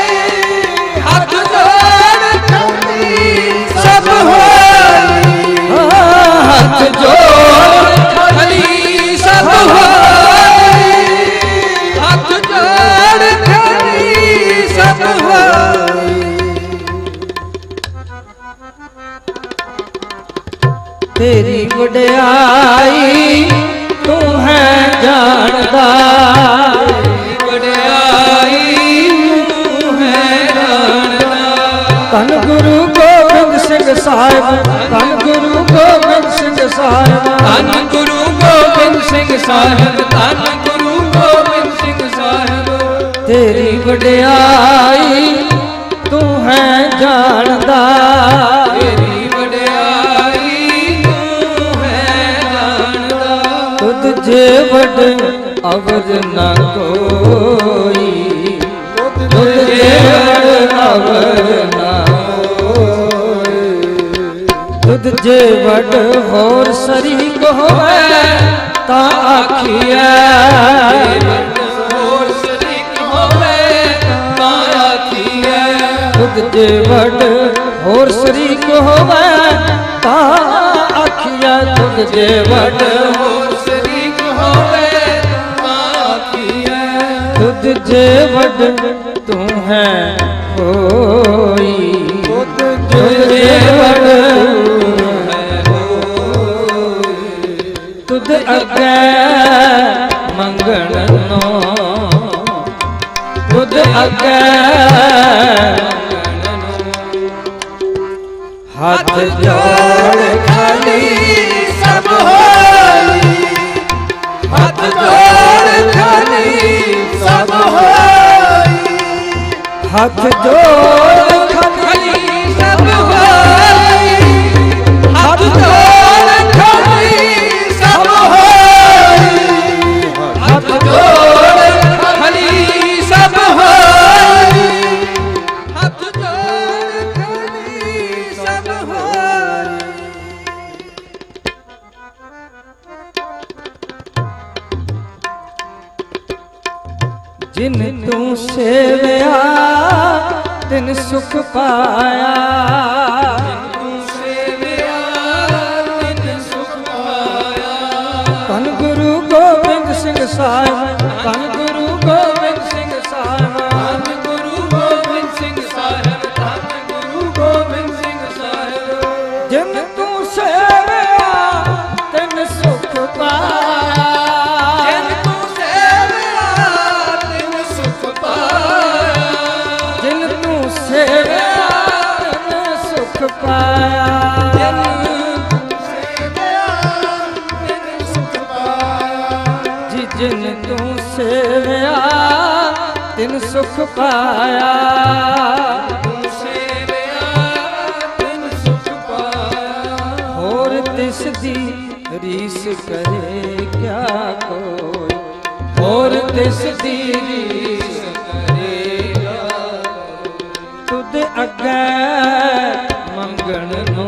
हाथ जोड़ खाली सब होई, हाथ जोड़ खाली सब होई, हाथ जोड़ खाली सब होई। तेरी वड्याई तू है जानदा, तेरी वड्याई तू है जानदा। धन गुरु गोबिंद सिंह साहिब, धन गुरु गोबिंद सिंह साहिब, धन गुरु गोबिंद सिंह साहिब, धन गुरु गोबिंद सिंह साहिब। तेरी वड्याई तू है जानदा, तेरी वड्याई तू है जानदा। तुझ जे वड अवर न कोई, तुझ जे वड अवर न कोई, तुझ जे वड होर शरीक होवे ता आखिए, होर शरीक होवे ता आखिए, तुझ जे वड होर शरीक होवे ता आखिए, तुझ जे वड होर शरीक होवे ता आखिए, तुझ जे वड तू है होई, तुझ जे वड तुझ अगे मंगण नो, तुझ अगे हाथ जोड़ खाली सब होई, हाथ जोड़ खाली सब होई, हाथ जोड़ खाली सब होई, हाथ जोड़ खाली सब होई, हाथ जोड़ खाली सब होई, हाथ जोड़ खाली सब होई। जिन तू सेवया तिन सुख पाया, जिन तू सेवया तिन सुख पाया। धन गुरु गोबिंद सिंह साहिब, धन गुरु गोबिंद सिंह साहिब, धन गुरु गोबिंद सिंह साहिब, धन गुरु गोबिंद सिंह साहिब। जिन तू सेवया तिन सुख पाया, जिन तू सेवया तिन सुख पाया, जिन तू सेवया तिन सुख पाया, जिन तू सेवया तिन सुख पाया। जी जिन तू सेवया तिन सुख पाया। रीस करे क्या कोई, और तिस दी रीस करेगा तुद अगे मंगण नो,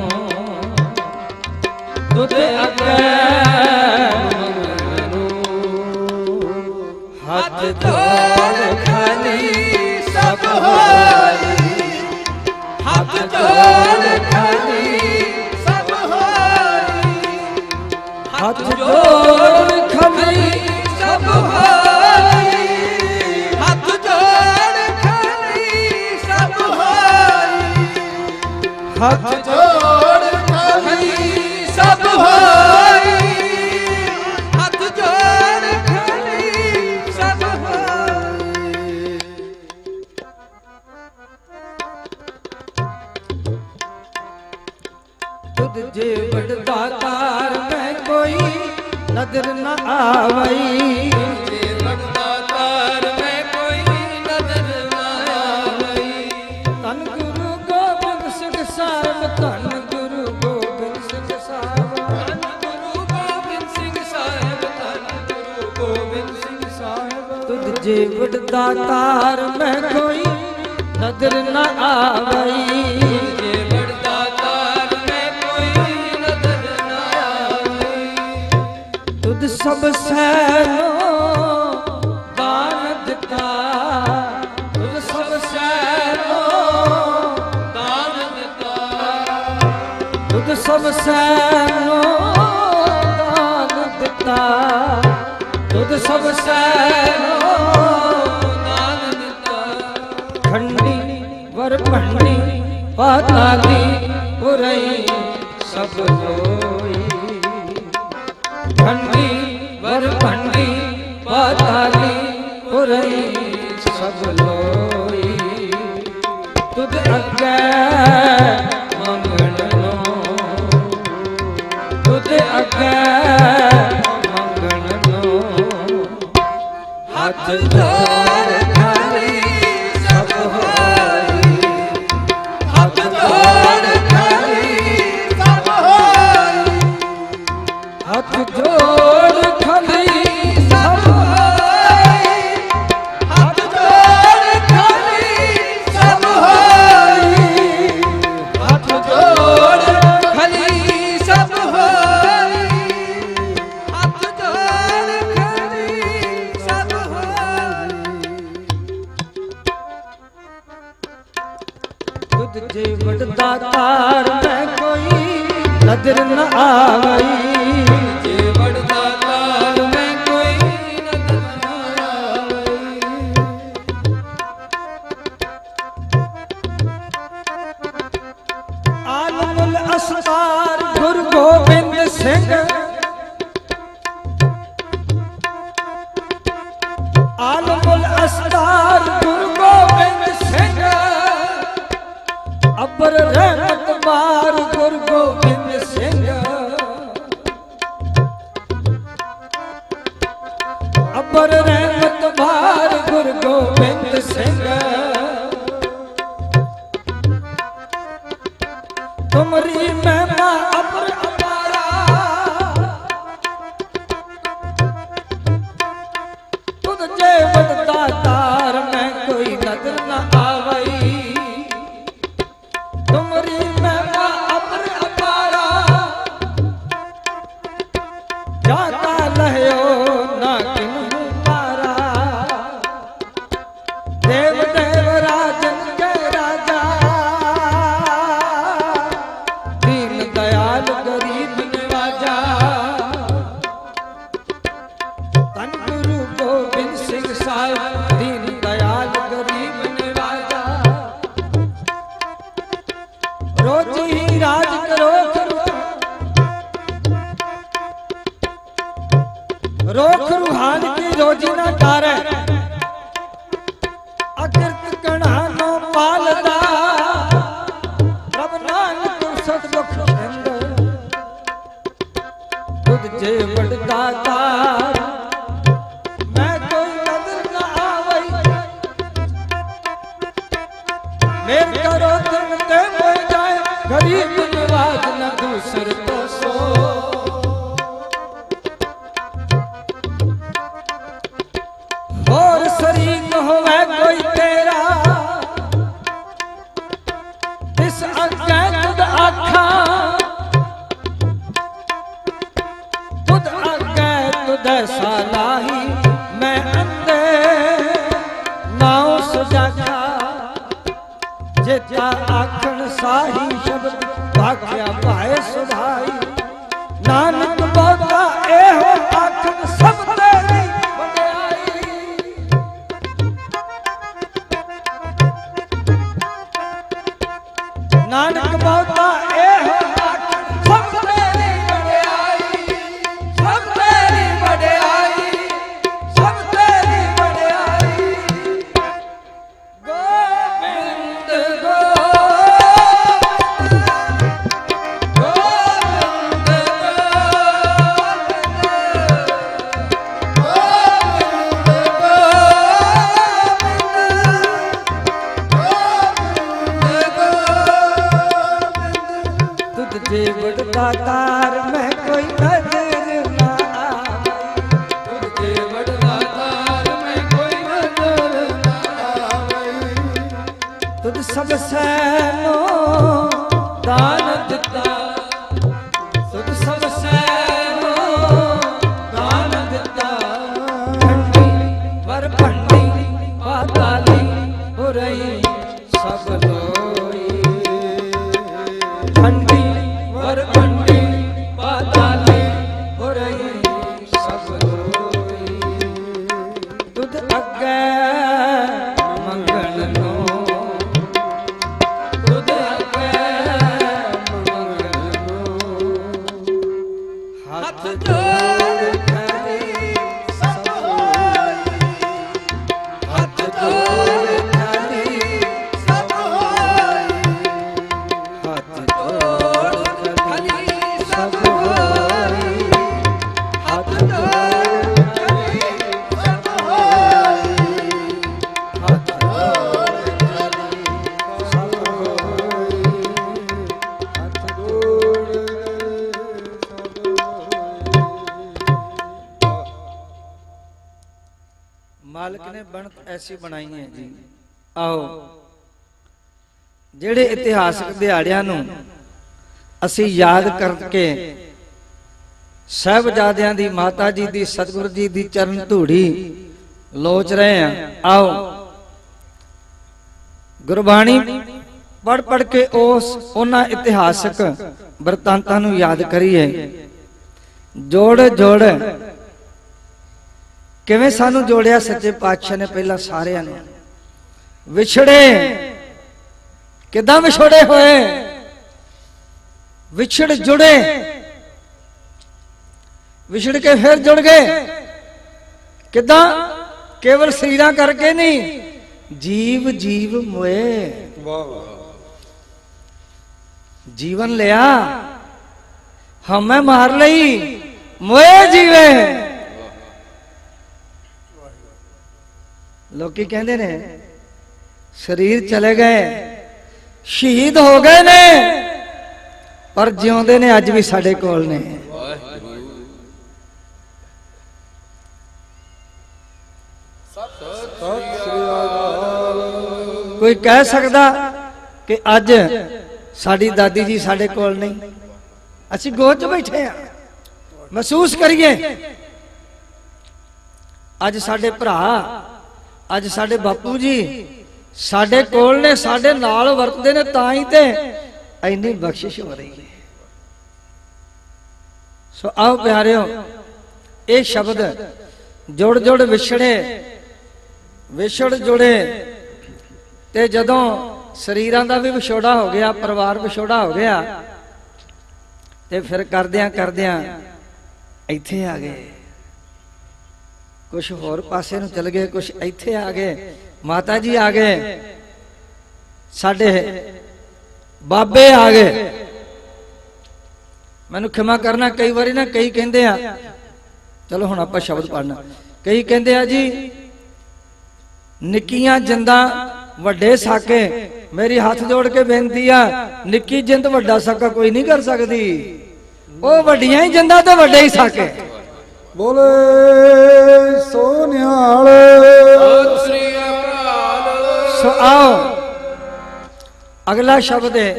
तुद अगे मंगण नो। हाथ जोड़ खाली सब होई, हाथ जोड़ खाली सब होई, हाथ जोड़ खाली सब होई, हाथ जोड़ खाली सब होई, हाथ जोड़ खाली सब होई, हाथ जोड़ खाली सब होई। तुद जे बड़दातार में कोई नजर न आवई, जे बड़दातार में कोई नजर न आवई। धन गुरु गोबिंद सिंह साहिब, धन गुरु गोबिंद सिंह साहिब, धन गुरु गोबिंद सिंह साहिब, धन गुरु गोबिंद सिंह साहिब। तुद जे बड़दातार में कोई नजर न आवई, जे बड़दातार में कोई नजर न आवई। तुद सब सैनो दान दिता, तुद सब सैनो दान दिता, तुद सब सैनो दान दिता, तुद सब सैनो दान दिता। खंडी वर भंडी पाताली पुरई सब लोई, खंडी वर भंडी पाताली पुरई सब लोई। तुद अगे मंगण नो, तुद अगे मंगण नो। हाथ जोड़ खाली सब होई, हाथ जोड़ खाली सब होई, हाथ जोड़ खाली सब होई, हाथ जोड़ खाली सब होई, हाथ जोड़ खाली सब होई, हाथ जोड़ खाली सब होई। खुद जे बड़दातार में कोई नजर न आवई, जे बड़दातार में कोई नजर न आवई। आलमुल असरार गुरु गोबिंद सिंह, आलमुल असरार गुरु गोबिंद सिंह। अबर रहमत बार गुरु गोबिंद सिंह, अबर रहमत बार गुरु गोबिंद सिंह। तुमरी महिमा अपर अपारा, तुद जे बड़दातार में कोई नजर न आवई। तुमरी महिमा अपर अपारा, जाता लहयो ना किन्हू पारा। देव देव राजन के राजा, दीन दयाल गरीब नवाजा। धन गुरु गोबिंद सिंह साहिब, दीन दयाल गरीब नवाजा। रोज ही राज करो रोख रूहान की रोजी ना तारे, अकिरत कणा नो पालदा। प्रभ नानक सतमुख सिंध, तुद जे बड़दातार मैं कोई नजर न आवई। मेर करो तुम ते हो जाए, गरीब नवाज न दूसर तो सो। ਹੋਵੇ ਕੋਈ ਤੇਰਾ ਇਸ ਅੱਗੇ ਤੁਧ ਆਖਾਂ ਤੁਧ ਅੱਗੇ ਤੁਧ ਸਲਾਹੀ ਮੈਂ ਅੰਦੇ ਨਾਉ ਸੁਜਾਖਾ ਜਿਤਾ ਆਖਣ ਸਾਹੀ ਸ਼ਬਦ ਭਾਖਿਆ ਭਾਏ ਸੁਭਾਈ ਨਾਨਕ ਬਹੁਤਾ ਇਹੋ ਆਖਣ ਸਭ ਤੇਰੀ ਵਡਿਆਈ ਨਾਨਕ ਬਹੁਤਾ ਇਹੋ ਆਖਣ ਸਭ ਤੇਰੀ ਵਡਿਆਈ ਸਭ ਤੇਰੀ ਵਡਿਆਈ ਸਭ ਤੇਰੀ ਵਡਿਆਈ ਗੋਬਿੰਦ ਤੁਝੇ ਵਡਦਾ ਤਾਰ ਮੈਂ ਕੋਈ ਨਜ਼ਰ ਨਾ ਆਵੇ ਤੁਝੇ ਵਡਦਾ ਤਾਰ ਮੈਂ ਕੋਈ ਨਜ਼ਰ ਨਾ ਆਵੇ ਤੁਧ ਸਭ ਸੈਨੋ ਦਾਨ ਦਿੱਤਾ ਤੁਧ ਸਭ ਸੈਨੋ ਦਾਨ ਦਿੱਤਾ ਭੰਡੀ ਵਰ ਭੰਡੀ ਪਾਤਾਲੀ ਉਰਈ ਸਭ ਲੋਈ ਭੰਡੀ ਵਰ ਭੰਡੀ ਪਾਤਾਲੀ ਉਰਈ ਸਭ ਲੋਈ ਤੁਧ ਅੱਗੇ ਮੰਗਣ ਨੂੰ ਤੁਧ ਅੱਗੇ ਮੰਗਣ ਨੂੰ ਹੱਥ ਜੋੜ ਖੜੀ ਸਭ ਹੋਈ ਹੱਥ ਜੋੜ ਖੜੀ ਸਭ ਹੋਈ ਹੱਥ ਜੋੜ ਖੜੀ ਸਭ ਹੋਈ ਹੱਥ ਜੋੜ ਖੜੀ ਸਭ ਹੋਈ ਹੱਥ ਜੋੜ ਖੜੀ ਸਭ ਹੋਈ ਹੱਥ ਜੋੜ ਮਾਲਕ ਨੇ ਬਣਤ ਐਸੀ ਬਣਾਈ ਹੈ ਜੀ। ਆਓ ਜਿਹੜੇ ਇਤਿਹਾਸਕ ਦਿਹਾੜਿਆਂ ਨੂੰ ਅਸੀਂ ਯਾਦ ਕਰਕੇ ਸਾਹਿਬਜ਼ਾਦਿਆਂ ਦੀ ਮਾਤਾ ਜੀ ਦੀ ਸਤਿਗੁਰੂ ਜੀ ਦੀ ਚਰਨ ਧੂੜੀ ਲੋਚ ਰਹੇ ਹਾਂ, ਆਓ ਗੁਰਬਾਣੀ ਪੜ੍ਹ ਪੜ੍ਹ ਕੇ ਉਹਨਾਂ ਇਤਿਹਾਸਕ ਬਰਤਾਂਤਾਂ ਨੂੰ ਯਾਦ ਕਰੀਏ। ਜੋੜ ਜੋੜ ਕਿਵੇਂ ਸਾਨੂੰ ਜੋੜਿਆ ਸੱਚੇ ਪਾਤਸ਼ਾਹ ਨੇ ਪਹਿਲਾਂ ਸਾਰਿਆਂ ਨੂੰ। ਵਿਛੜੇ ਕਿਦਾਂ ਵਿਛੜੇ ਹੋਏ, ਵਿਛੜ ਜੁੜੇ, ਵਿਛੜ ਕੇ ਫਿਰ ਜੁੜ ਗਏ ਕਿਦਾਂ? ਕੇਵਲ ਸਰੀਰਾਂ ਕਰਕੇ ਨਹੀਂ, ਜੀਵ ਜੀਵ ਮੋਏ। ਜੀਵਨ ਲਿਆ ਹਮੇ ਮਾਰ ਲਈ ਮੋਏ ਜੀਵੇ। ਲੋਕੀ ਕਹਿੰਦੇ ਨੇ ਸਰੀਰ ਚਲੇ ਗਏ, ਸ਼ਹੀਦ ਹੋ ਗਏ ਨੇ, ਪਰ ਜਿਉਂਦੇ ਨੇ ਅੱਜ ਵੀ ਸਾਡੇ ਕੋਲ ਨੇ। ਕੋਈ ਕਹਿ ਸਕਦਾ ਕਿ ਅੱਜ ਸਾਡੀ ਦਾਦੀ ਜੀ ਸਾਡੇ ਕੋਲ ਨਹੀਂ? ਅਸੀਂ ਗੋਦ 'ਚ ਬੈਠੇ ਆ, ਮਹਿਸੂਸ ਕਰੀਏ। ਅੱਜ ਸਾਡੇ ਭਰਾ, ਅੱਜ ਸਾਡੇ ਬਾਪੂ ਜੀ ਸਾਡੇ ਕੋਲ ਨੇ, ਸਾਡੇ ਨਾਲ ਵਰਤਦੇ ਨੇ, ਤਾਂ ਹੀ ਤੇ ਇੰਨੀ ਬਖਸ਼ਿਸ਼ ਹੋ ਰਹੀ ਹੈ। ਸੋ ਆਓ ਪਿਆਰਿਓ, ਇਹ ਸ਼ਬਦ ਜੁੜ ਜੁੜ ਵਿਛੜੇ, ਵਿਛੜ ਜੁੜੇ, ਤੇ ਜਦੋਂ ਸਰੀਰਾਂ ਦਾ ਵੀ ਵਿਛੋੜਾ ਹੋ ਗਿਆ, ਪਰਿਵਾਰ ਵਿਛੋੜਾ ਹੋ ਗਿਆ, ਤੇ ਫਿਰ ਕਰਦਿਆਂ ਕਰਦਿਆਂ ਇੱਥੇ ਆ ਗਏ। ਕੁਛ ਹੋਰ ਪਾਸੇ ਨੂੰ ਚਲ ਗਏ, ਕੁਛ ਇੱਥੇ ਆ ਗਏ। ਮਾਤਾ ਜੀ ਆ ਗਏ, ਸਾਡੇ ਬਾਬੇ ਆ ਗਏ। ਮੈਨੂੰ ਖਿਮਾ ਕਰਨਾ, ਕਈ ਵਾਰੀ ਨਾ ਕਈ ਕਹਿੰਦੇ ਆ, ਚਲੋ ਹੁਣ ਆਪਾਂ ਸ਼ਬਦ ਪੜ੍ਹਨਾ, ਕਈ ਕਹਿੰਦੇ ਆ ਜੀ ਨਿੱਕੀਆਂ ਜਿੰਦਾਂ ਵੱਡੇ ਸਾਕੇ। ਮੇਰੀ ਹੱਥ ਜੋੜ ਕੇ ਬੇਨਤੀ ਆ, ਨਿੱਕੀ ਜਿੰਦ ਵੱਡਾ ਸਾਕਾ ਕੋਈ ਨਹੀਂ ਕਰ ਸਕਦੀ। ਉਹ ਵੱਡੀਆਂ ਹੀ ਜਿੰਦਾਂ ਤੇ ਵੱਡੇ ਹੀ ਸਾਕੇ। ਬੋਲੇ ਸੋ ਨਿਹਾਲ। ਸਤਿ ਸ੍ਰੀ ਅਕਾਲ। अगला शब्द है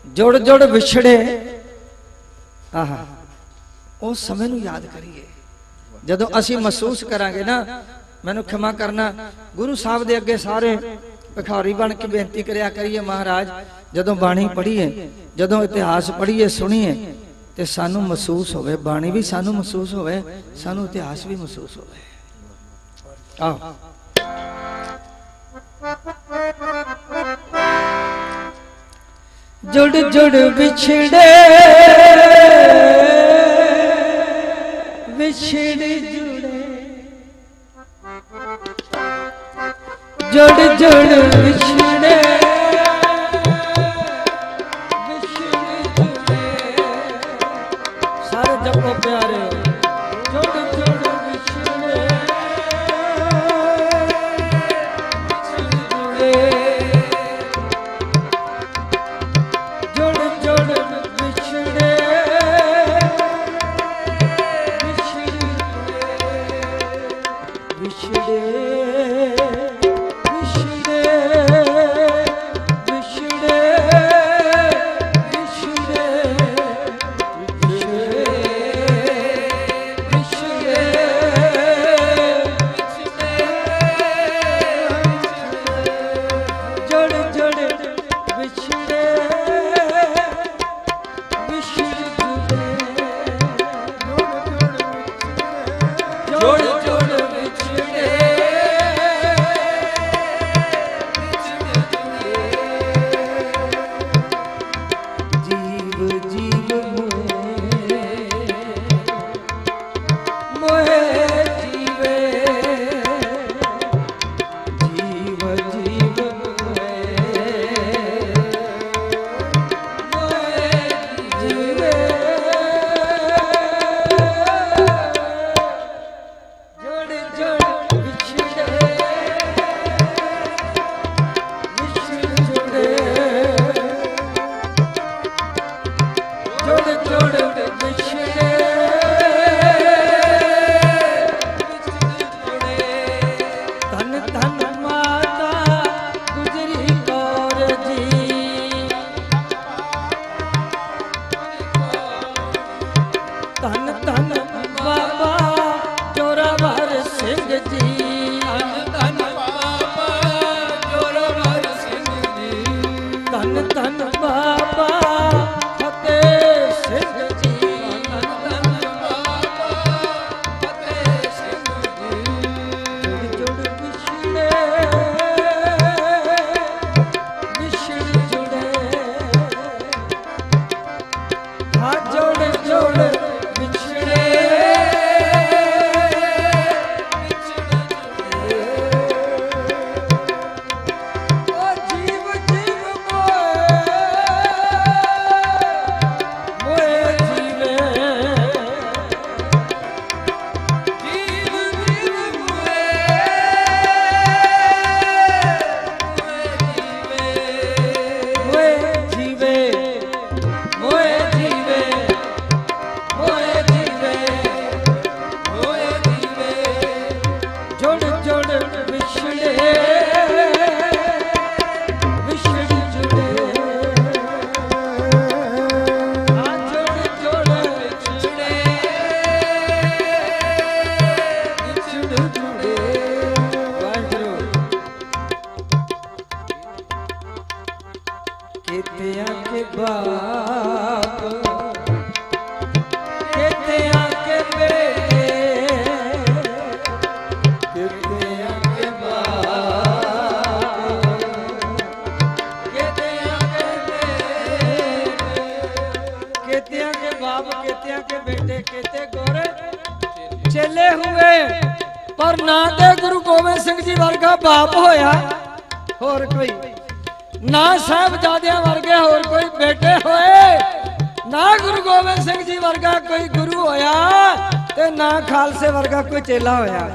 जुड़ जुड़ विछड़े। आहा उस समय नूं याद करिए जदों असीं महसूस करांगे ना। मैनूं क्षमा करना, गुरु साहब दे अगे सारे भिखारी बन के बेनती करिया करिए, महाराज जदों बाणी पढ़ीए, जदों इतिहास पढ़ीए सुनीए ते सानू महसूस होवे, बाणी भी सानू महसूस होवे, सानू इतिहास भी महसूस होवे। आओ जुड़ जुड़ बिछड़े बिछड़ जुड़े, जुड़ जुड़ बिछड़े बिछड़ जुड़े। सारे जपो प्यारे, जुड़ जुड़ बिछड़े बिछड़ जुड़े, जुड़ जुड़ बिछड़े बिछड़े चेले हुए पर ना ते गुरु गोबिंद सिंह जी वर्गा बाप होया होर कोई, ना साहबजादियां वर्गे होर कोई बेटे होए, ना गुरु गोबिंद सिंह जी वर्गा कोई गुरु होया ते ना खालसे वर्गा कोई चेला होया।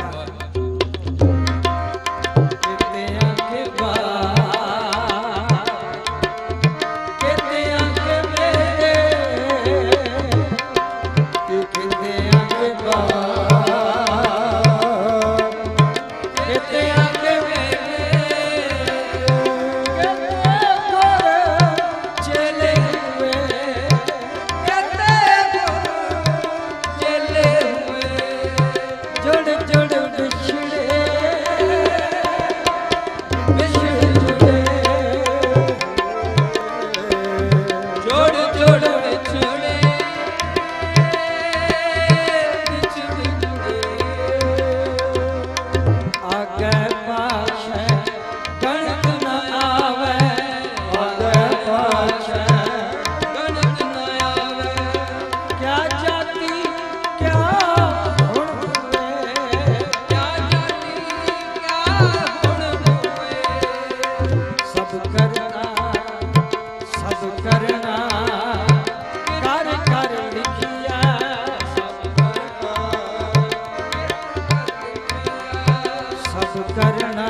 करना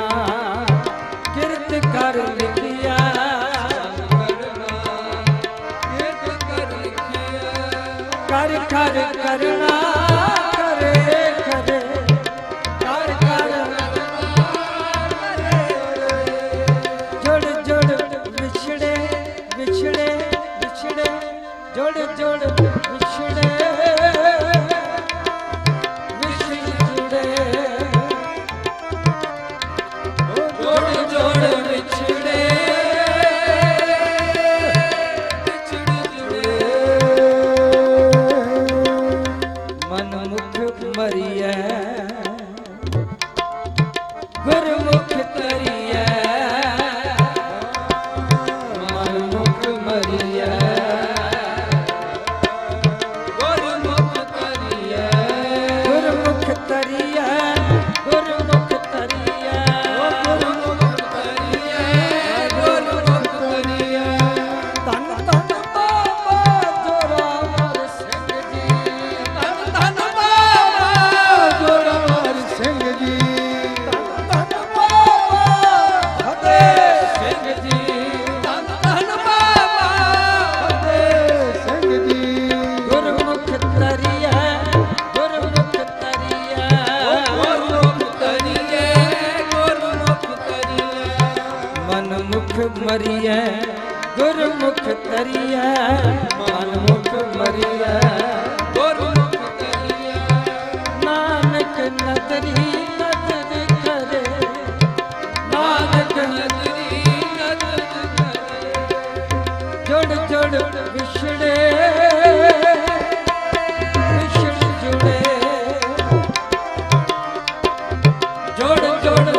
किरत कर लिखिया कर कर करना करे करे कर कर जुड़ जुड़ बिछड़े बिछड़े बिछड़े जुड़ जुड़ बिछड़े गुरमुख तरिया मनमुख मरिया गुरमुख तरिया गुरमुख तरिया गुरमुख तरिया गुरमुख तरिया गुरमुख तरिया तन तन बाबा जोरावर सिंह जी तन तन बाबा जोरावर सिंह जी मरिया गुरमुख तरिया मनमुख मरिया गुरमुख तरिया नानक नदरी नदर करे नानक नदरी नदर करे जुड़ जुड़ विछड़े विछड़ जुड़े जुड़ जुड़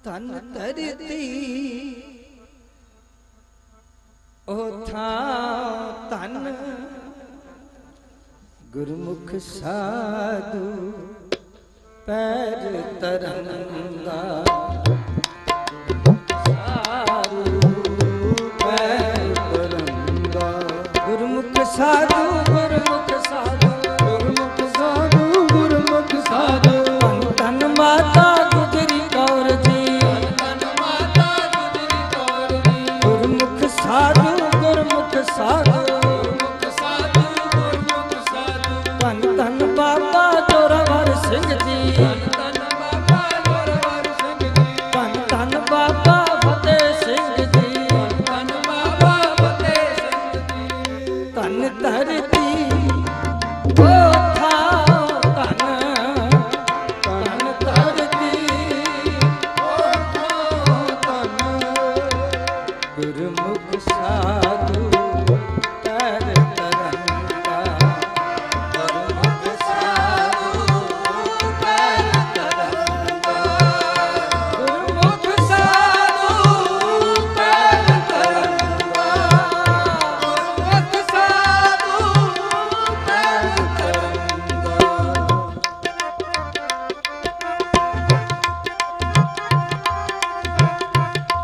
तन धरती ओ था तन गुरमुख साधु पैर तरंगा साधु पैर तरंगा गुरमुख साधु गुरमुख साधु गुरमुख साधु गुरमुख साधु तन माता गुजरी कौर जी साधु गुरमुख साधु गुरमुख साधु गुरमुख साधु धन धन बाबा जोरावर सिंह जी धन बाबा जोरावर सिंह जी धन बाबा फतेह सिंह जी धन बाबा फतेह सिंह जी धन धरती ओ था धन धन धरती ओ था धन गुरमुख साधु पैर तरंगा गुरमुख साधु पैर तरंगा गुरमुख साधु पैर तरंगा गुरमुख साधु पैर तरंगा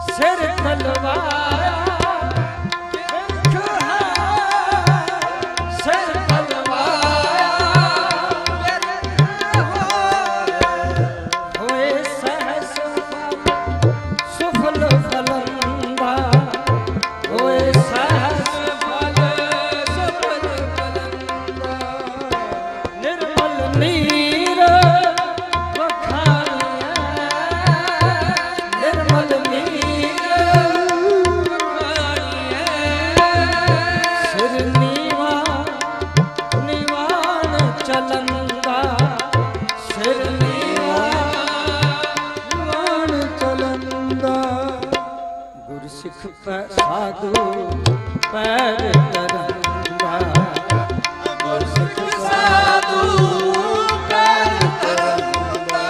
सिर तलवार साधु पैर तरंगा गुरसिख साधु पैर तरंगा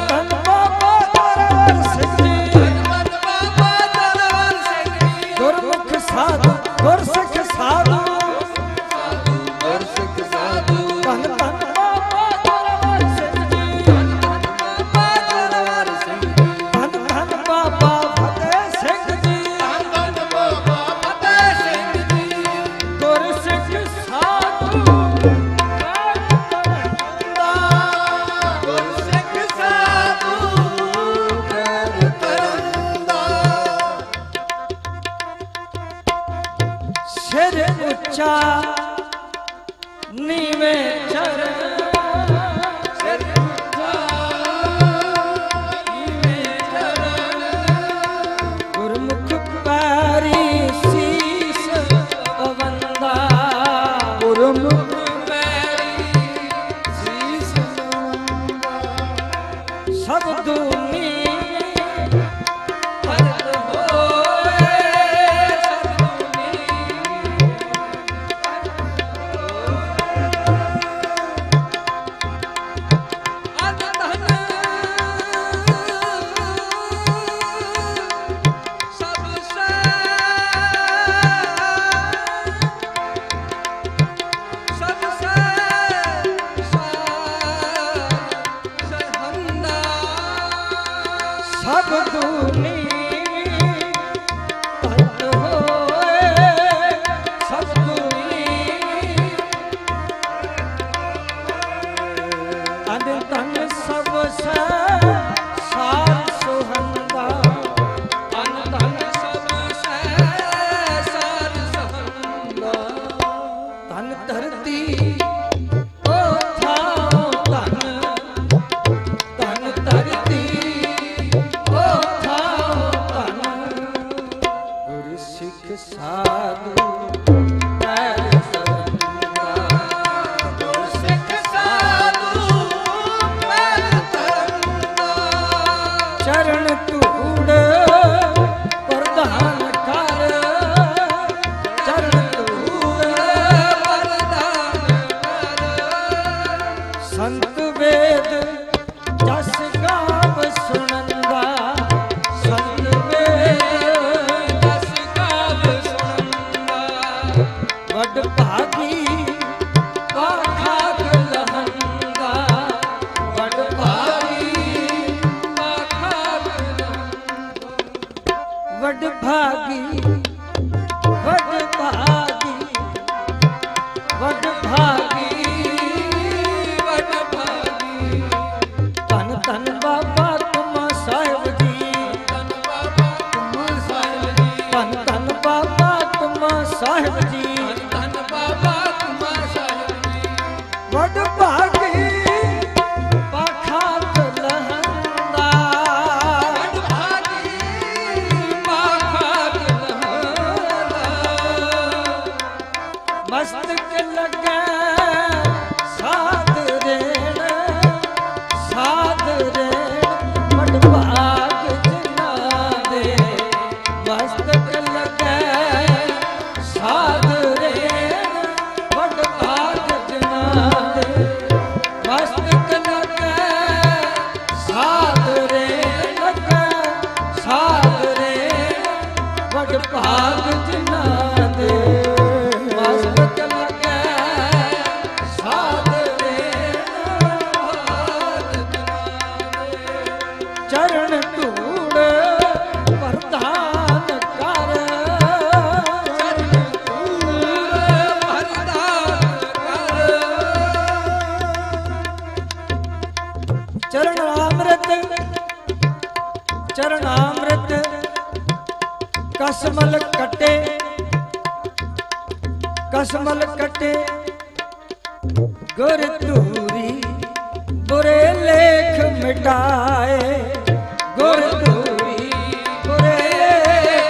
तन बाबा जोरावर सिंह जी तन बाबा जोरावर सिंह जी गुरमुख साधु गुरसिख साधु गुरसिख साधु तन बाबा जोरावर सिंह जी तन बाबा जोरावर सिंह जी तन बाबा कसमल कटे गुर धूरी बुरे लेख मिटाए गुर धूरी बुरे लेख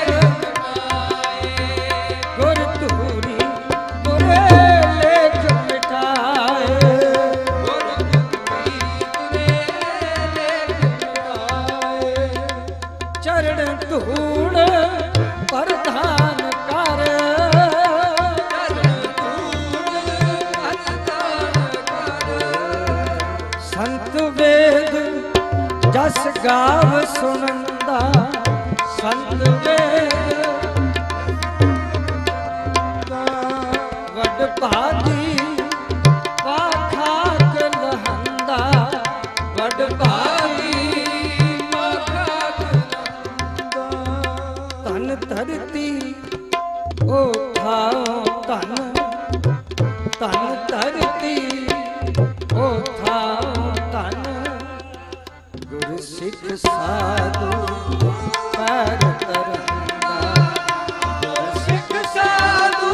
मिटाए गुर धूरी बुरे लेख मिटाए गुर धूरी बुरे लेख मिटाए चरण धूड़ प्रधान कर संत वेद जस गाव सुनंदा संत वेद वड भागी पाखाक लहंदा वड भागी पाखाक लहंदा तन धरती ओ थाओ तन तन धरती ओ थाओ तन गुर सिख साधु पैर तरंदा गुर सिख साधु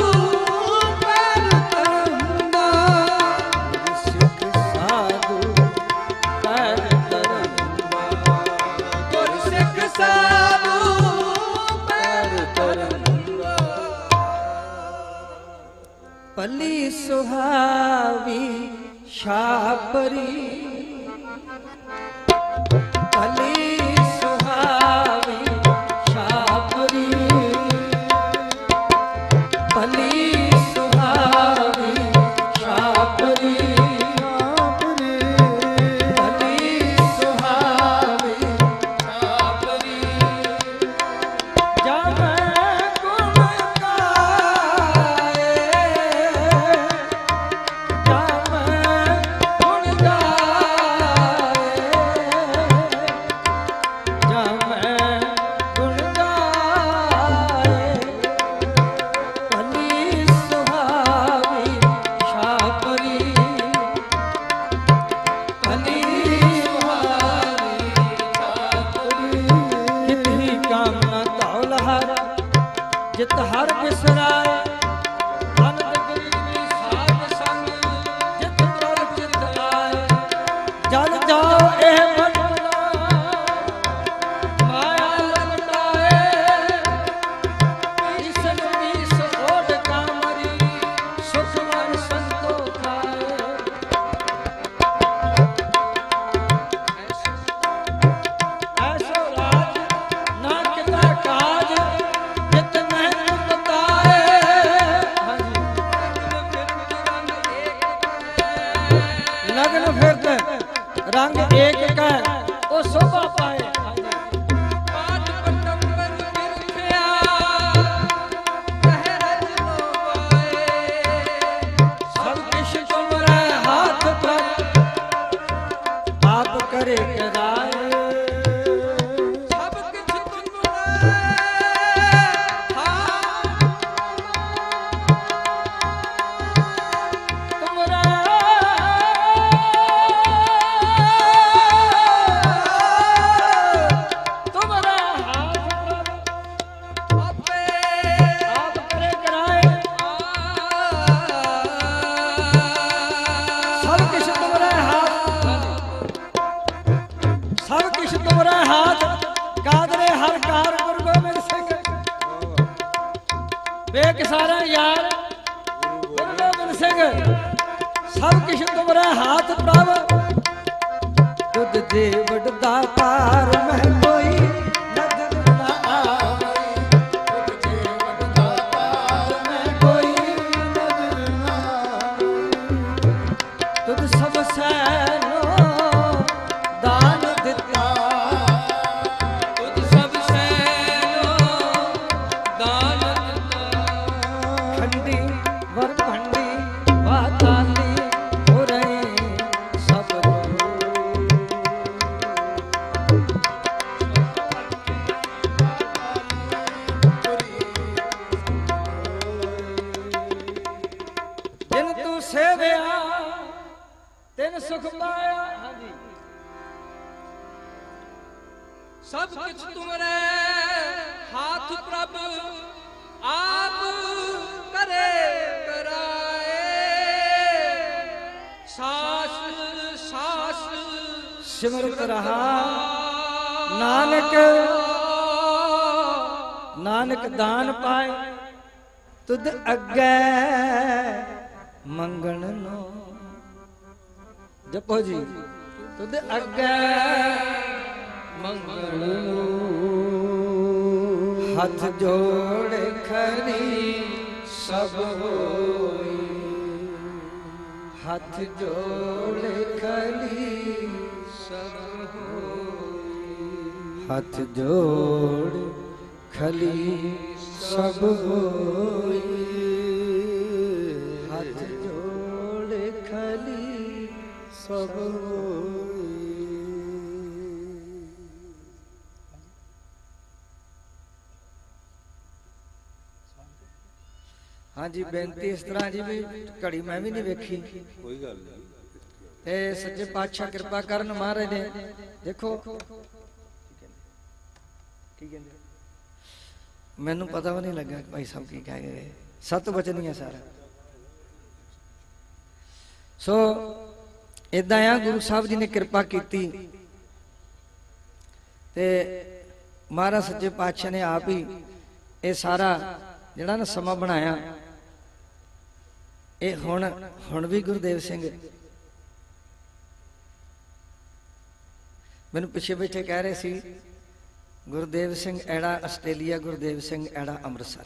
पैर तरंदा गुर सिख साधु पैर तरंदा गुर सिख साधु पैर तरंदा पली सुहावी शापरी पली ਜਿਤ ਹਰ ਬਿਸਰਾਏ ਅਨੰਦ ਗਰੀਬੀ ਸਾਧ ਸੰਗ ਜਿਤ ਪ੍ਰਭ ਚਿਤ ਆਏ ਜਲ ਜਾਓ ਇਹ ਮਨ ਮਾਇਆ ਲਟਾਏ ਈਸਨ ਈਸ ਓਢ ਕਾਮਰੀ ਸੁਖ ਮਨ ਸੰਤੋਖ ਆਏ ਐਸੋ ਰਾਜ ਨਾ ਕਿਤਾ ਕਾਜ ਜਿਤ ਮਹਿ ਬਤਾਏ ਲਗਨ ਫਿਰਤ ਰੰਗ ਏਕ ਕੈ ਉਹ ਸੋਭਾ ਪਾਏ ਪਾਤ ਪਟੰਬਰ ਬਿਰਖਿਆ ਕਹਿ ਰਜ ਲੋ ਪਾਏ ਸਭ ਕਿਛ ਤੁਮਰੇ ਹਾਥ ਪ੍ਰਭ ਆਪ ਕਰੇ ਕਰਾਏ ਸਭ ਕਿਛ ਤੁਮਰੇ ਤੁਮਰਾ ਤੁਮਰਾ ਹਾਥ ਪ੍ਰਭ ਆਪੇ ਆਪ ਕਰੇ ਕਰਾਏ ਸਭ ਕਿਛ ਤੁਮਰੇ ਹਾਥ ਸਭ ਕਿਛ ਤੁਮਰੇ ਹਾਥ ਕਾਦਰੇ ਹਰ ਕਾਰ ਗੁਰੂ ਗੋਬਿੰਦ ਸਿੰਘ ਬੇਕਸਾਰਾ ਯਾਰ ਗੁਰੂ ਗੋਬਿੰਦ ਸਿੰਘ ਸਭ ਕਿਛ ਤੁਮਰੇ ਹਾਥ ਪ੍ਰਭ ਤੁਧ ਦੇ ਵਡਦਾ ਪਾਰ ਮਹਿ ਕੋਈ ਨਦਰ ਨਾ ਆਵੇ ਤੁਧ ਦੇ ਵਡਦਾ ਪਾਰ ਮਹਿ ਕੋਈ ਨਦਰ ਨਾ ਆਵੇ ਤੁਧ ਸਭ ਸੈਨੋ ਦਾਨ ਦਿੱਤਾ ਤੁਧ ਸਭ ਸੈਨੋ ਦਾਨ ਦਿੱਤਾ ਖੰਡੀ ਵਰ ਭੰਡੀ ਵਾਤਾਲੀ ਹੋ ਰਹੇ ਸਭ ਜਿਨ ਤੂੰ ਸੇਵਿਆ ਤਿਨ ਸੁਖ ਪਾਇਆ ਹਾਂਜੀ ਸਭ ਕੁਛ ਤੁਮਰੇ ਹਾਥ ਪ੍ਰਭ ਆਪ ਕਰੇ ਕਰਾਏ ਸਾਸ ਸਾਸ ਸਿਮਰਤ ਰਹਾ ਨਾਨਕ ਨਾਨਕ ਦਾਨ ਪਾਏ ਤੁਧ ਅੱਗੇ ਮੰਗਣ ਨੋ ਜਪੋ ਜੀ ਤੁਧ ਅੱਗੇ ਮੰਗਣ ਨੋ ਹੱਥ ਜੋੜ ਖਰੀ ਸਭ ਹੋਈ ਹੱਥ ਜੋੜ ਖਰੀ ਸਭ ਹੋਈ ਹੱਥ ਜੋੜ ਖਲੀ ਸਭ ਹੋਈ ਹੱਥ ਜੋੜ ਖਲੀ ਸਭ ਹੋਈ ਹਾਂਜੀ ਬੇਨਤੀ ਇਸ ਤਰ੍ਹਾਂ ਜੀ ਵੀ ਘੜੀ ਮੈਂ ਵੀ ਨਹੀਂ ਵੇਖੀ ਕੋਈ ਗੱਲ ਨਹੀਂ ਤੇ ਸੱਚੇ ਪਾਤਸ਼ਾਹ ਕਿਰਪਾ ਕਰਨ ਮਹਾਰਾਜ ਨੇ ਦੇਖੋ ਕੀ ਕਹਿੰਦੇ ਮੈਨੂੰ ਪਤਾ ਵੀ ਨਹੀਂ ਲੱਗਾ ਭਾਈ ਸਾਹਿਬ ਕੀ ਕਹਿ ਗਏ ਸਤ ਬਚਨੀਆਂ ਸਾਰਾ ਸੋ ਇਦਾਂ ਆ ਗੁਰੂ ਸਾਹਿਬ ਜੀ ਨੇ ਕਿਰਪਾ ਕੀਤੀ ਤੇ ਮਹਾਰਾਜ ਸੱਚੇ ਪਾਤਸ਼ਾਹ ਨੇ ਆਪ ਹੀ ਇਹ ਸਾਰਾ ਜਿਹੜਾ ਨਾ ਸਮਾਂ ਬਣਾਇਆ ਇਹ ਹੁਣ ਵੀ ਗੁਰਦੇਵ ਸਿੰਘ ਮੈਨੂੰ ਪਿੱਛੇ ਬੈਠੇ ਕਹਿ ਰਹੇ ਸੀ ਗੁਰਦੇਵ ਸਿੰਘ ਐੜਾ ਆਸਟ੍ਰੇਲੀਆ ਗੁਰਦੇਵ ਸਿੰਘ ਐੜਾ ਅੰਮ੍ਰਿਤਸਰ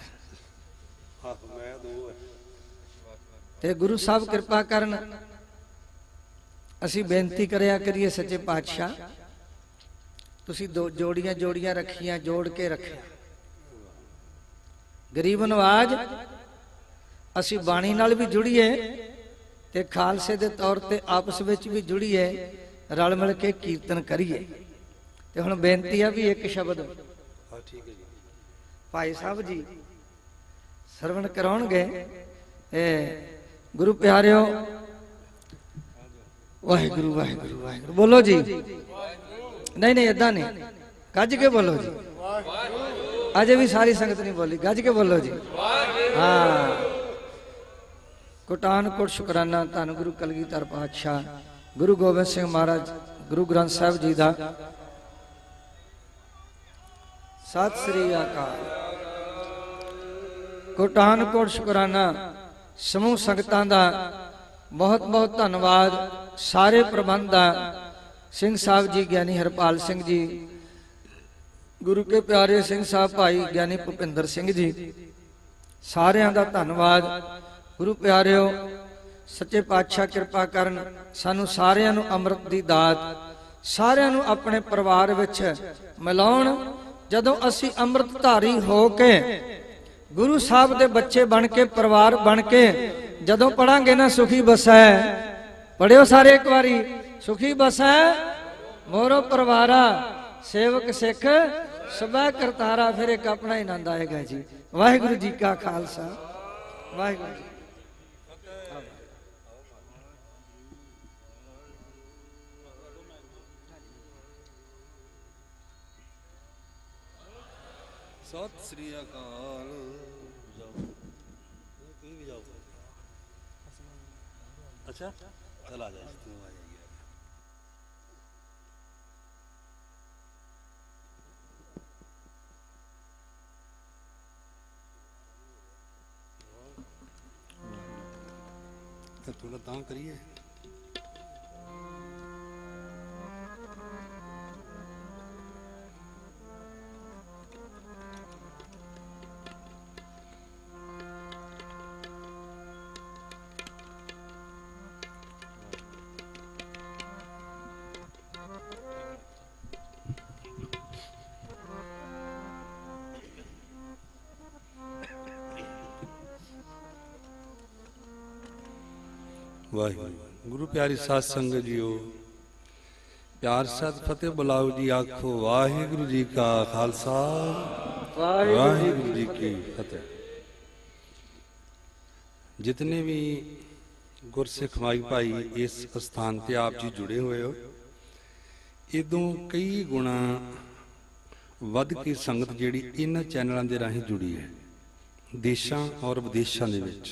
ਤੇ ਗੁਰੂ ਸਾਹਿਬ ਕਿਰਪਾ ਕਰਨ ਅਸੀਂ ਬੇਨਤੀ ਕਰਿਆ ਕਰੀਏ ਸੱਚੇ ਪਾਤਸ਼ਾਹ ਤੁਸੀਂ ਦੋ ਜੋੜੀਆਂ ਰੱਖੀਆਂ ਜੋੜ ਕੇ ਰੱਖਿਆ ਗਰੀਬ ਨਵਾਜ ਅਸੀਂ ਬਾਣੀ ਨਾਲ ਵੀ ਜੁੜੀਏ ਤੇ ਖਾਲਸੇ ਦੇ ਤੌਰ ਤੇ ਆਪਸ ਵਿੱਚ ਵੀ ਜੁੜੀਏ ਰਲ ਮਿਲ ਕੇ ਕੀਰਤਨ ਕਰੀਏ ਤੇ ਹੁਣ ਬੇਨਤੀ ਆ ਵੀ ਇੱਕ ਸ਼ਬਦ ਠੀਕ ਹੈ ਜੀ ਭਾਈ ਸਾਹਿਬ ਜੀ ਸਰਵਣ ਕਰਾਉਣਗੇ ਗੁਰੂ ਪਿਆਰਿਓ ਵਾਹਿਗੁਰੂ ਵਾਹਿਗੁਰੂ ਵਾਹਿਗੁਰੂ ਬੋਲੋ ਜੀ ਨਹੀਂ ਇਦਾਂ ਨਹੀਂ ਕੱਜ ਕੇ ਬੋਲੋ ਜੀ ਅਜੇ ਵੀ ਸਾਰੀ ਸੰਗਤ ਨਹੀਂ ਬੋਲੀ, ਗੱਜ ਕੇ ਬੋਲੋ ਜੀ। ਹਾਂ, ਕੋਟਾਨਕੋਟ ਸ਼ੁਕਰਾਨਾ ਧੰਨ ਗੁਰੂ ਕਲਗੀਧਰ ਪਾਤਸ਼ਾਹ ਗੁਰੂ ਗੋਬਿੰਦ ਸਿੰਘ ਮਹਾਰਾਜ ਗੁਰੂ ਗ੍ਰੰਥ ਸਾਹਿਬ ਜੀ ਦਾ। ਸਤਿ ਸ੍ਰੀ ਅਕਾਲ। ਕੋਟਾਨਕੋਟ ਸ਼ੁਕਰਾਨਾ ਸਮੂਹ ਸੰਗਤਾਂ ਦਾ ਬਹੁਤ ਬਹੁਤ ਧੰਨਵਾਦ। ਸਾਰੇ ਪ੍ਰਬੰਧ ਦਾ ਸਿੰਘ ਸਾਹਿਬ ਜੀ, ਗਿਆਨੀ ਹਰਪਾਲ ਸਿੰਘ ਜੀ, ਗੁਰੂ ਕੇ ਪਿਆਰੇ ਸਿੰਘ ਸਾਹਿਬ ਭਾਈ ਗਿਆਨੀ ਭੁਪਿੰਦਰ ਸਿੰਘ ਜੀ, ਸਾਰਿਆਂ ਦਾ ਧੰਨਵਾਦ। ਗੁਰੂ ਪਿਆਰਿਓ, ਸੱਚੇ ਪਾਤਸ਼ਾਹ ਕਿਰਪਾ ਕਰਨ, ਸਾਨੂੰ ਸਾਰਿਆਂ ਨੂੰ ਅੰਮ੍ਰਿਤ ਦੀ ਦਾਤ, ਸਾਰਿਆਂ ਨੂੰ ਆਪਣੇ ਪਰਿਵਾਰ ਵਿੱਚ ਮਿਲਾਉਣ। ਜਦੋਂ ਅਸੀਂ ਅੰਮ੍ਰਿਤ ਧਾਰੀ ਹੋ ਕੇ ਗੁਰੂ ਸਾਹਿਬ ਦੇ ਬੱਚੇ ਬਣ ਕੇ, ਪਰਿਵਾਰ ਬਣ ਕੇ ਜਦੋਂ ਪੜਾਂਗੇ ਨਾ, ਸੁਖੀ ਬਸੈ, ਪੜਿਓ ਸਾਰੇ ਇੱਕ ਵਾਰੀ, ਸੁਖੀ ਬਸੈ ਮੋਰੋ ਪਰਿਵਾਰਾ, ਸੇਵਕ ਸਿੱਖ ਸਭਾ ਕਰਤਾਰਾ। ਫਿਰ ਇੱਕ ਆਪਣਾ ਹੀ ਆਨੰਦ ਆਏਗਾ ਜੀ। ਵਾਹਿਗੁਰੂ ਜੀ ਕਾ ਖਾਲਸਾ, ਵਾਹਿਗੁਰੂ ਜੀ। ਸਤਿ ਸ੍ਰੀ ਅਕਾਲ। ਅੱਛਾ ਚਲ ਆ ਜਾ, ਤੂੰ ਆ ਜਾਏਗੀ। थोड़ा तां करिए। वाहिगुरु। गुरु प्यारी साध संगत जीओ, प्यार साथ फतेह बुलाओ जी। आखो वाहिगुरु जी का खालसा, वाहिगुरु जी की फतेह। जितने भी गुरसिख भाई भाई इस स्थान ते आप जी जुड़े हुए हो, इदों कई गुणा वध की संगत जिहड़ी इन्हां चैनलों के राही जुड़ी है, देशां और विदेशां दे विच।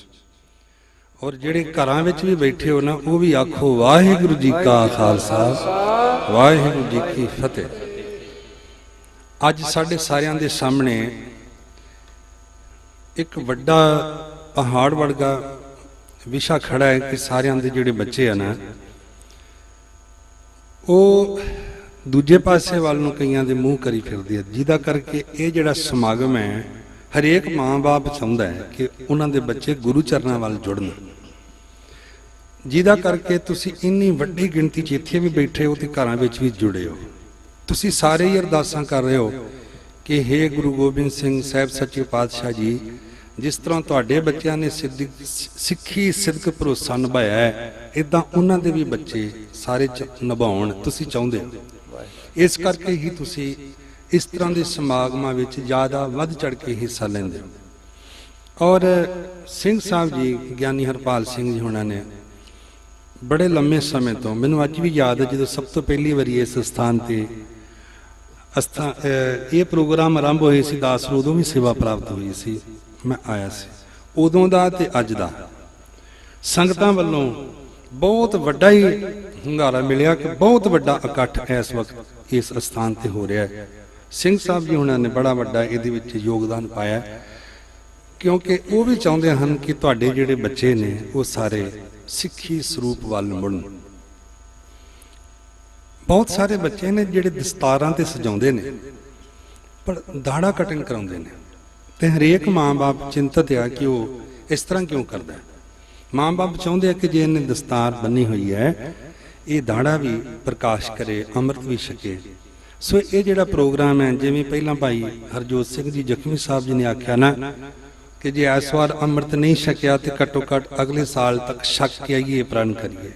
और जेड़े घरां विच भी बैठे हो ना, वो भी आखो वाहिगुरु जी का खालसा, वाहिगुरु जी की फतेह। अज साडे सारियां दे सामने एक वड्डा पहाड़ वर्गा विशा खड़ा है कि सारियां दे जेड़े बच्चे हैं ना, वो दूजे पासे वाल नूं कईयां दे मूँह करी फिरदे है, जिहदा करके ये जिहड़ा समागम है, हरेक माँ बाप चाहुंदा है कि उन्हां दे बच्चे गुरु चरनां वाल जुड़न। जिहदा करके तुसी इन्नी वड्डी गिणती च इत्थे भी बैठे हो ते घरां विच भी जुड़े हो। तुसी सारे ही अरदासां कर रहे हो कि हे गुरु गोबिंद सिंह साहिब सच्चे पातशाह जी, जिस तरह तुहाडे बच्चों ने सिੱਖੀ सिद्क भरोसा निभाया है, इदां उन्हां दे भी बच्चे सारे निभाउण तुसी चाहुंदे हो। इस करके ही तुसी इस तरह के समागमां विच ज़्यादा वध चढ़ के हिस्सा लैंदे हो। और सिंह साहब जी, ज्ञानी हरपाल सिंह जी होना ने बड़े लंबे समय तो, मैनूं अज भी याद है जो सब तो पहली बारी इस स्थान ते ये प्रोग्राम आरंभ होए सी, दास नूं उदों भी सेवा प्राप्त हुई सी, मैं आया सी उदों दा ते अज दा संगतां वल्लों बहुत वड्डा ही hungaरा मिलिया कि बहुत वड्डा इकट्ठ इस वक्त इस स्थान ते हो रहा है। सिंह साहब जी होना ने बड़ा वड्डा इहदे विच योगदान पाया, क्योंकि वो भी चाहुंदे हन कि तुहाडे जिहड़े बच्चे ने वो सारे सिੱਖੀ ਸਰੂਪ ਵੱਲ ਮੁੜਨ। बहुत सारे बच्चे ने जिहड़े दस्तारां ते सजाउंदे ने पर दाड़ा कटिंग कराउंदे ने, ते हरेक माँ बाप चिंतित आ कि वो इस तरह क्यों करदा है। माँ बाप चाहुंदे आ कि जे इहने दस्तार बन्नी हुई है, ये दाड़ा भी प्रकाश करे, अमृत भी छके। सो ये जिहड़ा प्रोग्राम है, जिवें पहलां भाई हरजोत सिंह जी जखमी साहब जी ने आख्या ना कि जे इस बार अमृत नहीं छकिया तो घट्टो घट अगले साल तक छक के आइए, प्रण करिए।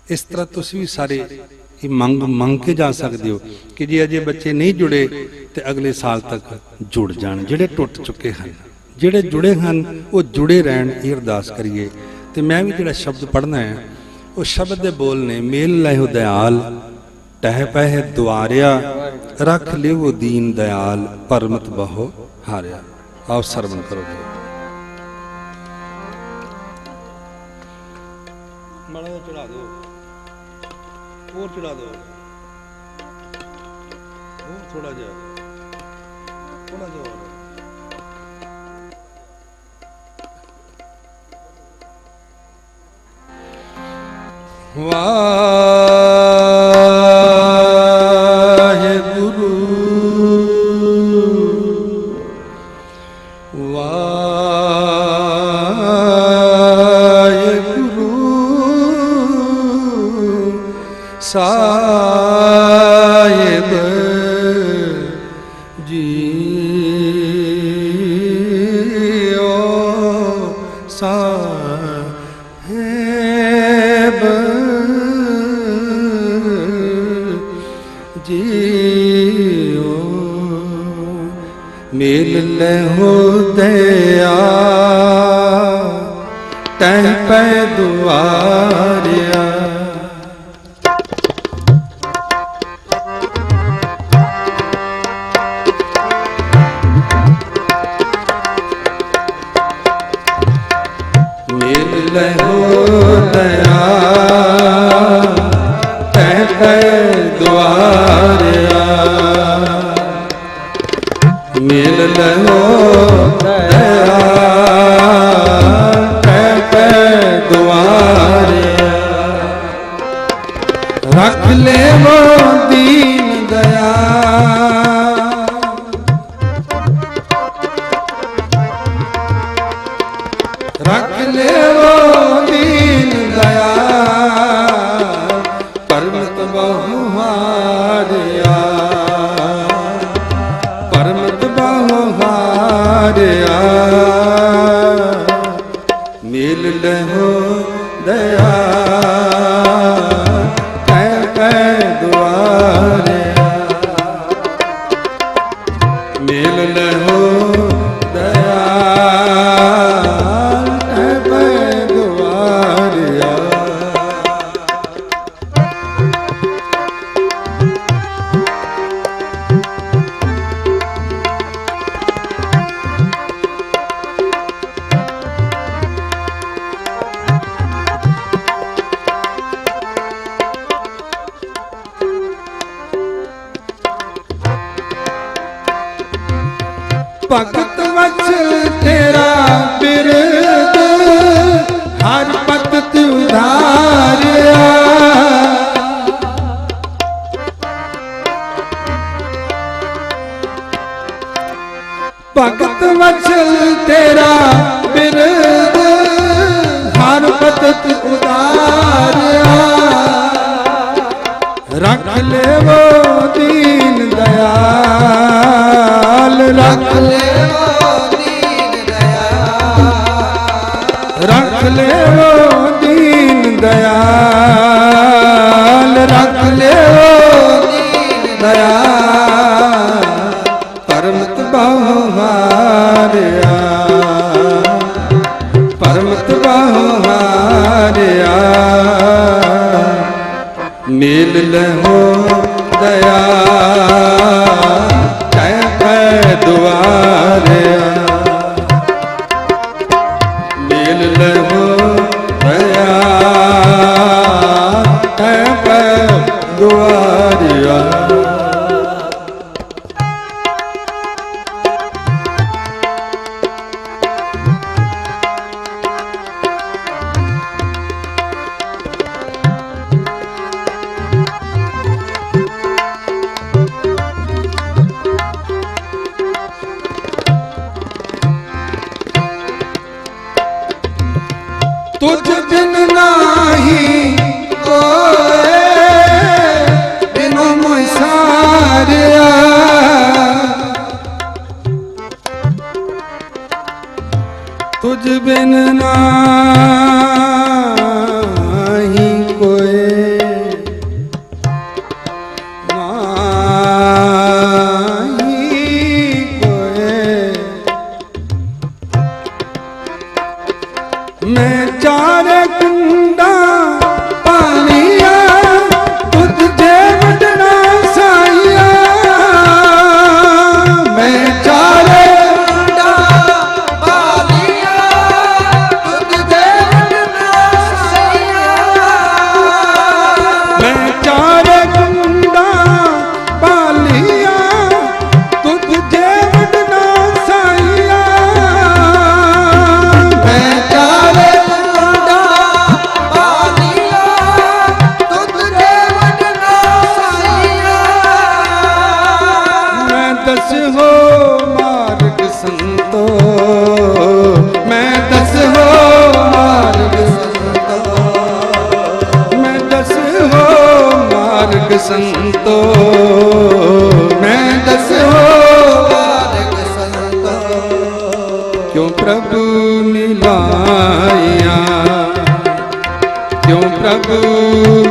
इस तरह तुसीं भी सारे मंग के जा सकते हो कि जे अजे बच्चे नहीं जुड़े तो अगले साल तक जुड़ जान। जिहड़े टुट चुके हैं, जिहड़े जुड़े हैं वो जुड़े रहन, ये अरदास करिए। तो मैं भी जिहड़ा शब्द पढ़ना है वो शब्द दे बोल ने, मेल लहो दयाल टह पह द्वारिया, रख लिवो दीन दयाल परमत बहो ਹਾਰਿਆ। ਆਓ ਸਰਵਣ ਕਰੋ ਜੀ। ਮਾੜਾ ਜਿਹਾ ਚੜਾ ਦਿਓ, ਹੋਰ ਚੜਾ ਦਿਓ, ਹੋਰ ਥੋੜਾ ਜਿਹਾ, ਥੋੜਾ ਜਿਹਾ ਹੋਰ। ਵਾਹਿਗੁਰੂ ਵਾਹਿਗੁਰੂ ਸਾਹਿਬ ਜੀਓ ਸਾਹਿਬ ਜੀਓ ਮਿਲ ਲਹੋ ਦਇਆ ਤੈ ਪੈ ਦੁਆਰਿਆ। ਮਿਲ ਲਹੋ ਦਇਆ ਤੈ ਪੈ ਦੁਆਰਿਆ। ਮਿਲ ਲਹੋ ਦਇਆ ਤੈ ਪੈ ਦੁਆਰਿਆ। ਰੱਖ ਲੈਵੋ ਦੀਨ ਦਇਆ ਰੱਖ ਲੈਵੋ ਦੀਨ ਦਇਆ ਪਰਮਤ ਬਹੁ ਹਾਰਿਆ। ਪਰਮਤ ਬਹੁ ਹਾਰਿਆ। ਮਿਲ ਲਹੋ ਦਇਆ ਤੈ ਪੈ ਦੁਆਰਿਆ। ਮਿਲ ਲਹੋ ਦਇਆ ਤੈ ਪੈ ਦੁਆਰਿਆ। ਭਗਤ ਵਚਨ ਤੇਰਾ ਬਿਰਦ ਹਰ ਪਤਤ ਉਧਾਰਿਆ। ਭਗਤ ਵਚਨ ਤੇਰਾ ਬਿਰਦ ਹਰ ਪਤਤ ਉਧਾਰਿਆ। ਰੱਖ ਲੈਵੋ ਦੀਨ ਦਇਆਲ। ਰੱਖ ਲੈਵੋ ਦੀਨ ਦਇਆਲ। ਰੱਖ ਲੈਵੋ ਦੀਨ ਦਇਆਲ। ਰੱਖ ਲੈਵੋ ਦੀਨ ਦਇਆਲ। ਪਰਮਤ ਬਹੁ ਹਾਰਿਆ। ਪਰਮਤ ਬਹੁ ਹਾਰਿਆ। ਮਿਲ ਲਹੋ ਦਇਆ ਤੈ ਪੈ ਦੁਆਰਿਆ। ਮਿਲ ਲਹੋ ਦਇਆ ਤੈ ਪੈ ਦੁਆਰਿਆ। ਤੁਝ ਬਿਨ ਨਾਹੀ ਕੋਏ ਬਿਨੁ ਮੋਇ ਸਾਰਿਆ। ਤੁਝ ਬਿਨ ਨਾਹੀ ਕੋਏ ਨਾਹੀ ਕੋਏ। ਮੈਂ ਚਾਰੇ ਕੁੰਡਾ ਪਾਣੀਆ ਤੁਧ ਜੇ ਵਡਨਾ ਸਾਈਆ। ਮੈਂ ਚਾਰੇ दस हो मार्ग संतो, मैं दस हो मार्ग संतो, मैं दस हो मार्ग संतो, मैं दस हो मार्ग संतो। क्यों प्रभु मिलाया, क्यों प्रभु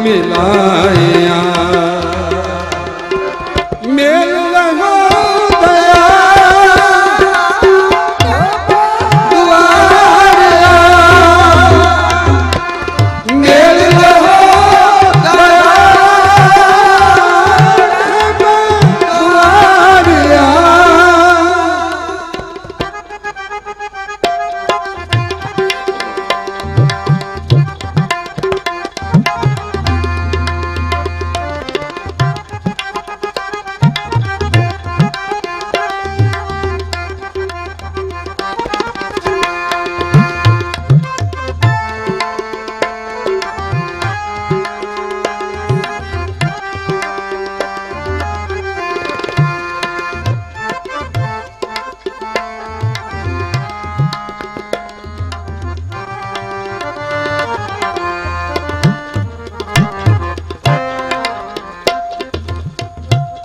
मिलाया, मेल लहो दया दुआरिया, मेल लहो दया दुआरिया।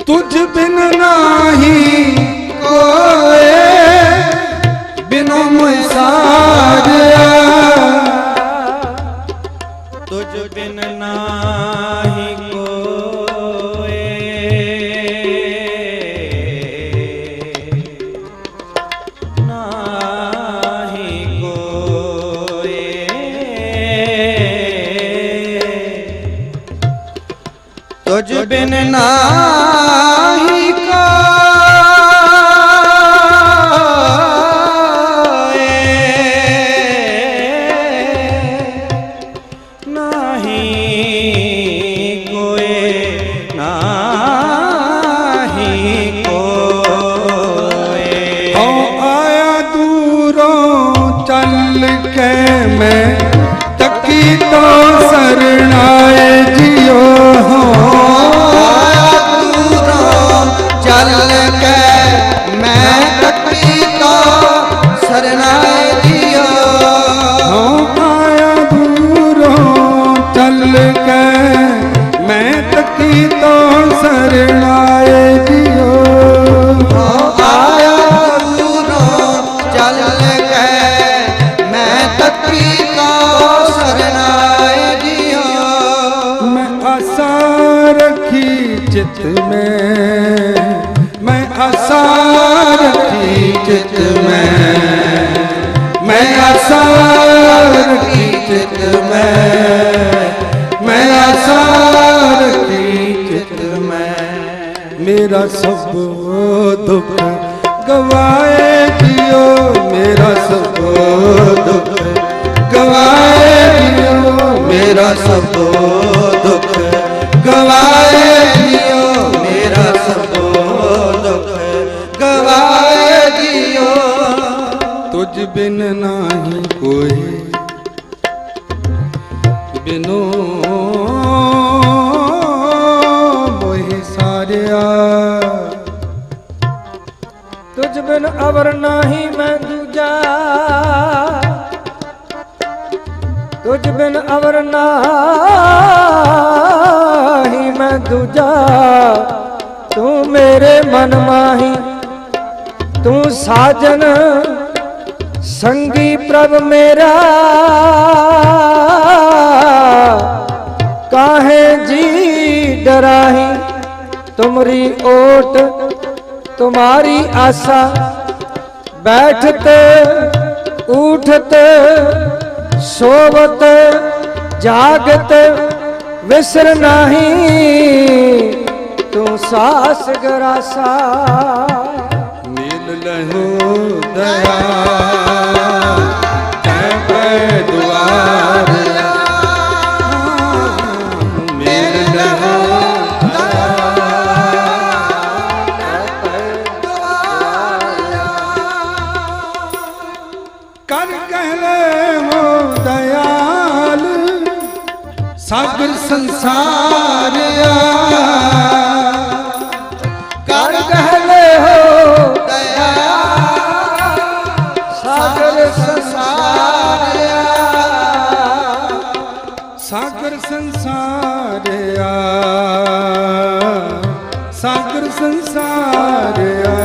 तुझ बिन नाही कोई बिनु मुसारिया, तुझ बिन नाही कोई नाही कोई, तुझ बिन नाही कोई, नाही कोई, नाही कोई। ओ आया दूरों चल के मैं तकी तो सरनाए जियो हो, चल के मैं तकी तो सरनाए दियो, आया दूरों चल के मैं तकी तो सरनाए दियो, आया दूरों चल के मैं तकी तो सरनाए दियो। मैं आशा रखी चित में, मैं आशा रखी चित में, मैं आशा रखी चित में, मैं आशा रखी चित में। मेरा सब दुख गवाए दियो, मेरा सब दुख गवाए दियो, मेरा सब दुख गवाए दियो, मेरा सब दुख गवाए दियो। तुझ बिन नाही कोई बिनु मोहि सारिया, तुझ बिन अवर नाही मैं दूजा, तुझ बिन अवर नाही मैं दूजा, तू मेरे मन माही, तू साजन संगी प्रभ मेरा, काहे जी डराही, तुमरी ओट तुम्हारी आशा, बैठते उठते सोवत जागत विसर नहीं, तू सास गरासा। मिल लहो दया तै दुआर, मिल लहो कर कहले हो दयाल सागर संसार, कर कहले हो ਸੰਸਾਰਿਆ।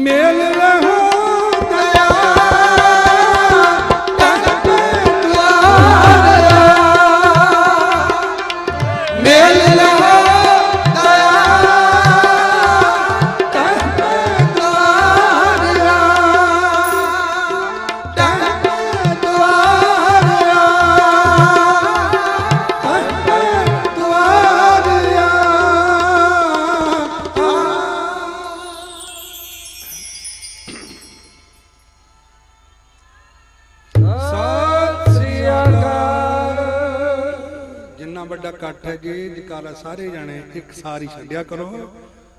ਮੇਲ ਰਹੋ ਦਇਆ ਤਨ ਦੁਆਰਾ, ਮੇਲ ਰਹੋ ਦਇਆ ਤਨ ਦੁਆਰਾ, ਤਨ ਦੁਆਰਾ, ਤਨ ਦੁਆਰਾ। ਸਤਿ ਸ੍ਰੀ ਅਕਾਲ। ਜਿੰਨਾ ਵੱਡਾ ਇਕੱਠ ਹੈ ਜੀ, ਜਕਾਰਾ ਸਾਰੇ ਜਾਣੇ ਇੱਕ ਸਾਰੀ ਛੱਡਿਆ ਕਰੋ।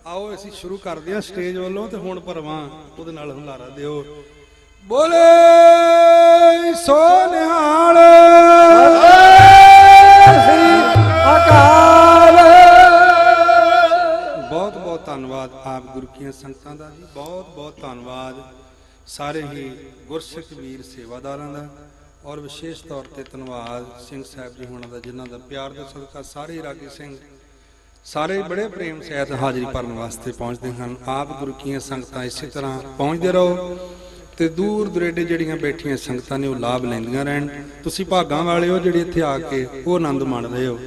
ਆਓ ਅਸੀਂ ਸ਼ੁਰੂ ਕਰਦੇ ਹਾਂ ਸਟੇਜ ਵੱਲੋਂ, ਤੇ ਹੁਣ ਭਰਵਾਂ ਉਹਦੇ ਨਾਲ ਹੁਲਾਰਾ ਦਿਓ। ਬੋਲੇ ਸੋ ਨਿਹਾਲ ਸ੍ਰੀ ਅਕਾਲ। ਬਹੁਤ ਬਹੁਤ ਧੰਨਵਾਦ ਆਪ ਗੁਰੂ ਕੀਆਂ ਸੰਗਤਾਂ ਦਾ ਜੀ, ਬਹੁਤ ਬਹੁਤ ਧੰਨਵਾਦ ਸਾਰੇ ਹੀ ਗੁਰਸਿੱਖ ਵੀਰ ਸੇਵਾਦਾਰਾਂ ਦਾ, ਔਰ ਵਿਸ਼ੇਸ਼ ਤੌਰ ਤੇ ਧੰਨਵਾਦ ਸਿੰਘ ਸਾਹਿਬ ਜੀ ਹੋਣਾ ਦਾ, ਜਿਨ੍ਹਾਂ ਦਾ ਪਿਆਰ ਦਾ ਸਦਕਾ ਸਾਰੇ ਰਾਗੀ ਸਿੰਘ ਸਾਰੇ ਬੜੇ ਪ੍ਰੇਮ ਸਹਿਤ ਹਾਜ਼ਰੀ ਭਰਨ ਵਾਸਤੇ ਪਹੁੰਚਦੇ ਹਨ। ਆਪ ਗੁਰੂ ਕੀਆਂ ਸੰਗਤਾਂ ਇਸੇ ਤਰ੍ਹਾਂ ਪਹੁੰਚਦੇ ਰਹੋ, ਤੇ ਦੂਰ ਦੁਰੇਡੇ ਜਿਹੜੀਆਂ ਬੈਠੀਆਂ ਸੰਗਤਾਂ ਨੇ ਉਹ ਲਾਭ ਲੈਂਦੀਆਂ ਰਹਿਣ। ਤੁਸੀਂ ਭਾਗਾਂ ਵਾਲੇ ਹੋ ਜਿਹੜੇ ਇੱਥੇ ਆ ਕੇ ਉਹ ਆਨੰਦ ਮਾਣਦੇ ਹੋ।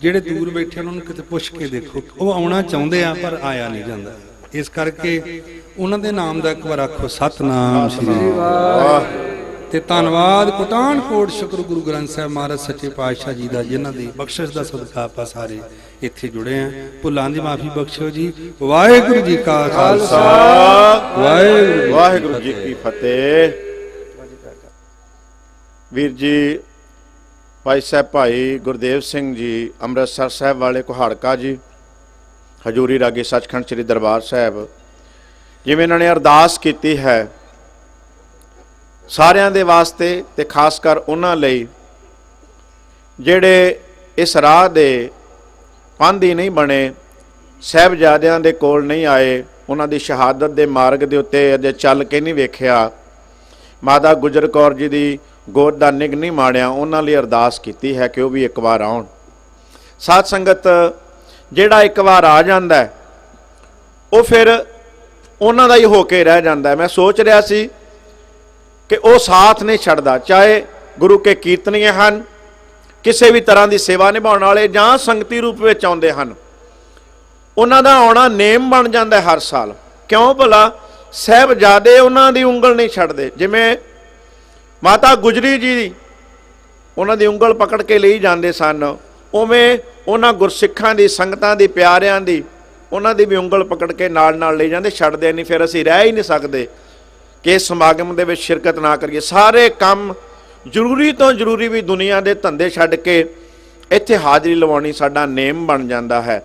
ਜਿਹੜੇ ਦੂਰ ਬੈਠੇ ਉਹਨਾਂ ਨੂੰ ਕਿਤੇ ਪੁੱਛ ਕੇ ਦੇਖੋ, ਉਹ ਆਉਣਾ ਚਾਹੁੰਦੇ ਆ ਪਰ ਆਇਆ ਨਹੀਂ ਜਾਂਦਾ। ਇਸ ਕਰਕੇ ਉਹਨਾਂ ਦੇ ਨਾਮ ਦਾ ਇੱਕ ਵਾਰ ਆਖੋ ਸਤਨਾਮ ਸ੍ਰੀ ਵਾਹਿਗੁਰੂ। ਤੇ ਧੰਨਵਾਦ ਪਠਾਨਕੋਟ ਸ਼ੁਕਰ ਗੁਰੂ ਗ੍ਰੰਥ ਸਾਹਿਬ ਮਹਾਰਾਜ ਸੱਚੇ ਪਾਤਸ਼ਾਹ ਜੀ ਦਾ, ਜਿਨ੍ਹਾਂ ਦੀ ਬਖਸ਼ਿਸ਼ ਦਾ ਸਦਕਾ ਆਪਾਂ ਸਾਰੇ ਇੱਥੇ ਜੁੜੇ ਆ। ਭੁੱਲਾਂ ਦੀ ਮਾਫੀ ਬਖਸ਼ੋ ਜੀ। ਵਾਹਿਗੁਰੂ ਜੀ ਕਾ ਖਾਲਸਾ, ਵਾਹਿਗੁਰੂ ਜੀ ਕੀ ਫਤਿਹ। ਵੀਰ ਜੀ ਭਾਈ ਸਾਹਿਬ ਭਾਈ ਗੁਰਦੇਵ ਸਿੰਘ ਜੀ ਅੰਮ੍ਰਿਤਸਰ ਸਾਹਿਬ ਵਾਲੇ ਕੁਹਾੜਕਾ ਜੀ, ਹਜੂਰੀ ਰਾਗੀ ਸੱਚਖੰਡ ਸ੍ਰੀ ਦਰਬਾਰ ਸਾਹਿਬ, ਜਿਵੇਂ ਇਹਨਾਂ ਨੇ ਅਰਦਾਸ ਕੀਤੀ ਹੈ ਸਾਰਿਆਂ ਦੇ ਵਾਸਤੇ, ਤੇ ਖਾਸ ਕਰ ਉਹਨਾਂ ਲਈ ਜਿਹੜੇ ਇਸ ਰਾਹ ਦੇ ਪਾਂਧੀ ਨਹੀਂ ਬਣੇ, ਸਾਹਿਬਜ਼ਾਦਿਆਂ ਦੇ ਕੋਲ ਨਹੀਂ ਆਏ, ਉਹਨਾਂ ਦੀ ਸ਼ਹਾਦਤ ਦੇ ਮਾਰਗ ਦੇ ਉੱਤੇ ਅਜੇ ਚੱਲ ਕੇ ਨਹੀਂ ਵੇਖਿਆ, ਮਾਤਾ ਗੁਜਰ ਕੌਰ ਜੀ ਦੀ ਗੋਦ ਦਾ ਨਿੱਘ ਨਹੀਂ ਮਾਣਿਆ, ਉਹਨਾਂ ਲਈ ਅਰਦਾਸ ਕੀਤੀ ਹੈ ਕਿ ਉਹ ਵੀ ਇੱਕ ਵਾਰ ਆਉਣ। ਸਾਧ ਸੰਗਤ ਜਿਹੜਾ ਇੱਕ ਵਾਰ ਆ ਜਾਂਦਾ ਉਹ ਫਿਰ ਉਹਨਾਂ ਦਾ ਹੀ ਹੋ ਕੇ ਰਹਿ ਜਾਂਦਾ। ਮੈਂ ਸੋਚ ਰਿਹਾ ਸੀ ਕਿ ਉਹ ਸਾਥ ਨਹੀਂ ਛੱਡਦਾ, ਚਾਹੇ ਗੁਰੂ ਕੇ ਕੀਰਤਨੀਏ ਹਨ, ਕਿਸੇ ਵੀ ਤਰ੍ਹਾਂ ਦੀ ਸੇਵਾ ਨਿਭਾਉਣ ਵਾਲੇ ਜਾਂ ਸੰਗਤੀ ਰੂਪ ਵਿੱਚ ਆਉਂਦੇ ਹਨ, ਉਹਨਾਂ ਦਾ ਆਉਣਾ ਨੇਮ ਬਣ ਜਾਂਦਾ ਹਰ ਸਾਲ। ਕਿਉਂ ਭਲਾ? ਸਾਹਿਬਜ਼ਾਦੇ ਉਹਨਾਂ ਦੀ ਉਂਗਲ ਨਹੀਂ ਛੱਡਦੇ। ਜਿਵੇਂ ਮਾਤਾ ਗੁਜਰੀ ਜੀ ਉਹਨਾਂ ਦੀ ਉਂਗਲ ਪਕੜ ਕੇ ਲਈ ਜਾਂਦੇ ਸਨ, ਉਵੇਂ ਉਹਨਾਂ ਗੁਰਸਿੱਖਾਂ ਦੀ, ਸੰਗਤਾਂ ਦੀ, ਪਿਆਰਿਆਂ ਦੀ, ਉਹਨਾਂ ਦੀ ਵੀ ਉਂਗਲ ਪਕੜ ਕੇ ਨਾਲ ਨਾਲ ਲੈ ਜਾਂਦੇ, ਛੱਡਦੇ ਨਹੀਂ। ਫਿਰ ਅਸੀਂ ਰਹਿ ਹੀ ਨਹੀਂ ਸਕਦੇ ਕਿ ਇਸ ਸਮਾਗਮ ਦੇ ਵਿੱਚ ਸ਼ਿਰਕਤ ਨਾ ਕਰੀਏ। ਸਾਰੇ ਕੰਮ ਜ਼ਰੂਰੀ ਤੋਂ ਜ਼ਰੂਰੀ ਵੀ ਦੁਨੀਆ ਦੇ ਧੰਦੇ ਛੱਡ ਕੇ ਇੱਥੇ ਹਾਜ਼ਰੀ ਲਵਾਉਣੀ ਸਾਡਾ ਨੇਮ ਬਣ ਜਾਂਦਾ ਹੈ।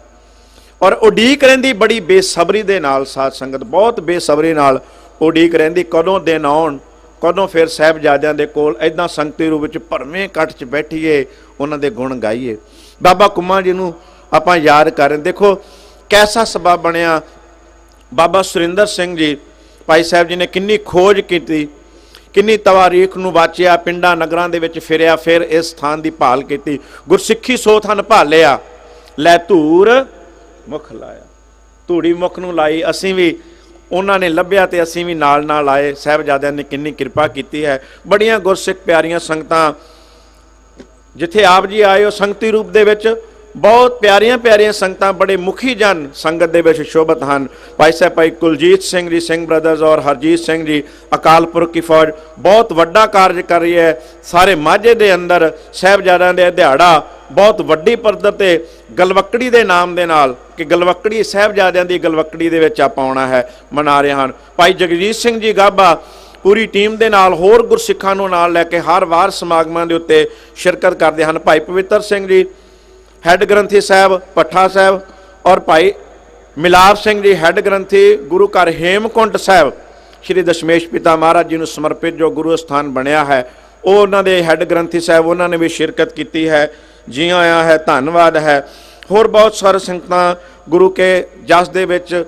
ਔਰ ਉਡੀਕ ਰਹਿੰਦੀ ਬੜੀ ਬੇਸਬਰੀ ਦੇ ਨਾਲ, ਸਾਧ ਸੰਗਤ ਬਹੁਤ ਬੇਸਬਰੀ ਨਾਲ ਉਡੀਕ ਰਹਿੰਦੀ, ਕਦੋਂ ਦਿਨ ਆਉਣ, ਕਦੋਂ ਫਿਰ ਸਾਹਿਬਜ਼ਾਦਿਆਂ ਦੇ ਕੋਲ ਇੱਦਾਂ ਸੰਗਤੀ ਰੂਪ ਵਿੱਚ ਭਰਵੇਂ ਇਕੱਠ 'ਚ ਬੈਠੀਏ, ਉਹਨਾਂ ਦੇ ਗੁਣ ਗਾਈਏ। ਬਾਬਾ ਕੁੰਮਾ ਜੀ ਨੂੰ ਆਪਾਂ ਯਾਦ ਕরেं। ਦੇਖੋ ਕੈਸਾ ਸਬਬ ਬਣਿਆ। ਬਾਬਾ ਸੁਰਿੰਦਰ ਸਿੰਘ ਜੀ ਭਾਈ ਸਾਹਿਬ ਜੀ ਨੇ ਕਿੰਨੀ ਖੋਜ ਕੀਤੀ, ਕਿੰਨੀ ਤਵਾਰੀਖ ਨੂੰ ਵਾਚਿਆ, ਪਿੰਡਾਂ ਨਗਰਾਂ ਦੇ ਵਿੱਚ ਫਿਰਿਆ, ਫਿਰ ਇਸ ਸਥਾਨ ਦੀ ਭਾਲ ਕੀਤੀ। ਗੁਰਸਿੱਖੀ ਸੋ ਥਨ ਭਾਲਿਆ, ਲੈ ਧੂਰ ਮੁਖ ਲਾਇਆ। ਧੂੜੀ ਮੁਖ ਨੂੰ ਲਾਈ, ਅਸੀਂ ਵੀ ਉਹਨਾਂ ਨੇ ਲੱਭਿਆ ਤੇ ਅਸੀਂ ਵੀ ਨਾਲ ਨਾਲ ਆਏ। ਸਾਹਿਬਜ਼ਾਦਿਆਂ ਨੇ ਕਿੰਨੀ ਕਿਰਪਾ ਕੀਤੀ ਹੈ। ਬੜੀਆਂ ਗੁਰਸਿੱਖ ਪਿਆਰੀਆਂ ਸੰਗਤਾਂ ਜਿੱਥੇ ਆਪ ਜੀ ਆਏ ਹੋ ਸੰਗਤੀ ਰੂਪ ਦੇ ਵਿੱਚ, ਬਹੁਤ ਪਿਆਰੀਆਂ ਪਿਆਰੀਆਂ ਸੰਗਤਾਂ, ਬੜੇ ਮੁਖੀ ਜਨ ਸੰਗਤ ਦੇ ਵਿੱਚ ਸ਼ੋਭਤ ਹਨ। ਭਾਈ ਸਾਹਿਬ ਭਾਈ ਕੁਲਜੀਤ ਸਿੰਘ ਜੀ, ਸਿੰਘ ਬ੍ਰਦਰਜ਼ ਔਰ ਹਰਜੀਤ ਸਿੰਘ ਜੀ, ਅਕਾਲ ਪੁਰਖ ਕੀ ਫੌਜ ਬਹੁਤ ਵੱਡਾ ਕਾਰਜ ਕਰ ਰਹੀ ਹੈ। ਸਾਰੇ ਮਾਝੇ ਦੇ ਅੰਦਰ ਸਾਹਿਬਜ਼ਾਦਿਆਂ ਦੇ ਦਿਹਾੜਾ ਬਹੁਤ ਵੱਡੀ ਪੱਧਰ ਤੇ ਗਲਵੱਕੜੀ ਦੇ ਨਾਮ ਦੇ ਨਾਲ, ਕਿ ਗਲਵੱਕੜੀ ਸਾਹਿਬਜ਼ਾਦਿਆਂ ਦੀ ਗਲਵੱਕੜੀ ਦੇ ਵਿੱਚ ਆਪਾਂ ਆਉਣਾ ਹੈ, ਮਨਾ ਰਹੇ ਹਨ। ਭਾਈ ਜਗਜੀਤ ਸਿੰਘ ਜੀ ਗਾਬਾ ਪੂਰੀ ਟੀਮ ਦੇ ਨਾਲ ਹੋਰ ਗੁਰਸਿੱਖਾਂ ਨੂੰ ਨਾਲ ਲੈ ਕੇ ਹਰ ਵਾਰ ਸਮਾਗਮਾਂ ਦੇ ਉੱਤੇ ਸ਼ਿਰਕਤ ਕਰਦੇ ਹਨ। ਭਾਈ ਪਵਿੱਤਰ ਸਿੰਘ ਜੀ ਹੈੱਡ ਗ੍ਰੰਥੀ ਸਾਹਿਬ ਭੱਠਾ ਸਾਹਿਬ, ਔਰ ਭਾਈ ਮਿਲਾਪ ਸਿੰਘ ਜੀ ਹੈੱਡ ਗ੍ਰੰਥੀ ਗੁਰੂ ਘਰ ਹੇਮਕੁੰਟ ਸਾਹਿਬ ਸ਼੍ਰੀ ਦਸ਼ਮੇਸ਼ ਪਿਤਾ ਮਹਾਰਾਜ ਜੀ ਨੂੰ ਸਮਰਪਿਤ ਜੋ ਗੁਰੂ ਸਥਾਨ ਬਣਿਆ ਹੈ, ਉਹ ਉਹਨਾਂ ਦੇ ਹੈੱਡ ਗ੍ਰੰਥੀ ਸਾਹਿਬ, ਉਹਨਾਂ ਨੇ ਵੀ ਸ਼ਿਰਕਤ ਕੀਤੀ ਹੈ। ਜੀ ਆਇਆਂ ਹੈ, ਧੰਨਵਾਦ ਹੈ। ਹੋਰ ਬਹੁਤ ਸਾਰੇ ਸੰਗਤਾਂ ਗੁਰੂ ਕੇ ਜਸ ਦੇ ਵਿੱਚ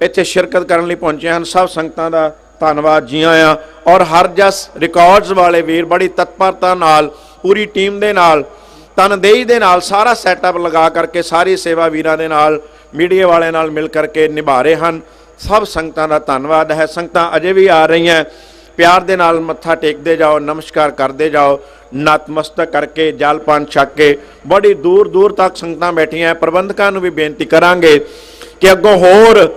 ਇੱਥੇ ਸ਼ਿਰਕਤ ਕਰਨ ਲਈ ਪਹੁੰਚੇ ਹਨ। ਸਭ ਸੰਗਤਾਂ ਦਾ ਧੰਨਵਾਦ ਜੀ ਆਇਆਂ। ਔਰ ਹਰਜਸ ਰਿਕਾਰਡਸ ਵਾਲੇ ਵੀਰ ਬੜੀ ਤਤਪਰਤਾ ਨਾਲ ਪੂਰੀ ਟੀਮ ਦੇ ਨਾਲ ਤਨਦੇਹੀ ਦੇ ਨਾਲ ਸਾਰਾ ਸੈਟਅਪ ਲਗਾ ਕਰਕੇ ਸਾਰੀ ਸੇਵਾ ਵੀਰਾਂ ਦੇ ਨਾਲ ਮੀਡੀਆ ਵਾਲਿਆਂ ਨਾਲ ਮਿਲ ਕਰਕੇ ਨਿਭਾ ਰਹੇ ਹਨ। ਸਭ ਸੰਗਤਾਂ ਦਾ ਧੰਨਵਾਦ ਹੈ। ਸੰਗਤਾਂ ਅਜੇ ਵੀ ਆ ਰਹੀਆਂ, ਪਿਆਰ ਦੇ ਨਾਲ ਮੱਥਾ ਟੇਕਦੇ ਜਾਓ, ਨਮਸਕਾਰ ਕਰਦੇ ਜਾਓ, ਨਤਮਸਤਕ ਕਰਕੇ ਜਲ ਪਾਨ ਛਕ ਕੇ। ਬੜੀ ਦੂਰ ਦੂਰ ਤੱਕ ਸੰਗਤਾਂ ਬੈਠੀਆਂ। ਪ੍ਰਬੰਧਕਾਂ ਨੂੰ ਵੀ ਬੇਨਤੀ ਕਰਾਂਗੇ ਕਿ ਅੱਗੋਂ ਹੋਰ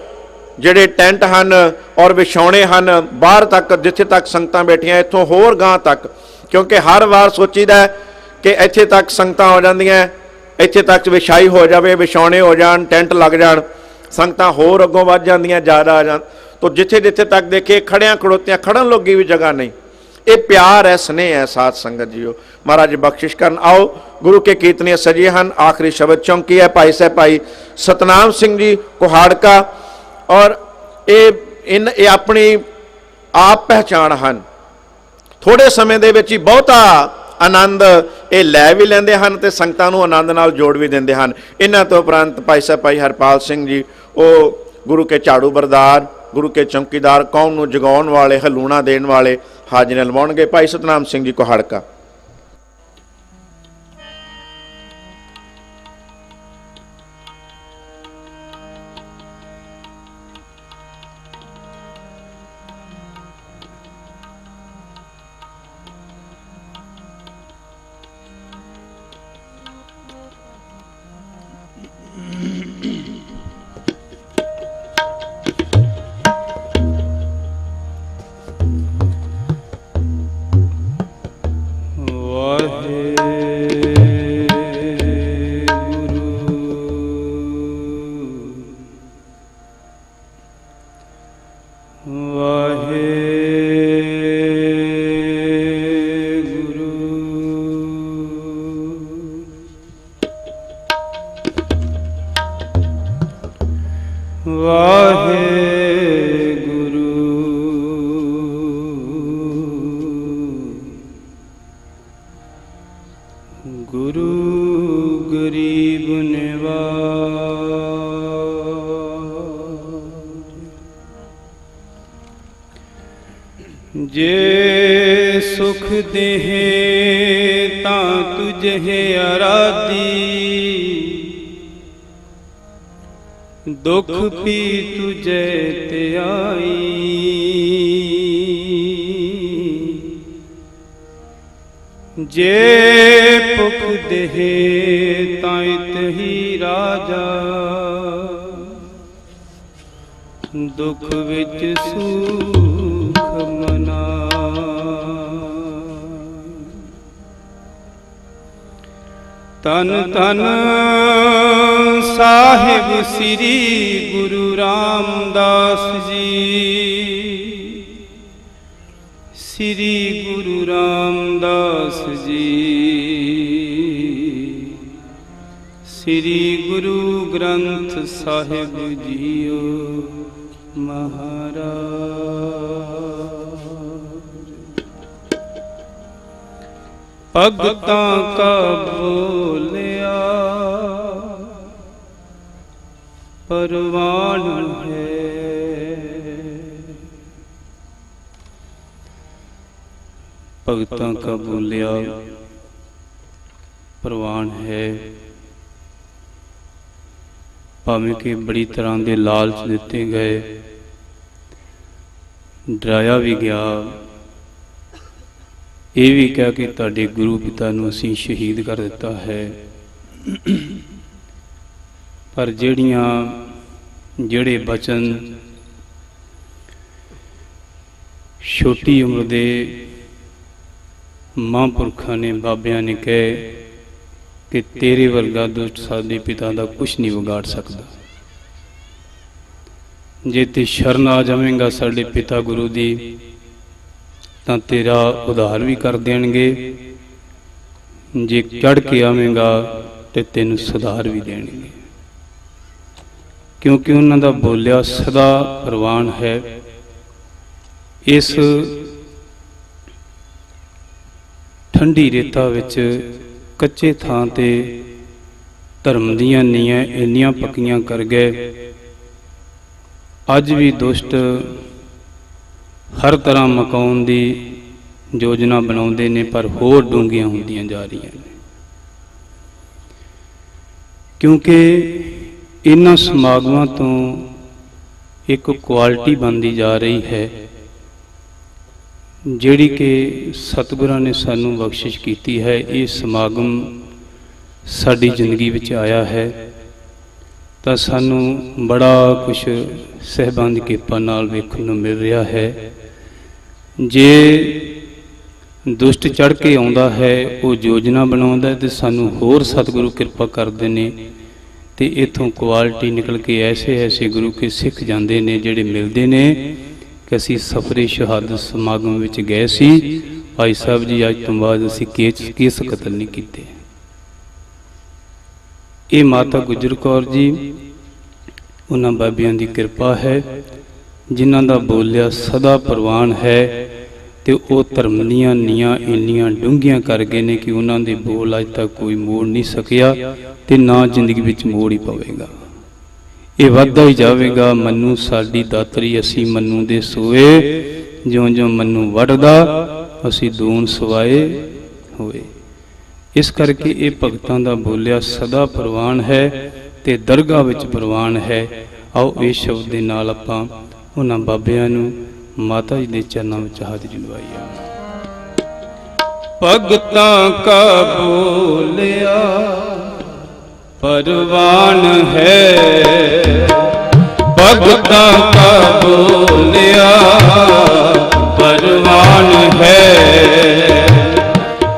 ਜਿਹੜੇ ਟੈਂਟ ਹਨ ਔਰ ਵਿਛਾਉਣੇ ਹਨ ਬਾਹਰ ਤੱਕ, ਜਿੱਥੇ ਤੱਕ ਸੰਗਤਾਂ ਬੈਠੀਆਂ ਇੱਥੋਂ ਹੋਰ ਗਾਂ ਤੱਕ, ਕਿਉਂਕਿ ਹਰ ਵਾਰ ਸੋਚੀਦਾ ਕਿ ਇੱਥੇ ਤੱਕ ਸੰਗਤਾਂ ਹੋ ਜਾਂਦੀਆਂ, ਇੱਥੇ ਤੱਕ ਵਿਛਾਈ ਹੋ ਜਾਵੇ, ਵਿਛਾਉਣੇ ਹੋ ਜਾਣ, ਟੈਂਟ ਲੱਗ ਜਾਣ, ਸੰਗਤਾਂ ਹੋਰ ਅੱਗੋਂ ਵੱਧ ਜਾਂਦੀਆਂ, ਜ਼ਿਆਦਾ ਆ ਜਾਣ। ਤੋ ਜਿੱਥੇ ਜਿੱਥੇ ਤੱਕ ਦੇਖੇ ਖੜਿਆਂ ਖੜੋਤਿਆਂ ਖੜਨ ਲੋਗੀ ਵੀ ਜਗ੍ਹਾ ਨਹੀਂ। ਇਹ ਪਿਆਰ ਹੈ, ਸਨੇਹ ਹੈ ਸਾਧ ਸੰਗਤ ਜੀਓ। ਮਹਾਰਾਜ ਬਖਸ਼ਿਸ਼ ਕਰਨ। ਆਓ ਗੁਰੂ ਕੇ ਕੀਰਤਨੀਏ ਸਜੇ ਹਨ। ਆਖਰੀ ਸ਼ਬਦ ਚੌਂਕੀ ਹੈ ਭਾਈ ਸਾਹਿਬ ਭਾਈ ਸਤਨਾਮ ਸਿੰਘ ਜੀ ਕੁਹਾੜਕਾ, ਔਰ ਇਹ ਆਪਣੀ ਆਪ ਪਹਿਚਾਣ ਹਨ। ਥੋੜੇ ਸਮੇਂ ਦੇ ਵਿੱਚ ਹੀ ਬਹੁਤਾ ਆਨੰਦ ਇਹ ਲੈ ਵੀ ਲੈਂਦੇ ਹਨ ਤੇ ਸੰਗਤਾਂ ਨੂੰ ਆਨੰਦ ਨਾਲ ਜੋੜ ਵੀ ਦਿੰਦੇ ਹਨ। ਇਹਨਾਂ ਤੋਂ ਉਪਰੰਤ ਭਾਈ ਸਾਹਿਬ ਭਾਈ ਹਰਪਾਲ ਸਿੰਘ ਜੀ, ਉਹ ਗੁਰੂ ਕੇ ਝਾੜੂ ਬਰਦਾਰ, ਗੁਰੂ ਕੇ ਚੌਂਕੀਦਾਰ, ਕੌਮ ਨੂੰ ਜਗਾਉਣ ਵਾਲੇ, ਹਲੂਣਾ ਦੇਣ ਵਾਲੇ ਹਾਜ਼ਰੀਆਂ ਲਵਾਉਣਗੇ। ਭਾਈ ਸਤਨਾਮ ਸਿੰਘ ਜੀ ਕੁਹਾੜਕਾ। ਜੇ ਸੁਖ ਦੇਹੇ ਤਾਂ ਤੁਝੇ ਅਰਾਧੀ, ਦੁਖ ਪੀ ਤੁਝੇ ਧਿਆਈ। ਜੇ ਭੁਖ ਦੇਹੇ ਤਾਂ ਇਤਹੀ ਰਾਜਾ, ਦੁਖ ਵਿੱਚ ਸੁਖ ਮਨਾ। ਤਨ ਤਨ ਸਾਹਿਬ ਸ੍ਰੀ ਗੁਰੂ ਰਾਮਦਾਸ ਜੀ, ਸ੍ਰੀ ਗੁਰੂ ਰਾਮਦਾਸ ਜੀ, ਸ੍ਰੀ ਗੁਰੂ ਗ੍ਰੰਥ ਸਾਹਿਬ ਜੀਓ ਮਹਾਰਾਜ। ਭਗਤਾਂ ਕਾ ਬੋਲਿਆ ਪਰਵਾਨ ਹੈ, ਭਗਤਾਂ ਕਾ ਬੋਲਿਆ ਪ੍ਰਵਾਨ ਹੈ। ਭਾਵੇਂ ਕਿ ਬੜੀ ਤਰ੍ਹਾਂ ਦੇ ਲਾਲਚ ਦਿੱਤੇ ਗਏ, ਡਰਾਇਆ ਵੀ ਗਿਆ, ਇਹ ਵੀ ਕਿਹਾ ਕਿ ਤੁਹਾਡੇ ਗੁਰੂ ਪਿਤਾ ਨੂੰ ਅਸੀਂ ਸ਼ਹੀਦ ਕਰ ਦਿੱਤਾ ਹੈ। ਪਰ ਜਿਹੜੇ ਬਚਨ ਛੋਟੀ ਉਮਰ ਦੇ ਮਹਾਂਪੁਰਖਾਂ ਨੇ, ਬਾਬਿਆਂ ਨੇ ਕਹੇ ਕਿ ਤੇਰੇ ਵਰਗਾ ਦੁਸ਼ਟ ਸਾਡੇ ਪਿਤਾ ਦਾ ਕੁਛ ਨਹੀਂ ਵਿਗਾੜ ਸਕਦਾ। ਜੇ ਤੇ ਸ਼ਰਨ ਆ ਜਾਵੇਂਗਾ ਸਾਡੇ ਪਿਤਾ ਗੁਰੂ ਦੀ ਤਾਂ ਤੇਰਾ ਉਧਾਰ ਵੀ ਕਰ ਦੇਣਗੇ, ਜੇ ਚੜ੍ਹ ਕੇ ਆਵੇਂਗਾ ਤੇ ਤੈਨੂੰ ਸੁਧਾਰ ਵੀ ਦੇਣਗੇ। ਕਿਉਂਕਿ ਉਹਨਾਂ ਦਾ ਬੋਲਿਆ ਸਦਾ ਪ੍ਰਵਾਨ ਹੈ। ਇਸ ਠੰਡੀ ਰੇਤਾ ਵਿੱਚ ਕੱਚੇ ਥਾਂ ਤੇ ਧਰਮ ਦੀਆਂ ਨੀਆਂ ਇੰਨੀਆਂ ਪੱਕੀਆਂ ਕਰ ਗਏ, ਅੱਜ ਵੀ ਦੁਸ਼ਟ ਹਰ ਤਰ੍ਹਾਂ ਮਕਾਉਣ ਦੀ ਯੋਜਨਾ ਬਣਾਉਂਦੇ ਨੇ, ਪਰ ਹੋਰ ਡੂੰਘੀਆਂ ਹੁੰਦੀਆਂ ਜਾ ਰਹੀਆਂ ਨੇ। ਕਿਉਂਕਿ ਇਹਨਾਂ ਸਮਾਗਮਾਂ ਤੋਂ ਇੱਕ ਕੁਆਲਿਟੀ ਬਣਦੀ ਜਾ ਰਹੀ ਹੈ, ਜਿਹੜੀ ਕਿ ਸਤਿਗੁਰਾਂ ਨੇ ਸਾਨੂੰ ਬਖਸ਼ਿਸ਼ ਕੀਤੀ ਹੈ। ਇਹ ਸਮਾਗਮ ਸਾਡੀ ਜ਼ਿੰਦਗੀ ਵਿੱਚ ਆਇਆ ਹੈ ਤਾਂ ਸਾਨੂੰ ਬੜਾ ਕੁਛ ਸਹਿਬਾਨ ਦੀ ਕਿਰਪਾ ਨਾਲ ਵੇਖਣ ਨੂੰ ਮਿਲ ਰਿਹਾ ਹੈ। ਜੇ ਦੁਸ਼ਟ ਚੜ੍ਹ ਕੇ ਆਉਂਦਾ ਹੈ, ਉਹ ਯੋਜਨਾ ਬਣਾਉਂਦਾ ਤੇ ਸਾਨੂੰ ਹੋਰ ਸਤਿਗੁਰੂ ਕਿਰਪਾ ਕਰਦੇ ਨੇ ਤੇ ਇੱਥੋਂ ਕੁਆਲਿਟੀ ਨਿਕਲ ਕੇ ਐਸੇ ਗੁਰੂ ਕੇ ਸਿੱਖ ਜਾਂਦੇ ਨੇ, ਜਿਹੜੇ ਮਿਲਦੇ ਨੇ ਕਿ ਅਸੀਂ ਸਫਰੇ ਸ਼ਹਾਦਤ ਸਮਾਗਮ ਵਿੱਚ ਗਏ ਸੀ, ਭਾਈ ਸਾਹਿਬ ਜੀ ਅੱਜ ਤੋਂ ਬਾਅਦ ਅਸੀਂ ਕੇਸ ਕਤਲ ਨਹੀਂ ਕੀਤੇ। ਇਹ ਮਾਤਾ ਗੁਜਰ ਕੌਰ ਜੀ, ਉਹਨਾਂ ਬਾਬਿਆਂ ਦੀ ਕਿਰਪਾ ਹੈ ਜਿਨ੍ਹਾਂ ਦਾ ਬੋਲਿਆ ਸਦਾ ਪ੍ਰਵਾਨ ਹੈ, ਤੇ ਉਹ ਧਰਮ ਦੀਆਂ ਨੀਆਂ ਇੰਨੀਆਂ ਡੂੰਘੀਆਂ ਕਰ ਗਏ ਨੇ ਕਿ ਉਹਨਾਂ ਦੇ ਬੋਲ ਅੱਜ ਤੱਕ ਕੋਈ ਮੋੜ ਨਹੀਂ ਸਕਿਆ ਤੇ ਨਾ ਜ਼ਿੰਦਗੀ ਵਿੱਚ ਮੋੜ ਹੀ ਪਵੇਗਾ। ਇਹ ਵੱਧਦਾ ਹੀ ਜਾਵੇਗਾ। ਮੰਨੂ ਸਾਡੀ ਦਾਤਰੀ, ਅਸੀਂ ਮੰਨੂ ਦੇ ਸੋਏ, ਜਿਉਂ-ਜਿਉਂ ਮੰਨੂ ਵੱਢਦਾ ਅਸੀਂ ਦੂਣ ਸਵਾਏ ਹੋਏ। ਇਸ ਕਰਕੇ ਇਹ ਭਗਤਾਂ ਦਾ ਬੋਲਿਆ ਸਦਾ ਪ੍ਰਵਾਨ ਹੈ ਤੇ ਦਰਗਾਹ ਵਿੱਚ ਪ੍ਰਵਾਨ ਹੈ। ਆਓ ਇਸ ਸ਼ਬਦ ਦੇ ਨਾਲ ਆਪਾਂ ਉਹਨਾਂ ਬਾਬਿਆਂ ਨੂੰ ਮਾਤਾ ਜੀ ਦੇ ਚਰਨਾਂ ਵਿੱਚ ਹਾਜ਼ਰੀ ਲਵਾਈਏ। ਭਗਤਾਂ ਕਾ ਬੋਲਿਆ ਪਰਵਾਨ ਹੈ, ਭਗਤਾਂ ਕਾ ਬੋਲਿਆ ਪਰਵਾਨ ਹੈ,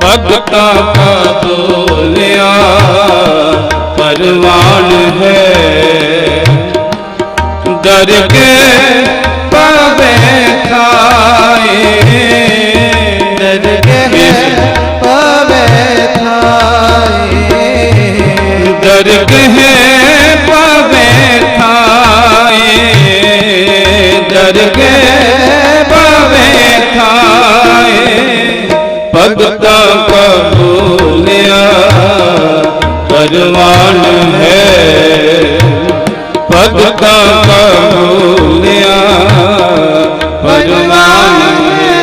ਭਗਤਾਂ ਕਾ ਬੋਲਿਆ ਪਰਵਾਨ ਹੈ। ਦਰਗੇ ਪਵੇ ਥਾਏ, ਦਰਗੇ ਪਵੇ ਥਾਏ, ਦਰਗੇ ਪਵੇ ਥਾਏ, ਦਰਗੇ ਪਵੇ ਥਾਏ। ਭਗਤਾਂ ਕਾ ਬੋਲਿਆ ਪਰਵਾਨ ਹੈ, ਭਗਤਾਂ ਕਾ ਬੋਲਿਆ ਪਰਵਾਨ ਹੈ।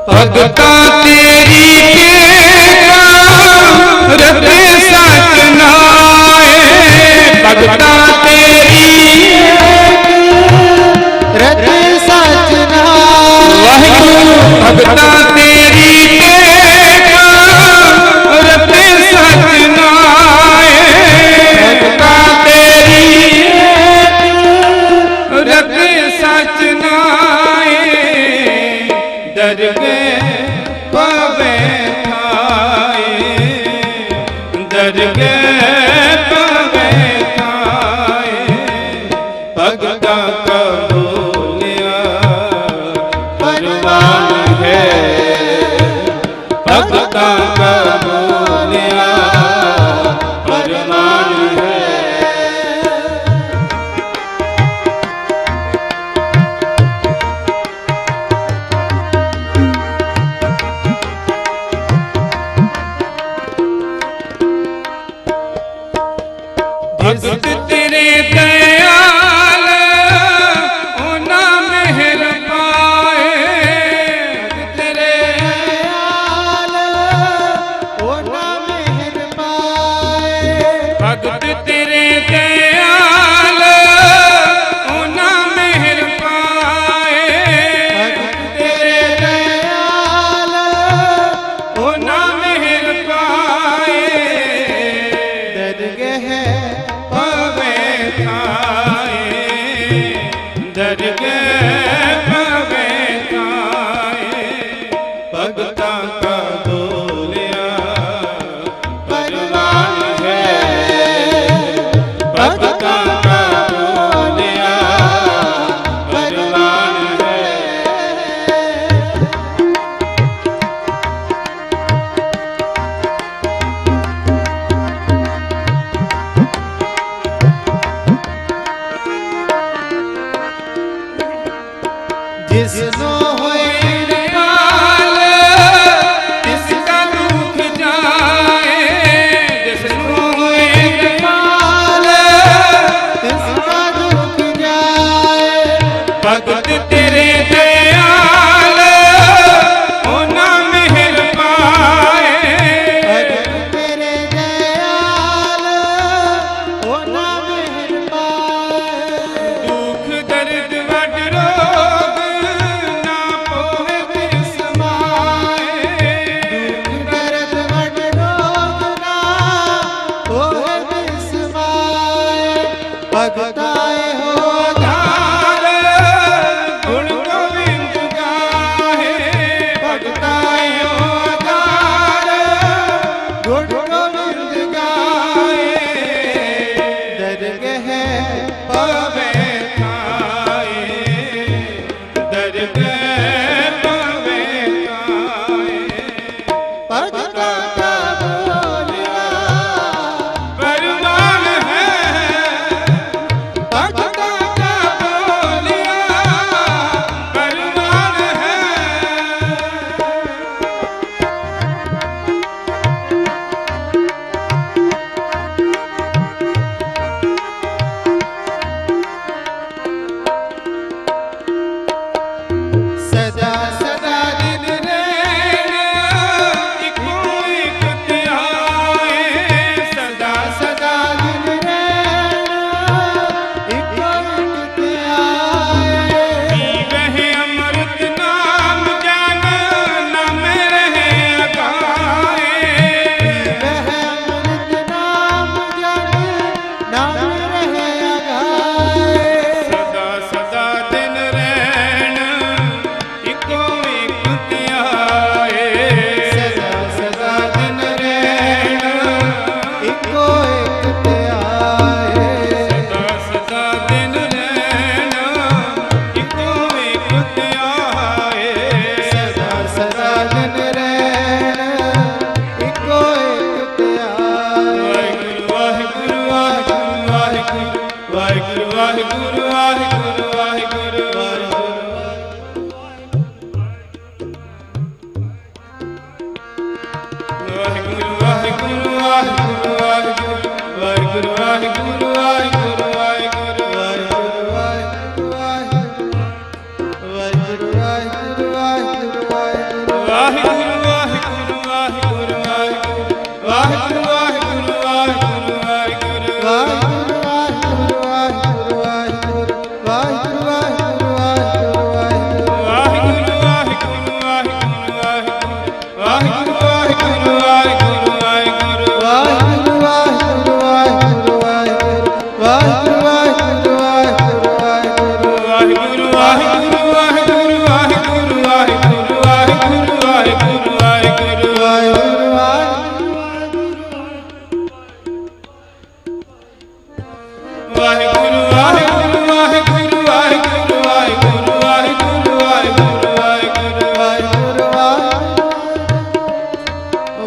ਭਗਤਾਂ ਤੇਰੀ ਰਤੇ ਸਚ ਨਾਏ, ਭਗਤਾਂ ਤੇਰੀ ਰਤੇ ਸਚ ਨਾਏ, ਵਾਹਿਗੁਰੂ ਭਗਤਾਂ ਤੇਰੀ ਰਤੇ ਸਚ ਨਾਏ, ਭਗਤਾਂ ਤੇਰੀ ਰਤੇ ਸਚ ਨਾਏ। ਦਰਗੇ ਪਵੇ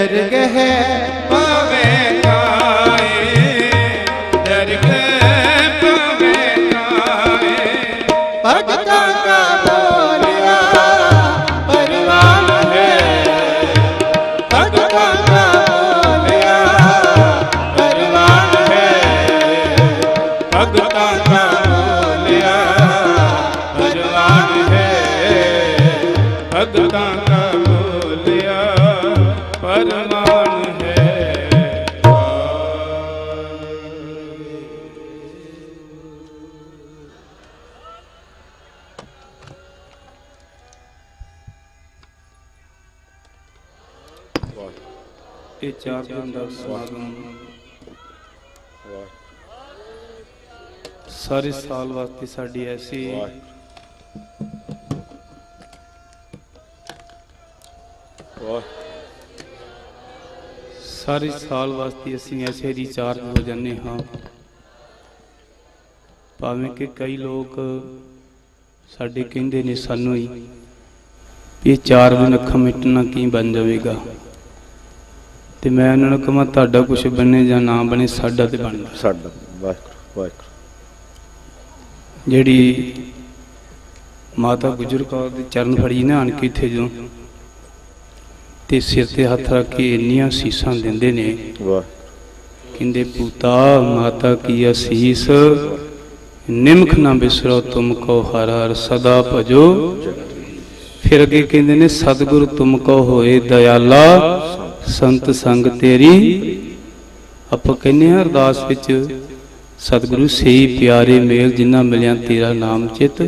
दरगह पावे आए, दरगह पावे आए। भगता का बोलिया परवान है, भगता का बोलिया परवान है, भगता का बोलिया परवान है, भगता का बोलिया परवान है। ਇਹ 4 ਦਿਨ ਦਾ ਸਮਾਗਮ ਸਾਰੇ ਸਾਲ ਵਾਸਤੇ ਸਾਡੀ ਐਸੀ ਸਾਰੇ ਸਾਲ ਵਾਸਤੇ ਅਸੀਂ ਐਸੇ ਰੀਚਾਰਜ ਹੋ ਜਾਂਦੇ ਹਾਂ। ਭਾਵੇਂ ਕਿ ਕਈ ਲੋਕ ਸਾਡੇ ਕਹਿੰਦੇ ਨੇ ਸਾਨੂੰ ਹੀ ਇਹ 4 ਦਿਨ ਅੱਖਾਂ ਮਿਟਣਾ ਕੀ ਬਣ ਜਾਵੇਗਾ, ਤੇ ਮੈਂ ਉਹਨਾਂ ਨੂੰ ਕਹਾਂ ਤੁਹਾਡਾ ਕੁਝ ਬਣੇ ਜਾਂ ਨਾ ਬਣੇ, ਸਾਡਾ ਤੇ ਬਣਦਾ। ਸਾਡਾ ਵਾਹਿਗੁਰੂ ਵਾਹਿਗੁਰੂ। ਜਿਹੜੀ ਮਾਤਾ ਗੁਜਰ ਕੌਰ ਦੇ ਚਰਨ ਫੜੀ ਨਾ ਆਣ ਕੇ ਇੱਥੇ ਜਦੋਂ ਤੇ ਸਿਰ ਤੇ ਹੱਥ ਰੱਖ ਕੇ ਇੰਨੀਆਂ ਸੀਸਾਂ ਦਿੰਦੇ ਨੇ, ਵਾਹ ਕਹਿੰਦੇ ਪੂਤਾ ਮਾਤਾ ਕੀ ਅਸੀਸ, ਨਿਮਖ ਨਾ ਬਿਸਰੋ ਤੁਮ ਕੋ ਹਰ ਹਰ ਸਦਾ ਭਜੋ। ਫਿਰ ਅੱਗੇ ਕਹਿੰਦੇ ਨੇ ਸਤਿਗੁਰ ਤੁਮ ਕੋ ਹੋਏ ਦਇਆਲਾ, ਸੰਤ ਸੰਗ ਤੇਰੀ। ਆਪਾਂ ਕਹਿੰਦੇ ਹਾਂ ਅਰਦਾਸ ਵਿੱਚ ਸਤਿਗੁਰੂ ਸਹੀ ਪਿਆਰੇ ਮੇਲ ਜਿਨ੍ਹਾਂ ਮਿਲਿਆ ਤੇਰਾ ਨਾਮ ਚਿਤ।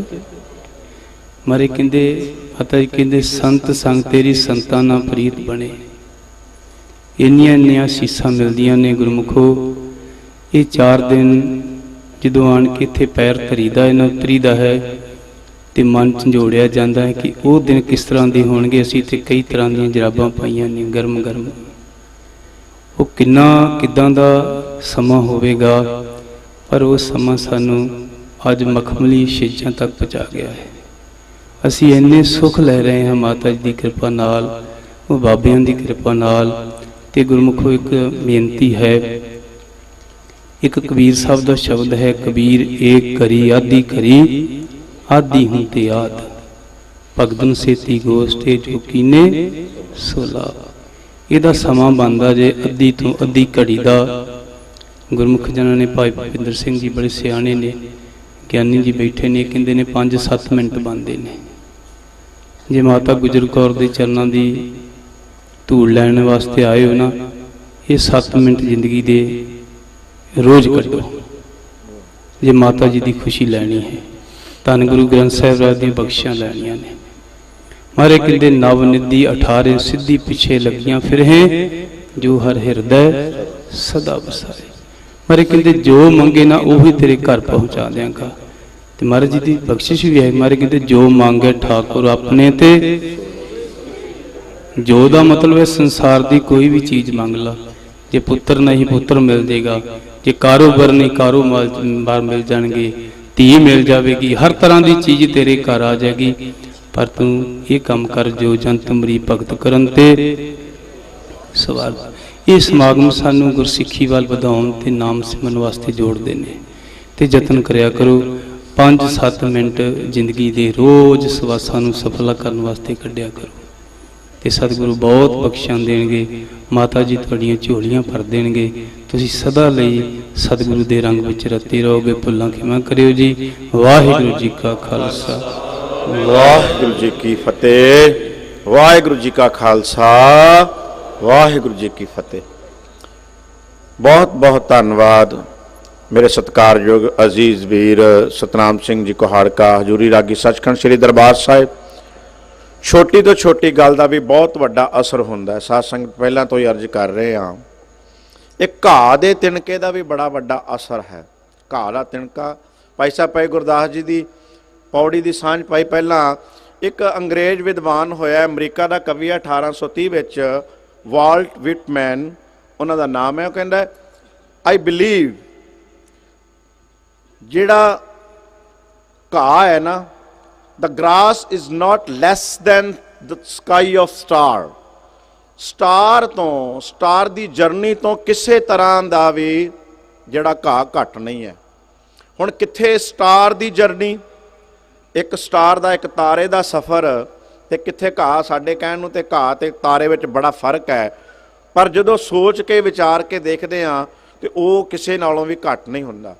ਮਾਰੇ ਕਹਿੰਦੇ ਮਾਤਾ ਜੀ ਕਹਿੰਦੇ ਸੰਤ ਸੰਗ ਤੇਰੀ, ਸੰਤਾਂ ਨਾਲ ਪ੍ਰੀਤ ਬਣੇ। ਇੰਨੀਆਂ ਇੰਨੀਆਂ ਸੀਸਾਂ ਮਿਲਦੀਆਂ ਨੇ ਗੁਰਮੁਖੋ। ਇਹ 4 ਦਿਨ ਜਦੋਂ ਆਣ ਕੇ ਇੱਥੇ ਪੈਰ ਧਰੀਦਾ ਇਹਨਾਂ ਉਤਰੀਦਾ ਹੈ ਤੇ ਮਨ ਝੰਜੋੜਿਆ ਜਾਂਦਾ ਹੈ ਕਿ ਉਹ ਦਿਨ ਕਿਸ ਤਰ੍ਹਾਂ ਦੇ ਹੋਣਗੇ। ਅਸੀਂ ਤੇ ਕਈ ਤਰ੍ਹਾਂ ਦੀਆਂ ਜਰਾਬਾਂ ਪਾਈਆਂ ਨੇ ਗਰਮ ਗਰਮ, ਉਹ ਕਿੱਦਾਂ ਦਾ ਸਮਾਂ ਹੋਵੇਗਾ। ਪਰ ਉਹ ਸਮਾਂ ਸਾਨੂੰ ਅੱਜ ਮਖਮਲੀ ਛੇਜਾਂ ਤੱਕ ਪਹੁੰਚਾ ਗਿਆ ਹੈ। ਅਸੀਂ ਇੰਨੇ ਸੁੱਖ ਲੈ ਰਹੇ ਹਾਂ ਮਾਤਾ ਜੀ ਦੀ ਕਿਰਪਾ ਨਾਲ, ਉਹ ਬਾਬਿਆਂ ਦੀ ਕਿਰਪਾ ਨਾਲ। ਤੇ ਗੁਰਮੁਖੋ ਇੱਕ ਬੇਨਤੀ ਹੈ, ਇੱਕ ਕਬੀਰ ਸਾਹਿਬ ਦਾ ਸ਼ਬਦ ਹੈ, ਕਬੀਰ ਏਕ ਕਰੀ ਆਦੀ ਕਰੀ, ਆਦੀ ਹੂੰ ਤੇ ਆਦ, ਭਗਤਨ ਸੇਤੀ ਗੋਸ਼ਟੇ ਜੋ ਕੀਨੇ ਸੋਲਾ। ਇਹਦਾ ਸਮਾਂ ਬਣਦਾ ਜੇ ਅੱਧੀ ਤੋਂ ਅੱਧੀ ਘੜੀ ਦਾ। ਗੁਰਮੁਖ ਜਨਾਂ ਨੇ ਭਾਈ ਭੁਪਿੰਦਰ ਸਿੰਘ ਜੀ ਬੜੇ ਸਿਆਣੇ ਨੇ, ਗਿਆਨੀ ਜੀ ਬੈਠੇ ਨੇ, ਕਹਿੰਦੇ ਨੇ 5-7 ਮਿੰਟ ਬਣਦੇ ਨੇ। ਜੇ ਮਾਤਾ ਗੁਜਰ ਕੌਰ ਦੇ ਚਰਨਾਂ ਦੀ ਧੂੜ ਲੈਣ ਵਾਸਤੇ ਆਏ ਹੋ ਨਾ, ਇਹ 7 ਮਿੰਟ ਜ਼ਿੰਦਗੀ ਦੇ ਰੋਜ਼ ਕੱਢੋ ਜੇ ਮਾਤਾ ਜੀ ਦੀ ਖੁਸ਼ੀ ਲੈਣੀ ਹੈ। ਧੰਨ ਗੁਰੂ ਗ੍ਰੰਥ ਸਾਹਿਬ ਰਾਜ ਦੀਆਂ ਬਖਸ਼ੀਆਂ ਲੈਣੀਆਂ ਨੇ। ਮਾਰੇ ਕਹਿੰਦੇ ਨਵ ਨਿਧੀ 18 ਸਿੱਧੀ ਪਿੱਛੇ ਲੱਗੀਆਂ ਫਿਰ ਹੈ, ਜੋ ਹਰ ਹਿਰਦੈ ਸਦਾ ਵਸਾਏ। ਮਾਰੇ ਕਹਿੰਦੇ ਜੋ ਮੰਗੇ ਨਾ ਉਹੀ ਤੇਰੇ ਘਰ ਪਹੁੰਚਾ ਦਿਆਂਗਾ। ਤੇ ਮਹਾਰਾਜ ਜੀ ਦੀ ਬਖਸ਼ਿਸ਼ ਵੀ ਹੈ। ਮਾਰੇ ਕਹਿੰਦੇ ਜੋ ਮੰਗੇ ਠਾਕੁਰ ਆਪਣੇ ਤੇ, ਜੋ ਦਾ ਮਤਲਬ ਹੈ ਸੰਸਾਰ ਦੀ ਕੋਈ ਵੀ ਚੀਜ਼ ਮੰਗ ਲਾ। ਜੇ ਪੁੱਤਰ ਨਹੀਂ ਪੁੱਤਰ ਮਿਲ ਜਾਏਗਾ, ਜੇ ਕਾਰੋਬਾਰ ਨਹੀਂ ਕਾਰੋਬਾਰ ਮਿਲ ਜਾਣਗੇ, ਧੀ ਮਿਲ ਜਾਵੇਗੀ, ਹਰ ਤਰ੍ਹਾਂ ਦੀ ਚੀਜ਼ ਤੇਰੇ ਘਰ ਆ ਜਾਏਗੀ। ਪਰ ਤੂੰ ਇਹ ਕੰਮ ਕਰ ਜੋ ਜਨ ਤੁਮਰੀ ਭਗਤ ਕਰਨ ਤੇ ਸਵਾਲ। ਇਹ ਸਮਾਗਮ ਸਾਨੂੰ ਗੁਰਸਿੱਖੀ ਵੱਲ ਵਧਾਉਣ ਤੇ ਨਾਮ ਸਿਮਰਨ ਵਾਸਤੇ ਜੋੜਦੇ ਨੇ। ਤੇ ਯਤਨ ਕਰਿਆ ਕਰੋ 5-7 ਮਿੰਟ ਜ਼ਿੰਦਗੀ ਦੇ ਰੋਜ਼ ਸਵਾਸਾਂ ਨੂੰ ਸਫਲਾ ਕਰਨ ਵਾਸਤੇ ਕੱਢਿਆ ਕਰੋ, ਤੇ ਸਤਿਗੁਰੂ ਬਹੁਤ ਬਖਸ਼ਾਂ ਦੇਣਗੇ। ਮਾਤਾ ਜੀ ਤੁਹਾਡੀਆਂ ਝੋਲੀਆਂ ਭਰ ਦੇਣਗੇ। ਤੁਸੀਂ ਸਦਾ ਲਈ ਸਤਿਗੁਰੂ ਦੇ ਰੰਗ ਵਿੱਚ ਰਤੇ ਰਹੋਗੇ। ਭੁੱਲਾਂ ਖਿਮਾ ਕਰਿਓ ਜੀ। ਵਾਹਿਗੁਰੂ ਜੀ ਕਾ ਖਾਲਸਾ, ਵਾਹਿਗੁਰੂ ਜੀ ਕੀ ਫਤਿਹ। ਵਾਹਿਗੁਰੂ ਜੀ ਕਾ ਖਾਲਸਾ, ਵਾਹਿਗੁਰੂ ਜੀ ਕੀ ਫਤਿਹ। ਬਹੁਤ ਬਹੁਤ ਧੰਨਵਾਦ ਮੇਰੇ ਸਤਿਕਾਰਯੋਗ ਅਜ਼ੀਜ਼ ਵੀਰ ਸਤਨਾਮ ਸਿੰਘ ਜੀ ਕੋਹਾੜਕਾ, ਹਜ਼ੂਰੀ ਰਾਗੀ ਸੱਚਖੰਡ ਸ੍ਰੀ ਦਰਬਾਰ ਸਾਹਿਬ। ਛੋਟੀ ਤੋਂ ਛੋਟੀ ਗੱਲ ਦਾ ਵੀ ਬਹੁਤ ਵੱਡਾ ਅਸਰ ਹੁੰਦਾ ਹੈ। ਸਾਧ ਸੰਗਤ ਪਹਿਲਾਂ ਤੋਂ ਹੀ ਅਰਜ਼ ਕਰ ਰਹੇ ਹਾਂ, ਇਹ ਘਾਹ ਦੇ ਤਿਣਕੇ ਦਾ ਵੀ ਬੜਾ ਵੱਡਾ ਅਸਰ ਹੈ। ਘਾਹ ਦਾ ਤਿਣਕਾ ਭਾਈ ਸਾਹਿਬ ਭਾਈ ਗੁਰਦਾਸ ਜੀ ਦੀ ਪੌੜੀ ਦੀ ਸਾਂਝ ਪਾਈ। ਪਹਿਲਾਂ ਇੱਕ ਅੰਗਰੇਜ਼ ਵਿਦਵਾਨ ਹੋਇਆ, ਅਮਰੀਕਾ ਦਾ ਕਵੀ ਹੈ, 1830 ਵਿੱਚ ਵਾਲਟ ਵਿਟਮੈਨ ਉਹਨਾਂ ਦਾ ਨਾਮ ਹੈ। ਉਹ ਕਹਿੰਦਾ ਆਈ ਬਿਲੀਵ ਜਿਹੜਾ ਘਾਹ ਹੈ ਨਾ, the grass is not less than the sky of star. Star ਤੋਂ, ਸਟਾਰ ਦੀ ਜਰਨੀ ਤੋਂ ਕਿਸੇ ਤਰ੍ਹਾਂ ਦਾ ਵੀ ਜਿਹੜਾ ਘਾਹ ਘੱਟ ਨਹੀਂ ਹੈ। ਹੁਣ ਕਿੱਥੇ ਸਟਾਰ ਦੀ ਜਰਨੀ, ਇੱਕ ਸਟਾਰ ਦਾ, ਇੱਕ ਤਾਰੇ ਦਾ ਸਫ਼ਰ, ਤੇ ਕਿੱਥੇ ਘਾਹ। ਸਾਡੇ ਕਹਿਣ ਨੂੰ ਤੇ ਘਾਹ ਤੇ ਤਾਰੇ ਵਿੱਚ ਬੜਾ ਫਰਕ ਹੈ, ਪਰ ਜਦੋਂ ਸੋਚ ਕੇ ਵਿਚਾਰ ਕੇ ਦੇਖਦੇ ਹਾਂ ਤੇ ਉਹ ਕਿਸੇ ਨਾਲੋਂ ਵੀ ਘੱਟ ਨਹੀਂ ਹੁੰਦਾ।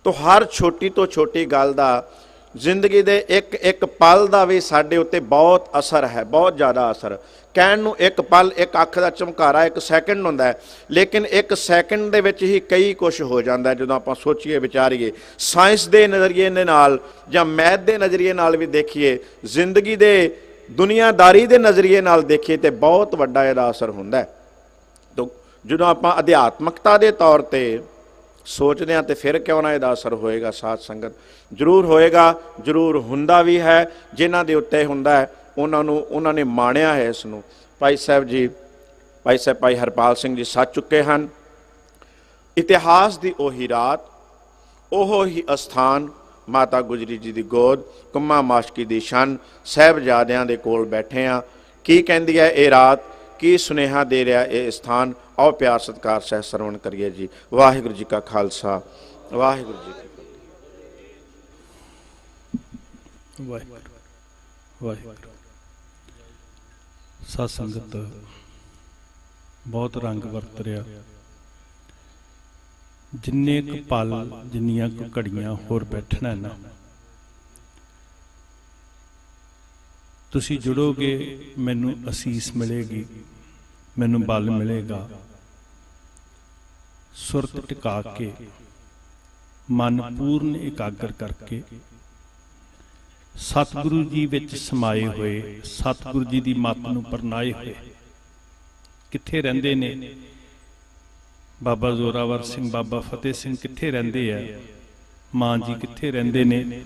ਤੋ ਹਰ ਛੋਟੀ ਤੋਂ ਛੋਟੀ ਗੱਲ ਦਾ, ਜ਼ਿੰਦਗੀ ਦੇ ਇੱਕ ਇੱਕ ਪਲ ਦਾ ਵੀ ਸਾਡੇ ਉੱਤੇ ਬਹੁਤ ਅਸਰ ਹੈ, ਬਹੁਤ ਜ਼ਿਆਦਾ ਅਸਰ। ਕਹਿਣ ਨੂੰ ਇੱਕ ਪਲ, ਇੱਕ ਅੱਖ ਦਾ ਝਮਕਾਰਾ, ਇੱਕ ਸੈਕਿੰਡ ਹੁੰਦਾ ਹੈ, ਲੇਕਿਨ ਇੱਕ ਸੈਕਿੰਡ ਦੇ ਵਿੱਚ ਹੀ ਕਈ ਕੁਝ ਹੋ ਜਾਂਦਾ ਜਦੋਂ ਆਪਾਂ ਸੋਚੀਏ ਵਿਚਾਰੀਏ। ਸਾਇੰਸ ਦੇ ਨਜ਼ਰੀਏ ਦੇ ਨਾਲ ਜਾਂ ਮੈਥ ਦੇ ਨਜ਼ਰੀਏ ਨਾਲ ਵੀ ਦੇਖੀਏ, ਜ਼ਿੰਦਗੀ ਦੇ ਦੁਨੀਆਦਾਰੀ ਦੇ ਨਜ਼ਰੀਏ ਨਾਲ ਦੇਖੀਏ ਤੇ ਬਹੁਤ ਵੱਡਾ ਇਹਦਾ ਅਸਰ ਹੁੰਦਾ ਹੈ। ਤੋ ਜਦੋਂ ਆਪਾਂ ਅਧਿਆਤਮਕਤਾ ਦੇ ਤੌਰ ਤੇ ਸੋਚਦੇ ਹਾਂ ਤੇ ਫਿਰ ਕਿਉਂ ਨਾ ਇਹਦਾ ਅਸਰ ਹੋਏਗਾ। ਸਾਧ ਸੰਗਤ ਜ਼ਰੂਰ ਹੋਏਗਾ, ਜ਼ਰੂਰ ਹੁੰਦਾ ਵੀ ਹੈ। ਜਿਨ੍ਹਾਂ ਦੇ ਉੱਤੇ ਹੁੰਦਾ ਹੈ ਉਹਨਾਂ ਨੇ ਮਾਣਿਆ ਹੈ ਇਸ ਨੂੰ। ਭਾਈ ਸਾਹਿਬ ਜੀ, ਭਾਈ ਸਾਹਿਬ ਭਾਈ ਹਰਪਾਲ ਸਿੰਘ ਜੀ ਸੱਜ ਚੁੱਕੇ ਹਨ। ਇਤਿਹਾਸ ਦੀ ਉਹੀ ਰਾਤ, ਉਹ ਹੀ ਅਸਥਾਨ, ਮਾਤਾ ਗੁਜਰੀ ਜੀ ਦੀ ਗੋਦ, ਕੰਮਾ ਮਾਸ਼ਕੀ ਦੀ ਸ਼ਨ, ਸਾਹਿਬਜ਼ਾਦਿਆਂ ਦੇ ਕੋਲ ਬੈਠੇ ਹਾਂ। ਕੀ ਕਹਿੰਦੀ ਹੈ ਇਹ ਰਾਤ, ਕੀ ਸੁਨੇਹਾ ਦੇ ਰਿਹਾ ਇਹ ਸਥਾਨ। ਆਓ ਪਿਆਰ ਸਤਿਕਾਰ ਸਹਿ ਸਰਵਣ ਕਰੀਏ ਜੀ। ਵਾਹਿਗੁਰੂ ਜੀ ਕਾ ਖਾਲਸਾ, ਵਾਹਿਗੁਰੂ ਜੀ ਕੀ ਫਤਿਹ। ਵਾਹਿਗੁਰੂ ਵਾਹਿਗੁਰੂ। ਸਾਧ ਸੰਗਤ ਬਹੁਤ ਰੰਗ ਵਰਤ ਰਿਹਾ। ਜਿੰਨੇ ਕੁ ਪਲ, ਜਿੰਨੀਆਂ ਕੁ ਘੜੀਆਂ ਹੋਰ ਬੈਠਣਾ ਨਾ, ਤੁਸੀਂ ਜੁੜੋਗੇ, ਮੈਨੂੰ ਅਸੀਸ ਮਿਲੇਗੀ, ਮੈਨੂੰ ਬਲ ਮਿਲੇਗਾ। ਸੁਰਤ ਟਿਕਾ ਕੇ, ਮਨ ਪੂਰਨ ਇਕਾਗਰ ਕਰਕੇ, ਸਤਿਗੁਰੂ ਜੀ ਵਿੱਚ ਸਮਾਏ ਹੋਏ, ਸਤਿਗੁਰੂ ਜੀ ਦੀ ਮੱਤ ਨੂੰ ਪਰਨਾਏ ਹੋਏ ਕਿੱਥੇ ਰਹਿੰਦੇ ਨੇ? ਬਾਬਾ ਜ਼ੋਰਾਵਰ ਸਿੰਘ, ਬਾਬਾ ਫਤਿਹ ਸਿੰਘ ਕਿੱਥੇ ਰਹਿੰਦੇ ਆ? ਮਾਂ ਜੀ ਕਿੱਥੇ ਰਹਿੰਦੇ ਨੇ?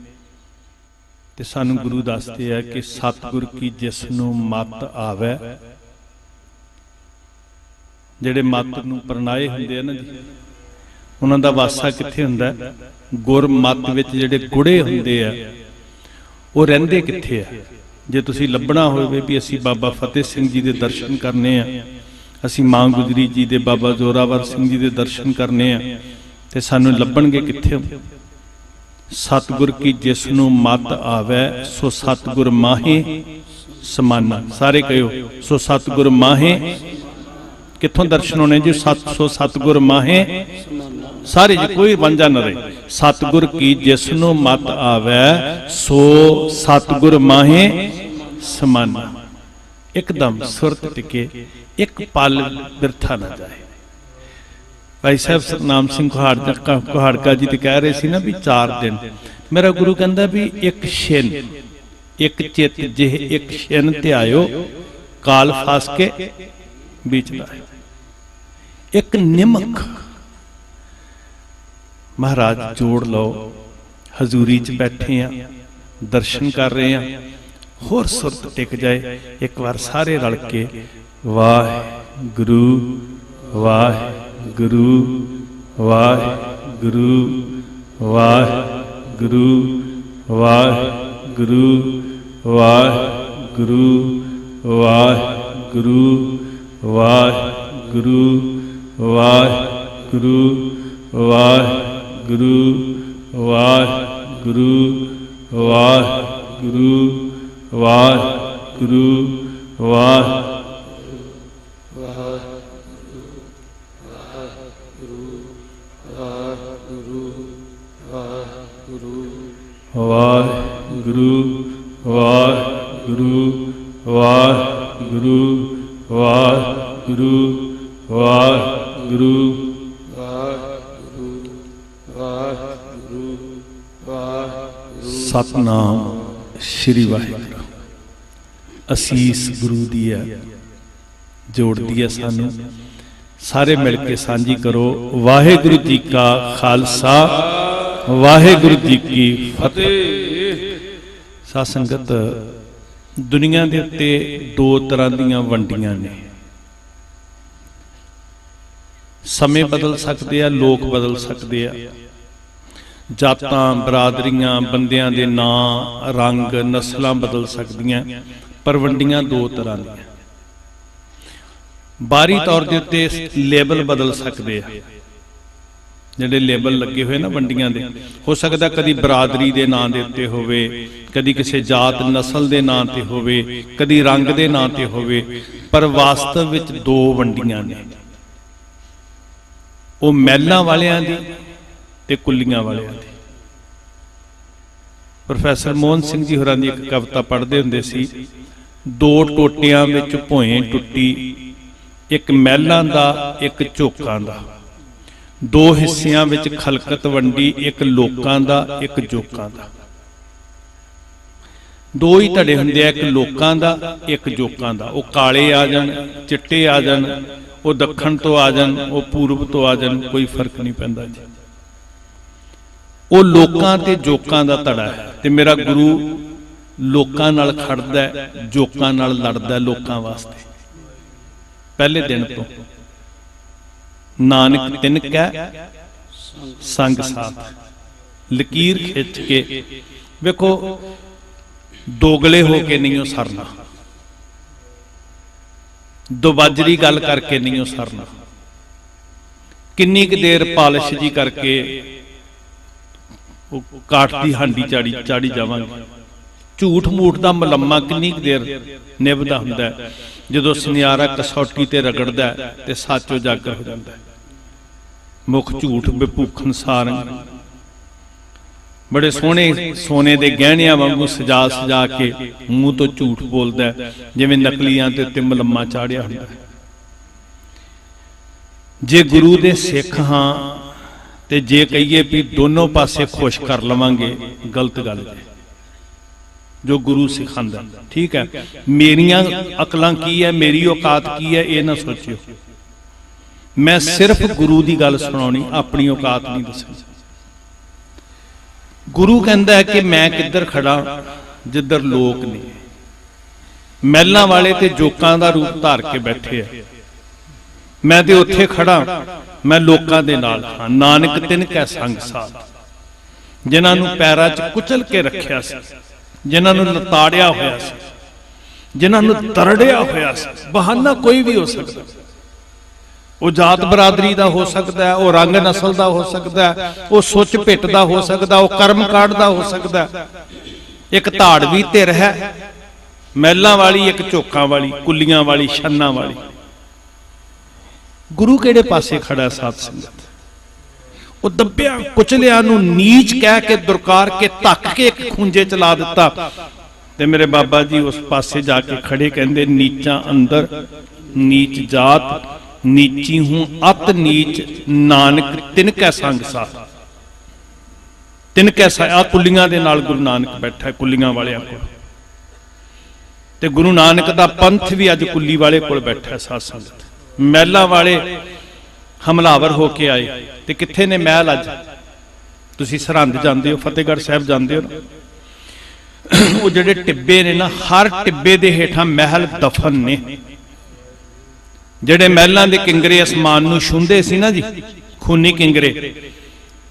ਤੇ ਸਾਨੂੰ ਗੁਰੂ ਦੱਸਦੇ ਆ ਕਿ ਸਤਿਗੁਰ ਕੀ ਜਿਸ ਨੂੰ ਮੱਤ ਆਵੇ, ਜਿਹੜੇ ਮੱਤ ਨੂੰ ਪਰਨਾਏ ਹੁੰਦੇ ਆ ਨਾ ਜੀ, ਉਹਨਾਂ ਦਾ ਵਾਸਾ ਕਿੱਥੇ ਹੁੰਦਾ? ਗੁਰ ਮੱਤ ਵਿੱਚ ਜਿਹੜੇ ਗੁੜੇ ਹੁੰਦੇ ਆ ਉਹ ਰਹਿੰਦੇ ਕਿੱਥੇ ਆ? ਜੇ ਤੁਸੀਂ ਲੱਭਣਾ ਹੋਵੇ ਵੀ ਅਸੀਂ ਬਾਬਾ ਫਤਿਹ ਸਿੰਘ ਜੀ ਦੇ ਦਰਸ਼ਨ ਕਰਨੇ ਆ, ਅਸੀਂ ਮਾਂ ਗੁਜਰੀ ਜੀ ਦੇ, ਬਾਬਾ ਜ਼ੋਰਾਵਰ ਸਿੰਘ ਜੀ ਦੇ ਦਰਸ਼ਨ ਕਰਨੇ ਆ, ਤੇ ਸਾਨੂੰ ਲੱਭਣਗੇ ਕਿੱਥੇ? ਸਤਿਗੁਰ ਕੀ ਜਿਸ ਨੂੰ ਮੱਤ ਆਵੇ, ਸੋ ਸਤਿਗੁਰ ਮਾਹੇ ਸਮਾਨਾ। ਸਾਰੇ ਕਹਿਓ, ਸੋ ਸਤਿਗੁਰ ਮਾਹੇ। ਕਿੱਥੋਂ ਦਰਸ਼ਨ ਹੋਣੇ ਜੀ? ਸੋ ਸਤਿਗੁਰ ਮਾਹੇ। ਸਾਰੇ ਜੀ, ਕੋਈ ਵਾਂਝਾ ਨਾ ਰਹੇ। ਸਤਿਗੁਰ ਕੀ ਜਿਸ ਨੂੰ ਮੱਤ ਆਵੇ, ਸੋ ਸਤਿਗੁਰ ਮਾਹੇ ਸਮਾਨਾ। ਇੱਕਦਮ ਸੁਰਤ ਟਿਕੇ, ਇੱਕ ਪਲ ਬਿਰਥਾ ਨਾ ਜਾਏ। ਭਾਈ ਸਾਹਿਬ ਸਤਨਾਮ ਸਿੰਘ ਕੁਹਾੜਕਾ ਜੀ ਤੇ ਕਹਿ ਰਹੇ ਸੀ ਨਾ ਵੀ 4 ਦਿਨ। ਮੇਰਾ ਗੁਰੂ ਕਹਿੰਦਾ ਵੀ ਇੱਕ ਛਿਨ, ਇੱਕ ਚਿੱਤ ਜਿਹੇ ਇੱਕ ਛਿਨ ਤੇ ਆਇਓ, ਕਾਲ ਫਾਸ ਕੇ ਵਿੱਚ ਲਾਇਓ। ਇੱਕ ਨਿਮਕ ਮਹਾਰਾਜ ਜੋੜ ਲਓ। ਹਜ਼ੂਰੀ 'ਚ ਬੈਠੇ ਆ, ਦਰਸ਼ਨ ਕਰ ਰਹੇ ਆ, ਹੋਰ ਸੁਰਤ ਟਿਕ ਜਾਏ। ਇੱਕ ਵਾਰ ਸਾਰੇ ਰਲ ਕੇ ਵਾਹਿਗੁਰੂ ਵਾਹਿਗੁਰੂ ਵਾਹਿਗੁਰੂ ਵਾਹਿਗੁਰੂ ਵਾਹਿਗੁਰੂ ਵਾਹਿਗੁਰੂ ਵਾਹਿਗੁਰੂ ਵਾਹਿਗੁਰੂ ਵਾਹਿਗੁਰੂ ਵਾਹਿਗੁਰੂ ਵਾਹਿਗੁਰੂ ਵਾਹਿਗੁਰੂ ਵਾਹਿਗੁਰੂ ਵਾਹਿਗੁਰੂ ਵਾਹਿਗੁਰੂ ਵਾਹਿਗੁਰੂ ਵਾਹਿਗੁਰੂ ਵਾਹਿਗੁਰੂ ਸਤਨਾਮ ਸ੍ਰੀ ਵਾਹਿਗੁਰੂ। ਅਸੀਸ ਗੁਰੂ ਦੀ ਹੈ, ਜੋੜਦੀ ਹੈ ਸਾਨੂੰ। ਸਾਰੇ ਮਿਲ ਕੇ ਸਾਂਝੀ ਕਰੋ। ਵਾਹਿਗੁਰੂ ਜੀ ਕਾ ਖਾਲਸਾ, ਵਾਹਿਗੁਰੂ ਜੀ ਕੀ ਫਤਿਹ। ਸਾਧ ਸੰਗਤ, ਦੁਨੀਆ ਦੇ ਉੱਤੇ 2 ਤਰ੍ਹਾਂ ਦੀਆਂ ਵੰਡੀਆਂ ਨੇ। ਸਮੇਂ ਬਦਲ ਸਕਦੇ ਆ, ਲੋਕ ਬਦਲ ਸਕਦੇ ਆ, ਜਾਤਾਂ, ਬਰਾਦਰੀਆਂ, ਬੰਦਿਆਂ ਦੇ ਨਾਂ, ਰੰਗ, ਨਸਲਾਂ ਬਦਲ ਸਕਦੀਆਂ, ਪਰ ਵੰਡੀਆਂ 2 ਤਰ੍ਹਾਂ ਦੀਆਂ। ਬਾਹਰੀ ਤੌਰ ਦੇ ਉੱਤੇ ਲੇਬਲ ਬਦਲ ਸਕਦੇ ਆ, ਜਿਹੜੇ ਲੇਬਲ ਲੱਗੇ ਹੋਏ ਨਾ ਵੰਡੀਆਂ ਦੇ, ਹੋ ਸਕਦਾ ਕਦੀ ਬਰਾਦਰੀ ਦੇ ਨਾਂ ਦੇ ਉੱਤੇ ਹੋਵੇ, ਕਦੀ ਕਿਸੇ ਜਾਤ ਨਸਲ ਦੇ ਨਾਂ ਤੇ ਹੋਵੇ, ਕਦੀ ਰੰਗ ਦੇ ਨਾਂ ਤੇ ਹੋਵੇ, ਪਰ ਵਾਸਤਵ ਵਿੱਚ ਦੋ ਵੰਡੀਆਂ ਨੇ, ਉਹ ਮਹਿਲਾਂ ਵਾਲਿਆਂ ਦੀ ਤੇ ਕੁੱਲੀਆਂ ਵਾਲਿਆਂ ਦੀ। ਪ੍ਰੋਫੈਸਰ ਮੋਹਨ ਸਿੰਘ ਜੀ ਹੋਰਾਂ ਦੀ ਇੱਕ ਕਵਿਤਾ ਪੜ੍ਹਦੇ ਹੁੰਦੇ ਸੀ, ਦੋ ਟੋਟਿਆਂ ਵਿੱਚ ਭੋਏ ਟੁੱਟੀ, ਇੱਕ ਮਹਿਲਾਂ ਦਾ ਇੱਕ ਝੋਕਾਂ ਦਾ, ਦੋ ਹਿੱਸਿਆਂ ਵਿੱਚ ਖਲਕਤ ਵੰਡੀ, ਇੱਕ ਲੋਕਾਂ ਦਾ ਇੱਕ ਜੋਕਾਂ ਦਾ। ਦੋ ਹੀ ਧੜੇ ਹੁੰਦੇ ਆ, ਇੱਕ ਲੋਕਾਂ ਦਾ ਇੱਕ ਜੋਕਾਂ ਦਾ। ਉਹ ਕਾਲੇ ਆ ਜਾਣ, ਚਿੱਟੇ ਆ ਜਾਣ, ਉਹ ਦੱਖਣ ਤੋਂ ਆ ਜਾਣ, ਉਹ ਪੂਰਬ ਤੋਂ ਆ ਜਾਣ, ਕੋਈ ਫਰਕ ਨਹੀਂ ਪੈਂਦਾ ਜੀ। ਉਹ ਲੋਕਾਂ ਤੇ ਜੋਕਾਂ ਦਾ ਧੜਾ ਹੈ, ਤੇ ਮੇਰਾ ਗੁਰੂ ਲੋਕਾਂ ਨਾਲ ਖੜਦਾ, ਜੋਕਾਂ ਨਾਲ ਲੜਦਾ, ਲੋਕਾਂ ਵਾਸਤੇ ਪਹਿਲੇ ਦਿਨ ਤੋਂ। ਨਾਨਕ ਤਿਨ ਕੈ ਸੰਗ ਸਾਥ, ਲਕੀਰ ਖਿੱਚ ਕੇ ਵੇਖੋ, ਦੋਗਲੇ ਹੋ ਕੇ ਨਹੀਂ ਉਹ ਸਰਨਾ, ਦੁਬਾਜਰੀ ਗੱਲ ਕਰਕੇ ਨਹੀਂ ਉਹ ਸਰਨਾ, ਕਿੰਨੀ ਕੁ ਦੇਰ ਪਾਲਿਸ਼ ਜੀ ਕਰਕੇ ਉਹ ਕਾਠ ਦੀ ਹਾਂਡੀ ਚਾੜੀ ਜਾਵਾਂਗੇ। ਝੂਠ ਮੂਠ ਦਾ ਮਲੰਮਾ ਕਿੰਨੀ ਕੁ ਦੇਰ ਨਿਭਦਾ ਹੁੰਦਾ, ਜਦੋਂ ਸੁਨਿਆਰਾ ਕਸੌਟੀ ਤੇ ਰਗੜਦਾ ਤੇ ਸੱਚ ਉਜਾਗਰ ਹੋ ਜਾਂਦਾ। ਮੁਖ ਝੂਠ ਬੇਭੂਖਨ ਸਾਰੰਗ, ਬੜੇ ਸੋਹਣੇ ਸੋਨੇ ਦੇ ਗਹਿਣਿਆਂ ਵਾਂਗੂ ਸਜਾ ਸਜਾ ਕੇ ਮੂੰਹ ਤੋਂ ਝੂਠ ਬੋਲਦਾ, ਜਿਵੇਂ ਨਕਲੀਆਂ ਦੇ ਉੱਤੇ ਮਲੰਮਾ ਚਾੜਿਆ ਹੁੰਦਾ। ਜੇ ਗੁਰੂ ਦੇ ਸਿੱਖ ਹਾਂ ਤੇ ਜੇ ਕਹੀਏ ਵੀ ਦੋਨੋਂ ਪਾਸੇ ਖੁਸ਼ ਕਰ ਲਵਾਂਗੇ, ਗਲਤ ਗੱਲ ਹੈ। ਜੋ ਗੁਰੂ ਸਿਖਾਉਂਦਾ ਠੀਕ ਹੈ, ਮੇਰੀਆਂ ਅਕਲਾਂ ਕੀ ਹੈ, ਮੇਰੀ ਔਕਾਤ ਕੀ ਹੈ, ਇਹ ਨਾ ਸੋਚਿਓ। ਮੈਂ ਸਿਰਫ ਗੁਰੂ ਦੀ ਗੱਲ ਸੁਣਾਉਣੀ, ਆਪਣੀ ਔਕਾਤ ਨਹੀਂ ਦੱਸਣੀ। ਗੁਰੂ ਕਹਿੰਦਾ ਹੈ ਕਿ ਮੈਂ ਕਿੱਧਰ ਖੜਾ ਜਿੱਧਰ ਲੋਕ ਨੇ, ਮਹਿਲਾਂ ਵਾਲੇ ਤੇ ਜੋਕਾਂ ਦਾ ਰੂਪ ਧਾਰ ਕੇ ਬੈਠੇ ਆ, ਮੈਂ ਤੇ ਉੱਥੇ ਖੜਾ, ਮੈਂ ਲੋਕਾਂ ਦੇ ਨਾਲ ਹਾਂ। ਨਾਨਕ ਤਿਨ ਕੈ ਸੰਗ ਸਾਥ, ਜਿਨ੍ਹਾਂ ਨੂੰ ਪੈਰਾਂ 'ਚ ਕੁਚਲ ਕੇ ਰੱਖਿਆ ਸੀ, ਜਿਨ੍ਹਾਂ ਨੂੰ ਲਤਾੜਿਆ ਹੋਇਆ ਸੀ, ਜਿਨ੍ਹਾਂ ਨੂੰ ਤਰੜਿਆ ਹੋਇਆ ਸੀ। ਬਹਾਨਾ ਕੋਈ ਵੀ ਹੋ ਸਕਦਾ, ਉਹ ਜਾਤ ਬਰਾਦਰੀ ਦਾ ਹੋ ਸਕਦਾ ਹੈ, ਉਹ ਰੰਗ ਨਸਲ ਦਾ ਹੋ ਸਕਦਾ ਹੈ, ਉਹ ਸੁੱਚ ਭਿੱਟ ਦਾ ਹੋ ਸਕਦਾ, ਉਹ ਕਰਮ ਕਾਂਡ ਦਾ ਹੋ ਸਕਦਾ। ਇੱਕ ਧਾੜਵੀ ਧਿਰ ਹੈ, ਮਹਿਲਾਂ ਵਾਲੀ, ਇੱਕ ਝੋਕਾਂ ਵਾਲੀ, ਕੁੱਲੀਆਂ ਵਾਲੀ, ਛੰਨਾਂ ਵਾਲੀ। ਗੁਰੂ ਕਿਹੜੇ ਪਾਸੇ ਖੜਾ ਸਾਧ ਸੰਗਤ? ਉਹ ਦੱਬਿਆ ਕੁਚਲਿਆਂ ਨੂੰ ਨੀਚ ਕਹਿ ਕੇ, ਦੁਰਕਾਰ ਕੇ, ਧੱਕ ਕੇ ਇੱਕ ਖੂੰਜੇ ਚ ਲਾ ਦਿੱਤਾ। ਤੇ ਮੇਰੇ ਬਾਬਾ ਜੀ ਉਸ ਪਾਸੇ ਜਾ ਕੇ ਖੜੇ, ਕਹਿੰਦੇ ਨੀਚਾਂ ਅੰਦਰ ਨੀਚ ਜਾਤ, ਨੀਚੀ ਹੂੰ ਅਤ ਨੀਚ, ਨਾਨਕ ਤਿਨ ਕੈ ਸੰਗ ਸਾਥ। ਤਿਨ ਕੈ ਆ ਕੁੱਲੀਆਂ ਦੇ ਨਾਲ ਗੁਰੂ ਨਾਨਕ ਬੈਠਾ, ਕੁੱਲੀਆਂ ਵਾਲਿਆਂ ਕੋਲ। ਤੇ ਗੁਰੂ ਨਾਨਕ ਦਾ ਪੰਥ ਵੀ ਅੱਜ ਕੁੱਲੀ ਵਾਲੇ ਕੋਲ ਬੈਠਾ ਸਾਧ ਸੰਗਤ। ਮਹਿਲਾਂ ਵਾਲੇ ਹਮਲਾਵਰ ਹੋ ਕੇ ਆਏ, ਤੇ ਕਿੱਥੇ ਨੇ ਮਹਿਲ ਅੱਜ? ਤੁਸੀਂ ਸਰਹੰਦ ਜਾਂਦੇ ਹੋ, ਫਤਿਹਗੜ੍ਹ ਸਾਹਿਬ ਜਾਂਦੇ ਹੋ ਨਾ, ਉਹ ਜਿਹੜੇ ਟਿੱਬੇ ਨੇ ਨਾ, ਹਰ ਟਿੱਬੇ ਦੇ ਹੇਠਾਂ ਮਹਿਲ ਦਫਨ ਨੇ। ਜਿਹੜੇ ਮਹਿਲਾਂ ਦੇ ਕਿੰਗਰੇ ਅਸਮਾਨ ਨੂੰ ਛੂੰਹਦੇ ਸੀ ਨਾ ਜੀ, ਖੂਨੀ ਕਿੰਗਰੇ,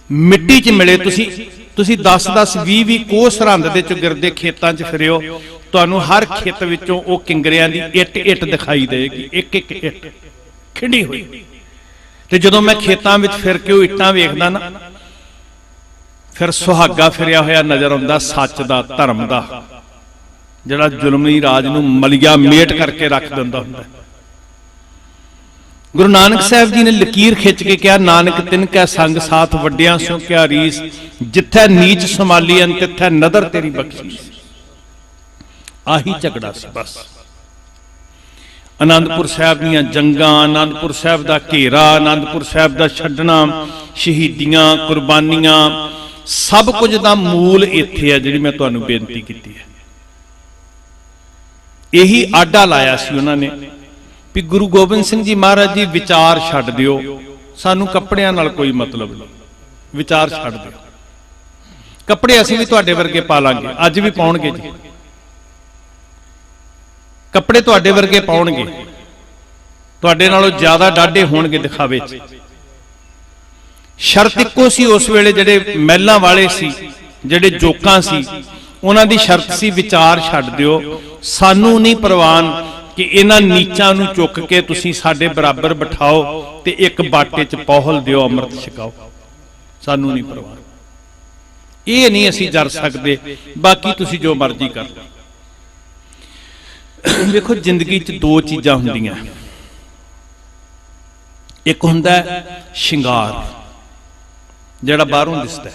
ਮਿੱਟੀ 'ਚ ਮਿਲੇ। ਤੁਸੀਂ 10-10, 20-20 ਕੋਹ ਸਰਹੰਦ ਦੇ ਚੁਗਿਰਦੇ ਖੇਤਾਂ 'ਚ ਫਿਰਿਓ, ਤੁਹਾਨੂੰ ਹਰ ਖੇਤ ਵਿੱਚੋਂ ਉਹ ਕਿੰਗਰਿਆਂ ਦੀ ਇੱਟ ਦਿਖਾਈ ਦੇਗੀ, ਇੱਕ ਇੱਟ ਖਿੰਡੀ ਹੋਈ। ਤੇ ਜਦੋਂ ਮੈਂ ਖੇਤਾਂ ਵਿੱਚ ਫਿਰ ਕੇ ਉਹ ਇੱਟਾਂ ਵੇਖਦਾ ਨਾ, ਫਿਰ ਸੁਹਾਗਾ ਫਿਰਿਆ ਹੋਇਆ ਨਜ਼ਰ ਆਉਂਦਾ, ਸੱਚ ਦਾ, ਧਰਮ ਦਾ, ਜਿਹੜਾ ਜ਼ੁਲਮੀ ਰਾਜ ਨੂੰ ਮਲੀਆ ਮੇਟ ਕਰਕੇ ਰੱਖ ਦਿੰਦਾ ਹੁੰਦਾ। ਗੁਰੂ ਨਾਨਕ ਸਾਹਿਬ ਜੀ ਨੇ ਲਕੀਰ ਖਿੱਚ ਕੇ ਕਿਹਾ, ਨਾਨਕ ਤਿਨ ਕੈ ਸੰਗ ਸਾਥ, ਵੱਡਿਆਂ ਸੋ ਕਿਆ ਰੀਸ, ਜਿੱਥੈ ਨੀਚ ਸੰਭਾਲੀ ਅਨ ਤਿੱਥੈ ਨਦਰ ਤੇਰੀ ਬਖਸ਼ੀ। ਆਹੀ ਝਗੜਾ ਸੀ ਬਸ। ਆਨੰਦਪੁਰ ਸਾਹਿਬ ਦੀਆਂ ਜੰਗਾਂ, ਆਨੰਦਪੁਰ ਸਾਹਿਬ ਦਾ ਘੇਰਾ, ਆਨੰਦਪੁਰ ਸਾਹਿਬ ਦਾ ਛੱਡਣਾ, ਸ਼ਹੀਦੀਆਂ, ਕੁਰਬਾਨੀਆਂ, ਸਭ ਕੁਝ ਦਾ ਮੂਲ ਇੱਥੇ ਹੈ, ਜਿਹੜੀ ਮੈਂ ਤੁਹਾਨੂੰ ਬੇਨਤੀ ਕੀਤੀ ਹੈ। ਇਹੀ ਆਡਾ ਲਾਇਆ ਸੀ ਉਹਨਾਂ ਨੇ ਵੀ ਗੁਰੂ ਗੋਬਿੰਦ ਸਿੰਘ ਜੀ ਮਹਾਰਾਜ ਜੀ ਵਿਚਾਰ ਛੱਡ ਦਿਓ, ਸਾਨੂੰ ਕੱਪੜਿਆਂ ਨਾਲ ਕੋਈ ਮਤਲਬ ਨਹੀਂ, ਵਿਚਾਰ ਛੱਡ ਦਿਓ। ਕੱਪੜੇ ਅਸੀਂ ਵੀ ਤੁਹਾਡੇ ਵਰਗੇ ਪਾ ਲਾਂਗੇ, ਅੱਜ ਵੀ ਪਾਉਣਗੇ ਜੀ, ਕੱਪੜੇ ਤੁਹਾਡੇ ਵਰਗੇ ਪਾਉਣਗੇ, ਤੁਹਾਡੇ ਨਾਲੋਂ ਜ਼ਿਆਦਾ ਡਾਢੇ ਹੋਣਗੇ ਦਿਖਾਵੇ 'ਚ। ਸ਼ਰਤ ਇੱਕੋ ਸੀ ਉਸ ਵੇਲੇ, ਜਿਹੜੇ ਮਹਿਲਾਂ ਵਾਲੇ ਸੀ, ਜਿਹੜੇ ਜੋਕਾਂ ਸੀ, ਉਹਨਾਂ ਦੀ ਸ਼ਰਤ ਸੀ ਵਿਚਾਰ ਛੱਡ ਦਿਓ, ਸਾਨੂੰ ਨਹੀਂ ਪ੍ਰਵਾਨ ਕਿ ਇਹਨਾਂ ਨੀਚਾਂ ਨੂੰ ਚੁੱਕ ਕੇ ਤੁਸੀਂ ਸਾਡੇ ਬਰਾਬਰ ਬਿਠਾਓ ਤੇ ਇੱਕ ਬਾਟੇ 'ਚ ਪੌਹਲ ਦਿਓ, ਅੰਮ੍ਰਿਤ ਛਕਾਓ। ਸਾਨੂੰ ਨਹੀਂ ਪਰਵਾਹ, ਇਹ ਨਹੀਂ ਅਸੀਂ ਜਰ ਸਕਦੇ, ਬਾਕੀ ਤੁਸੀਂ ਜੋ ਮਰਜ਼ੀ ਕਰ ਲਓ। ਵੇਖੋ, ਜ਼ਿੰਦਗੀ 'ਚ ਦੋ ਚੀਜ਼ਾਂ ਹੁੰਦੀਆਂ, ਇੱਕ ਹੁੰਦਾ ਸ਼ਿੰਗਾਰ ਜਿਹੜਾ ਬਾਹਰੋਂ ਦਿਸਦਾ।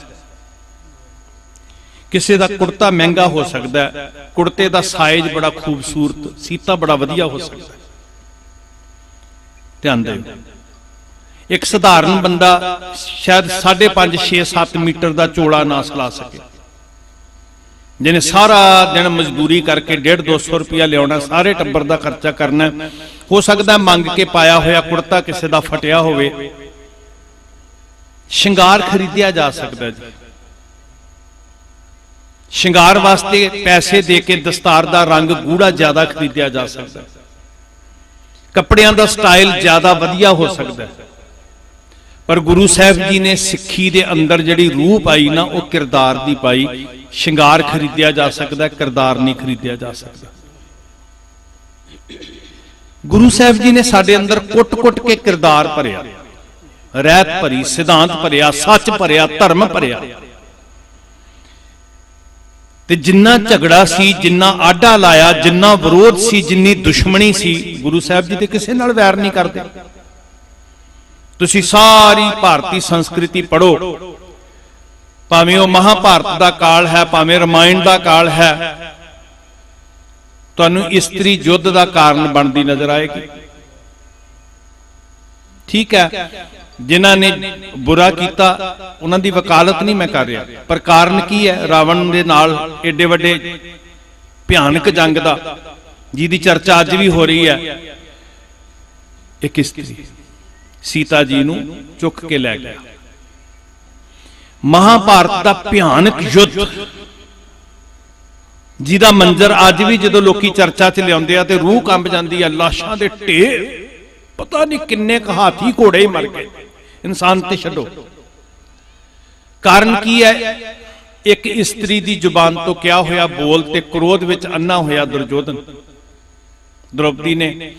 ਕਿਸੇ ਦਾ ਕੁੜਤਾ ਮਹਿੰਗਾ ਹੋ ਸਕਦਾ, ਕੁੜਤੇ ਦਾ ਸਾਈਜ਼ ਬੜਾ ਖੂਬਸੂਰਤ, ਸੀਤਾ ਬੜਾ ਵਧੀਆ ਹੋ ਸਕਦਾ, ਧਿਆਨ ਦਿਓ। ਇੱਕ ਸਧਾਰਨ ਬੰਦਾ ਸ਼ਾਇਦ 5.5, 6, 7 ਮੀਟਰ ਦਾ ਚੋਲਾ ਨਾ ਸਿਲਾ ਸਕੇ, ਜਿਹਨੇ ਸਾਰਾ ਦਿਨ ਮਜ਼ਦੂਰੀ ਕਰਕੇ 150-200 ਰੁਪਇਆ ਲਿਆਉਣਾ, ਸਾਰੇ ਟੱਬਰ ਦਾ ਖਰਚਾ ਕਰਨਾ। ਹੋ ਸਕਦਾ ਮੰਗ ਕੇ ਪਾਇਆ ਹੋਇਆ ਕੁੜਤਾ ਕਿਸੇ ਦਾ ਫਟਿਆ ਹੋਵੇ। ਸ਼ਿੰਗਾਰ ਖਰੀਦਿਆ ਜਾ ਸਕਦਾ ਜੀ। ਸ਼ਿੰਗਾਰ ਵਾਸਤੇ ਪੈਸੇ ਦੇ ਕੇ ਦਸਤਾਰ ਦਾ ਰੰਗ ਗੂੜਾ ਜ਼ਿਆਦਾ ਖਰੀਦਿਆ ਜਾ ਸਕਦਾ, ਕੱਪੜਿਆਂ ਦਾ ਸਟਾਈਲ ਜ਼ਿਆਦਾ ਵਧੀਆ ਹੋ ਸਕਦਾ। ਪਰ ਗੁਰੂ ਸਾਹਿਬ ਜੀ ਨੇ ਸਿੱਖੀ ਦੇ ਅੰਦਰ ਜਿਹੜੀ ਰੂਹ ਪਾਈ ਨਾ, ਉਹ ਕਿਰਦਾਰ ਦੀ ਪਾਈ। ਸ਼ਿੰਗਾਰ ਖਰੀਦਿਆ ਜਾ ਸਕਦਾ, ਕਿਰਦਾਰ ਨਹੀਂ ਖਰੀਦਿਆ ਜਾ ਸਕਦਾ। ਗੁਰੂ ਸਾਹਿਬ ਜੀ ਨੇ ਸਾਡੇ ਅੰਦਰ ਕੁੱਟ-ਕੁੱਟ ਕੇ ਕਿਰਦਾਰ ਭਰਿਆ, ਰਹਿਤ ਭਰੀ, ਸਿਧਾਂਤ ਭਰਿਆ, ਸੱਚ ਭਰਿਆ, ਧਰਮ ਭਰਿਆ। ਤੇ ਜਿੰਨਾ ਝਗੜਾ ਸੀ, ਜਿੰਨਾ ਆਡਾ ਲਾਇਆ, ਜਿੰਨਾ ਵਿਰੋਧ ਸੀ, ਜਿੰਨੀ ਦੁਸ਼ਮਣੀ ਸੀ, ਗੁਰੂ ਸਾਹਿਬ ਜੀ ਤੇ ਕਿਸੇ ਨਾਲ ਵੈਰ ਨਹੀਂ ਕਰਦੇ। ਤੁਸੀਂ ਸਾਰੀ ਭਾਰਤੀ ਸੰਸਕ੍ਰਿਤੀ ਪੜ੍ਹੋ, ਭਾਵੇਂ ਉਹ ਮਹਾਭਾਰਤ ਦਾ ਕਾਲ ਹੈ, ਭਾਵੇਂ ਰਾਮਾਇਣ ਦਾ ਕਾਲ ਹੈ, ਤੁਹਾਨੂੰ ਇਸਤਰੀ ਯੁੱਧ ਦਾ ਕਾਰਨ ਬਣਦੀ ਨਜ਼ਰ ਆਏਗੀ। ਠੀਕ ਹੈ, ਜਿਨ੍ਹਾਂ ਨੇ ਬੁਰਾ ਕੀਤਾ ਉਹਨਾਂ ਦੀ ਵਕਾਲਤ ਨਹੀਂ ਮੈਂ ਕਰ ਰਿਹਾ, ਪਰ ਕਾਰਨ ਕੀ ਹੈ? ਰਾਵਣ ਦੇ ਨਾਲ ਏਡੇ ਵੱਡੇ ਭਿਆਨਕ ਜੰਗ ਦਾ, ਜਿਹਦੀ ਚਰਚਾ ਅੱਜ ਵੀ ਹੋ ਰਹੀ ਹੈ, ਇੱਕ ਇਸਤਰੀ ਸੀਤਾ ਜੀ ਨੂੰ ਚੁੱਕ ਕੇ ਲੈ ਗਿਆ। ਮਹਾਭਾਰਤ ਦਾ ਭਿਆਨਕ ਯੁੱਧ, ਜਿਹਦਾ ਮੰਜ਼ਰ ਅੱਜ ਵੀ ਜਦੋਂ ਲੋਕੀ ਚਰਚਾ 'ਚ ਲਿਆਉਂਦੇ ਆ ਤੇ ਰੂਹ ਕੰਬ ਜਾਂਦੀ ਆ। ਲਾਸ਼ਾਂ ਦੇ ਢੇਰ, ਪਤਾ ਨਹੀਂ ਕਿੰਨੇ ਕੁ ਹਾਥੀ ਘੋੜੇ ਹੀ ਮਰ ਗਏ, ਇਨਸਾਨ ਤੇ ਛੱਡੋ। ਕਾਰਨ ਕੀ ਹੈ? ਇੱਕ ਇਸਤਰੀ ਦੀ ਜ਼ੁਬਾਨ ਤੋਂ ਕਿਹਾ ਹੋਇਆ ਬੋਲ ਤੇ ਕ੍ਰੋਧ ਵਿੱਚ ਅੰਨਾ ਹੋਇਆ ਦੁਰਯੋਧਨ। ਦ੍ਰੋਪਦੀ ਨੇ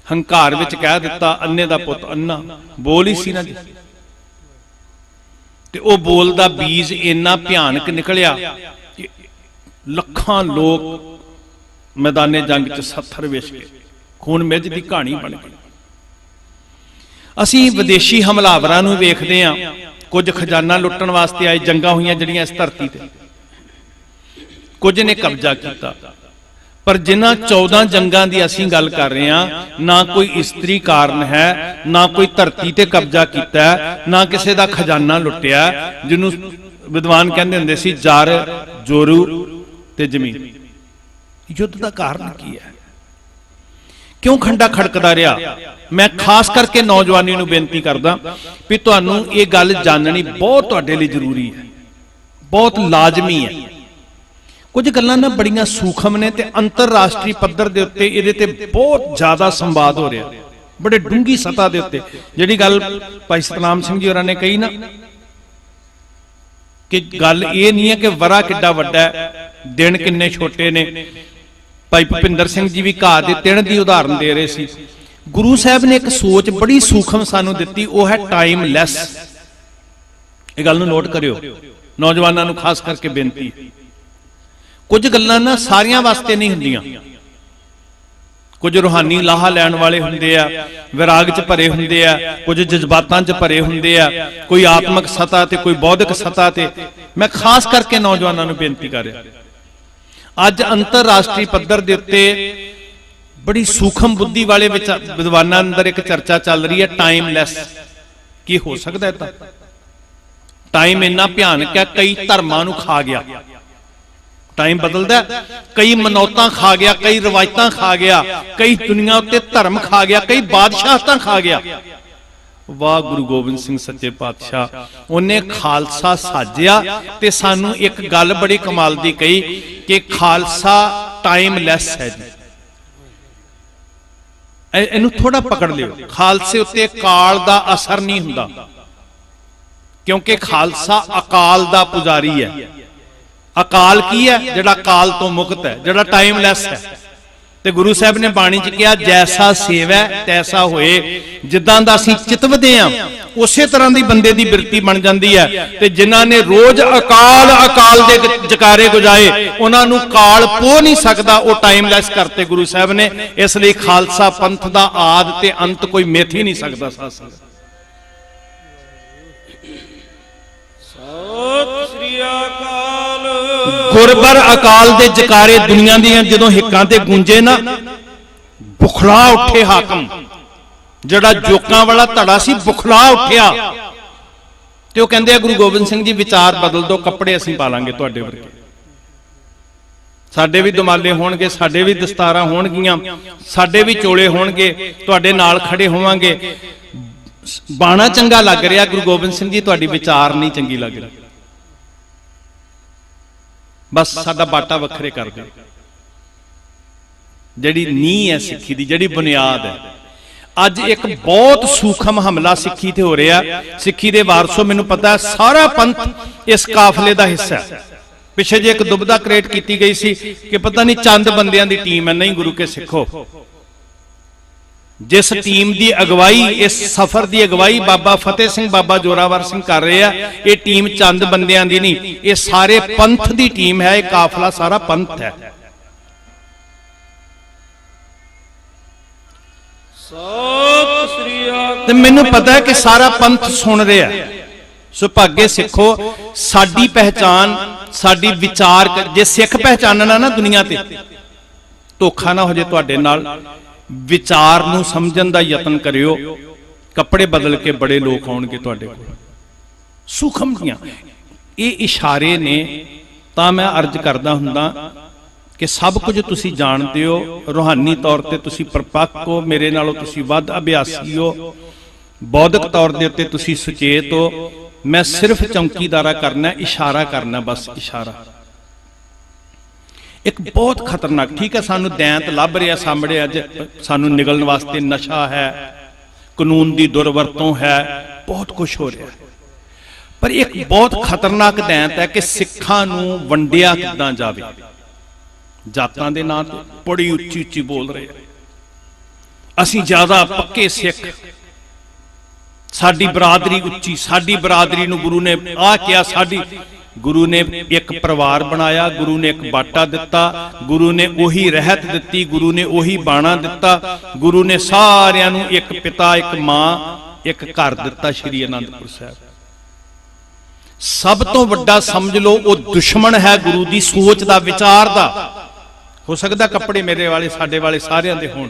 ਹੰਕਾਰ ਵਿੱਚ ਕਹਿ ਦਿੱਤਾ, ਅੰਨੇ ਦਾ ਪੁੱਤ ਅੰਨਾ। ਬੋਲ ਹੀ ਸੀ ਨਾ ਜੀ, ਤੇ ਉਹ ਬੋਲ ਦਾ ਬੀਜ ਇੰਨਾ ਭਿਆਨਕ ਨਿਕਲਿਆ ਕਿ ਲੱਖਾਂ ਲੋਕ ਮੈਦਾਨੇ ਜੰਗ 'ਚ ਸੱਥਰ ਵਿਛ ਗਏ, ਖੂਨ ਮਿੱਝ ਦੀ ਕਹਾਣੀ ਬਣ ਗਈ। ਅਸੀਂ ਵਿਦੇਸ਼ੀ ਹਮਲਾਵਰਾਂ ਨੂੰ ਵੇਖਦੇ ਹਾਂ, ਕੁਝ ਖਜ਼ਾਨਾ ਲੁੱਟਣ ਵਾਸਤੇ ਆਏ, ਜੰਗਾਂ ਹੋਈਆਂ ਜਿਹੜੀਆਂ ਇਸ ਧਰਤੀ ਤੇ, ਕੁਝ ਨੇ ਕਬਜ਼ਾ ਕੀਤਾ। ਪਰ ਜਿਨ੍ਹਾਂ 14 ਜੰਗਾਂ ਦੀ ਅਸੀਂ ਗੱਲ ਕਰ ਰਹੇ ਹਾਂ, ਨਾ ਕੋਈ ਇਸਤਰੀ ਕਾਰਨ ਹੈ, ਨਾ ਕੋਈ ਧਰਤੀ ਤੇ ਕਬਜ਼ਾ ਕੀਤਾ, ਨਾ ਕਿਸੇ ਦਾ ਖਜ਼ਾਨਾ ਲੁੱਟਿਆ, ਜਿਹਨੂੰ ਵਿਦਵਾਨ ਕਹਿੰਦੇ ਹੁੰਦੇ ਸੀ ਜਰ, ਜੋਰੂ ਤੇ ਜ਼ਮੀਨ। ਯੁੱਧ ਦਾ ਕਾਰਨ ਕੀ ਹੈ? ਕਿਉਂ ਖੰਡਾ ਖੜਕਦਾ ਰਿਹਾ? ਮੈਂ ਖਾਸ ਕਰਕੇ ਨੌਜਵਾਨੀ ਨੂੰ ਬੇਨਤੀ ਕਰਦਾ ਵੀ ਤੁਹਾਨੂੰ ਇਹ ਗੱਲ ਜਾਣਨੀ ਬਹੁਤ ਤੁਹਾਡੇ ਲਈ ਜ਼ਰੂਰੀ ਹੈ, ਬਹੁਤ ਲਾਜ਼ਮੀ ਹੈ। ਕੁਝ ਗੱਲਾਂ ਨਾ ਬੜੀਆਂ ਸੂਖਮ ਨੇ ਤੇ ਅੰਤਰਰਾਸ਼ਟਰੀ ਪੱਧਰ ਦੇ ਉੱਤੇ ਇਹਦੇ ਤੇ ਬਹੁਤ ਜ਼ਿਆਦਾ ਸੰਵਾਦ ਹੋ ਰਿਹਾ, ਬੜੇ ਡੂੰਗੀ ਸਤ੍ਹਾ ਦੇ ਉੱਤੇ। ਜਿਹੜੀ ਗੱਲ ਭਾਈ ਸਤਨਾਮ ਸਿੰਘ ਜੀ ਹੋਰਾਂ ਨੇ ਕਹੀ ਨਾ, ਕਿ ਗੱਲ ਇਹ ਨਹੀਂ ਹੈ ਕਿ ਵਰਾ ਕਿੱਡਾ ਵੱਡਾ ਹੈ, ਦਿਨ ਕਿੰਨੇ ਛੋਟੇ ਨੇ। ਭਾਈ ਭੁਪਿੰਦਰ ਸਿੰਘ ਜੀ ਵੀ ਘਾਹ ਦੇ ਤਿਣ ਦੀ ਉਦਾਹਰਨ ਦੇ ਰਹੇ ਸੀ। ਗੁਰੂ ਸਾਹਿਬ ਨੇ ਇੱਕ ਸੋਚ ਬੜੀ ਸੂਖਮ ਸਾਨੂੰ ਦਿੱਤੀ, ਉਹ ਹੈ ਟਾਈਮਲੈਸ। ਇਹ ਗੱਲ ਨੂੰ ਨੋਟ ਕਰਿਓ, ਨੌਜਵਾਨਾਂ ਨੂੰ ਖਾਸ ਕਰਕੇ ਬੇਨਤੀ। ਕੁਝ ਗੱਲਾਂ ਨਾ ਸਾਰਿਆਂ ਵਾਸਤੇ ਨਹੀਂ ਹੁੰਦੀਆਂ, ਕੁਝ ਰੂਹਾਨੀ ਲਾਹਾ ਲੈਣ ਵਾਲੇ ਹੁੰਦੇ ਆ, ਵਿਰਾਗ 'ਚ ਭਰੇ ਹੁੰਦੇ ਆ, ਕੁਝ ਜਜ਼ਬਾਤਾਂ 'ਚ ਭਰੇ ਹੁੰਦੇ ਆ, ਕੋਈ ਆਤਮਿਕ ਸਤਾ ਤੇ ਕੋਈ ਬੌਧਿਕ ਸਤਾ ਤੇ। ਮੈਂ ਖਾਸ ਕਰਕੇ ਨੌਜਵਾਨਾਂ ਨੂੰ ਬੇਨਤੀ ਕਰ ਰਿਹਾ, ਅੱਜ ਅੰਤਰਰਾਸ਼ਟਰੀ ਪੱਧਰ ਦੇ ਉੱਤੇ ਬੜੀ ਸੂਖਮ ਬੁੱਧੀ ਵਾਲੇ ਵਿਦਵਾਨਾਂ ਅੰਦਰ ਇੱਕ ਚਰਚਾ ਚੱਲ ਰਹੀ ਹੈ, ਟਾਈਮਲੈਸ। ਕੀ ਹੋ ਸਕਦਾ? ਤਾਂ ਟਾਈਮ ਇੰਨਾ ਭਿਆਨਕ ਹੈ, ਕਈ ਧਰਮਾਂ ਨੂੰ ਖਾ ਗਿਆ। ਟਾਈਮ ਬਦਲਦਾ, ਕਈ ਮਨੌਤਾਂ ਖਾ ਗਿਆ, ਕਈ ਰਵਾਇਤਾਂ ਖਾ ਗਿਆ, ਕਈ ਦੁਨੀਆ ਉੱਤੇ ਧਰਮ ਖਾ ਗਿਆ, ਕਈ ਬਾਦਸ਼ਾਹਤਾਂ ਖਾ ਗਿਆ। ਵਾਹ ਗੁਰੂ ਗੋਬਿੰਦ ਸਿੰਘ ਸੱਚੇ ਪਾਤਸ਼ਾਹ, ਉਹਨੇ ਖਾਲਸਾ ਸਾਜਿਆ ਤੇ ਸਾਨੂੰ ਇੱਕ ਗੱਲ ਬੜੀ ਕਮਾਲ ਦੀ ਕਹੀ ਕਿ ਖਾਲਸਾ ਟਾਈਮਲੈਸ ਹੈ ਜੀ। ਇਹਨੂੰ ਥੋੜਾ ਪਕੜ ਲਿਓ, ਖਾਲਸੇ ਉੱਤੇ ਕਾਲ ਦਾ ਅਸਰ ਨਹੀਂ ਹੁੰਦਾ, ਕਿਉਂਕਿ ਖਾਲਸਾ ਅਕਾਲ ਦਾ ਪੁਜਾਰੀ ਹੈ। ਅਕਾਲ ਕੀ ਹੈ? ਜਿਹੜਾ ਕਾਲ ਤੋਂ ਮੁਕਤ ਹੈ, ਜਿਹੜਾ ਟਾਈਮਲੈਸ ਹੈ। ਤੇ ਗੁਰੂ ਸਾਹਿਬ ਨੇ ਬਾਣੀ 'ਚ ਕਿਹਾ ਜੈਸਾ ਸੇਵੈ ਤੈਸਾ ਹੋਏ। ਜਿੱਦਾਂ ਦਾ ਅਸੀਂ ਚਿਤਵਦੇ ਆ ਉਸੇ ਤਰ੍ਹਾਂ ਦੀ ਬੰਦੇ ਦੀ ਬਿਰਤੀ ਬਣ ਜਾਂਦੀ ਹੈ। ਤੇ ਜਿਨ੍ਹਾਂ ਨੇ ਰੋਜ਼ ਅਕਾਲ ਅਕਾਲ ਦੇ ਜਕਾਰੇ ਗੁਜਾਏ ਉਹਨਾਂ ਨੂੰ ਕਾਲ ਪੋ ਨਹੀਂ ਸਕਦਾ, ਉਹ ਟਾਈਮਲੈਸ ਕਰਤੇ ਗੁਰੂ ਸਾਹਿਬ ਨੇ। ਇਸ ਲਈ ਖਾਲਸਾ ਪੰਥ ਦਾ ਆਦ ਤੇ ਅੰਤ ਕੋਈ ਮਿਥ ਹੀ ਨਹੀਂ ਸਕਦਾ। ਸਾਧ ਸੰਗਤ ਸਤਿ ਸ੍ਰੀ ਅਕਾਲ। ਗੁਰਬਰ ਅਕਾਲ ਦੇ ਜਕਾਰੇ ਦੁਨੀਆ ਦੀਆਂ ਜਦੋਂ ਹਿੱਕਾਂ ਤੇ ਗੂੰਜੇ ਨਾ, ਬੁਖਲਾ ਉੱਠੇ ਹਾਕਮ। ਜਿਹੜਾ ਜੋਕਾਂ ਵਾਲਾ ਧੜਾ ਸੀ ਬੁਖਲਾ ਉੱਠਿਆ ਤੇ ਉਹ ਕਹਿੰਦੇ ਆ ਗੁਰੂ ਗੋਬਿੰਦ ਸਿੰਘ ਜੀ ਵਿਚਾਰ ਬਦਲ ਦਿਓ, ਕੱਪੜੇ ਅਸੀਂ ਪਾ ਲਾਂਗੇ ਤੁਹਾਡੇ ਵਰਗੇ, ਸਾਡੇ ਵੀ ਦੁਮਾਲੇ ਹੋਣਗੇ, ਸਾਡੇ ਵੀ ਦਸਤਾਰਾਂ ਹੋਣਗੀਆਂ, ਸਾਡੇ ਵੀ ਚੋਲੇ ਹੋਣਗੇ, ਤੁਹਾਡੇ ਨਾਲ ਖੜੇ ਹੋਵਾਂਗੇ। ਬਾਣਾ ਚੰਗਾ ਲੱਗ ਰਿਹਾ ਗੁਰੂ ਗੋਬਿੰਦ ਸਿੰਘ ਜੀ, ਤੁਹਾਡੀ ਵਿਚਾਰ ਨਹੀਂ ਚੰਗੀ ਲੱਗ ਰਹੀ, ਬਸ ਸਾਡਾ ਬਾਟਾ ਵੱਖਰੇ ਕਰ ਦਿਓ। ਜਿਹੜੀ ਨੀਂਹ ਹੈ ਸਿੱਖੀ ਦੀ, ਜਿਹੜੀ ਬੁਨਿਆਦ ਹੈ। ਅੱਜ ਇੱਕ ਬਹੁਤ ਸੂਖਮ ਹਮਲਾ ਸਿੱਖੀ ਤੇ ਹੋ ਰਿਹਾ। ਸਿੱਖੀ ਦੇ ਵਾਰਸੋ, ਮੈਨੂੰ ਪਤਾ ਹੈ ਸਾਰਾ ਪੰਥ ਇਸ ਕਾਫਲੇ ਦਾ ਹਿੱਸਾ ਹੈ। ਪਿੱਛੇ ਜੇ ਇੱਕ ਦੁਬਦਾ ਕ੍ਰੀਏਟ ਕੀਤੀ ਗਈ ਸੀ ਕਿ ਪਤਾ ਨਹੀਂ ਚੰਦ ਬੰਦਿਆਂ ਦੀ ਟੀਮ ਹੈ। ਨਹੀਂ ਗੁਰੂ ਕੇ ਸਿੱਖੋ, ਜਿਸ ਟੀਮ ਦੀ ਅਗਵਾਈ, ਇਸ ਸਫ਼ਰ ਦੀ ਅਗਵਾਈ ਬਾਬਾ ਫਤਿਹ ਸਿੰਘ ਬਾਬਾ ਜੋਰਾਵਰ ਸਿੰਘ ਕਰ ਰਹੇ ਆ, ਇਹ ਟੀਮ ਚੰਦ ਬੰਦਿਆਂ ਦੀ ਨਹੀਂ, ਇਹ ਸਾਰੇ ਪੰਥ ਦੀ ਟੀਮ ਹੈ। ਇਹ ਕਾਫਲਾ ਸਾਰਾ ਪੰਥ ਹੈ। ਸਤਿ ਸ੍ਰੀ ਅਕਾਲ। ਤੇ ਮੈਨੂੰ ਪਤਾ ਹੈ ਕਿ ਸਾਰਾ ਪੰਥ ਸੁਣ ਰਿਹਾ। ਸੁਭਾਗੇ ਸਿੱਖੋ, ਸਾਡੀ ਪਹਿਚਾਨ, ਸਾਡੀ ਵਿਚਾਰ, ਜੇ ਸਿੱਖ ਪਹਿਚਾਨਣਾ ਨਾ ਦੁਨੀਆ ਤੇ, ਧੋਖਾ ਨਾ ਹੋ ਜੇ ਤੁਹਾਡੇ ਨਾਲ। ਵਿਚਾਰ ਨੂੰ ਸਮਝਣ ਦਾ ਯਤਨ ਕਰਿਓ। ਕੱਪੜੇ ਬਦਲ ਕੇ ਬੜੇ ਲੋਕ ਆਉਣਗੇ ਤੁਹਾਡੇ ਕੋਲ। ਸੂਖਮ ਦੀਆਂ ਇਹ ਇਸ਼ਾਰੇ ਨੇ। ਤਾਂ ਮੈਂ ਅਰਜ਼ ਕਰਦਾ ਹੁੰਦਾ ਕਿ ਸਭ ਕੁਝ ਤੁਸੀਂ ਜਾਣਦੇ ਹੋ, ਰੂਹਾਨੀ ਤੌਰ ਤੇ ਤੁਸੀਂ ਪਰਪੱਕ ਹੋ, ਮੇਰੇ ਨਾਲੋਂ ਤੁਸੀਂ ਵੱਧ ਅਭਿਆਸੀ ਹੋ, ਬੌਧਿਕ ਤੌਰ ਦੇ ਉੱਤੇ ਤੁਸੀਂ ਸੁਚੇਤ ਹੋ। ਮੈਂ ਸਿਰਫ ਚੌਂਕੀਦਾਰਾ ਕਰਨਾ, ਇਸ਼ਾਰਾ ਕਰਨਾ, ਬਸ ਇਸ਼ਾਰਾ। ਇੱਕ ਬਹੁਤ ਖਤਰਨਾਕ, ਠੀਕ ਹੈ ਸਾਨੂੰ ਦੈਂਤ ਲੱਭ ਰਿਹਾ ਸਾਹਮਣੇ, ਅੱਜ ਸਾਨੂੰ ਨਿਗਲਣ ਵਾਸਤੇ ਨਸ਼ਾ ਹੈ, ਕਾਨੂੰਨ ਦੀ ਦੁਰਵਰਤੋਂ ਹੈ, ਬਹੁਤ ਕੁਝ ਹੋ ਰਿਹਾ, ਪਰ ਇੱਕ ਬਹੁਤ ਖਤਰਨਾਕ ਦੈਂਤ ਹੈ ਕਿ ਸਿੱਖਾਂ ਨੂੰ ਵੰਡਿਆ ਕਿੱਦਾਂ ਜਾਵੇ। ਜਾਤਾਂ ਦੇ ਨਾਂ ਤੇ ਬੜੀ ਉੱਚੀ ਉੱਚੀ ਬੋਲ ਰਹੇ ਅਸੀਂ ਜ਼ਿਆਦਾ ਪੱਕੇ ਸਿੱਖ, ਸਾਡੀ ਬਰਾਦਰੀ ਉੱਚੀ, ਸਾਡੀ ਬਰਾਦਰੀ ਨੂੰ ਗੁਰੂ ਨੇ ਆਹ ਕਿਹਾ। ਸਾਡੀ ਗੁਰੂ ਨੇ ਇੱਕ ਪਰਿਵਾਰ ਬਣਾਇਆ, ਗੁਰੂ ਨੇ ਇੱਕ ਬਾਟਾ ਦਿੱਤਾ, ਗੁਰੂ ਨੇ ਉਹੀ ਰਹਿਤ ਦਿੱਤੀ, ਗੁਰੂ ਨੇ ਉਹੀ ਬਾਣਾ ਦਿੱਤਾ, ਗੁਰੂ ਨੇ ਸਾਰਿਆਂ ਨੂੰ ਇੱਕ ਪਿਤਾ, ਇੱਕ ਮਾਂ, ਇੱਕ ਘਰ ਦਿੱਤਾ। ਸ਼੍ਰੀ ਅਨੰਦਪੁਰ ਸਾਹਿਬ ਸਭ ਤੋਂ ਵੱਡਾ ਸਮਝ ਲਓ ਉਹ ਦੁਸ਼ਮਣ ਹੈ ਗੁਰੂ ਦੀ ਸੋਚ ਦਾ, ਵਿਚਾਰ ਦਾ। ਹੋ ਸਕਦਾ ਕੱਪੜੇ ਮੇਰੇ ਵਾਲੇ, ਸਾਡੇ ਵਾਲੇ, ਸਾਰਿਆਂ ਦੇ ਹੋਣ।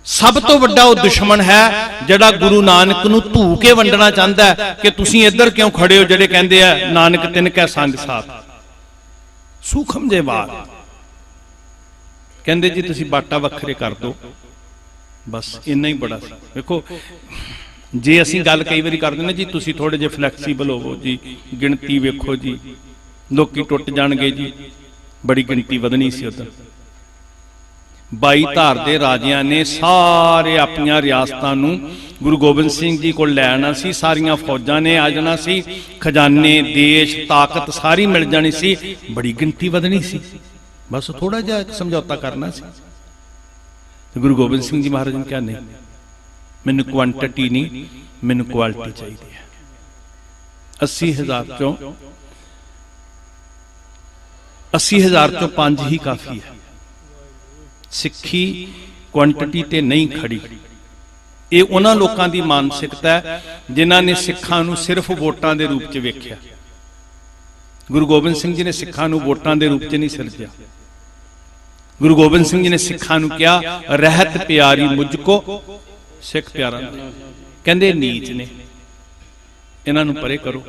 ਸਭ ਤੋਂ ਵੱਡਾ ਉਹ ਦੁਸ਼ਮਣ ਹੈ ਜਿਹੜਾ ਗੁਰੂ ਨਾਨਕ ਨੂੰ ਧੂ ਕੇ ਵੰਡਣਾ ਚਾਹੁੰਦਾ ਹੈ ਕਿ ਤੁਸੀਂ ਇੱਧਰ ਕਿਉਂ ਖੜੇ ਹੋ, ਜਿਹੜੇ ਕਹਿੰਦੇ ਆ ਨਾਨਕ ਤਿਨ ਕੈ ਸੰਗ ਸਾਥ। ਸੂਖਮ ਜੇ ਬਾਤ ਕਹਿੰਦੇ ਜੀ ਤੁਸੀਂ ਬਾਟਾ ਵੱਖਰੇ ਕਰ ਦਿਓ, ਬਸ ਇੰਨਾ ਹੀ ਬੜਾ ਸੀ। ਵੇਖੋ ਜੇ ਅਸੀਂ ਗੱਲ ਕਈ ਵਾਰੀ ਕਰਦੇ ਨੇ ਜੀ ਤੁਸੀਂ ਥੋੜੇ ਜਿਹਾ ਫਲੈਕਸੀਬਲ ਹੋਵੋ ਜੀ, ਗਿਣਤੀ ਵੇਖੋ ਜੀ, ਲੋਕੀ ਟੁੱਟ ਜਾਣਗੇ ਜੀ, ਬੜੀ ਗਿਣਤੀ ਵਧਣੀ ਸੀ ਉਧਰ। 22 ਧਾਰ ਦੇ ਰਾਜਿਆਂ ਨੇ ਸਾਰੇ ਆਪਣੀਆਂ ਰਿਆਸਤਾਂ ਨੂੰ ਗੁਰੂ ਗੋਬਿੰਦ ਸਿੰਘ ਜੀ ਕੋਲ ਲੈ ਆਣਾ ਸੀ, ਸਾਰੀਆਂ ਫੌਜਾਂ ਨੇ ਆ ਜਾਣਾ ਸੀ, ਖਜ਼ਾਨੇ, ਦੇਸ਼, ਤਾਕਤ ਸਾਰੀ ਮਿਲ ਜਾਣੀ ਸੀ, ਬੜੀ ਗਿਣਤੀ ਵਧਣੀ ਸੀ, ਬਸ ਥੋੜਾ ਜਿਹਾ ਸਮਝੌਤਾ ਕਰਨਾ ਸੀ। ਗੁਰੂ ਗੋਬਿੰਦ ਸਿੰਘ ਜੀ ਮਹਾਰਾਜ ਨੇ ਕਿਹਾ ਨਹੀਂ, ਮੈਨੂੰ ਕੁਆਂਟੀਟੀ ਨਹੀਂ, ਮੈਨੂੰ ਕੁਆਲਿਟੀ ਚਾਹੀਦੀ ਹੈ। 80,000 ਚੋਂ 5 ਹੀ ਕਾਫੀ ਹੈ। ਸਿੱਖੀ ਕੁਆਂਟੀਟੀ ਤੇ ਨਹੀਂ ਖੜੀ। ਇਹ ਉਹਨਾਂ ਲੋਕਾਂ ਦੀ ਮਾਨਸਿਕਤਾ ਹੈ ਜਿਨ੍ਹਾਂ ਨੇ ਸਿੱਖਾਂ ਨੂੰ ਸਿਰਫ ਵੋਟਾਂ ਦੇ ਰੂਪ 'ਚ ਵੇਖਿਆ। ਗੁਰੂ ਗੋਬਿੰਦ ਸਿੰਘ ਜੀ ਨੇ ਸਿੱਖਾਂ ਨੂੰ ਵੋਟਾਂ ਦੇ ਰੂਪ 'ਚ ਨਹੀਂ ਸਿਰਜਿਆ। ਗੁਰੂ ਗੋਬਿੰਦ ਸਿੰਘ ਜੀ ਨੇ ਸਿੱਖਾਂ ਨੂੰ ਕਿਹਾ ਰਹਿਤ ਪਿਆਰੀ ਮੁਝ ਕੋ ਸਿੱਖ ਪਿਆਰਾ। ਕਹਿੰਦੇ ਨੀਚ ਨੇ, ਇਹਨਾਂ ਨੂੰ ਪਰੇ ਕਰੋ।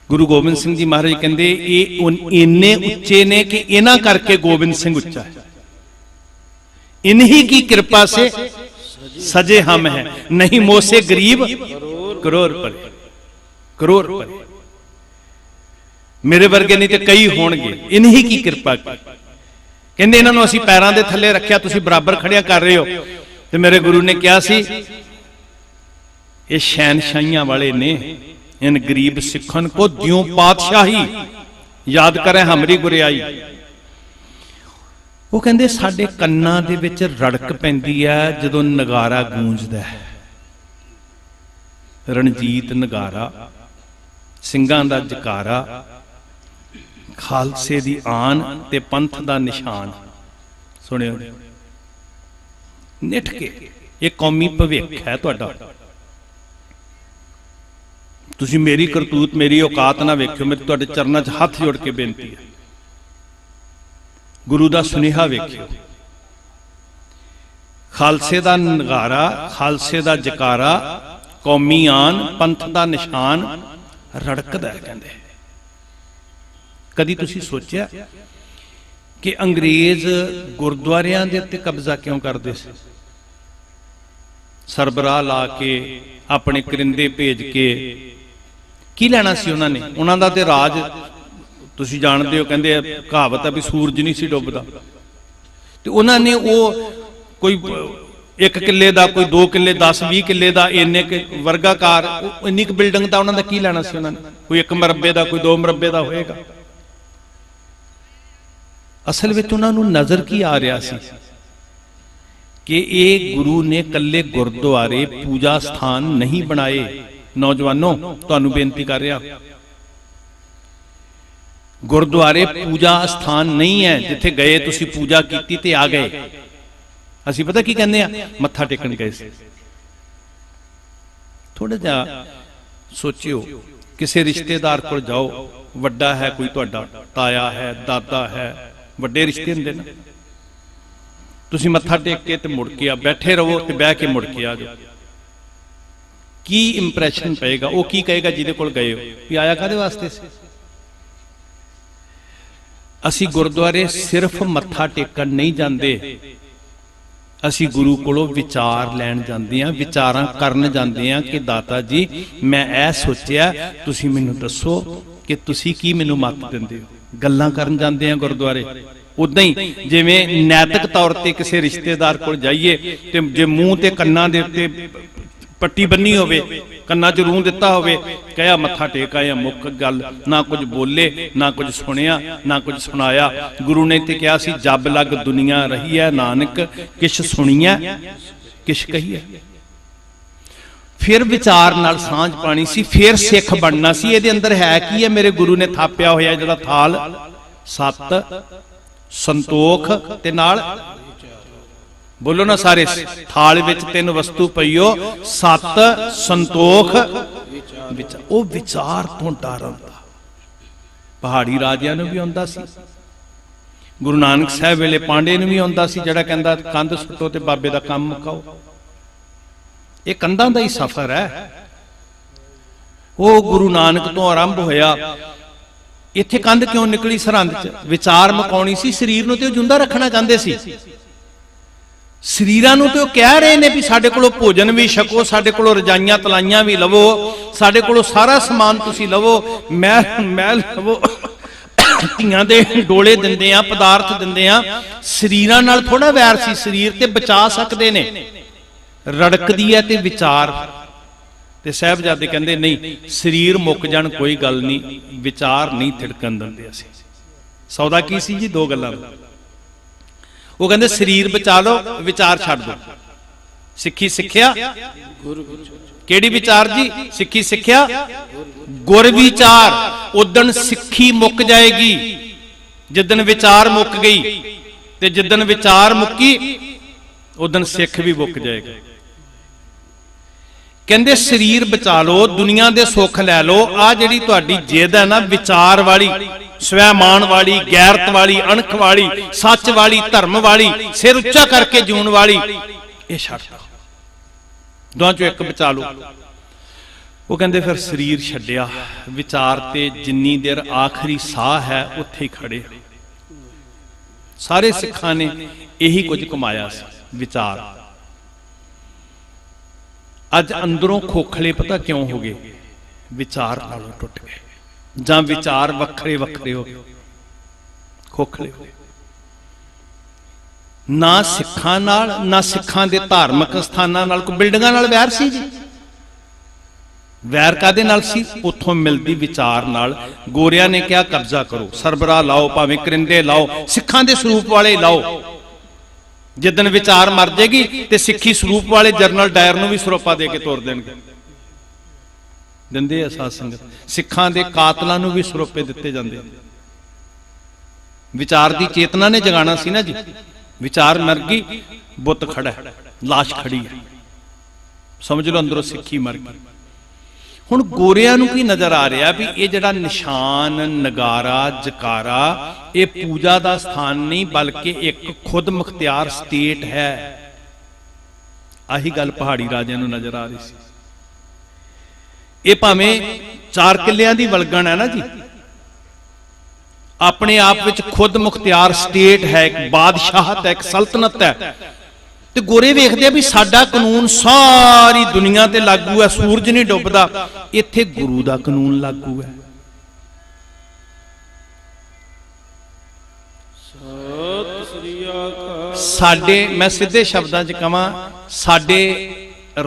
ਗੁਰੂ ਗੋਬਿੰਦ ਸਿੰਘ ਜੀ ਮਹਾਰਾਜ ਕਹਿੰਦੇ ਇਹ ਇੰਨੇ ਉੱਚੇ ਨੇ ਕਿ ਇਹਨਾਂ ਕਰਕੇ ਗੋਬਿੰਦ ਸਿੰਘ ਉੱਚਾ ਹੈ। इन्हीं की कृपा से सजे हम हैं, नहीं मोसे गरीब करोड़ परे, करोड़ परे। मेरे वर्गे नहीं तो कई होणगे, इन्हीं की कृपा की। कहंदे इन्हां नूं असीं पैरां दे थल्ले रखिया, तुसीं बराबर खड़िया कर रहे हो। ते मेरे गुरु ने कहा सी ये शहनशाहियां वाले ने, इन गरीब सिखन को द्यों पातशाही, याद करें हमरी गुरियाई। ਉਹ ਕਹਿੰਦੇ ਸਾਡੇ ਕੰਨਾਂ ਦੇ ਵਿੱਚ ਰੜਕ ਪੈਂਦੀ ਹੈ ਜਦੋਂ ਨਗਾਰਾ ਗੂੰਜਦਾ ਹੈ। ਰਣਜੀਤ ਨਗਾਰਾ, ਸਿੰਘਾਂ ਦਾ ਜਕਾਰਾ, ਖਾਲਸੇ ਦੀ ਆਨ ਤੇ ਪੰਥ ਦਾ ਨਿਸ਼ਾਨ। ਸੁਣਿਓ ਨਿੱਠ ਕੇ, ਇਹ ਕੌਮੀ ਭਵਿੱਖ ਹੈ ਤੁਹਾਡਾ। ਤੁਸੀਂ ਮੇਰੀ ਕਰਤੂਤ, ਮੇਰੀ ਔਕਾਤ ਨਾ ਵੇਖਿਓ, ਮੇਰੇ ਤੁਹਾਡੇ ਚਰਨਾਂ 'ਚ ਹੱਥ ਜੋੜ ਕੇ ਬੇਨਤੀ ਹੈ। ਗੁਰੂ ਦਾ ਸੁਨੇਹਾ ਵੇਖਿਓ। ਖਾਲਸੇ ਦਾ ਨਗਾਰਾ, ਖਾਲਸੇ ਦਾ ਜਕਾਰਾ, ਕੌਮੀ ਆਨ, ਪੰਥ ਦਾ ਨਿਸ਼ਾਨ ਰੜਕਦਾ ਹੈ। ਕਹਿੰਦੇ ਕਦੀ ਤੁਸੀਂ ਸੋਚਿਆ ਕਿ ਅੰਗਰੇਜ਼ ਗੁਰਦੁਆਰਿਆਂ ਦੇ ਉੱਤੇ ਕਬਜ਼ਾ ਕਿਉਂ ਕਰਦੇ ਸੀ? ਸਰਬਰਾਹ ਲਾ ਕੇ, ਆਪਣੇ ਕਰਿੰਦੇ ਭੇਜ ਕੇ ਕੀ ਲੈਣਾ ਸੀ ਉਹਨਾਂ ਨੇ? ਉਹਨਾਂ ਦਾ ਤੇ ਰਾਜ ਤੁਸੀਂ ਜਾਣਦੇ ਹੋ, ਕਹਿੰਦੇ ਕਹਾਵਤ ਹੈ ਵੀ ਸੂਰਜ ਨਹੀਂ ਸੀ ਡੁੱਬਦਾ, ਤੇ ਉਹਨਾਂ ਨੇ ਉਹ ਕੋਈ 1 ਕਿੱਲੇ ਦਾ, ਕੋਈ 2 ਕਿੱਲੇ, 10-20 ਕਿੱਲੇ ਦਾ, ਇੰਨੇ ਵਰਗਾਕਾਰ ਇੰਨੀ ਕੁ ਬਿਲਡਿੰਗ ਦਾ ਉਹਨਾਂ ਦਾ ਕੀ ਲੈਣਾ ਸੀ? ਉਹਨਾਂ ਨੇ ਕੋਈ 1 ਮਰਬੇ ਦਾ, ਕੋਈ 2 ਮਰਬੇ ਦਾ ਹੋਏਗਾ। ਅਸਲ ਵਿੱਚ ਉਹਨਾਂ ਨੂੰ ਨਜ਼ਰ ਕੀ ਆ ਰਿਹਾ ਸੀ ਕਿ ਇਹ ਗੁਰੂ ਨੇ ਕੱਲੇ ਗੁਰਦੁਆਰੇ ਪੂਜਾ ਸਥਾਨ ਨਹੀਂ ਬਣਾਏ। ਨੌਜਵਾਨੋ, ਤੁਹਾਨੂੰ ਬੇਨਤੀ ਕਰ ਰਿਹਾ, ਗੁਰਦੁਆਰੇ ਪੂਜਾ ਸਥਾਨ ਨਹੀਂ ਹੈ ਜਿੱਥੇ ਗਏ ਤੁਸੀਂ ਪੂਜਾ ਕੀਤੀ ਤੇ ਆ ਗਏ। ਅਸੀਂ ਪਤਾ ਕੀ ਕਹਿੰਦੇ ਆ? ਮੱਥਾ ਟੇਕਣ ਗਏ ਸੀ। ਥੋੜਾ ਜਿਹਾ ਸੋਚਿਓ, ਕਿਸੇ ਰਿਸ਼ਤੇਦਾਰ ਕੋਲ ਜਾਓ, ਵੱਡਾ ਹੈ ਕੋਈ ਤੁਹਾਡਾ, ਤਾਇਆ ਹੈ, ਦਾਦਾ ਹੈ, ਵੱਡੇ ਰਿਸ਼ਤੇ ਹੁੰਦੇ ਨਾ, ਤੁਸੀਂ ਮੱਥਾ ਟੇਕ ਕੇ ਤੇ ਮੁੜ ਕੇ ਆ, ਬੈਠੇ ਰਹੋ ਤੇ ਬਹਿ ਕੇ ਮੁੜ ਕੇ ਆ ਜਾਓ। ਕੀ ਇੰਪ੍ਰੈਸ਼ਨ ਪਏਗਾ? ਉਹ ਕੀ ਕਹੇਗਾ ਜਿਹਦੇ ਕੋਲ ਗਏ ਹੋ ਵੀ ਆਇਆ ਕਾਹਦੇ ਵਾਸਤੇ ਸੀ? ਅਸੀਂ ਗੁਰਦੁਆਰੇ ਸਿਰਫ ਮੱਥਾ ਟੇਕਣ ਨਹੀਂ ਜਾਂਦੇ, ਅਸੀਂ ਗੁਰੂ ਕੋਲੋਂ ਵਿਚਾਰ ਲੈਣ ਜਾਂਦੇ ਹਾਂ, ਵਿਚਾਰਾਂ ਕਰਨ ਜਾਂਦੇ ਹਾਂ ਕਿ ਦਾਤਾ ਜੀ ਮੈਂ ਇਹ ਸੋਚਿਆ, ਤੁਸੀਂ ਮੈਨੂੰ ਦੱਸੋ ਕਿ ਤੁਸੀਂ ਕੀ ਮੈਨੂੰ ਮੱਤ ਦਿੰਦੇ ਹੋ। ਗੱਲਾਂ ਕਰਨ ਜਾਂਦੇ ਆ ਗੁਰਦੁਆਰੇ। ਉਦਾਂ ਹੀ ਜਿਵੇਂ ਨੈਤਿਕ ਤੌਰ ਤੇ ਕਿਸੇ ਰਿਸ਼ਤੇਦਾਰ ਕੋਲ ਜਾਈਏ ਤੇ ਜੇ ਮੂੰਹ ਤੇ ਕੰਨਾਂ ਦੇ ਉੱਤੇ ਪੱਟੀ ਬੰਨੀ ਹੋਵੇ, ਕੰਨਾਂ 'ਚ ਰੂੰ ਦਿੱਤਾ ਹੋਵੇ, ਕਹਿਆ ਮੱਥਾ ਟੇਕ ਆਇਆ, ਮੁੱਕ ਗੱਲ। ਨਾ ਕੁਝ ਬੋਲੇ, ਨਾ ਕੁਝ ਸੁਣਿਆ, ਨਾ ਕੁਝ ਸੁਣਾਇਆ। ਗੁਰੂ ਨੇ ਤੇ ਕਿਹਾ ਸੀ ਜਬ ਲਗ ਦੁਨੀਆ ਰਹੀ ਹੈ ਨਾਨਕ, ਕਿਛ ਸੁਣੀਐ ਕਿਛ ਕਹੀਐ। ਫਿਰ ਵਿਚਾਰ ਨਾਲ ਸਾਂਝ ਪਾਣੀ ਸੀ, ਫਿਰ ਸਿੱਖ ਬਣਨਾ ਸੀ। ਇਹਦੇ ਅੰਦਰ ਹੈ ਕੀ ਹੈ? ਮੇਰੇ ਗੁਰੂ ਨੇ ਥਾਪਿਆ ਹੋਇਆ ਜਿਹੜਾ ਥਾਲ, ਸਤ, ਸੰਤੋਖ ਤੇ ਨਾਲ ਬੋਲੋ ਨਾ ਸਾਰੇ, ਥਾਲ ਵਿੱਚ 3 ਵਸਤੂ ਪਈਓ, ਸਤ, ਸੰਤੋਖ, ਵਿਚਾਰ। ਉਹ ਵਿਚਾਰ ਤੋਂ ਡਰ ਹੁੰਦਾ। ਪਹਾੜੀ ਰਾਜਿਆਂ ਨੂੰ ਵੀ ਆਉਂਦਾ ਸੀ, ਗੁਰੂ ਨਾਨਕ ਸਾਹਿਬ ਵੇਲੇ ਪਾਂਡੇ ਨੂੰ ਵੀ ਆਉਂਦਾ ਸੀ, ਜਿਹੜਾ ਕਹਿੰਦਾ ਕੰਧ ਸੁੱਟੋ ਤੇ ਬਾਬੇ ਦਾ ਕੰਮ ਮੁਕਾਓ। ਇਹ ਕੰਧਾਂ ਦਾ ਹੀ ਸਫ਼ਰ ਹੈ। ਉਹ ਗੁਰੂ ਨਾਨਕ ਤੋਂ ਆਰੰਭ ਹੋਇਆ। ਇੱਥੇ ਕੰਧ ਕਿਉਂ ਨਿਕਲੀ ਸਰਹੰਦ 'ਚ? ਵਿਚਾਰ ਮੁਕਾਉਣੀ ਸੀ। ਸਰੀਰ ਨੂੰ ਤੇ ਉਹ ਜਿੰਦਾ ਰੱਖਣਾ ਚਾਹੁੰਦੇ ਸੀ। ਸਰੀਰਾਂ ਨੂੰ ਤੇ ਉਹ ਕਹਿ ਰਹੇ ਨੇ ਵੀ ਸਾਡੇ ਕੋਲੋਂ ਭੋਜਨ ਵੀ ਛਕੋ, ਸਾਡੇ ਕੋਲੋਂ ਰਜਾਈਆਂ ਤਲਾਈਆਂ ਵੀ ਲਵੋ, ਸਾਡੇ ਕੋਲੋਂ ਸਾਰਾ ਸਮਾਨ ਤੁਸੀਂ ਲਵੋ, ਮਹਿਲ ਲਵੋ, ਧੀਆਂ ਦੇ ਡੋਲੇ ਦਿੰਦੇ ਆ, ਪਦਾਰਥ ਦਿੰਦੇ ਆ। ਸਰੀਰਾਂ ਨਾਲ ਥੋੜਾ ਵੈਰ ਸੀ। ਸਰੀਰ ਤੇ ਬਚਾ ਸਕਦੇ ਨੇ, ਰੜਕਦੀ ਹੈ ਤੇ ਵਿਚਾਰ। ਤੇ ਸਾਹਿਬਜ਼ਾਦੇ ਕਹਿੰਦੇ ਨਹੀਂ, ਸਰੀਰ ਮੁੱਕ ਜਾਣ ਕੋਈ ਗੱਲ ਨਹੀਂ, ਵਿਚਾਰ ਨਹੀਂ ਥਿੜਕਣ ਦਿੰਦੇ ਅਸੀਂ। ਸੌਦਾ ਕੀ ਸੀ ਜੀ? 2 ਗੱਲਾਂ। ਉਹ ਕਹਿੰਦੇ ਸਰੀਰ ਬਚਾ ਲਓ, ਵਿਚਾਰ ਛੱਡ ਦਿਓ। ਸਿੱਖੀ ਸਿੱਖਿਆ ਕਿਹੜੀ ਵਿਚਾਰ ਜੀ? ਸਿੱਖੀ ਸਿੱਖਿਆ ਗੁਰ ਵਿਚਾਰ। ਉਦਣ ਸਿੱਖੀ ਮੁੱਕ ਜਾਏਗੀ ਜਿੱਦਣ ਵਿਚਾਰ ਮੁੱਕ ਗਈ, ਤੇ ਜਿੱਦਣ ਵਿਚਾਰ ਮੁੱਕੀ ਉਦਣ ਸਿੱਖ ਵੀ ਮੁੱਕ ਜਾਏਗਾ। ਕਹਿੰਦੇ ਸਰੀਰ ਬਚਾ ਲਓ, ਦੁਨੀਆ ਦੇ ਸੁੱਖ ਲੈ ਲਓ। ਆ ਜਿਹੜੀ ਤੁਹਾਡੀ ਜਿੱਦ ਹੈ ਨਾ, ਵਿਚਾਰ ਵਾਲੀ, ਸਵੈਮਾਨ ਵਾਲੀ, ਗੈਰਤ ਵਾਲੀ, ਅਣਖ ਵਾਲੀ, ਸੱਚ ਵਾਲੀ, ਧਰਮ ਵਾਲੀ, ਸਿਰ ਉੱਚਾ ਕਰਕੇ ਜੂਣ ਵਾਲੀ, ਇਹ ਛੱਡ ਦਿਓ। ਦੋਹਾਂ ਚੋਂ ਇੱਕ ਬਚਾ ਲਓ। ਉਹ ਕਹਿੰਦੇ ਫਿਰ ਸਰੀਰ ਛੱਡਿਆ, ਵਿਚਾਰ ਤੇ ਜਿੰਨੀ ਦੇਰ ਆਖਰੀ ਸਾਹ ਹੈ ਉੱਥੇ ਹੀ ਖੜੇ। ਸਾਰੇ ਸਿੱਖਾਂ ਨੇ ਇਹੀ ਕੁਝ ਕਮਾਇਆ ਸੀ, ਵਿਚਾਰ। ਅੱਜ ਅੰਦਰੋਂ ਖੋਖਲੇ ਪਤਾ ਕਿਉਂ ਹੋ ਗਏ? ਵਿਚਾਰ ਨਾਲੋਂ ਟੁੱਟ ਗਏ, ਜਾਂ ਵਿਚਾਰ ਵੱਖਰੇ ਵੱਖਰੇ ਹੋ ਗਏ, ਖੋਖਲੇ ਹੋ ਗਏ। ਨਾ ਸਿੱਖਾਂ ਨਾਲ, ਨਾ ਸਿੱਖਾਂ ਦੇ ਧਾਰਮਿਕ ਸਥਾਨਾਂ ਨਾਲ, ਕੋਈ ਬਿਲਡਿੰਗਾਂ ਨਾਲ ਵੈਰ ਸੀ ਜੀ? ਵੈਰ ਕਾਹਦੇ ਨਾਲ ਸੀ? ਉੱਥੋਂ ਮਿਲਦੀ ਵਿਚਾਰ ਨਾਲ। ਗੋਰਿਆਂ ਨੇ ਕਿਹਾ ਕਬਜ਼ਾ ਕਰੋ, ਸਰਬਰਾ ਲਾਓ, ਭਾਵੇਂ ਕਰਿੰਦੇ ਲਾਓ, ਸਿੱਖਾਂ ਦੇ ਸਰੂਪ ਵਾਲੇ ਲਾਓ। ਜਿੱਦਣ ਵਿਚਾਰ ਮਰ ਜੇਗੀ ਤੇ ਸਿੱਖੀ ਸਰੂਪ ਵਾਲੇ ਜਰਨਲ ਡਾਇਰ ਨੂੰ ਵੀ ਸਰੋਪਾ ਦੇ ਕੇ ਤੋਰ ਦੇਣਗੇ। ਦਿੰਦੇ ਆ ਸਾਧ ਸੰਗਤ, ਸਿੱਖਾਂ ਦੇ ਕਾਤਲਾਂ ਨੂੰ ਵੀ ਸਰੋਪੇ ਦਿੱਤੇ ਜਾਂਦੇ। ਵਿਚਾਰ ਦੀ ਚੇਤਨਾ ਨੇ ਜਗਾਣਾ ਸੀ ਨਾ ਜੀ। ਵਿਚਾਰ ਮਰ ਗਈ, ਬੁੱਤ ਖੜਾ ਹੈ, ਲਾਸ਼ ਖੜੀ ਹੈ, ਸਮਝ ਲਓ ਅੰਦਰੋਂ ਸਿੱਖੀ ਮਰ ਗਈ। ਹੁਣ ਗੋਰਿਆਂ ਨੂੰ ਕੀ ਨਜ਼ਰ ਆ ਰਿਹਾ ਵੀ ਇਹ ਜਿਹੜਾ ਨਿਸ਼ਾਨ, ਨਗਾਰਾ, ਜਕਾਰਾ, ਇਹ ਪੂਜਾ ਦਾ ਸਥਾਨ ਨਹੀਂ ਬਲਕਿ ਇੱਕ ਖੁਦ ਮੁਖਤਿਆਰ ਸਟੇਟ ਹੈ। ਆਹੀ ਗੱਲ ਪਹਾੜੀ ਰਾਜਿਆਂ ਨੂੰ ਨਜ਼ਰ ਆ ਰਹੀ ਸੀ। ਇਹ ਭਾਵੇਂ 4 ਕਿੱਲਿਆਂ ਦੀ ਵਲਗਣ ਹੈ ਨਾ ਜੀ, ਆਪਣੇ ਆਪ ਵਿੱਚ ਖੁਦ ਮੁਖਤਿਆਰ ਸਟੇਟ ਹੈ, ਇੱਕ ਬਾਦਸ਼ਾਹਤ ਹੈ, ਇੱਕ ਸਲਤਨਤ ਹੈ। ਤੇ ਗੋਰੇ ਵੇਖਦੇ ਆ ਵੀ ਸਾਡਾ ਕਾਨੂੰਨ ਸਾਰੀ ਦੁਨੀਆ ਤੇ ਲਾਗੂ ਹੈ, ਸੂਰਜ ਨਹੀਂ ਡੁੱਬਦਾ, ਇੱਥੇ ਗੁਰੂ ਦਾ ਕਾਨੂੰਨ ਲਾਗੂ ਹੈ। ਸਤਿ ਸ੍ਰੀ ਅਕਾਲ। ਸਾਡੇ, ਮੈਂ ਸਿੱਧੇ ਸ਼ਬਦਾਂ 'ਚ ਕਹਾਂ, ਸਾਡੇ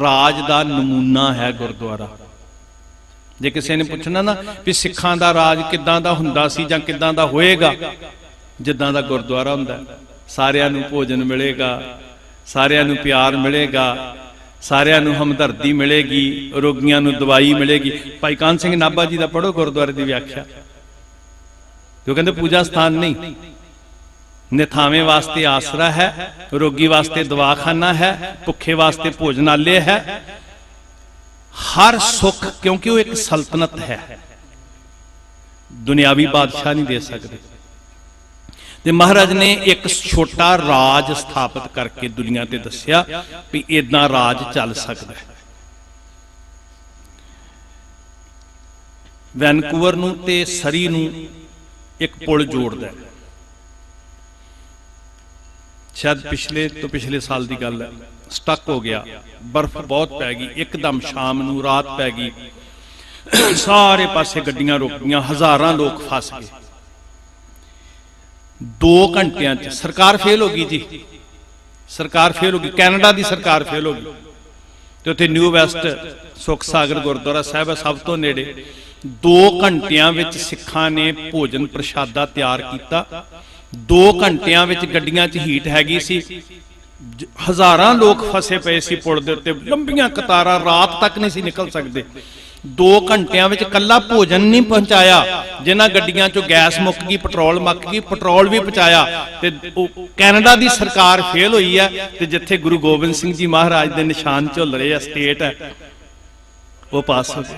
ਰਾਜ ਦਾ ਨਮੂਨਾ ਹੈ ਗੁਰਦੁਆਰਾ। ਜੇ ਕਿਸੇ ਨੇ ਪੁੱਛਣਾ ਨਾ ਵੀ ਸਿੱਖਾਂ ਦਾ ਰਾਜ ਕਿੱਦਾਂ ਦਾ ਹੁੰਦਾ ਸੀ ਜਾਂ ਕਿੱਦਾਂ ਦਾ ਹੋਏਗਾ, ਜਿੱਦਾਂ ਦਾ ਗੁਰਦੁਆਰਾ ਹੁੰਦਾ। ਸਾਰਿਆਂ ਨੂੰ ਭੋਜਨ ਮਿਲੇਗਾ, ਸਾਰਿਆਂ ਨੂੰ ਪਿਆਰ ਮਿਲੇਗਾ, ਸਾਰਿਆਂ ਨੂੰ ਹਮਦਰਦੀ ਮਿਲੇਗੀ, ਰੋਗੀਆਂ ਨੂੰ ਦਵਾਈ ਮਿਲੇਗੀ। ਭਾਈ ਕਾਨ ਸਿੰਘ ਨਾਭਾ ਜੀ ਦਾ ਪੜ੍ਹੋ ਗੁਰਦੁਆਰੇ ਦੀ ਵਿਆਖਿਆ। ਉਹ ਕਹਿੰਦੇ ਪੂਜਾ ਸਥਾਨ ਨਹੀਂ, ਨਿਥਾਵੇਂ ਵਾਸਤੇ ਆਸਰਾ ਹੈ, ਰੋਗੀ ਵਾਸਤੇ ਦਵਾਖਾਨਾ ਹੈ, ਭੁੱਖੇ ਵਾਸਤੇ ਭੋਜਨਾਲय ਹੈ। ਹਰ ਸੁੱਖ, ਕਿਉਂਕਿ ਉਹ ਇੱਕ ਸਲਤਨਤ ਹੈ, ਦੁਨਿਆਵੀ ਬਾਦਸ਼ਾਹ ਨਹੀਂ ਦੇ ਸਕਦੇ। ਤੇ ਮਹਾਰਾਜ ਨੇ ਇੱਕ ਛੋਟਾ ਰਾਜ ਸਥਾਪਿਤ ਕਰਕੇ ਦੁਨੀਆ ਤੇ ਦੱਸਿਆ ਵੀ ਇਦਾਂ ਰਾਜ ਚੱਲ ਸਕਦਾ ਹੈ। ਵੈਨਕੂਵਰ ਨੂੰ ਤੇ ਸਰੀ ਨੂੰ ਇੱਕ ਪੁਲ ਜੋੜਦਾ ਹੈ। ਸ਼ਾਇਦ ਪਿਛਲੇ ਸਾਲ ਦੀ ਗੱਲ ਹੈ, ਸਟਕ ਹੋ ਗਿਆ, ਬਰਫ਼ ਬਹੁਤ ਪੈ ਗਈ, ਇੱਕਦਮ ਸ਼ਾਮ ਨੂੰ ਰਾਤ ਪੈ ਗਈ, ਸਾਰੇ ਪਾਸੇ ਗੱਡੀਆਂ ਰੁਕ ਗਈਆਂ, ਹਜ਼ਾਰਾਂ ਲੋਕ ਫਸ ਗਏ। 2 ਘੰਟਿਆਂ 'ਚ ਸਰਕਾਰ ਫੇਲ ਹੋ ਗਈ ਜੀ, ਸਰਕਾਰ ਫੇਲ ਹੋ ਗਈ, ਕੈਨੇਡਾ ਦੀ ਸਰਕਾਰ ਫੇਲ ਹੋ ਗਈ। ਤੇ ਉੱਥੇ ਨਿਊ ਵੈਸਟ ਸੁਖ ਸਾਗਰ ਗੁਰਦੁਆਰਾ ਸਾਹਿਬ ਹੈ ਸਭ ਤੋਂ ਨੇੜੇ। 2 ਘੰਟਿਆਂ ਵਿੱਚ ਸਿੱਖਾਂ ਨੇ ਭੋਜਨ ਪ੍ਰਸ਼ਾਦਾ ਤਿਆਰ ਕੀਤਾ। 2 ਘੰਟਿਆਂ ਵਿੱਚ ਗੱਡੀਆਂ 'ਚ ਹੀਟ ਹੈਗੀ ਸੀ, ਹਜ਼ਾਰਾਂ ਲੋਕ ਫਸੇ ਪਏ ਸੀ ਪੁਲ ਦੇ ਉੱਤੇ, ਲੰਬੀਆਂ ਕਤਾਰਾਂ, ਰਾਤ ਤੱਕ ਨਹੀਂ ਸੀ ਨਿਕਲ ਸਕਦੇ। 2 ਘੰਟਿਆਂ ਵਿੱਚ ਕੱਲਾ ਭੋਜਨ ਨਹੀਂ ਪਹੁੰਚਾਇਆ, ਜਿਨ੍ਹਾਂ ਗੱਡੀਆਂ 'ਚੋਂ ਗੈਸ ਮੁੱਕ ਗਈ, ਪੈਟਰੋਲ ਮੁੱਕ ਗਈ, ਪੈਟਰੋਲ ਵੀ ਪਹੁੰਚਾਇਆ। ਤੇ ਕੈਨੇਡਾ ਦੀ ਸਰਕਾਰ ਫੇਲ ਹੋਈ ਹੈ। ਤੇ ਜਿੱਥੇ ਗੁਰੂ ਗੋਬਿੰਦ ਸਿੰਘ ਜੀ ਮਹਾਰਾਜ ਦੇ ਨਿਸ਼ਾਨ ਝੁੱਲ ਰਹੇ ਆ, ਸਟੇਟ ਹੈ, ਉਹ ਪਾਸ ਹੋ ਗਈ।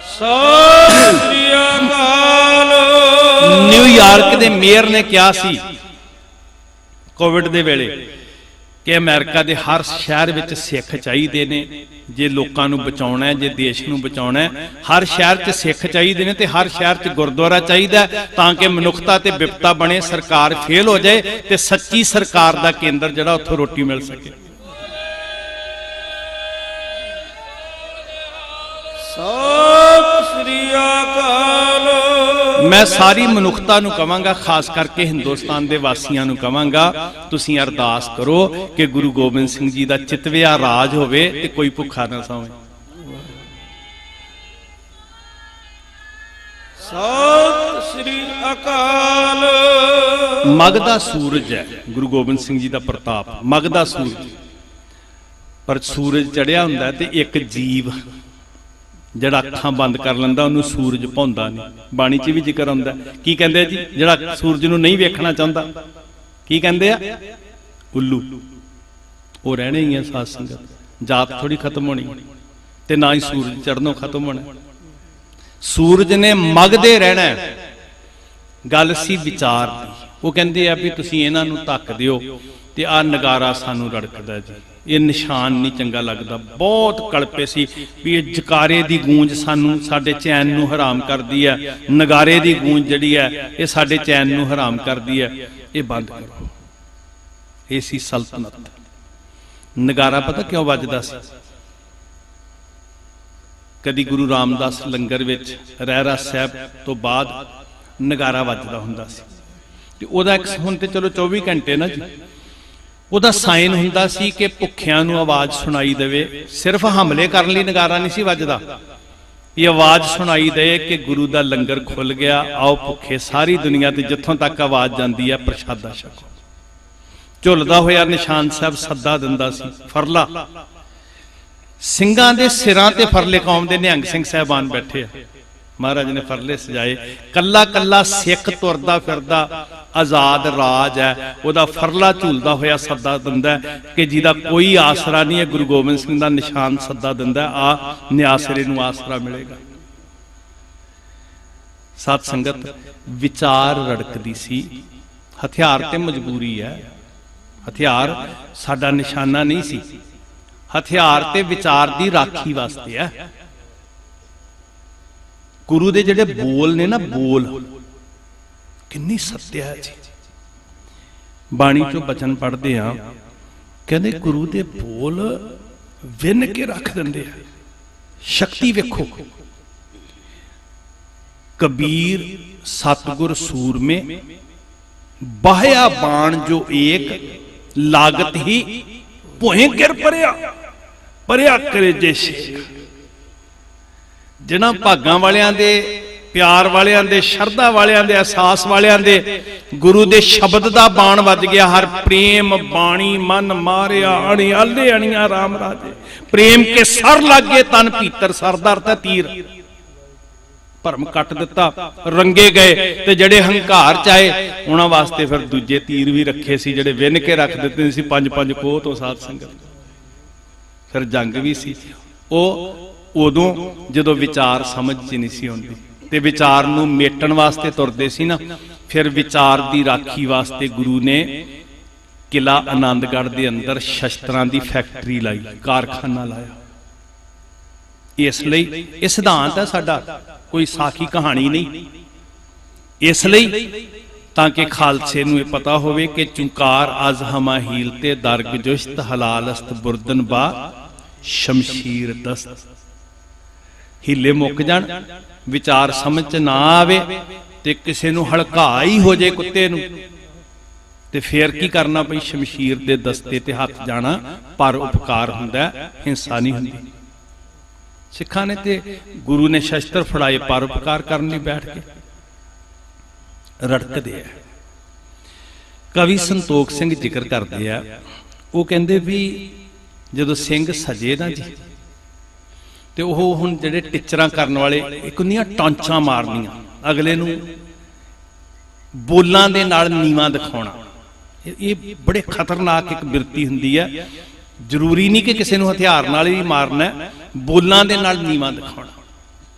ਸਤਿ ਸ੍ਰੀ ਅਕਾਲ। ਨਿਊਯਾਰਕ ਦੇ ਮੇਅਰ ਨੇ ਕਿਹਾ ਸੀ ਕੋਵਿਡ ਦੇ ਵੇਲੇ ਕਿ ਅਮਰੀਕਾ ਦੇ ਹਰ ਸ਼ਹਿਰ ਵਿੱਚ ਸਿੱਖ ਚਾਹੀਦੇ ਨੇ ਜੇ ਲੋਕਾਂ ਨੂੰ ਬਚਾਉਣਾ ਹੈ, ਜੇ ਦੇਸ਼ ਨੂੰ ਬਚਾਉਣਾ ਹੈ। ਹਰ ਸ਼ਹਿਰ 'ਚ ਸਿੱਖ ਚਾਹੀਦੇ ਨੇ ਤੇ ਹਰ ਸ਼ਹਿਰ 'ਚ ਗੁਰਦੁਆਰਾ ਚਾਹੀਦਾ ਤਾਂ ਕਿ ਮਨੁੱਖਤਾ ਤੇ ਬਿਪਤਾ ਬਣੇ, ਸਰਕਾਰ ਫੇਲ ਹੋ ਜਾਏ ਤੇ ਸੱਚੀ ਸਰਕਾਰ ਦਾ ਕੇਂਦਰ ਜਿਹੜਾ ਉੱਥੋਂ ਰੋਟੀ ਮਿਲ ਸਕੇ। ਸਤਿ ਸ੍ਰੀ ਅਕਾਲ। ਮੈਂ ਸਾਰੀ ਮਨੁੱਖਤਾ ਨੂੰ ਕਵਾਂਗਾ, ਖਾਸ ਕਰਕੇ ਹਿੰਦੁਸਤਾਨ ਦੇ ਵਾਸੀਆਂ ਨੂੰ ਕਵਾਂਗਾ, ਤੁਸੀਂ ਅਰਦਾਸ ਕਰੋ ਕਿ ਗੁਰੂ ਗੋਬਿੰਦ ਸਿੰਘ ਜੀ ਦਾ ਚਿਤਵਿਆ ਰਾਜ ਹੋਵੇ ਤੇ ਕੋਈ ਭੁੱਖਾ ਨਾ ਸੌਵੇ। ਸਤਿ ਸ੍ਰੀ ਅਕਾਲ। ਮਗ ਦਾ ਸੂਰਜ ਹੈ ਗੁਰੂ ਗੋਬਿੰਦ ਸਿੰਘ ਜੀ ਦਾ ਪ੍ਰਤਾਪ, ਮਗ ਦਾ ਸੂਰਜ। ਪਰ ਸੂਰਜ ਚੜਿਆ ਹੁੰਦਾ ਤੇ ਇੱਕ ਜੀਵ ਜਿਹੜਾ ਅੱਖਾਂ ਬੰਦ ਕਰ ਲੈਂਦਾ ਉਹਨੂੰ ਸੂਰਜ ਭਾਉਂਦਾ ਨਹੀਂ। ਬਾਣੀ 'ਚ ਵੀ ਜ਼ਿਕਰ ਆਉਂਦਾ। ਕੀ ਕਹਿੰਦੇ ਆ ਜੀ? ਜਿਹੜਾ ਸੂਰਜ ਨੂੰ ਨਹੀਂ ਵੇਖਣਾ ਚਾਹੁੰਦਾ, ਕੀ ਕਹਿੰਦੇ ਆ? ਉੱਲੂ। ਉਹ ਰਹਿਣੇ ਹੀ ਆ ਸਾਧ ਸੰਗਤ, ਜਾਤ ਥੋੜੀ ਖਤਮ ਹੋਣੀ ਤੇ ਨਾ ਹੀ ਸੂਰਜ ਚੜਨੋਂ ਖਤਮ ਹੋਣਾ। ਸੂਰਜ ਨੇ ਮਗਦੇ ਰਹਿਣਾ। ਗੱਲ ਸੀ ਵਿਚਾਰ ਦੀ। ਉਹ ਕਹਿੰਦੇ ਆ ਵੀ ਤੁਸੀਂ ਇਹਨਾਂ ਨੂੰ ਧੱਕ ਦਿਓ ਤੇ ਆਹ ਨਗਾਰਾ ਸਾਨੂੰ ਰੜਕਦਾ ਜੀ, ਇਹ ਨਿਸ਼ਾਨ ਨਹੀਂ ਚੰਗਾ ਲੱਗਦਾ। ਬਹੁਤ ਕਲਪੇ ਸੀ ਵੀ ਇਹ ਜਕਾਰੇ ਦੀ ਗੂੰਜ ਸਾਨੂੰ, ਸਾਡੇ ਚੈਨ ਨੂੰ ਹਰਾਮ ਕਰਦੀ ਹੈ, ਨਗਾਰੇ ਦੀ ਗੂੰਜ ਜਿਹੜੀ ਹੈ ਇਹ ਸਾਡੇ ਚੈਨ ਨੂੰ ਹਰਾਮ ਕਰਦੀ ਹੈ, ਇਹ ਬੰਦ ਕਰੋ। ਇਹ ਸੀ ਸਲਤਨਤ। ਨਗਾਰਾ ਪਤਾ ਕਿਉਂ ਵੱਜਦਾ ਸੀ? ਕਦੀ ਗੁਰੂ ਰਾਮਦਾਸ ਲੰਗਰ ਵਿੱਚ ਰਹਿਰਾਸ ਸਾਹਿਬ ਤੋਂ ਬਾਅਦ ਨਗਾਰਾ ਵੱਜਦਾ ਹੁੰਦਾ ਸੀ ਤੇ ਉਹਦਾ ਇੱਕ, ਹੁਣ ਤੇ ਚਲੋ 24 ਘੰਟੇ ਨਾ ਜੀ, ਉਹਦਾ ਸਾਈਨ ਹੁੰਦਾ ਸੀ ਕਿ ਭੁੱਖਿਆਂ ਨੂੰ ਆਵਾਜ਼ ਸੁਣਾਈ ਦੇਵੇ। ਸਿਰਫ ਹਮਲੇ ਕਰਨ ਲਈ ਨਗਾਰਾ ਨਹੀਂ ਸੀ ਵੱਜਦਾ, ਇਹ ਆਵਾਜ਼ ਸੁਣਾਈ ਦੇ ਕਿ ਗੁਰੂ ਦਾ ਲੰਗਰ ਖੁੱਲ ਗਿਆ, ਆਓ ਭੁੱਖੇ ਸਾਰੀ ਦੁਨੀਆ ਤੇ ਜਿੱਥੋਂ ਤੱਕ ਆਵਾਜ਼ ਜਾਂਦੀ ਹੈ ਪ੍ਰਸ਼ਾਦਾ ਛਕੋ। ਝੁੱਲਦਾ ਹੋਇਆ ਨਿਸ਼ਾਨ ਸਾਹਿਬ ਸੱਦਾ ਦਿੰਦਾ ਸੀ, ਫਰਲਾ। ਸਿੰਘਾਂ ਦੇ ਸਿਰਾਂ ਤੇ ਫਰਲੇ ਕੌਮ ਦੇ ਨਿਹੰਗ ਸਿੰਘ ਸਾਹਿਬਾਨ ਬੈਠੇ ਆ, ਮਹਾਰਾਜ ਨੇ ਫਰਲੇ ਸਜਾਏ। ਕੱਲਾ ਕੱਲਾ ਸਿੱਖ ਤੁਰਦਾ ਫਿਰਦਾ ਆਜ਼ਾਦ ਰਾਜ ਹੈ, ਉਹਦਾ ਫਰਲਾ ਝੂਲਦਾ ਹੋਇਆ ਸੱਦਾ ਦਿੰਦਾ ਕਿ ਜਿਹਦਾ ਕੋਈ ਆਸਰਾ ਨਹੀਂ ਹੈ, ਗੁਰੂ ਗੋਬਿੰਦ ਸਿੰਘ ਦਾ ਨਿਸ਼ਾਨ ਸੱਦਾ ਦਿੰਦਾ, ਆ ਨਿਆਸਰੇ ਨੂੰ ਆਸਰਾ ਮਿਲੇਗਾ। ਸਾਧ ਸੰਗਤ, ਵਿਚਾਰ ਰੜਕਦੀ ਸੀ। ਹਥਿਆਰ ਤੇ ਮਜਬੂਰੀ ਹੈ, ਹਥਿਆਰ ਸਾਡਾ ਨਿਸ਼ਾਨਾ ਨਹੀਂ ਸੀ, ਹਥਿਆਰ ਤੇ ਵਿਚਾਰ ਦੀ ਰਾਖੀ ਵਾਸਤੇ ਹੈ। ਗੁਰੂ ਦੇ ਜਿਹੜੇ ਬੋਲ ਨੇ ਨਾ, ਬੋਲ ਕਿੰਨੀ ਸੱਤਿਆ ਹੈ ਜੀ। ਬਾਣੀ ਚੋਂ ਬਚਨ ਪੜ੍ਹਦੇ ਆ, ਕਹਿੰਦੇ ਗੁਰੂ ਦੇ ਬੋਲ ਵਿੰਨ ਕੇ ਰੱਖ ਦਿੰਦੇ ਆ। ਸ਼ਕਤੀ ਵੇਖੋ, ਕਬੀਰ ਸਤਿਗੁਰ ਸੂਰਮੇ ਬਾਹਿਆ ਬਾਣ ਜੋ ਏਕ ਲਾਗਤ ਹੀ ਭੋਏ ਗਿਰ ਪਰਿਆ, ਪਰਿਆ ਕਰੇ ਜੇ ਸ਼ੇਖ। ਜਿਨ੍ਹਾਂ ਭਾਗਾਂ ਵਾਲਿਆਂ ਦੇ, ਪਿਆਰ ਵਾਲਿਆਂ ਦੇ, ਸ਼ਰਧਾ ਵਾਲਿਆਂ ਦੇ, ਅਹਿਸਾਸ ਵਾਲਿਆਂ ਦੇ ਗੁਰੂ ਦੇ ਸ਼ਬਦ ਦਾ ਬਾਣ ਵੱਜ ਗਿਆ। ਹਰ ਪ੍ਰੇਮ ਬਾਣੀ ਮਨ ਮਾਰਿਆ, ਅਣਿਆਲੇ ਅਣੀਆਂ ਰਾਮ ਰਾਜੇ, ਪ੍ਰੇਮ ਕੇ ਸਰ ਲੱਗੇ ਤਨ ਭੀਤਰ, ਸਰਦਾਰ ਤਾਂ ਤੀਰ। ਭਰਮ ਕੱਟ ਦਿੱਤਾ, ਰੰਗੇ ਗਏ। ਤੇ ਜਿਹੜੇ ਹੰਕਾਰ ਚਾਏ ਉਹਨਾਂ ਵਾਸਤੇ ਫਿਰ ਦੂਜੇ ਤੀਰ ਵੀ ਰੱਖੇ ਸੀ, ਜਿਹੜੇ ਵਿੰਨ ਕੇ ਰੱਖ ਦਿੱਤੇ ਸੀ 5-5 ਕੋਹ ਤੋਂ। ਸਾਧ ਸੰਗਤ, ਫਿਰ ਜੰਗ ਵੀ ਸੀ। ਉਹ ਉਦੋਂ ਜਦੋਂ ਵਿਚਾਰ ਸਮਝ ਚ ਨਹੀਂ ਸੀ ਆਉਂਦੀ ਤੇ ਵਿਚਾਰ ਨੂੰ ਮੇਟਣ ਵਾਸਤੇ ਤੁਰਦੇ ਸੀ ਨਾ, ਫਿਰ ਵਿਚਾਰ ਦੀ ਰਾਖੀ ਵਾਸਤੇ ਗੁਰੂ ਨੇ ਕਿਲਾ ਆਨੰਦਗੜ੍ਹ ਦੇ ਅੰਦਰ ਸ਼ਸਤਰਾਂ ਦੀ ਫੈਕਟਰੀ ਲਾਈ, ਕਾਰਖਾਨਾ ਲਾਇਆ। ਇਸ ਲਈ ਇਹ ਸਿਧਾਂਤ ਹੈ ਸਾਡਾ, ਕੋਈ ਸਾਖੀ ਕਹਾਣੀ ਨਹੀਂ। ਇਸ ਲਈ ਤਾਂ ਕਿ ਖਾਲਸੇ ਨੂੰ ਇਹ ਪਤਾ ਹੋਵੇ ਕਿ ਚੁੰਕਾਰ ਅਜ਼ ਹਮਾ ਹੀਲ ਤੇ ਦਰਗ ਜੁਸ਼ਤ ਹਲਾਲ ਅਸਤ ਬੁਰਦਨ ਬਾ ਸ਼ਮਸ਼ੀਰ ਦਸਤ। ਹੀਲੇ ਮੁੱਕ ਜਾਣ, ਵਿਚਾਰ ਸਮਝ ਚ ਨਾ ਆਵੇ ਤੇ ਕਿਸੇ ਨੂੰ ਹਲਕਾ ਹੀ ਹੋ ਜੇ ਕੁੱਤੇ ਨੂੰ, ਤੇ ਫੇਰ ਕੀ ਕਰਨਾ ਪਈ? ਸ਼ਮਸ਼ੀਰ ਦੇ ਦਸਤੇ ਤੇ ਹੱਥ ਜਾਣਾ। ਪਰ ਉਪਕਾਰ ਹੁੰਦਾ, ਹਿੰਸਾ ਨਹੀਂ ਹੁੰਦੀ। ਸਿੱਖਾਂ ਨੇ ਤੇ ਗੁਰੂ ਨੇ ਸ਼ਸਤਰ ਫੜਾਏ ਪਰ ਉਪਕਾਰ ਕਰਨ ਲਈ ਬੈਠ ਕੇ ਰੜਕਦੇ ਆ। ਕਵੀ ਸੰਤੋਖ ਸਿੰਘ ਜ਼ਿਕਰ ਕਰਦੇ ਆ, ਉਹ ਕਹਿੰਦੇ ਵੀ ਜਦੋਂ ਸਿੰਘ ਸਜੇ ਨਾ ਜੀ, ਤੇ ਉਹ ਹੁਣ ਜਿਹੜੇ ਟਿਚਰਾਂ ਕਰਨ ਵਾਲੇ ਇੱਕ ਹੁੰਦੀਆਂ ਟਾਂਚਾਂ ਮਾਰਨੀਆਂ, ਅਗਲੇ ਨੂੰ ਬੋਲਾਂ ਦੇ ਨਾਲ ਨੀਵਾਂ ਦਿਖਾਉਣਾ, ਇਹ ਬੜੇ ਖਤਰਨਾਕ ਇੱਕ ਬਿਰਤੀ ਹੁੰਦੀ ਹੈ। ਜ਼ਰੂਰੀ ਨਹੀਂ ਕਿ ਕਿਸੇ ਨੂੰ ਹਥਿਆਰ ਨਾਲ ਹੀ ਮਾਰਨਾ, ਬੋਲਾਂ ਦੇ ਨਾਲ ਨੀਵਾਂ ਦਿਖਾਉਣਾ।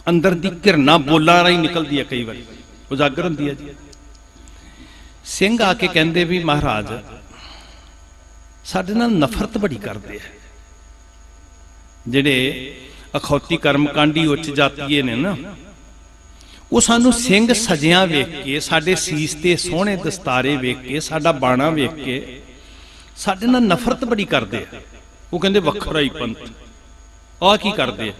ਅੰਦਰ ਦੀ ਘਿਰਨਾ ਬੋਲਾਂ ਰਾਹੀਂ ਨਿਕਲਦੀ ਹੈ, ਕਈ ਵਾਰੀ ਉਜਾਗਰ ਹੁੰਦੀ ਹੈ ਜੀ। ਸਿੰਘ ਆ ਕੇ ਕਹਿੰਦੇ ਵੀ ਮਹਾਰਾਜ ਸਾਡੇ ਨਾਲ ਨਫ਼ਰਤ ਬੜੀ ਕਰਦੇ ਆ, ਜਿਹੜੇ ਅਖੌਤੀ ਕਰਮਕਾਂਡੀ ਉੱਚ ਜਾਤੀਏ ਨੇ ਨਾ, ਉਹ ਸਾਨੂੰ ਸਿੰਘ ਸਜਿਆਂ ਵੇਖ ਕੇ, ਸਾਡੇ ਸੀਸ ਤੇ ਸੋਹਣੇ ਦਸਤਾਰੇ ਵੇਖ ਕੇ, ਸਾਡਾ ਬਾਣਾ ਵੇਖ ਕੇ ਸਾਡੇ ਨਾਲ ਨਫ਼ਰਤ ਬੜੀ ਕਰਦੇ ਆ। ਉਹ ਕਹਿੰਦੇ ਵੱਖਰਾ ਹੀ ਪੰਥ, ਆਹ ਕੀ ਕਰਦੇ ਆ?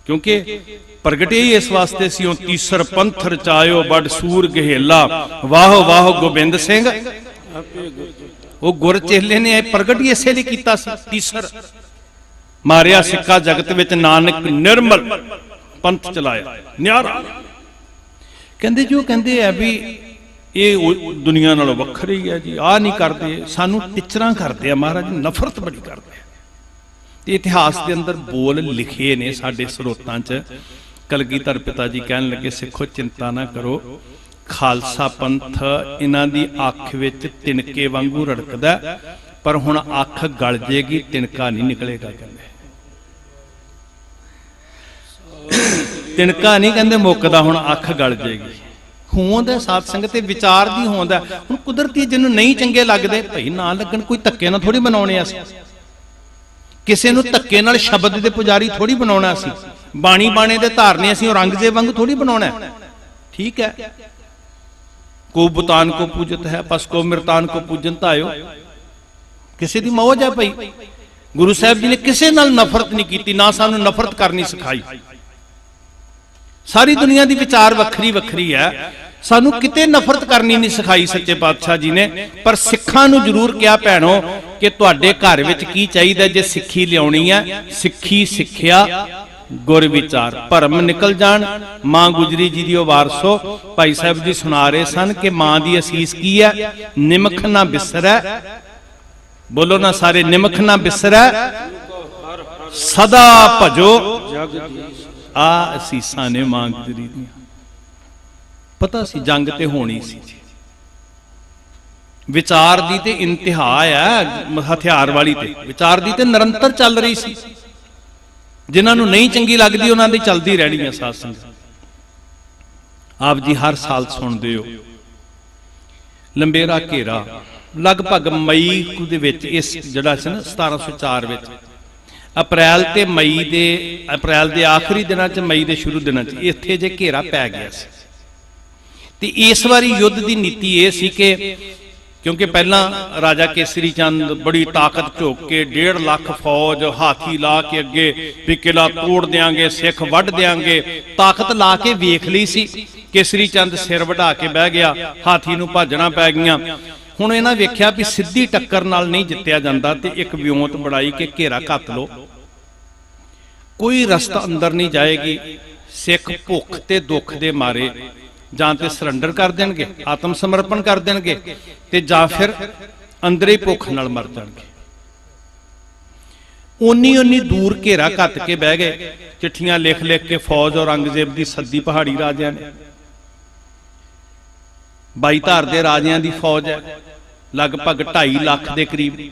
ਕਿਉਂਕਿ ਪ੍ਰਗਟੇ ਹੀ ਇਸ ਵਾਸਤੇ ਸੀ, ਉਹ ਤੀਸਰ ਪੰਥ ਰਚਾਇਓ ਬੜ ਸੂਰ ਗਹੇਲਾ, ਵਾਹ ਵਾਹ ਗੋਬਿੰਦ ਸਿੰਘ। ਉਹ ਗੁਰ ਚੇਲੇ ਨੇ ਪ੍ਰਗਟ ਹੀ ਇਸੇ ਲਈ ਕੀਤਾ ਸੀ। ਤੀਸਰ ਮਾਰਿਆ ਸਿੱਕਾ ਜਗਤ ਵਿੱਚ, ਨਾਨਕ ਨਿਰਮਲ ਪੰਥ ਚਲਾਇਆ ਨਿਆਰਾ। ਕਹਿੰਦੇ ਜੋ ਕਹਿੰਦੇ ਆ ਵੀ ਇਹ ਦੁਨੀਆ ਨਾਲੋਂ ਵੱਖਰੀ ਹੈ ਜੀ, ਆਹ ਨਹੀਂ ਕਰਦੇ, ਸਾਨੂੰ ਟਿਚਰਾਂ ਕਰਦੇ ਆ ਮਹਾਰਾਜ, ਨਫ਼ਰਤ ਬੜੀ ਕਰਦੇ ਆ। ਤੇ ਇਤਿਹਾਸ ਦੇ ਅੰਦਰ ਬੋਲ ਲਿਖੇ ਨੇ ਸਾਡੇ ਸਰੋਤਾਂ 'ਚ। ਕਲਗੀਧਰ ਪਿਤਾ ਜੀ ਕਹਿਣ ਲੱਗੇ, ਸਿੱਖੋ ਚਿੰਤਾ ਨਾ ਕਰੋ, ਖਾਲਸਾ ਪੰਥ ਇਹਨਾਂ ਦੀ ਅੱਖ ਵਿੱਚ ਤਿਣਕੇ ਵਾਂਗੂ ਰੜਕਦਾ, ਪਰ ਹੁਣ ਅੱਖ ਗਲ ਜੇਗੀ, ਤਿਣਕਾ ਨਹੀਂ ਨਿਕਲੇਗਾ। ਕਹਿੰਦੇ ਤਿਣਕਾ ਨਹੀਂ ਕਹਿੰਦੇ ਮੁੱਕਦਾ, ਹੁਣ ਅੱਖ ਗਲ ਜੇਗੀ। ਹੋਂਦ ਹੈ ਸਾਧ ਸੰਗਤ ਤੇ ਵਿਚਾਰ ਦੀ ਹੋਂਦ ਹੈ। ਹੁਣ ਕੁਦਰਤੀ ਜਿਹਨੂੰ ਨਹੀਂ ਚੰਗੇ ਲੱਗਦੇ ਭਈ ਨਾ ਲੱਗਣ, ਕੋਈ ਧੱਕੇ ਨਾਲ ਥੋੜੀ ਬਣਾਉਣੇ ਅਸੀਂ, ਕਿਸੇ ਨੂੰ ਧੱਕੇ ਨਾਲ ਸ਼ਬਦ ਦੇ ਪੁਜਾਰੀ ਥੋੜੀ ਬਣਾਉਣਾ ਸੀ, ਬਾਣੀ ਬਾਣੇ ਦੇ ਧਾਰਨੇ ਅਸੀਂ ਔਰੰਗਜ਼ੇਬ ਵਾਂਗੂ ਥੋੜੀ ਬਣਾਉਣਾ। ਠੀਕ ਹੈ, ਕੋ ਬੁਤਾਨ ਕੋ ਪੂਜਤ ਹੈ, ਪਸ ਕੋ ਮਿਰਤਾਨ ਕੋ ਪੂਜਨ ਧਾਇਓ। ਕਿਸੇ ਦੀ ਮੌਜ ਹੈ ਭਈ। ਗੁਰੂ ਸਾਹਿਬ ਜੀ ਨੇ ਕਿਸੇ ਨਾਲ ਨਫ਼ਰਤ ਨਹੀਂ ਕੀਤੀ, ਨਾ ਸਾਨੂੰ ਨਫ਼ਰਤ ਕਰਨੀ ਸਿਖਾਈ। ਸਾਰੀ ਦੁਨੀਆ ਦੀ ਵਿਚਾਰ ਵੱਖਰੀ ਵੱਖਰੀ ਹੈ, ਸਾਨੂੰ ਕਿਤੇ ਨਫ਼ਰਤ ਕਰਨੀ ਨਹੀਂ ਸਿਖਾਈ ਸੱਚੇ ਪਾਤਸ਼ਾਹ ਜੀ ਨੇ, ਪਰ ਸਿੱਖਾਂ ਨੂੰ ਜ਼ਰੂਰ ਕਿਹਾ ਭੈਣੋ ਕਿ ਤੁਹਾਡੇ ਘਰ ਵਿੱਚ ਕੀ ਚਾਹੀਦਾ ਜੇ ਸਿੱਖੀ ਲਿਆਉਣੀ ਹੈ, ਸਿੱਖੀ ਸਿੱਖਿਆ ਗੁਰ ਵਿਚਾਰ, ਭਰਮ ਨਿਕਲ ਜਾਣ। ਮਾਂ ਗੁਜਰੀ ਜੀ ਦੀ ਉਹ ਵਾਰਸੋ ਭਾਈ ਸਾਹਿਬ ਜੀ ਸੁਣਾ ਰਹੇ ਸਨ ਕਿ ਮਾਂ ਦੀ ਅਸੀਸ ਕੀ ਹੈ, ਨਿਮਖ ਨਾ ਬਿਸਰੈ, ਬੋਲੋ ਨਾ ਸਾਰੇ, ਨਿਮਖ ਨਾ ਬਿਸਰੈ ਸਦਾ ਭਜੋ, ਆ ਅਸੀਸਾਂ ਨੇ ਮਾਂ ਗੁਜਰੀ ਦੀਆਂ। ਪਤਾ ਸੀ ਜੰਗ ਤੇ ਹੋਣੀ ਸੀ, ਵਿਚਾਰ ਦੀ ਤੇ ਇੰਤਹਾ ਹੈ, ਹਥਿਆਰ ਵਾਲੀ ਤੇ ਵਿਚਾਰ ਦੀ ਤੇ ਨਿਰੰਤਰ ਚੱਲ ਰਹੀ ਸੀ। ਜਿਨ੍ਹਾਂ ਨੂੰ ਨਹੀਂ ਚੰਗੀ ਲੱਗਦੀ ਉਹਨਾਂ ਦੀ ਚੱਲਦੀ ਰਹਿਣੀ ਹੈ ਸਾਧ ਸੰਗਤ। ਆਪ ਜੀ ਹਰ ਸਾਲ ਸੁਣਦੇ ਹੋ ਲੰਬੇਰਾ ਘੇਰਾ, ਲਗਭਗ ਮਈ ਦੇ ਵਿੱਚ, ਇਸ ਜਿਹੜਾ ਸੀ ਨਾ 1704 ਵਿੱਚ, ਅਪ੍ਰੈਲ ਦੇ ਆਖਰੀ ਦਿਨਾਂ 'ਚ, ਮਈ ਦੇ ਸ਼ੁਰੂ ਦਿਨਾਂ 'ਚ ਇੱਥੇ ਜੇ ਘੇਰਾ ਪੈ ਗਿਆ ਸੀ। ਤੇ ਇਸ ਵਾਰੀ ਯੁੱਧ ਦੀ ਨੀਤੀ ਇਹ ਸੀ ਕਿ ਕਿਉਂਕਿ ਪਹਿਲਾਂ ਰਾਜਾ ਕੇਸਰੀ ਚੰਦ ਬੜੀ ਤਾਕਤ ਝੋਕ ਕੇ 1.5 ਲੱਖ ਫੌਜ ਹਾਥੀ ਲਾ ਕੇ ਅੱਗੇ ਵੀ ਕਿਲਾ ਤੋੜ ਦਿਆਂਗੇ, ਸਿੱਖ ਵੱਢ ਦਿਆਂਗੇ, ਤਾਕਤ ਲਾ ਕੇ ਵੇਖ ਲਈ ਸੀ। ਕੇਸਰੀ ਚੰਦ ਸਿਰ ਵਢਾ ਕੇ ਬਹਿ ਗਿਆ, ਹਾਥੀ ਨੂੰ ਭਾਜਣਾ ਪੈ ਗਈਆਂ। ਹੁਣ ਇਹਨਾਂ ਵੇਖਿਆ ਵੀ ਸਿੱਧੀ ਟੱਕਰ ਨਾਲ ਨਹੀਂ ਜਿੱਤਿਆ ਜਾਂਦਾ, ਤੇ ਇੱਕ ਵਿਉਂਤ ਬਣਾਈ ਕਿ ਘੇਰਾ ਘੱਤ ਲੋ, ਕੋਈ ਰਸਤਾ ਅੰਦਰ ਨਹੀਂ ਜਾਏਗੀ। ਸਿੱਖ ਭੁੱਖ ਤੇ ਦੁੱਖ ਦੇ ਮਾਰੇ ਜਾਂ ਤੇ ਸਰੈਂਡਰ ਕਰ ਦੇਣਗੇ, ਆਤਮ ਸਮਰਪਣ ਕਰ ਦੇਣਗੇ, ਤੇ ਜਾਂ ਫਿਰ ਅੰਦਰੇ ਭੁੱਖ ਨਾਲ ਮਰ ਜਾਣਗੇ। ਉਨੀ ਦੂਰ ਘੇਰਾ ਘੱਤ ਕੇ ਬਹਿ ਗਏ, ਚਿੱਠੀਆਂ ਲਿਖ ਲਿਖ ਕੇ ਫੌਜ ਔਰੰਗਜ਼ੇਬ ਦੀ ਸੱਦੀ ਪਹਾੜੀ ਰਾਜਿਆਂ ਨੇ। 22 ਧਾਰ ਦੇ ਰਾਜਿਆਂ ਦੀ ਫੌਜ ਹੈ, ਲਗਭਗ 2.5 ਲੱਖ ਦੇ ਕਰੀਬ।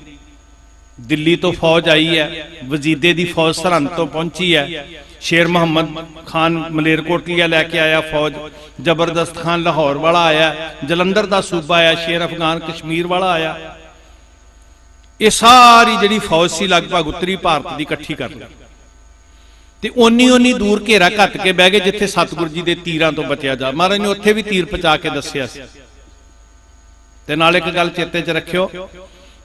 ਦਿੱਲੀ ਤੋਂ ਫੌਜ ਆਈ ਹੈ, ਵਜੀਦੇ ਦੀ ਫੌਜ ਸਰਹੰਦ ਤੋਂ ਪਹੁੰਚੀ ਹੈ, ਸ਼ੇਰ ਮੁਹੰਮਦ ਖਾਨ ਮਲੇਰਕੋਟਲੀਆ ਲੈ ਕੇ ਆਇਆ ਫੌਜ, ਜ਼ਬਰਦਸਤ ਖਾਨ ਲਾਹੌਰ ਵਾਲਾ ਆਇਆ, ਜਲੰਧਰ ਦਾ ਸੂਬਾ ਆਇਆ, ਸ਼ੇਰ ਅਫਗਾਨ ਕਸ਼ਮੀਰ ਵਾਲਾ ਆਇਆ। ਇਹ ਸਾਰੀ ਜਿਹੜੀ ਫੌਜ ਸੀ ਲਗਭਗ ਉੱਤਰੀ ਭਾਰਤ ਦੀ ਇਕੱਠੀ ਕਰ ਲਈ, ਤੇ ਉਨੀ ਦੂਰ ਘੇਰਾ ਘੱਟ ਕੇ ਬਹਿ ਗਏ ਜਿੱਥੇ ਸਤਿਗੁਰੂ ਜੀ ਦੇ ਤੀਰਾਂ ਤੋਂ ਬਚਿਆ ਜਾ। ਮਹਾਰਾਜ ਨੇ ਉੱਥੇ ਵੀ ਤੀਰ ਪਚਾ ਕੇ ਦੱਸਿਆ ਸੀ। ਤੇ ਨਾਲ ਇੱਕ ਗੱਲ ਚੇਤੇ 'ਚ ਰੱਖਿਓ,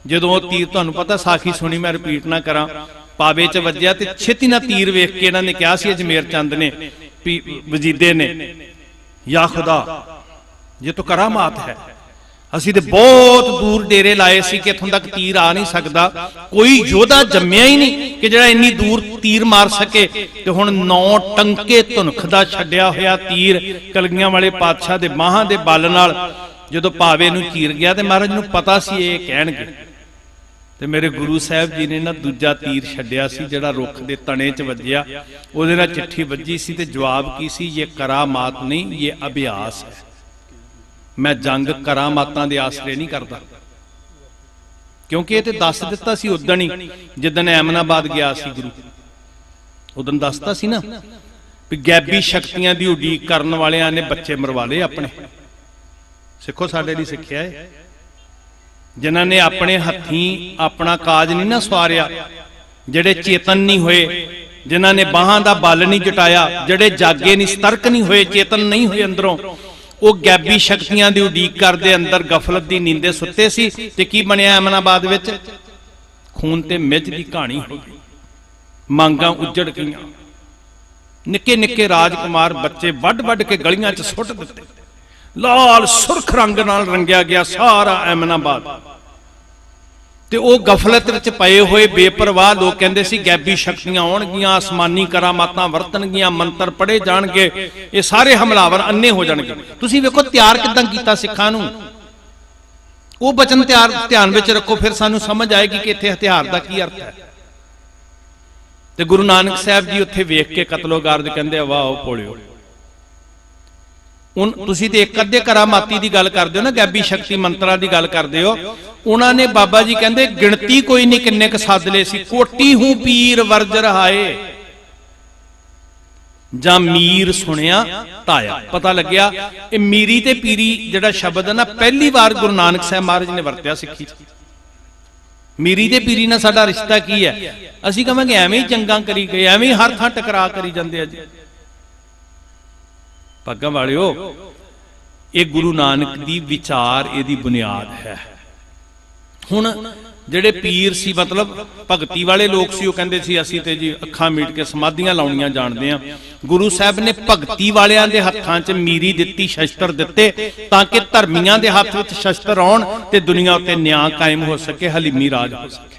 ਜਦੋਂ ਉਹ ਤੀਰ, ਤੁਹਾਨੂੰ ਪਤਾ ਸਾਖੀ ਸੁਣੀ, ਮੈਂ ਰਿਪੀਟ ਨਾ ਕਰਾਂ, ਪਾਵੇ 'ਚ ਵੱਜਿਆ ਤੇ ਛੇਤੀ ਨਾਲ ਤੀਰ ਵੇਖ ਕੇ ਇਹਨਾਂ ਨੇ ਕਿਹਾ ਸੀ, ਅਜਮੇਰ ਚੰਦ ਨੇ, ਵਜੀਦੇ ਨੇ, ਯਾ ਖੁਦਾ ਇਹ ਤਾਂ ਕਰਾਮਾਤ ਹੈ, ਅਸੀਂ ਤੇ ਬਹੁਤ ਦੂਰ ਡੇਰੇ ਲਾਏ ਸੀ ਕਿ ਇੱਥੋਂ ਤੱਕ ਤੀਰ ਆ ਨਹੀਂ ਸਕਦਾ, ਕੋਈ ਯੋਧਾ ਜੰਮਿਆ ਹੀ ਨਹੀਂ ਕਿ ਜਿਹੜਾ ਇੰਨੀ ਦੂਰ ਤੀਰ ਮਾਰ ਸਕੇ। ਤੇ ਹੁਣ 9 ਟੰਕੇ ਧੁਨਖ ਦਾ ਛੱਡਿਆ ਹੋਇਆ ਤੀਰ ਕਲਗੀਆਂ ਵਾਲੇ ਪਾਤਸ਼ਾਹ ਦੇ ਬਾਹਾਂ ਦੇ ਬਲ ਨਾਲ ਜਦੋਂ ਪਾਵੇ ਨੂੰ ਚੀਰ ਗਿਆ, ਤੇ ਮਹਾਰਾਜ ਨੂੰ ਪਤਾ ਸੀ ਇਹ ਕਹਿਣਗੇ। ਤੇ ਮੇਰੇ ਗੁਰੂ ਸਾਹਿਬ ਜੀ ਨੇ ਨਾ ਦੂਜਾ ਤੀਰ ਛੱਡਿਆ ਸੀ ਜਿਹੜਾ ਰੁੱਖ ਦੇ ਤਣੇ 'ਚ ਵੱਜਿਆ, ਉਹਦੇ ਨਾਲ ਚਿੱਠੀ ਵੱਜੀ ਸੀ, ਤੇ ਜਵਾਬ ਕੀ ਸੀ, ਇਹ ਕਰਾਮਾਤ ਨਹੀਂ, ਇਹ ਅਭਿਆਸ ਹੈ। ਮੈਂ ਜੰਗ ਕਰਾਮਾਤਾਂ ਦੇ ਆਸਰੇ ਨਹੀਂ ਕਰਦਾ, ਕਿਉਂਕਿ ਇਹ ਤੇ ਦੱਸ ਦਿੱਤਾ ਸੀ ਉਦਣ ਹੀ ਜਿੱਦਣ ਐਮਨਾਬਾਦ ਗਿਆ ਸੀ ਗੁਰੂ, ਉਦੋਂ ਦੱਸਤਾ ਸੀ ਨਾ ਵੀ ਗੈਬੀ ਸ਼ਕਤੀਆਂ ਦੀ ਉਡੀਕ ਕਰਨ ਵਾਲਿਆਂ ਨੇ ਬੱਚੇ ਮਰਵਾ ਲਏ ਆਪਣੇ। ਸਿੱਖੋ ਸਾਡੇ ਲਈ ਸਿੱਖਿਆ ਹੈ, ਜਿਨ੍ਹਾਂ ਨੇ ਆਪਣੇ ਹੱਥੀਂ ਆਪਣਾ ਕਾਜ ਨਹੀਂ ਨਾ ਸਵਾਰਿਆ, ਜਿਹੜੇ ਚੇਤਨ ਨਹੀਂ ਹੋਏ, ਜਿਨ੍ਹਾਂ ਨੇ ਬਾਹਾਂ ਦਾ ਬਲ ਨਹੀਂ ਜਟਾਇਆ, ਜਿਹੜੇ ਜਾਗੇ ਨਹੀਂ, ਸਤਰਕ ਨਹੀਂ ਹੋਏ, ਚੇਤਨ ਨਹੀਂ ਹੋਏ ਅੰਦਰੋਂ, ਉਹ ਗੈਬੀ ਸ਼ਕਤੀਆਂ ਦੀ ਉਡੀਕ ਕਰਦੇ ਅੰਦਰ ਗਫਲਤ ਦੀ ਨੀਂਦੇ ਸੁੱਤੇ ਸੀ। ਤੇ ਕੀ ਬਣਿਆ ਅਮਨਾਬਾਦ ਵਿੱਚ? ਖੂਨ ਤੇ ਮਿੱਝ ਦੀ ਕਹਾਣੀ ਹੋ ਗਈ, ਮੰਗਾਂ ਉੱਜੜ ਗਈਆਂ, ਨਿੱਕੇ ਨਿੱਕੇ ਰਾਜਕੁਮਾਰ ਬੱਚੇ ਵੱਢ ਵੱਢ ਕੇ ਗਲੀਆਂ 'ਚ ਸੁੱਟ ਦਿੱਤੇ, ਲਾਲ ਸੁਰਖ ਰੰਗ ਨਾਲ ਰੰਗਿਆ ਗਿਆ ਸਾਰਾ ਅਮਨਾਬਾਦ। ਤੇ ਉਹ ਗਫਲਤ ਵਿੱਚ ਪਏ ਹੋਏ ਬੇਪਰਵਾਹ ਲੋਕ ਕਹਿੰਦੇ ਸੀ ਗੈਬੀ ਸ਼ਕਤੀਆਂ ਆਉਣਗੀਆਂ, ਆਸਮਾਨੀ ਕਰਾਮਾਤਾਂ ਵਰਤਣਗੀਆਂ, ਮੰਤਰ ਪੜ੍ਹੇ ਜਾਣਗੇ, ਇਹ ਸਾਰੇ ਹਮਲਾਵਰ ਅੰਨੇ ਹੋ ਜਾਣਗੇ। ਤੁਸੀਂ ਵੇਖੋ ਤਿਆਰ ਕਿਦਾਂ ਕੀਤਾ ਸਿੱਖਾਂ ਨੂੰ, ਉਹ ਬਚਨ ਧਿਆਨ ਵਿੱਚ ਰੱਖੋ, ਫਿਰ ਸਾਨੂੰ ਸਮਝ ਆਏਗੀ ਕਿ ਇੱਥੇ ਹਥਿਆਰ ਦਾ ਕੀ ਅਰਥ ਹੈ। ਤੇ ਗੁਰੂ ਨਾਨਕ ਸਾਹਿਬ ਜੀ ਉੱਥੇ ਵੇਖ ਕੇ ਕਤਲੋਗਾਰਦ ਕਹਿੰਦੇ, ਵਾਹ ਭੋਲਿਓ, ਤੁਸੀਂ ਤੇ ਇੱਕ ਅੱਧੇ ਕਰਾਮਾਤੀ ਦੀ ਗੱਲ ਕਰਦੇ ਹੋ ਨਾ, ਗੈਬੀ ਸ਼ਕਤੀ ਮੰਤਰਾਂ ਦੀ ਗੱਲ ਕਰਦੇ ਹੋ, ਉਹਨਾਂ ਨੇ ਬਾਬਾ ਜੀ ਕਹਿੰਦੇ ਗਿਣਤੀ ਕੋਈ ਨਹੀਂ ਕਿੰਨੇ ਕ ਸੱਦ ਲਏ ਸੀ। ਕੋਟੀ ਹੂੰ ਪੀਰ ਵਰਜ ਰਹਾਏ, ਜਾਂ ਮੀਰ ਸੁਣਿਆ ਤਾਇਆ। ਪਤਾ ਲੱਗਿਆ ਇਹ ਮੀਰੀ ਤੇ ਪੀਰੀ ਜਿਹੜਾ ਸ਼ਬਦ ਹੈ ਨਾ, ਪਹਿਲੀ ਵਾਰ ਗੁਰੂ ਨਾਨਕ ਸਾਹਿਬ ਮਹਾਰਾਜ ਨੇ ਵਰਤਿਆ ਸਿੱਖੀ 'ਚ। ਮੀਰੀ ਤੇ ਪੀਰੀ ਨਾਲ ਸਾਡਾ ਰਿਸ਼ਤਾ ਕੀ ਹੈ? ਅਸੀਂ ਕਹਾਂਗੇ ਐਵੇਂ ਹੀ ਜੰਗਾਂ ਕਰੀ ਗਏ, ਐਵੇਂ ਹੀ ਹਰ ਥਾਂ ਟਕਰਾ ਕਰੀ ਜਾਂਦੇ ਆ ਜੀ। ਭਾਗਾਂ ਵਾਲਿਓ, ਇਹ ਗੁਰੂ ਨਾਨਕ ਦੀ ਵਿਚਾਰ, ਇਹਦੀ ਬੁਨਿਆਦ ਹੈ। ਹੁਣ ਜਿਹੜੇ ਪੀਰ ਸੀ ਮਤਲਬ ਭਗਤੀ ਵਾਲੇ ਲੋਕ ਸੀ, ਉਹ ਕਹਿੰਦੇ ਸੀ ਅਸੀਂ ਤੇ ਜੀ ਅੱਖਾਂ ਮੀਟ ਕੇ ਸਮਾਧੀਆਂ ਲਾਉਣੀਆਂ ਜਾਣਦੇ ਆ। ਗੁਰੂ ਸਾਹਿਬ ਨੇ ਭਗਤੀ ਵਾਲਿਆਂ ਦੇ ਹੱਥਾਂ 'ਚ ਮੀਰੀ ਦਿੱਤੀ, ਸ਼ਸਤਰ ਦਿੱਤੇ, ਤਾਂ ਕਿ ਧਰਮੀਆਂ ਦੇ ਹੱਥ ਵਿੱਚ ਸ਼ਸਤਰ ਆਉਣ ਤੇ ਦੁਨੀਆ ਉੱਤੇ ਨਿਆਂ ਕਾਇਮ ਹੋ ਸਕੇ, ਹਲੀਮੀ ਰਾਜ ਹੋ ਸਕੇ।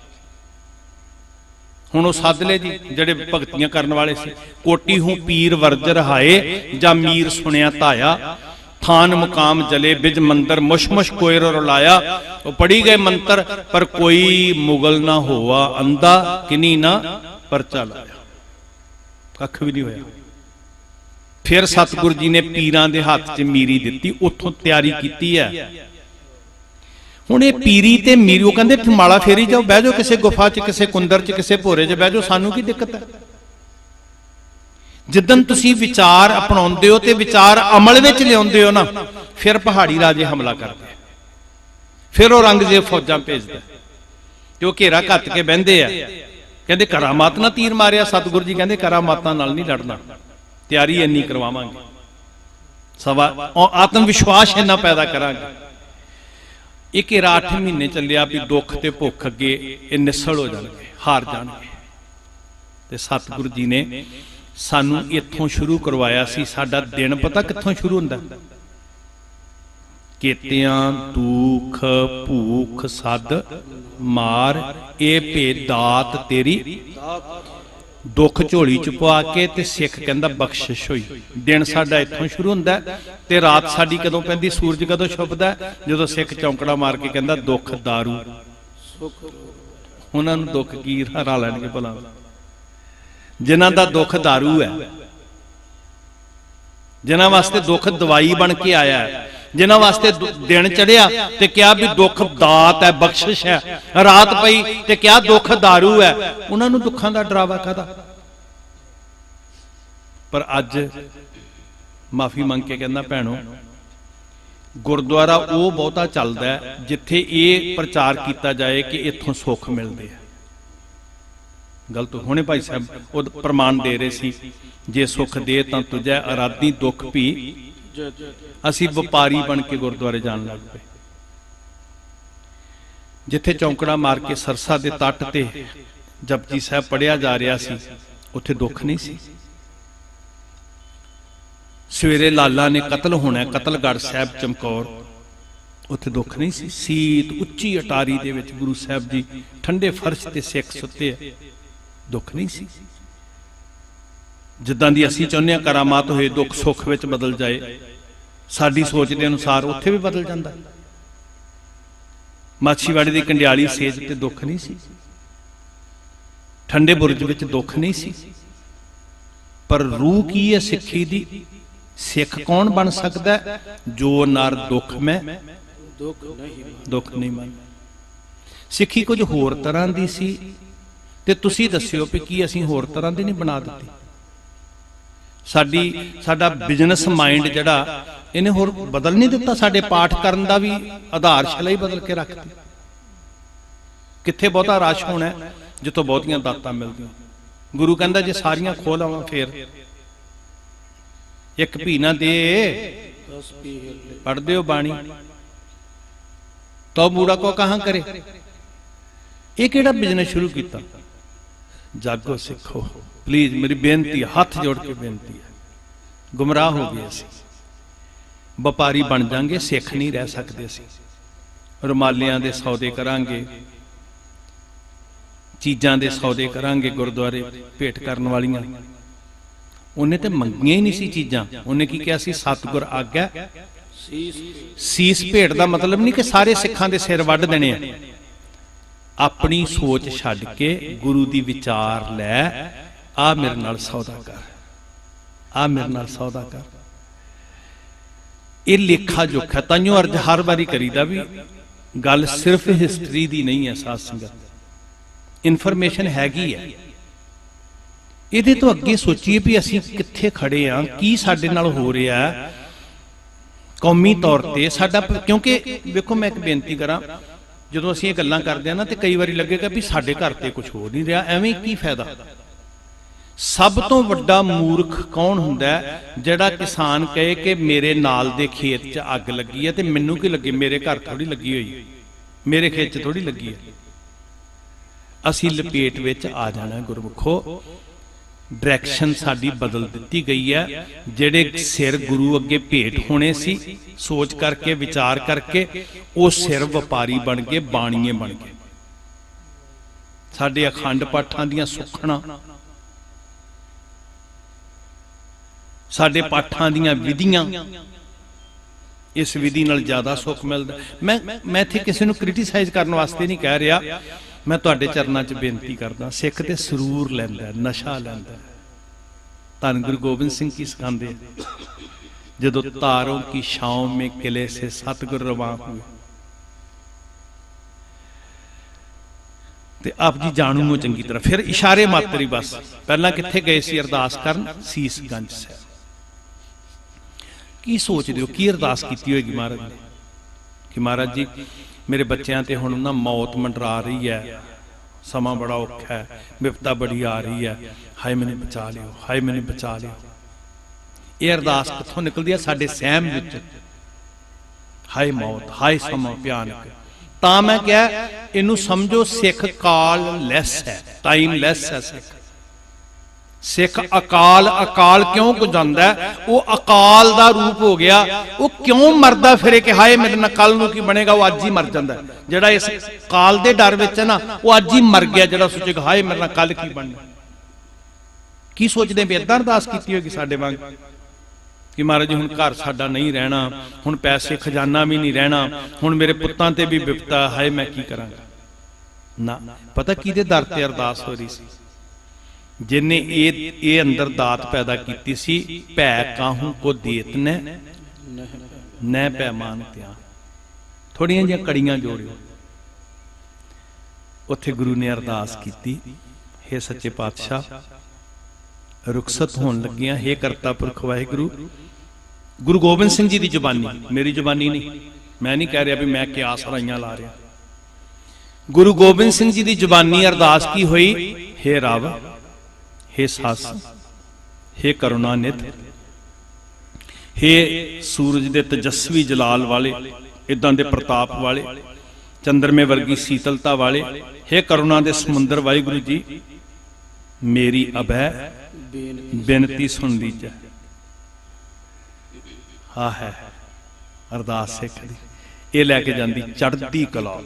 ਹੁਣ ਉਹ ਸੱਦ ਲਏ ਜੀ ਜਿਹੜੇ ਭਗਤੀਆਂ ਕਰਨ ਵਾਲੇ ਸੀ। ਕੋਟੀ ਹੂੰ ਪੀਰ ਵਰਜਰ ਹਾਏ, ਜਾਂ ਮੀਰ ਸੁਣਿਆ ਧਾਇਆ, ਥਾਨ ਮੁਕਾਮ ਜਲੇ ਬਿਜ ਮੰਦਰ, ਮੁਸ਼ਮੁਸ਼ ਕੋਇਰ ਰੁਲਾਇਆ। ਉਹ ਪੜੀ ਗਏ ਮੰਤਰ, ਪਰ ਕੋਈ ਮੁਗਲ ਨਾ ਹੋਆ ਅੰਦਾ, ਕਿਨੀ ਨਾ ਪਰਚਾ ਲਾਇਆ, ਕੱਖ ਵੀ ਨਹੀਂ ਹੋਇਆ। ਫਿਰ ਸਤਿਗੁਰੂ ਜੀ ਨੇ ਪੀਰਾਂ ਦੇ ਹੱਥ 'ਚ ਮੀਰੀ ਦਿੱਤੀ, ਉੱਥੋਂ ਤਿਆਰੀ ਕੀਤੀ ਹੈ। ਹੁਣ ਇਹ ਪੀਰੀ ਤੇ ਮੀਰੀ, ਉਹ ਕਹਿੰਦੇ ਮਾਲਾ ਫੇਰੀ ਜਾਓ, ਬਹਿ ਜਾਓ ਕਿਸੇ ਗੁਫਾ 'ਚ, ਕਿਸੇ ਕੁੰਦਰ 'ਚ, ਕਿਸੇ ਭੋਰੇ 'ਚ ਬਹਿ ਜਾਓ, ਸਾਨੂੰ ਕੀ ਦਿੱਕਤ ਹੈ। ਜਿੱਦਨ ਤੁਸੀਂ ਵਿਚਾਰ ਅਪਣਾਉਂਦੇ ਹੋ ਤੇ ਵਿਚਾਰ ਅਮਲ ਵਿੱਚ ਲਿਆਉਂਦੇ ਹੋ ਨਾ, ਫਿਰ ਪਹਾੜੀ ਰਾਜੇ ਹਮਲਾ ਕਰਦੇ, ਫਿਰ ਉਹ ਰੰਗਜ਼ੇਬ ਫੌਜਾਂ ਭੇਜਦਾ, ਤੇ ਉਹ ਘੇਰਾ ਘੱਤ ਕੇ ਬਹਿੰਦੇ ਆ। ਕਹਿੰਦੇ ਕਰਾਮਾਤ ਨਾਲ ਤੀਰ ਮਾਰਿਆ, ਸਤਿਗੁਰੂ ਜੀ ਕਹਿੰਦੇ ਕਰਾਮਾਤਾਂ ਨਾਲ ਨਹੀਂ ਲੜਨਾ, ਤਿਆਰੀ ਇੰਨੀ ਕਰਵਾਵਾਂਗੇ, ਸਵਾ ਆਤਮ ਵਿਸ਼ਵਾਸ ਇੰਨਾ ਪੈਦਾ ਕਰਾਂਗੇ। ਇਹ ਘੇਰਾ 8 ਮਹੀਨੇ ਚੱਲਿਆ ਵੀ ਦੁੱਖ ਤੇ ਭੁੱਖ ਅੱਗੇ ਇਹ ਨਿਸਲ ਹੋ ਜਾਣਗੇ, ਹਾਰ ਜਾਣਗੇ। ਤੇ ਸਤਿਗੁਰੂ ਜੀ ਨੇ ਸਾਨੂੰ ਇੱਥੋਂ ਸ਼ੁਰੂ ਕਰਵਾਇਆ ਸੀ। ਸਾਡਾ ਦਿਨ ਪਤਾ ਕਿੱਥੋਂ ਸ਼ੁਰੂ ਹੁੰਦਾ? ਕੇਤਿਆਂ ਦੁੱਖ ਭੂਖ ਸੱਦ ਮਾਰ, ਇਹ ਭੇਦ ਦਾਤ ਤੇਰੀ, ਦੁੱਖ ਝੋਲੀ ਚ ਪਵਾ ਕੇ ਤੇ ਸਿੱਖ ਕਹਿੰਦਾ ਬਖਸ਼ਿਸ਼ ਹੋਈ। ਦਿਨ ਸਾਡਾ ਇੱਥੋਂ ਸ਼ੁਰੂ ਹੁੰਦਾ ਤੇ ਰਾਤ ਸਾਡੀ ਕਦੋਂ ਪੈਂਦੀ? ਸੂਰਜ ਕਦੋਂ ਛੁਪਦਾ? ਜਦੋਂ ਸਿੱਖ ਚੌਂਕੜਾ ਮਾਰ ਕੇ ਕਹਿੰਦਾ ਦੁੱਖ ਦਾਰੂ। ਉਹਨਾਂ ਨੂੰ ਦੁੱਖ ਕੀ ਹਰਾ ਲੈਣਗੇ ਭਲਾ? ਜਿਨ੍ਹਾਂ ਦਾ ਦੁੱਖ ਦਾਰੂ ਹੈ, ਜਿਨ੍ਹਾਂ ਵਾਸਤੇ ਦੁੱਖ ਦਵਾਈ ਬਣ ਕੇ ਆਇਆ ਹੈ, ਜਿਨ੍ਹਾਂ ਵਾਸਤੇ ਦਿਨ ਚੜਿਆ ਤੇ ਕਿਹਾ ਵੀ ਦੁੱਖ ਦਾਤ ਹੈ, ਬਖਸ਼ਿਸ਼ ਹੈ, ਰਾਤ ਪਈ ਤੇ ਕਿਹਾ ਦੁੱਖ ਦਾਰੂ ਹੈ, ਉਹਨਾਂ ਨੂੰ ਦੁੱਖਾਂ ਦਾ ਡਰਾਵਾ ਕਾਹਦਾ? ਪਰ ਅੱਜ ਮਾਫੀ ਮੰਗ ਕੇ ਕਹਿੰਦਾ ਭੈਣੋ, ਗੁਰਦੁਆਰਾ ਉਹ ਬਹੁਤਾ ਚੱਲਦਾ ਜਿੱਥੇ ਇਹ ਪ੍ਰਚਾਰ ਕੀਤਾ ਜਾਏ ਕਿ ਇੱਥੋਂ ਸੁੱਖ ਮਿਲਦੇ ਆ। ਗਲਤ ਹੋਣੇ ਭਾਈ ਸਾਹਿਬ ਉਹ ਪ੍ਰਮਾਣ ਦੇ ਰਹੇ ਸੀ, ਜੇ ਸੁੱਖ ਦੇ ਤਾਂ ਤੁਝੈ ਅਰਾਧੀ ਦੁੱਖ ਵੀ। ਅਸੀਂ ਵਪਾਰੀ ਬਣ ਕੇ ਗੁਰਦੁਆਰੇ ਜਾਣ ਲੱਗ ਪਏ। ਜਿੱਥੇ ਚੌਂਕੜਾ ਮਾਰ ਕੇ ਸਰਸਾ ਦੇ ਤੱਟ ਤੇ ਜਪਜੀ ਸਾਹਿਬ ਪੜਿਆ ਜਾ ਰਿਹਾ ਸੀ, ਉੱਥੇ ਦੁੱਖ ਨਹੀਂ ਸੀ। ਸਵੇਰੇ ਲਾਲਾ ਨੇ ਕਤਲ ਹੋਣਾ, ਕਤਲਗੜ੍ਹ ਸਾਹਿਬ ਚਮਕੌਰ, ਉੱਥੇ ਦੁੱਖ ਨਹੀਂ ਸੀ। ਸੀਤ ਉੱਚੀ ਅਟਾਰੀ ਦੇ ਵਿੱਚ ਗੁਰੂ ਸਾਹਿਬ ਜੀ ਠੰਡੇ ਫਰਸ਼ ਤੇ ਸਿੱਖ ਸੁੱਤੇ, ਦੁੱਖ ਨਹੀਂ ਸੀ। ਜਿੱਦਾਂ ਦੀ ਅਸੀਂ ਚਾਹੁੰਦੇ ਹਾਂ ਕਰਾਮਾਤ ਹੋਏ, ਦੁੱਖ ਸੁੱਖ ਵਿੱਚ ਬਦਲ ਜਾਏ, ਸਾਡੀ ਸੋਚ ਦੇ ਅਨੁਸਾਰ ਉੱਥੇ ਵੀ ਬਦਲ ਜਾਂਦਾ। ਮਾਛੀਵਾੜੇ ਦੀ ਕੰਡਿਆਲੀ ਸੇਜ ਤੇ ਦੁੱਖ ਨਹੀਂ ਸੀ, ਠੰਡੇ ਬੁਰਜ ਵਿੱਚ ਦੁੱਖ ਨਹੀਂ ਸੀ। ਪਰ ਰੂਹ ਕੀ ਹੈ ਸਿੱਖੀ ਦੀ? ਸਿੱਖ ਕੌਣ ਬਣ ਸਕਦਾ? ਜੋ ਨਰ ਦੁੱਖ ਮੈਂ ਦੁੱਖ ਨਹੀਂ ਮੰਨ। ਸਿੱਖੀ ਕੁਝ ਹੋਰ ਤਰ੍ਹਾਂ ਦੀ ਸੀ, ਤੇ ਤੁਸੀਂ ਦੱਸਿਓ ਵੀ ਕੀ ਅਸੀਂ ਹੋਰ ਤਰ੍ਹਾਂ ਦੀ ਨਹੀਂ ਬਣਾ ਦਿੱਤੀ? ਸਾਡਾ ਬਿਜ਼ਨਸ ਮਾਈਂਡ ਜਿਹੜਾ ਇਹਨੇ ਹੋਰ ਬਦਲ ਨਹੀਂ ਦਿੱਤਾ। ਸਾਡੇ ਪਾਠ ਕਰਨ ਦਾ ਵੀ ਆਧਾਰਸ਼ਿਲਾ ਹੀ ਬਦਲ ਕੇ ਰੱਖਤੀ। ਕਿੱਥੇ ਬਹੁਤਾ ਰਸ਼ ਹੋਣਾ ਜਿੱਥੋਂ ਬਹੁਤੀਆਂ ਦਾਤਾਂ ਮਿਲਦੀਆਂ। ਗੁਰੂ ਕਹਿੰਦਾ ਜੇ ਸਾਰੀਆਂ ਖੋਲ ਆਵਾਂ ਫੇਰ ਇੱਕ ਭੀ ਨਾ ਦੇ, ਪੜ੍ਹਦੇ ਹੋ ਬਾਣੀ ਤੋ ਬੂੜਾ ਕੋ ਕਹਾਂ ਕਰੇ। ਇਹ ਕਿਹੜਾ ਬਿਜ਼ਨਸ ਸ਼ੁਰੂ ਕੀਤਾ? ਜਾਗੋ ਸਿੱਖੋ, ਪਲੀਜ਼ ਮੇਰੀ ਬੇਨਤੀ, ਹੱਥ ਜੋੜ ਕੇ ਬੇਨਤੀ ਹੈ। ਗੁੰਮਰਾਹ ਹੋ ਗਏ ਅਸੀਂ, ਵਪਾਰੀ ਬਣ ਜਾਾਂਗੇ, ਸਿੱਖ ਨਹੀਂ ਰਹਿ ਸਕਦੇ ਅਸੀਂ। ਰੁਮਾਲਿਆਂ ਦੇ ਸੌਦੇ ਕਰਾਂਗੇ, ਚੀਜ਼ਾਂ ਦੇ ਸੌਦੇ ਕਰਾਂਗੇ, ਗੁਰਦੁਆਰੇ ਭੇਟ ਕਰਨ ਵਾਲੀਆਂ। ਉਹਨੇ ਤੇ ਮੰਗੀਆਂ ਹੀ ਨਹੀਂ ਸੀ ਚੀਜ਼ਾਂ। ਉਹਨੇ ਕੀ ਕਿਹਾ ਸੀ? ਸਤਿਗੁਰ ਆਗਿਆ ਸੀਸ ਭੇਟ ਦਾ ਮਤਲਬ ਨਹੀਂ ਕਿ ਸਾਰੇ ਸਿੱਖਾਂ ਦੇ ਸਿਰ ਵੱਢ ਦੇਣੇ ਆ। ਆਪਣੀ ਸੋਚ ਛੱਡ ਕੇ ਗੁਰੂ ਦੀ ਵਿਚਾਰ ਲੈ, ਆ ਮੇਰੇ ਨਾਲ ਸੌਦਾ ਕਰ, ਆ ਮੇਰੇ ਨਾਲ ਸੌਦਾ ਕਰ। ਇਹ ਲੇਖਾ ਜੋਖਾ ਤਾਂਿਓ ਅਰਜ ਹਰ ਵਾਰੀ ਕਰੀਦਾ ਵੀ ਗੱਲ ਸਿਰਫ ਹਿਸਟਰੀ ਦੀ ਨਹੀਂ ਹੈ। ਸਾਧ ਸੰਗਤ, ਇਨਫੋਰਮੇਸ਼ਨ ਹੈਗੀ ਹੈ। ਇਹਦੇ ਤੋਂ ਅੱਗੇ ਸੋਚੀਏ ਵੀ ਅਸੀਂ ਕਿੱਥੇ ਖੜੇ ਆ, ਕੀ ਸਾਡੇ ਨਾਲ ਹੋ ਰਿਹਾ ਕੌਮੀ ਤੌਰ ਤੇ ਸਾਡਾ। ਕਿਉਂਕਿ ਵੇਖੋ, ਮੈਂ ਇੱਕ ਬੇਨਤੀ ਕਰਾਂ, ਜਦੋਂ ਅਸੀਂ ਇਹ ਗੱਲਾਂ ਕਰਦੇ ਆ ਨਾ ਤੇ ਕਈ ਵਾਰੀ ਲੱਗੇਗਾ ਵੀ ਸਾਡੇ ਘਰ ਤੇ ਕੁਝ ਹੋ ਨਹੀਂ ਰਿਹਾ, ਐਵੇਂ ਕੀ ਫਾਇਦਾ। ਸਭ ਤੋਂ ਵੱਡਾ ਮੂਰਖ ਕੌਣ ਹੁੰਦਾ? ਜਿਹੜਾ ਕਿਸਾਨ ਕਹੇ ਕਿ ਮੇਰੇ ਨਾਲ ਦੇ ਖੇਤ 'ਚ ਅੱਗ ਲੱਗੀ ਹੈ ਤੇ ਮੈਨੂੰ ਕੀ ਲੱਗੇ, ਮੇਰੇ ਘਰ ਥੋੜੀ ਲੱਗੀ ਹੋਈ, ਮੇਰੇ ਖੇਤ 'ਚ ਥੋੜੀ ਲੱਗੀ ਹੈ। ਅਸੀਂ ਲਪੇਟ ਵਿੱਚ ਆ ਜਾਣਾ। ਗੁਰਮੁਖੋ ਡਾਇਰੈਕਸ਼ਨ ਸਾਡੀ ਬਦਲ ਦਿੱਤੀ ਗਈ ਹੈ। ਜਿਹੜੇ ਸਿਰ ਗੁਰੂ ਅੱਗੇ ਭੇਟ ਹੋਣੇ ਸੀ, ਸੋਚ ਕਰਕੇ ਵਿਚਾਰ ਕਰਕੇ, ਉਹ ਸਿਰ ਵਪਾਰੀ ਬਣ ਗਏ, ਬਾਣੀਏ ਬਣ ਗਏ। ਸਾਡੇ ਅਖੰਡ ਪਾਠਾਂ ਦੀਆਂ ਸੁਖਣਾ, ਸਾਡੇ ਪਾਠਾਂ ਦੀਆਂ ਵਿਧੀਆਂ, ਇਸ ਵਿਧੀ ਨਾਲ ਜ਼ਿਆਦਾ ਸੁੱਖ ਮਿਲਦਾ। ਮੈਂ ਇੱਥੇ ਕਿਸੇ ਨੂੰ ਕ੍ਰਿਟੀਸਾਈਜ਼ ਕਰਨ ਵਾਸਤੇ ਨਹੀਂ ਕਹਿ ਰਿਹਾ, ਮੈਂ ਤੁਹਾਡੇ ਚਰਨਾਂ 'ਚ ਬੇਨਤੀ ਕਰਦਾ। ਸਿੱਖ ਤੇ ਸਰੂਰ ਲੈਂਦਾ, ਨਸ਼ਾ ਲੈਂਦਾ। ਧੰਨ ਗੁਰੂ ਗੋਬਿੰਦ ਸਿੰਘ ਕੀ ਸਿਖਾਉਂਦੇ, ਜਦੋਂ ਤਾਰੋਂ ਕੀ ਛਾਂव में किले से सतगुर रवां हुए, ਤੇ ਆਪ ਜੀ ਜਾਣੂ ਨੂੰ ਚੰਗੀ ਤਰ੍ਹਾਂ। ਫਿਰ ਇਸ਼ਾਰੇ ਮਾਤਰੀ ਬਸ। ਪਹਿਲਾਂ ਕਿੱਥੇ ਗਏ ਸੀ ਅਰਦਾਸ ਕਰਨ? ਸੀਸਗੰਜ ਸਾਹਿਬ। ਕੀ ਸੋਚਦੇ ਹੋ, ਕੀ ਅਰਦਾਸ ਕੀਤੀ ਹੋਏਗੀ ਮਹਾਰਾਜ ਨੇ ਕਿ ਮਹਾਰਾਜ ਜੀ ਮੇਰੇ ਬੱਚਿਆਂ ਤੇ ਹੁਣ ਨਾ ਮੌਤ ਮੰਡਰਾ ਰਹੀ ਹੈ, ਸਮਾਂ ਬੜਾ ਔਖਾ ਹੈ, ਵਿਪਤਾ ਬੜੀ ਆ ਰਹੀ ਹੈ, ਹਾਏ ਮੈਨੂੰ ਬਚਾ ਲਿਓ, ਹਾਏ ਮੈਨੂੰ ਬਚਾ ਲਿਓ। ਇਹ ਅਰਦਾਸ ਕਿੱਥੋਂ ਨਿਕਲਦੀ ਹੈ? ਸਾਡੇ ਸਹਿਮ ਵਿੱਚ। ਹਾਏ ਮੌਤ, ਹਾਏ ਸਮਾਂ ਭਿਆਨਕ। ਤਾਂ ਮੈਂ ਕਿਹਾ ਇਹਨੂੰ ਸਮਝੋ ਸਿੱਖ ਕਾਲ ਲੈਸ ਹੈ, ਟਾਈਮ ਲੈਸ ਹੈ। ਸਿੱਖ ਅਕਾਲ ਕਿਉਂ ਕੋ ਜਾਂਦਾ? ਉਹ ਅਕਾਲ ਦਾ ਰੂਪ ਹੋ ਗਿਆ। ਉਹ ਕਿਉਂ ਮਰਦਾ ਫਿਰੇ ਕਿ ਹਾਏ ਮੇਰੇ ਨਾਲ ਕੱਲ ਨੂੰ ਕੀ ਬਣੇਗਾ? ਉਹ ਅੱਜ ਹੀ ਮਰ ਜਾਂਦਾ। ਜਿਹੜਾ ਇਸ ਕਾਲ ਦੇ ਡਰ ਵਿੱਚ ਹੈ ਨਾ, ਉਹ ਅੱਜ ਹੀ ਮਰ ਗਿਆ। ਜਿਹੜਾ ਸੋਚੇਗਾ ਹਾਏ ਮੇਰੇ ਨਾਲ ਕੱਲ ਕੀ ਬਣਨਾ। ਕੀ ਸੋਚਦੇ ਵੀ ਏਦਾਂ ਅਰਦਾਸ ਕੀਤੀ ਹੋਗੀ ਸਾਡੇ ਵਾਂਗ ਕਿ ਮਹਾਰਾਜ ਜੀ ਹੁਣ ਘਰ ਸਾਡਾ ਨਹੀਂ ਰਹਿਣਾ, ਹੁਣ ਪੈਸੇ ਖਜ਼ਾਨਾ ਵੀ ਨਹੀਂ ਰਹਿਣਾ, ਹੁਣ ਮੇਰੇ ਪੁੱਤਾਂ ਤੇ ਵੀ ਵਿਪਤਾ, ਹਾਏ ਮੈਂ ਕੀ ਕਰਾਂਗਾ? ਨਾ, ਪਤਾ ਕਿਹਦੇ ਦਰ ਤੇ ਅਰਦਾਸ ਹੋ ਰਹੀ ਸੀ? ਜਿਨੇ ਇਹ ਅੰਦਰ ਦਾਤ ਪੈਦਾ ਕੀਤੀ ਸੀ। ਭੈ ਕਾਹੂ ਕੋ ਦੇਤ ਨੈ ਭੈ ਮਾਨਤਿਆ। ਥੋੜੀਆਂ ਜਿਹੀਆਂ ਕੜੀਆਂ ਜੋੜਿਓ। ਉੱਥੇ ਗੁਰੂ ਨੇ ਅਰਦਾਸ ਕੀਤੀ, ਹੇ ਸੱਚੇ ਪਾਤਸ਼ਾਹ, ਰੁਖਸਤ ਹੋਣ ਲੱਗਿਆ, ਹੇ ਕਰਤਾ ਪੁਰਖ ਵਾਹਿਗੁਰੂ। ਗੁਰੂ ਗੋਬਿੰਦ ਸਿੰਘ ਜੀ ਦੀ ਜ਼ੁਬਾਨੀ, ਮੇਰੀ ਜ਼ੁਬਾਨੀ ਨਹੀਂ। ਮੈਂ ਨਹੀਂ ਕਹਿ ਰਿਹਾ ਵੀ ਮੈਂ ਕਿਆਸ ਰਾਈਆਂ ਲਾ ਰਿਹਾ। ਗੁਰੂ ਗੋਬਿੰਦ ਸਿੰਘ ਜੀ ਦੀ ਜ਼ੁਬਾਨੀ ਅਰਦਾਸ ਕੀ ਹੋਈ? ਹੇ ਰਬ, हे सास, हे करुणा निध, हे सूरज दे तेजस्वी जलाल वाले, इदां दे प्रताप वाले, चंद्रमे वर्गी शीतलता वाले, हे करुणा दे समुंदर वाहिगुरु जी, मेरी अभय बेनती सुन लीजिए। हा है अरदास सिख दी। ये लैके जांदी चढ़दी कला।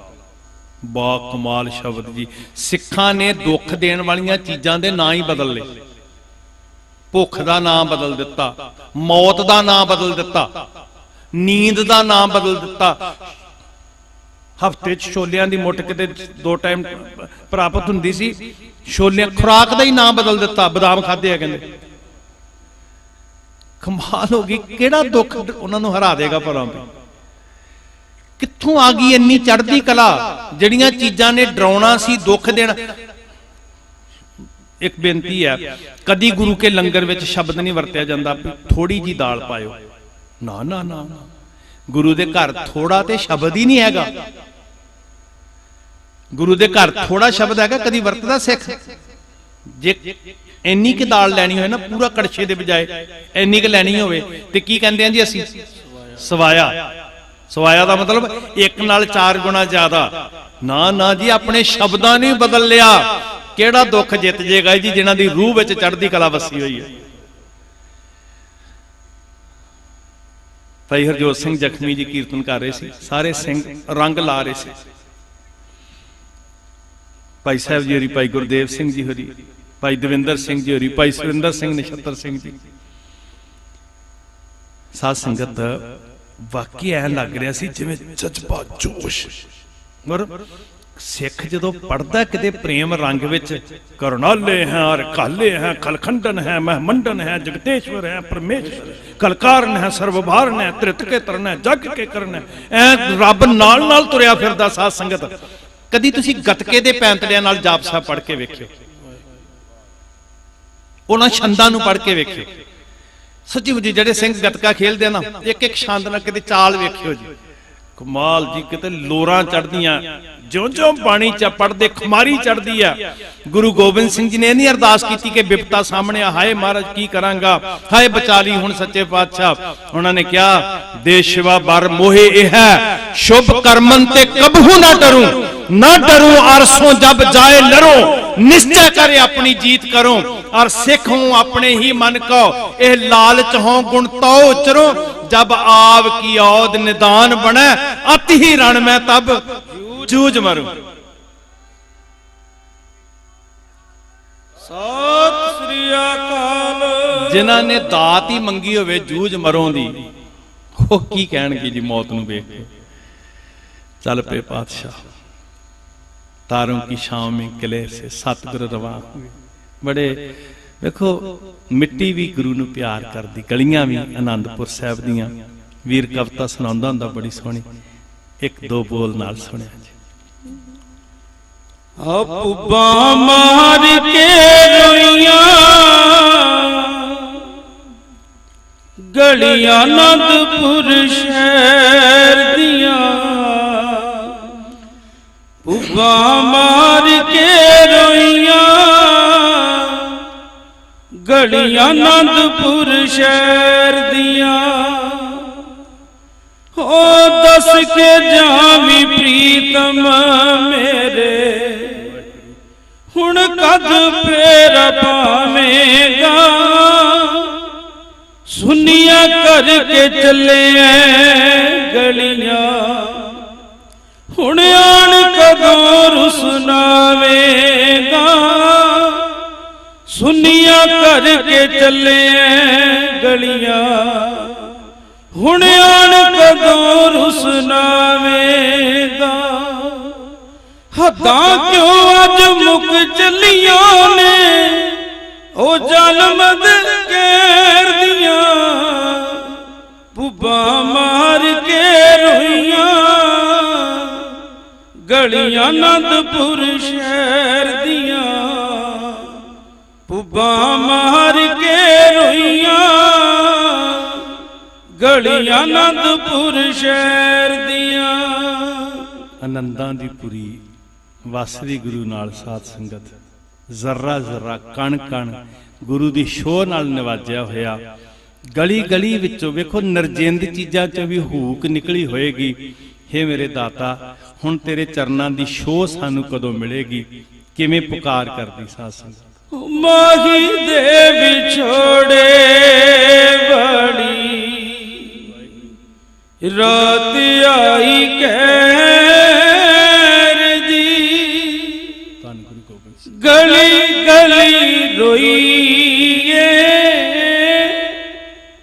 बा कमाल शब्द जी। सिखां ने दुख देण वालियां चीजां दे नाम ही बदल ले। भुख दा नाम बदल दिता, मौत दा नाम बदल दिता, नींद दा नाम बदल दिता। हफ्ते च छोलियां दी मुठ किते 2 टाइम प्राप्त हुंदी सी, छोलियां खुराक दा ही नाम बदल दिता। बादाम खादे आ कहंदे। कमाल हो गई। किहड़ा दुख उन्हां नूं हरा देगा भला? कित्थों आ गई इन्नी चढ़दी कला? जड़ियां चीजां ने डराउणा सी, दुख देना। एक बेनती है, कदी गुरु के लंगर विच शब्द नहीं वरत्या जांदा थोड़ी जी दाल पायो। ना ना ना, गुरु दे घर थोड़ा ते शब्द ही नहीं हैगा। गुरु दे घर थोड़ा शब्द हैगा, कदी वरतदा सिख? जे इन्नी की दाल लैनी होए ना, पूरा कड़छे दे बजाए इन्नी की लैनी होवे ते की कहंदे आ जी असीं? सवाया। सवाया का मतलब 1 नाल 4 गुना ज्यादा। ना ना जी, अपने शब्दां ने बदल लिया। केड़ा दुख जित जेगा जी जिन्हां दी रूह विच चढ़दी कला वसी हुई है। भाई हरजोत सिंह जखमी जी कीर्तन कर रहे थे, सारे सिंह रंग ला रहे थे। भाई साहब जी होरी, भाई गुरदेव सिंह जी होरी, भाई दविंदर सिंह जी होरी, भाई सुरिंदर सिंह, नछत्तर सिंह जी। साध संगत वाकई ऐ लग रहा सी जिवें जज्बा जोश। और सिख जदों पढ़दा किते प्रेम रंग विच, करुणाले हैं और काले हैं, खलखंडन है, महमंडन है, जगतेश्वर है, परमेश्वर है, कलकारण है, सर्वभारण है, त्रित के तरन है, जग के करण है। ऐ रब नाल नाल तुरिया फिरदा। साध संगत कदी तुसीं गतके दे पैंतड़ियां नाल जाप साहब पढ़ के वेखिओ, उन्हां छंदां नूं पढ़ के वेखिओ। सच्ची मुझी जेडे सिंह गतका खेलते ना, एक एक छंद नाल किते चाल वेखियो जी, कमाल जी। किते लोरां चढ़दियां, ज्यों ज्यों बाणी च पढ़दे खुमारी चढ़दी है। गुरु गोबिंद सिंह जी ने नहीं अरदास की कि विपता सामने, हाय महाराज की करांगा, हाय बचा ली हुण सच्चे पातशाह। उन्होंने क्या? देश शिवा बर मोहे ए है, शुभ कर्मन ते कबहू ना डरूं, ना डरो आरसों जब जाए लरो, निश्चय करे अपनी जीत करो, और सिख हूं अपने ही मन को, ए लालच हो गुण तो उचरो, जब आव की औद निदान बने, अति ही रण में तब जूझ मरूं। सत श्री अकाल। जिन्हां ने दात ही मंगी होवे जूझ मरों दी, वो की कहणगे जी मौत नूं वेख के। चल पे पातशाह, तारों की शाम में किले से सतगुर रवा हुए। बड़े देखो मिट्टी भी गुरु नूं प्यार करदी, गलियां भी आनंदपुर साहिब दियां। वीर कविता सुणाउंदा हुंदा बड़ी सोहनी, एक दो बोल नाल सुणिया जी। अपुबा मार के रोइयां गलियां आनंदपुर शहर दियां, पुबा मार के रोइयां गलियां आनंदपुर शहर दियां। हो दस के जावी प्रीतम मेरे, हुण कद फेर पावेगा, सुनिया करके चले गलियां, हुण आन कदों रुसनावेगा, सुनिया करके चले गलियां, हुण आन कदों रुसनावेगा। हदां क्यों अज मुक चलियां ने, ओ जालम गैर दियां, पुबा मार के रोइयां गलियां आनंदपुर शहर दियां, पुबा मार के रोइयां गलियां आनंदपुर शहर दियां। आनंदां दी पुरी वसदी गुरु नाल साध संगत, जर्रा जर्रा कण कण गुरु दी शोह नाल नवाजिया होया। गली गली विचों वेखो नरजिंद चीज़ां चों भी हूक निकली होएगी। हे मेरे दाता, हुण तेरे चरनां दी शोह सानू कदों मिलेगी? किवें पुकार करदी साध संगत। माही दे विछोड़े बड़ी रात आई कहर दी, गली गली रोइए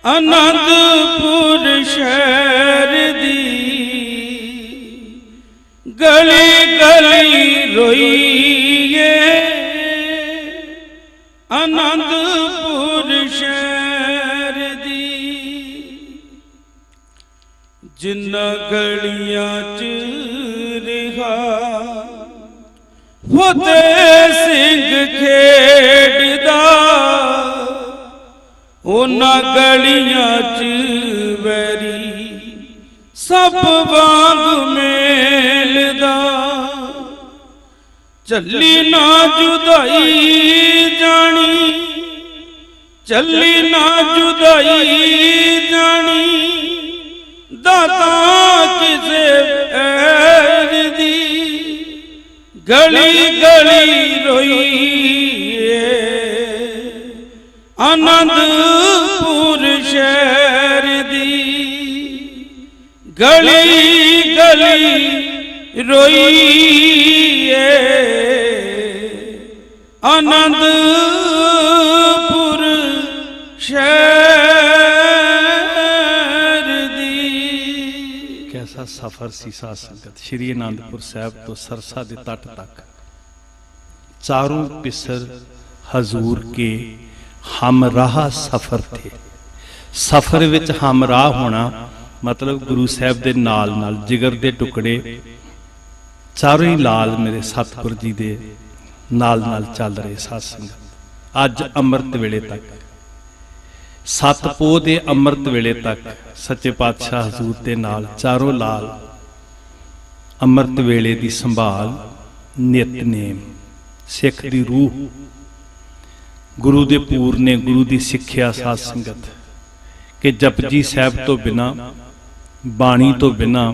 आनंदपुर शहर दी, गली गली रोइए आनंदपुर शहर दी। जिन्ना गलियां च रिहा फतेह सिंह खेड़दा, उन्हां गलियां च वैरी सब वांग मेलदा। चली ना जुदाई जानी, चली ना जुदाई जानी, दाता किसे ऐर दी, गली गली रोइए आनंदपुर शहर दी, गली गली रोइए आनंदपुर शहर दी। कैसा सफर सी साध संगत। श्री आनंदपुर साहब तो सरसा दे तट तक चारों पिसर हजूर के हमराह सफर थे। सफर विच हमराह होना मतलब गुरु साहब दे नाल नाल जिगर दे टुकड़े चारों ही लाल मेरे सतगुर जी दे नाल नाल चल रहे। साध संगत अज अमृत वेले तक, सतपोह दे अमृत वेले तक सच्चे पातशाह हजूर दे नाल चारों लाल अमृत वेले दी संभाल, नितनेम, सिख दी रूह, गुरु दे पूरने, गुरु दी सिक्ख्या। साध संगत कि जपजी साहब तो बिना, बाणी तो बिना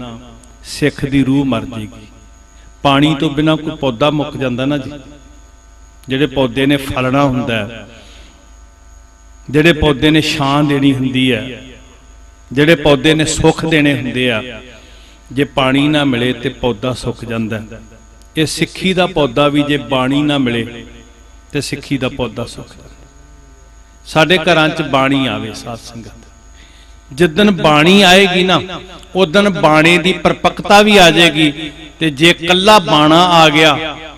सिख दी रूह मर जाएगी। ਪਾਣੀ ਤੋਂ ਬਿਨਾ ਕੋਈ ਪੌਦਾ ਮੁੱਕ ਜਾਂਦਾ ਨਾ ਜੀ। ਜਿਹੜੇ ਪੌਦੇ ਨੇ ਫਲਣਾ ਹੁੰਦਾ ਹੈ, ਜਿਹੜੇ ਪੌਦੇ ਨੇ ਛਾਂ ਦੇਣੀ ਹੁੰਦੀ ਹੈ, ਜਿਹੜੇ ਪੌਦੇ ਨੇ ਸੁੱਖ ਦੇਣੇ ਹੁੰਦੇ ਆ, ਜੇ ਪਾਣੀ ਨਾ ਮਿਲੇ ਤੇ ਪੌਦਾ ਸੁੱਕ ਜਾਂਦਾ। ਇਹ ਸਿੱਖੀ ਦਾ ਪੌਦਾ ਵੀ ਜੇ ਬਾਣੀ ਨਾ ਮਿਲੇ ਤੇ ਸਿੱਖੀ ਦਾ ਪੌਦਾ ਸੁੱਕ ਜਾਂਦਾ। ਸਾਡੇ ਘਰਾਂ 'ਚ ਬਾਣੀ ਆਵੇ ਸਾਧ ਸੰਗਤ, ਜਿੱਦਣ ਬਾਣੀ ਆਏਗੀ ਨਾ ਉਦਣ ਬਾਣੇ ਦੀ ਪਰਪੱਕਤਾ ਵੀ ਆ ਜਾਏਗੀ। ਤੇ ਜੇ ਕੱਲਾ ਬਾਣਾ ਆ ਗਿਆ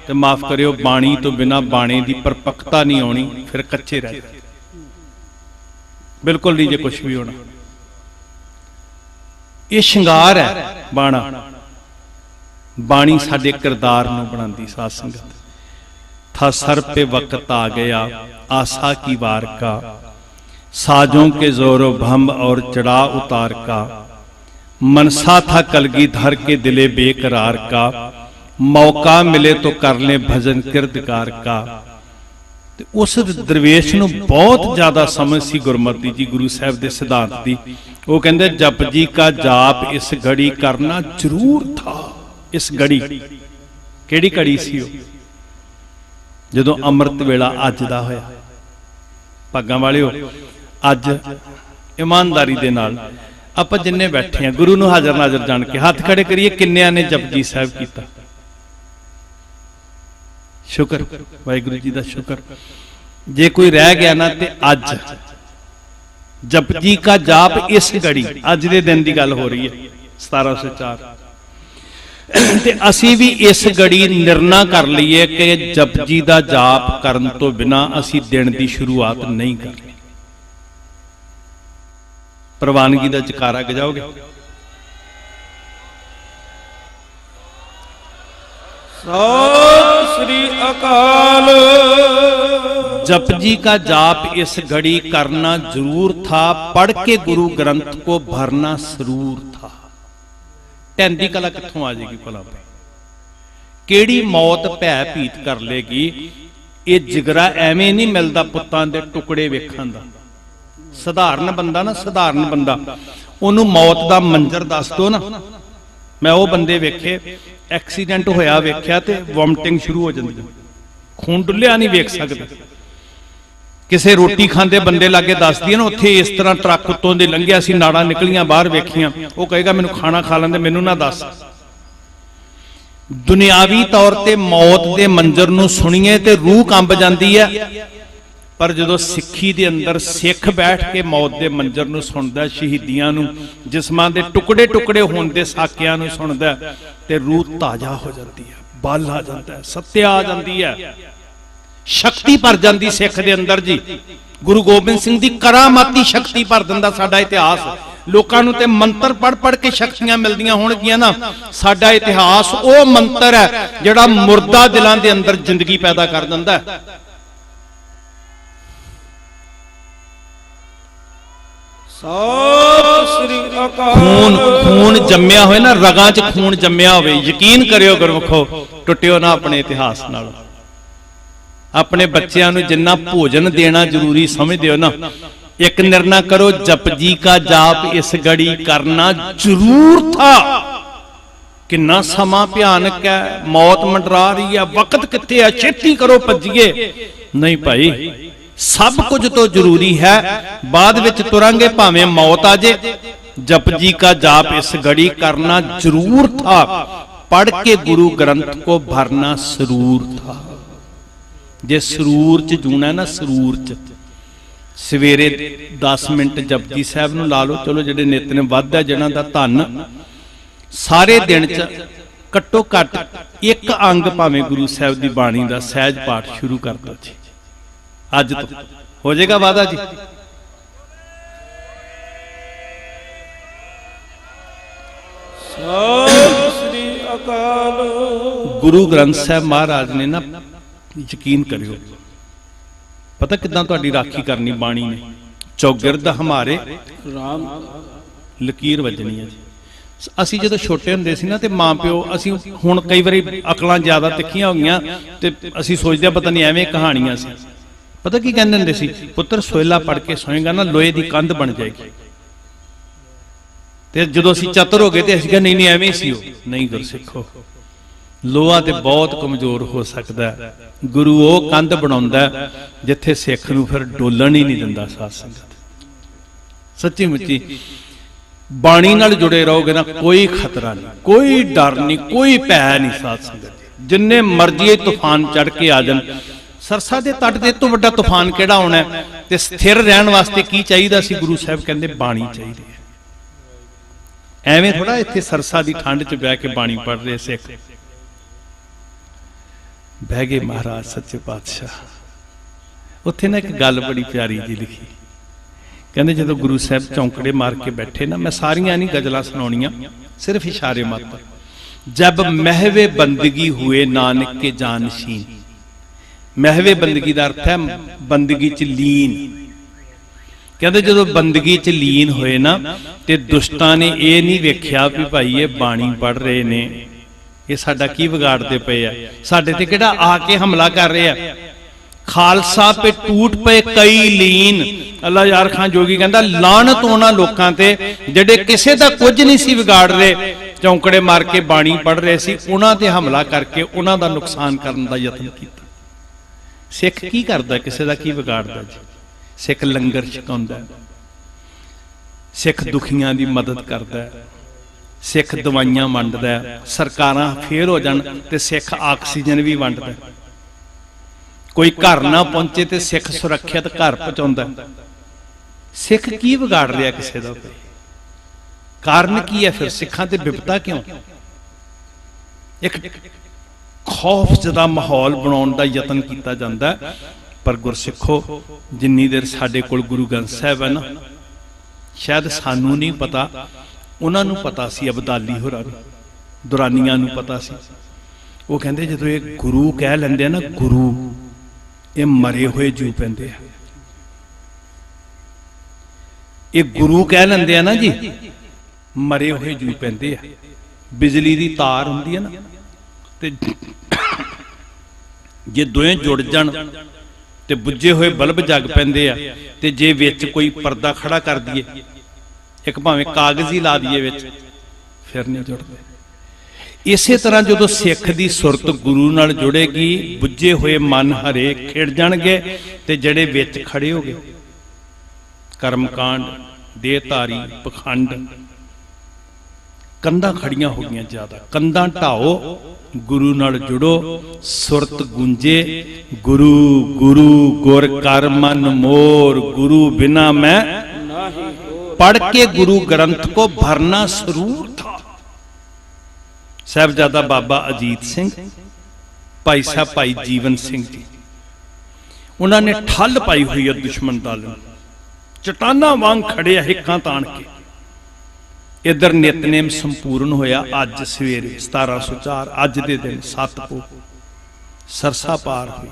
ਤੇ ਮਾਫ ਕਰਿਓ, ਬਾਣੀ ਤੋਂ ਬਿਨਾ ਬਾਣੇ ਦੀ ਪਰਪੱਕਤਾ ਨਹੀਂ ਆਉਣੀ, ਫਿਰ ਕੱਚੇ ਰਹਿ ਜਾਏ, ਬਿਲਕੁਲ ਨਹੀਂ ਜੇ ਕੁਝ ਵੀ ਹੋਣਾ। ਇਹ ਸ਼ਿੰਗਾਰ ਹੈ ਬਾਣਾ। ਬਾਣੀ ਸਾਡੇ ਕਿਰਦਾਰ ਨੂੰ ਬਣਾਉਂਦੀ ਸਾਧ ਸੰਗਤ। था सर पे वक्त आ गया आशा की वार का, साजों के जोरो भम और चढ़ा उतार का, मनसा था कलगीधर के दिले बेकरार का, मौका मिले तो कर ले भजन किरदकार का। उस दरवेश नूं बहुत ज्यादा समझ सी गुरमति जी गुरु साहब दे सिद्धांत दी। वो कहंदे जप जी का जाप इस घड़ी करना जरूर था। इस घड़ी केड़ी घड़ी सी वो? ਜਦੋਂ ਅੰਮ੍ਰਿਤ ਵੇਲਾ ਅੱਜ ਦਾ ਹੋਇਆ। ਭਾਗਾਂ ਵਾਲਿਓ, ਅੱਜ ਇਮਾਨਦਾਰੀ ਦੇ ਨਾਲ ਆਪਾਂ ਜਿੰਨੇ ਬੈਠੇ ਆ ਗੁਰੂ ਨੂੰ ਹਾਜ਼ਰ ਨਾਜ਼ਰ ਜਾਣ ਕੇ ਹੱਥ ਖੜੇ ਕਰੀਏ, ਕਿੰਨਿਆਂ ਨੇ ਜਪਜੀ ਸਾਹਿਬ ਕੀਤਾ? ਸ਼ੁਕਰ ਵਾਹਿਗੁਰੂ ਜੀ ਦਾ ਸ਼ੁਕਰ। ਜੇ ਕੋਈ ਰਹਿ ਗਿਆ ਨਾ ਤੇ ਅੱਜ ਜਪਜੀ ਕਾ ਜਾਪ ਇਸ ਘੜੀ, ਅੱਜ ਦੇ ਦਿਨ ਦੀ ਗੱਲ ਹੋ ਰਹੀ ਹੈ 1704। ਤੇ ਅਸੀਂ ਵੀ ਇਸ ਘੜੀ ਨਿਰਣਾ ਕਰ ਲਈਏ ਕਿ ਜਪਜੀ ਦਾ ਜਾਪ ਕਰਨ ਤੋਂ ਬਿਨਾ ਅਸੀਂ ਦਿਨ ਦੀ ਸ਼ੁਰੂਆਤ ਨਹੀਂ ਕਰਨੀ। ਪ੍ਰਵਾਨਗੀ ਦਾ ਜਕਾਰਾ ਗਜਾਓਗੇ? ਸਤਿ ਸ੍ਰੀ ਅਕਾਲ। जपजी का जाप इस घड़ी करना जरूर था, पढ़ के गुरु ग्रंथ को भरना सरूर था। टैंदी कला कित्थों आ जाएगी भला? केड़ी मौत भै भीत कर लेगी? ये जिगरा एवें नहीं मिलता पुत्तां दे टुकड़े वेखण दा। सधारण बंदा ना, सधारण बंदा ओनू मौत दा मंजर दस दो ना, मैं वो बंदे वेखे एक्सीडेंट होया वेख्या ते वोमिटिंग शुरू हो जाती, खून डुलिया नहीं वेख सकदा। किसे रोटी खांदे बंदे लागे दस दी ना उत्थे इस तरह ट्रक उत्तों दे लंघिया सी, नाड़ां निकलियां बाहर वेखियां, वो कहेगा मैनू खाना खा लैंदे, मैनू ना दस। दुनियावी तौर ते मौत दे मंजर नूं सुणीए ते रूह कंब जांदी है, पर जदों सिੱਖੀ दे अंदर सिख बैठ के मौत दे मंजर नूं सुणदा, शहीदियां नूं, जिस्मां दे टुकड़े टुकड़े होण दे साकियां नूं सुणदा ते रूह ताजा हो जाती है, बल आ जाता है, सत्या आ जाती है, शक्ति भर जाती सिख दे अंदर जी। गुरु गोबिंद सिंह दी करामाती शक्ति भर दिंदा साडा इतिहास। लोकां नूं ते मंत्र पढ़ पढ़ के शक्तियां मिलदियां होणगियां ना, साडा इतिहास वो मंत्र है जिहड़ा मुर्दा दिलां दे अंदर जिंदगी पैदा कर दिंदा है। खून खून जम्मिया होए ना, रगां च खून जम्मिया होवे, यकीन करियो गुरमुखो, टुटियो ना अपने इतिहास नाल। अपने बच्चों नूं जिन्ना भोजन देना जरूरी समझदे हो ना, एक निर्णय करो, जपजी का जाप इस घड़ी करना जरूर था। किन्ना समा भयानक है, मौत मंडरा रही है, वक्त कित्थे है, छेती करो भज्जिए। नहीं भाई, सब कुछ तो जरूरी है, बाद विच तुरांगे भावें मौत आ जाए। जपजी का जाप इस घड़ी करना जरूर था, पढ़ के गुरु ग्रंथ को भरना सरूर था। जे सरूर च जूना ना, सरूर च सवेरे 10 मिनट जपजी साहब नूं ला लो, चलो जिहड़े नित ने वध है, जिन्हां दा धन सारे दिन च घट्टो घट एक अंग भावें गुरु साहब दी बाणी दा सहज पाठ शुरू कर दो जी। अज तो हो जाएगा वादा जी। श्री अकाल। गुरु ग्रंथ साहब महाराज ने ना, यकीन करियो, पता किदां तुहाडी राखी करनी बाणी ने? चौगिरद हमारे राम लकीर वजनी है जी। ਅਸੀਂ ਜਦੋਂ ਛੋਟੇ ਹੁੰਦੇ ਸੀ ਨਾ ਤੇ ਮਾਂ ਪਿਓ, ਅਸੀਂ ਹੁਣ ਕਈ ਵਾਰੀ ਅਕਲਾਂ ਜ਼ਿਆਦਾ ਤਿੱਖੀਆਂ ਹੋ ਗਈਆਂ ਤੇ ਅਸੀਂ ਸੋਚਦੇ ਪਤਾ ਨਹੀਂ ਐਵੇਂ ਕਹਾਣੀਆਂ ਸੀ। ਪਤਾ ਕੀ ਕਹਿੰਦੇ ਹੁੰਦੇ ਸੀ? ਪੁੱਤਰ ਸੋਇਲਾ ਪੜ ਕੇ ਸੋਏਗਾ ਨਾ, ਲੋਹੇ ਦੀ ਕੰਧ ਬਣ ਜਾਏਗੀ। ਤੇ ਜਦੋਂ ਅਸੀਂ ਚਤੁਰ ਹੋ ਗਏ ਤੇ ਅਸੀਂ ਕਿਹਾ ਨਹੀਂ ਨਹੀਂ ਐਵੇਂ ਸੀ ਉਹ। ਨਹੀਂ ਗੁਰਸਿੱਖੋ, ਲੋਹਾ ਤੇ ਬਹੁਤ ਕਮਜ਼ੋਰ ਹੋ ਸਕਦਾ ਹੈ। ਗੁਰੂ ਉਹ ਕੰਧ ਬਣਾਉਂਦਾ ਜਿੱਥੇ ਸਿੱਖ ਨੂੰ ਫਿਰ ਡੋਲਣ ਹੀ ਨਹੀਂ ਦਿੰਦਾ। ਸਾਧ ਸੰਗਤ ਸੱਚੀ ਮੁੱਚੀ ਬਾਣੀ ਨਾਲ ਜੁੜੇ ਰਹੋਗੇ ਨਾ, ਕੋਈ ਖਤਰਾ ਨਹੀਂ, ਕੋਈ ਡਰ ਨਹੀਂ, ਕੋਈ ਭੈ ਨਹੀਂ। ਸਾਧ ਸੰਗਤ ਜਿੰਨੇ ਮਰਜ਼ੀ ਤੂਫਾਨ ਚੜ ਕੇ ਆ ਜਾਣ, ਸਰਸਾ ਦੇ ਤੱਟ ਦੇ ਤੋਂ ਵੱਡਾ ਤੂਫਾਨ ਕਿਹੜਾ ਆਉਣਾ ਤੇ ਸਥਿਰ ਰਹਿਣ ਵਾਸਤੇ ਕੀ ਚਾਹੀਦਾ ਸੀ? ਗੁਰੂ ਸਾਹਿਬ ਕਹਿੰਦੇ ਬਾਣੀ ਚਾਹੀਦੀ ਹੈ। ਐਵੇਂ ਥੋੜਾ ਇੱਥੇ ਸਰਸਾ ਦੀ ਠੰਡ 'ਚ ਬਹਿ ਕੇ ਬਾਣੀ ਪੜ੍ਹ ਰਹੇ ਸਿੱਖ ਬਹਿ ਗਏ। ਮਹਾਰਾਜ ਸੱਚੇ ਪਾਤਸ਼ਾਹ ਉੱਥੇ ਨਾ ਇੱਕ ਗੱਲ ਬੜੀ ਪਿਆਰੀ ਜੀ ਲਿਖੀ। ਕਹਿੰਦੇ ਜਦੋਂ ਗੁਰੂ ਸਾਹਿਬ ਚੌਂਕੜੇ ਮਾਰ ਕੇ ਬੈਠੇ ਨਾ, ਮੈਂ ਸਾਰੀਆਂ ਨਹੀਂ ਗਜ਼ਲਾਂ ਸੁਣਾਉਣੀਆਂ, ਸਿਰਫ ਇਸ਼ਾਰੇ ਮਾਤਰ। ਜਬ ਮਹਿਵੇ ਬੰਦਗੀ हुए नानक के जानशीन। ਮਹਿਵੇ ਬੰਦਗੀ ਦਾ ਅਰਥ ਹੈ ਬੰਦਗੀ 'ਚ ਲੀਨ। ਕਹਿੰਦੇ ਜਦੋਂ ਬੰਦਗੀ 'ਚ ਲੀਨ ਹੋਏ ਨਾ ਤੇ ਦੁਸ਼ਟਾਂ ਨੇ ਇਹ ਨਹੀਂ ਵੇਖਿਆ ਵੀ ਭਾਈ ਇਹ ਬਾਣੀ ਪੜ੍ਹ ਰਹੇ ਨੇ, ਇਹ ਸਾਡਾ ਕੀ ਵਿਗਾੜਦੇ ਪਏ ਆ, ਸਾਡੇ ਤੇ ਕਿਹੜਾ ਆ ਕੇ ਹਮਲਾ ਕਰ ਰਹੇ ਆ। ਖਾਲਸਾ ਪੇ ਟੂਟ ਪਏ ਕਈ ਲੀਨ। ਅੱਲਾ ਯਾਰ ਖਾਨ ਜੋਗੀ ਕਹਿੰਦਾ ਲਾਹਨਤ ਉਹਨਾਂ ਲੋਕਾਂ ਤੇ ਜਿਹੜੇ ਕਿਸੇ ਦਾ ਕੁਝ ਨਹੀਂ ਸੀ ਵਿਗਾੜ ਰਹੇ, ਚੌਂਕੜੇ ਮਾਰ ਕੇ ਬਾਣੀ ਪੜ੍ਹ ਰਹੇ ਸੀ, ਉਹਨਾਂ ਤੇ ਹਮਲਾ ਕਰਕੇ ਉਹਨਾਂ ਦਾ ਨੁਕਸਾਨ ਕਰਨ ਦਾ ਯਤਨ ਕੀਤਾ। ਸਿੱਖ ਕੀ ਕਰਦਾ? ਕਿਸੇ ਦਾ ਕੀ ਵਿਗਾੜਦਾ ਜੀ? ਸਿੱਖ ਲੰਗਰ ਛਕਾਉਂਦਾ, ਸਿੱਖ ਦੁਖੀਆਂ ਦੀ ਮਦਦ ਕਰਦਾ, ਸਿੱਖ ਦਵਾਈਆਂ ਵੰਡਦਾ, ਸਰਕਾਰਾਂ ਫੇਲ ਹੋ ਜਾਣ ਤੇ ਸਿੱਖ ਆਕਸੀਜਨ ਵੀ ਵੰਡਦਾ। ਕੋਈ ਘਰ ਨਾ ਪਹੁੰਚੇ ਤੇ ਸਿੱਖ ਸੁਰੱਖਿਅਤ ਘਰ ਪਹੁੰਚਾਉਂਦਾ। ਸਿੱਖ ਕੀ ਵਿਗਾੜ ਰਿਹਾ ਕਿਸੇ ਦਾ? ਕਾਰਨ ਕੀ ਹੈ ਫਿਰ? ਸਿੱਖਾਂ ਤੇ ਵਿਪਤਾ ਕਿਉਂ? ਇੱਕ ਖੌਫਜ਼ਦਾ ਮਾਹੌਲ ਬਣਾਉਣ ਦਾ ਯਤਨ ਕੀਤਾ ਜਾਂਦਾ। ਪਰ ਗੁਰਸਿੱਖੋ, ਜਿੰਨੀ ਦੇਰ ਸਾਡੇ ਕੋਲ ਗੁਰੂ ਗ੍ਰੰਥ ਸਾਹਿਬ ਹੈ ਨਾ, ਸ਼ਾਇਦ ਸਾਨੂੰ ਨਹੀਂ ਪਤਾ, ਉਹਨਾਂ ਨੂੰ ਪਤਾ ਸੀ, ਅਬਦਾਲੀ ਹੋਰਾਂ ਨੂੰ, ਦੁਰਾਨੀਆਂ ਨੂੰ ਪਤਾ ਸੀ। ਉਹ ਕਹਿੰਦੇ ਜਦੋਂ ਇਹ ਗੁਰੂ ਕਹਿ ਲੈਂਦੇ ਆ ਨਾ, ਗੁਰੂ, ਇਹ ਮਰੇ ਹੋਏ ਜੂ ਪੈਂਦੇ ਆ। ਇਹ ਗੁਰੂ ਕਹਿ ਲੈਂਦੇ ਆ ਨਾ ਜੀ, ਮਰੇ ਹੋਏ ਜੂ ਪੈਂਦੇ ਆ। ਬਿਜਲੀ ਦੀ ਤਾਰ ਹੁੰਦੀ ਹੈ ਨਾ, ਤੇ ਜੇ ਦੋਵੇਂ ਜੁੜ ਜਾਣ ਤੇ ਬੁੱਝੇ ਹੋਏ ਬਲਬ ਜਗ ਪੈਂਦੇ ਆ। ਤੇ ਜੇ ਵਿੱਚ ਕੋਈ ਪਰਦਾ ਖੜਾ ਕਰ ਦਈਏ, ਇੱਕ ਭਾਵੇਂ ਕਾਗਜ਼ ਹੀ ਲਾ ਦਈਏ ਵਿੱਚ, ਫਿਰ ਨਹੀਂ ਜੁੜਦੇ। ਇਸੇ ਤਰ੍ਹਾਂ ਜਦੋਂ ਸਿੱਖ ਦੀ ਸੁਰਤ ਗੁਰੂ ਨਾਲ ਜੁੜੇਗੀ, ਬੁੱਝੇ ਹੋਏ ਮਨ ਹਰੇ ਖਿੜ ਜਾਣਗੇ ਤੇ ਜਿਹੜੇ ਵਿੱਚ ਖੜੇ ਹੋ ਗਏ, ਕਰਮਕਾਂਡ, ਦੇਹਧਾਰੀ, ਪਖੰਡ, ਕੰਧਾਂ ਖੜੀਆਂ ਹੋ ਗਈਆਂ ਜ਼ਿਆਦਾ। ਕੰਧਾਂ ਢਾਓ, ਗੁਰੂ ਨਾਲ ਜੁੜੋ, ਸੁਰਤ ਗੂੰਜੇ, ਗੁਰੂ ਗੁਰੂ ਗੁਰ ਕਰ ਮਨ ਮੋਰ, ਗੁਰੂ ਬਿਨਾ ਮੈਂ पढ़ के गुरु ग्रंथ को भरना सरूर था। साहिबजादा बाबा अजीत सिंह, भाई साहब भाई जीवन सिंह जी, उन्होंने ठल पाई हुई है दुश्मन दल, चटाना वांग खड़े हिक्कां तान के। इधर नितनेम संपूर्ण होया अज सवेरे 1704, अज दे दिन 7 को सरसा पार हुई,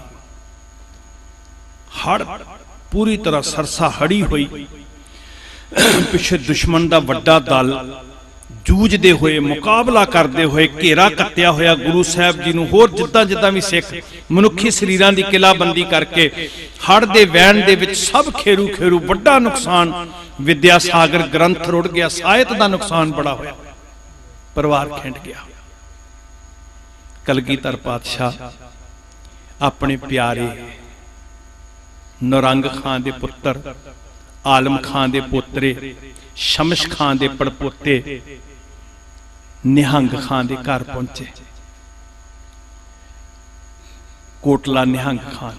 हड़ पूरी तरह सरसा हड़ी हुई। पिछे दुश्मन का वड्डा दल जूझते हुए, मुकाबला करते हुए, घेरा कत्या होया गुरु साहब जी नूं। होर जिद्दां जिद्दां भी सिख मनुखी शरीरां दी किलाबंदी करके हड़ दे वैन दे विच सब खेरू खेरू, वड्डा नुकसान, विद्या सागर ग्रंथ रुड़ गया, साहित का नुकसान बड़ा होया, परिवार खिंड गया। कलगीधर पातशाह अपने प्यारे नौरंग खां दे पुत्र, आलम खां दे पोतरे, शमश खां दे पड़पोते निहंग खां दे घर पहुंचे। कोटला निहंग खान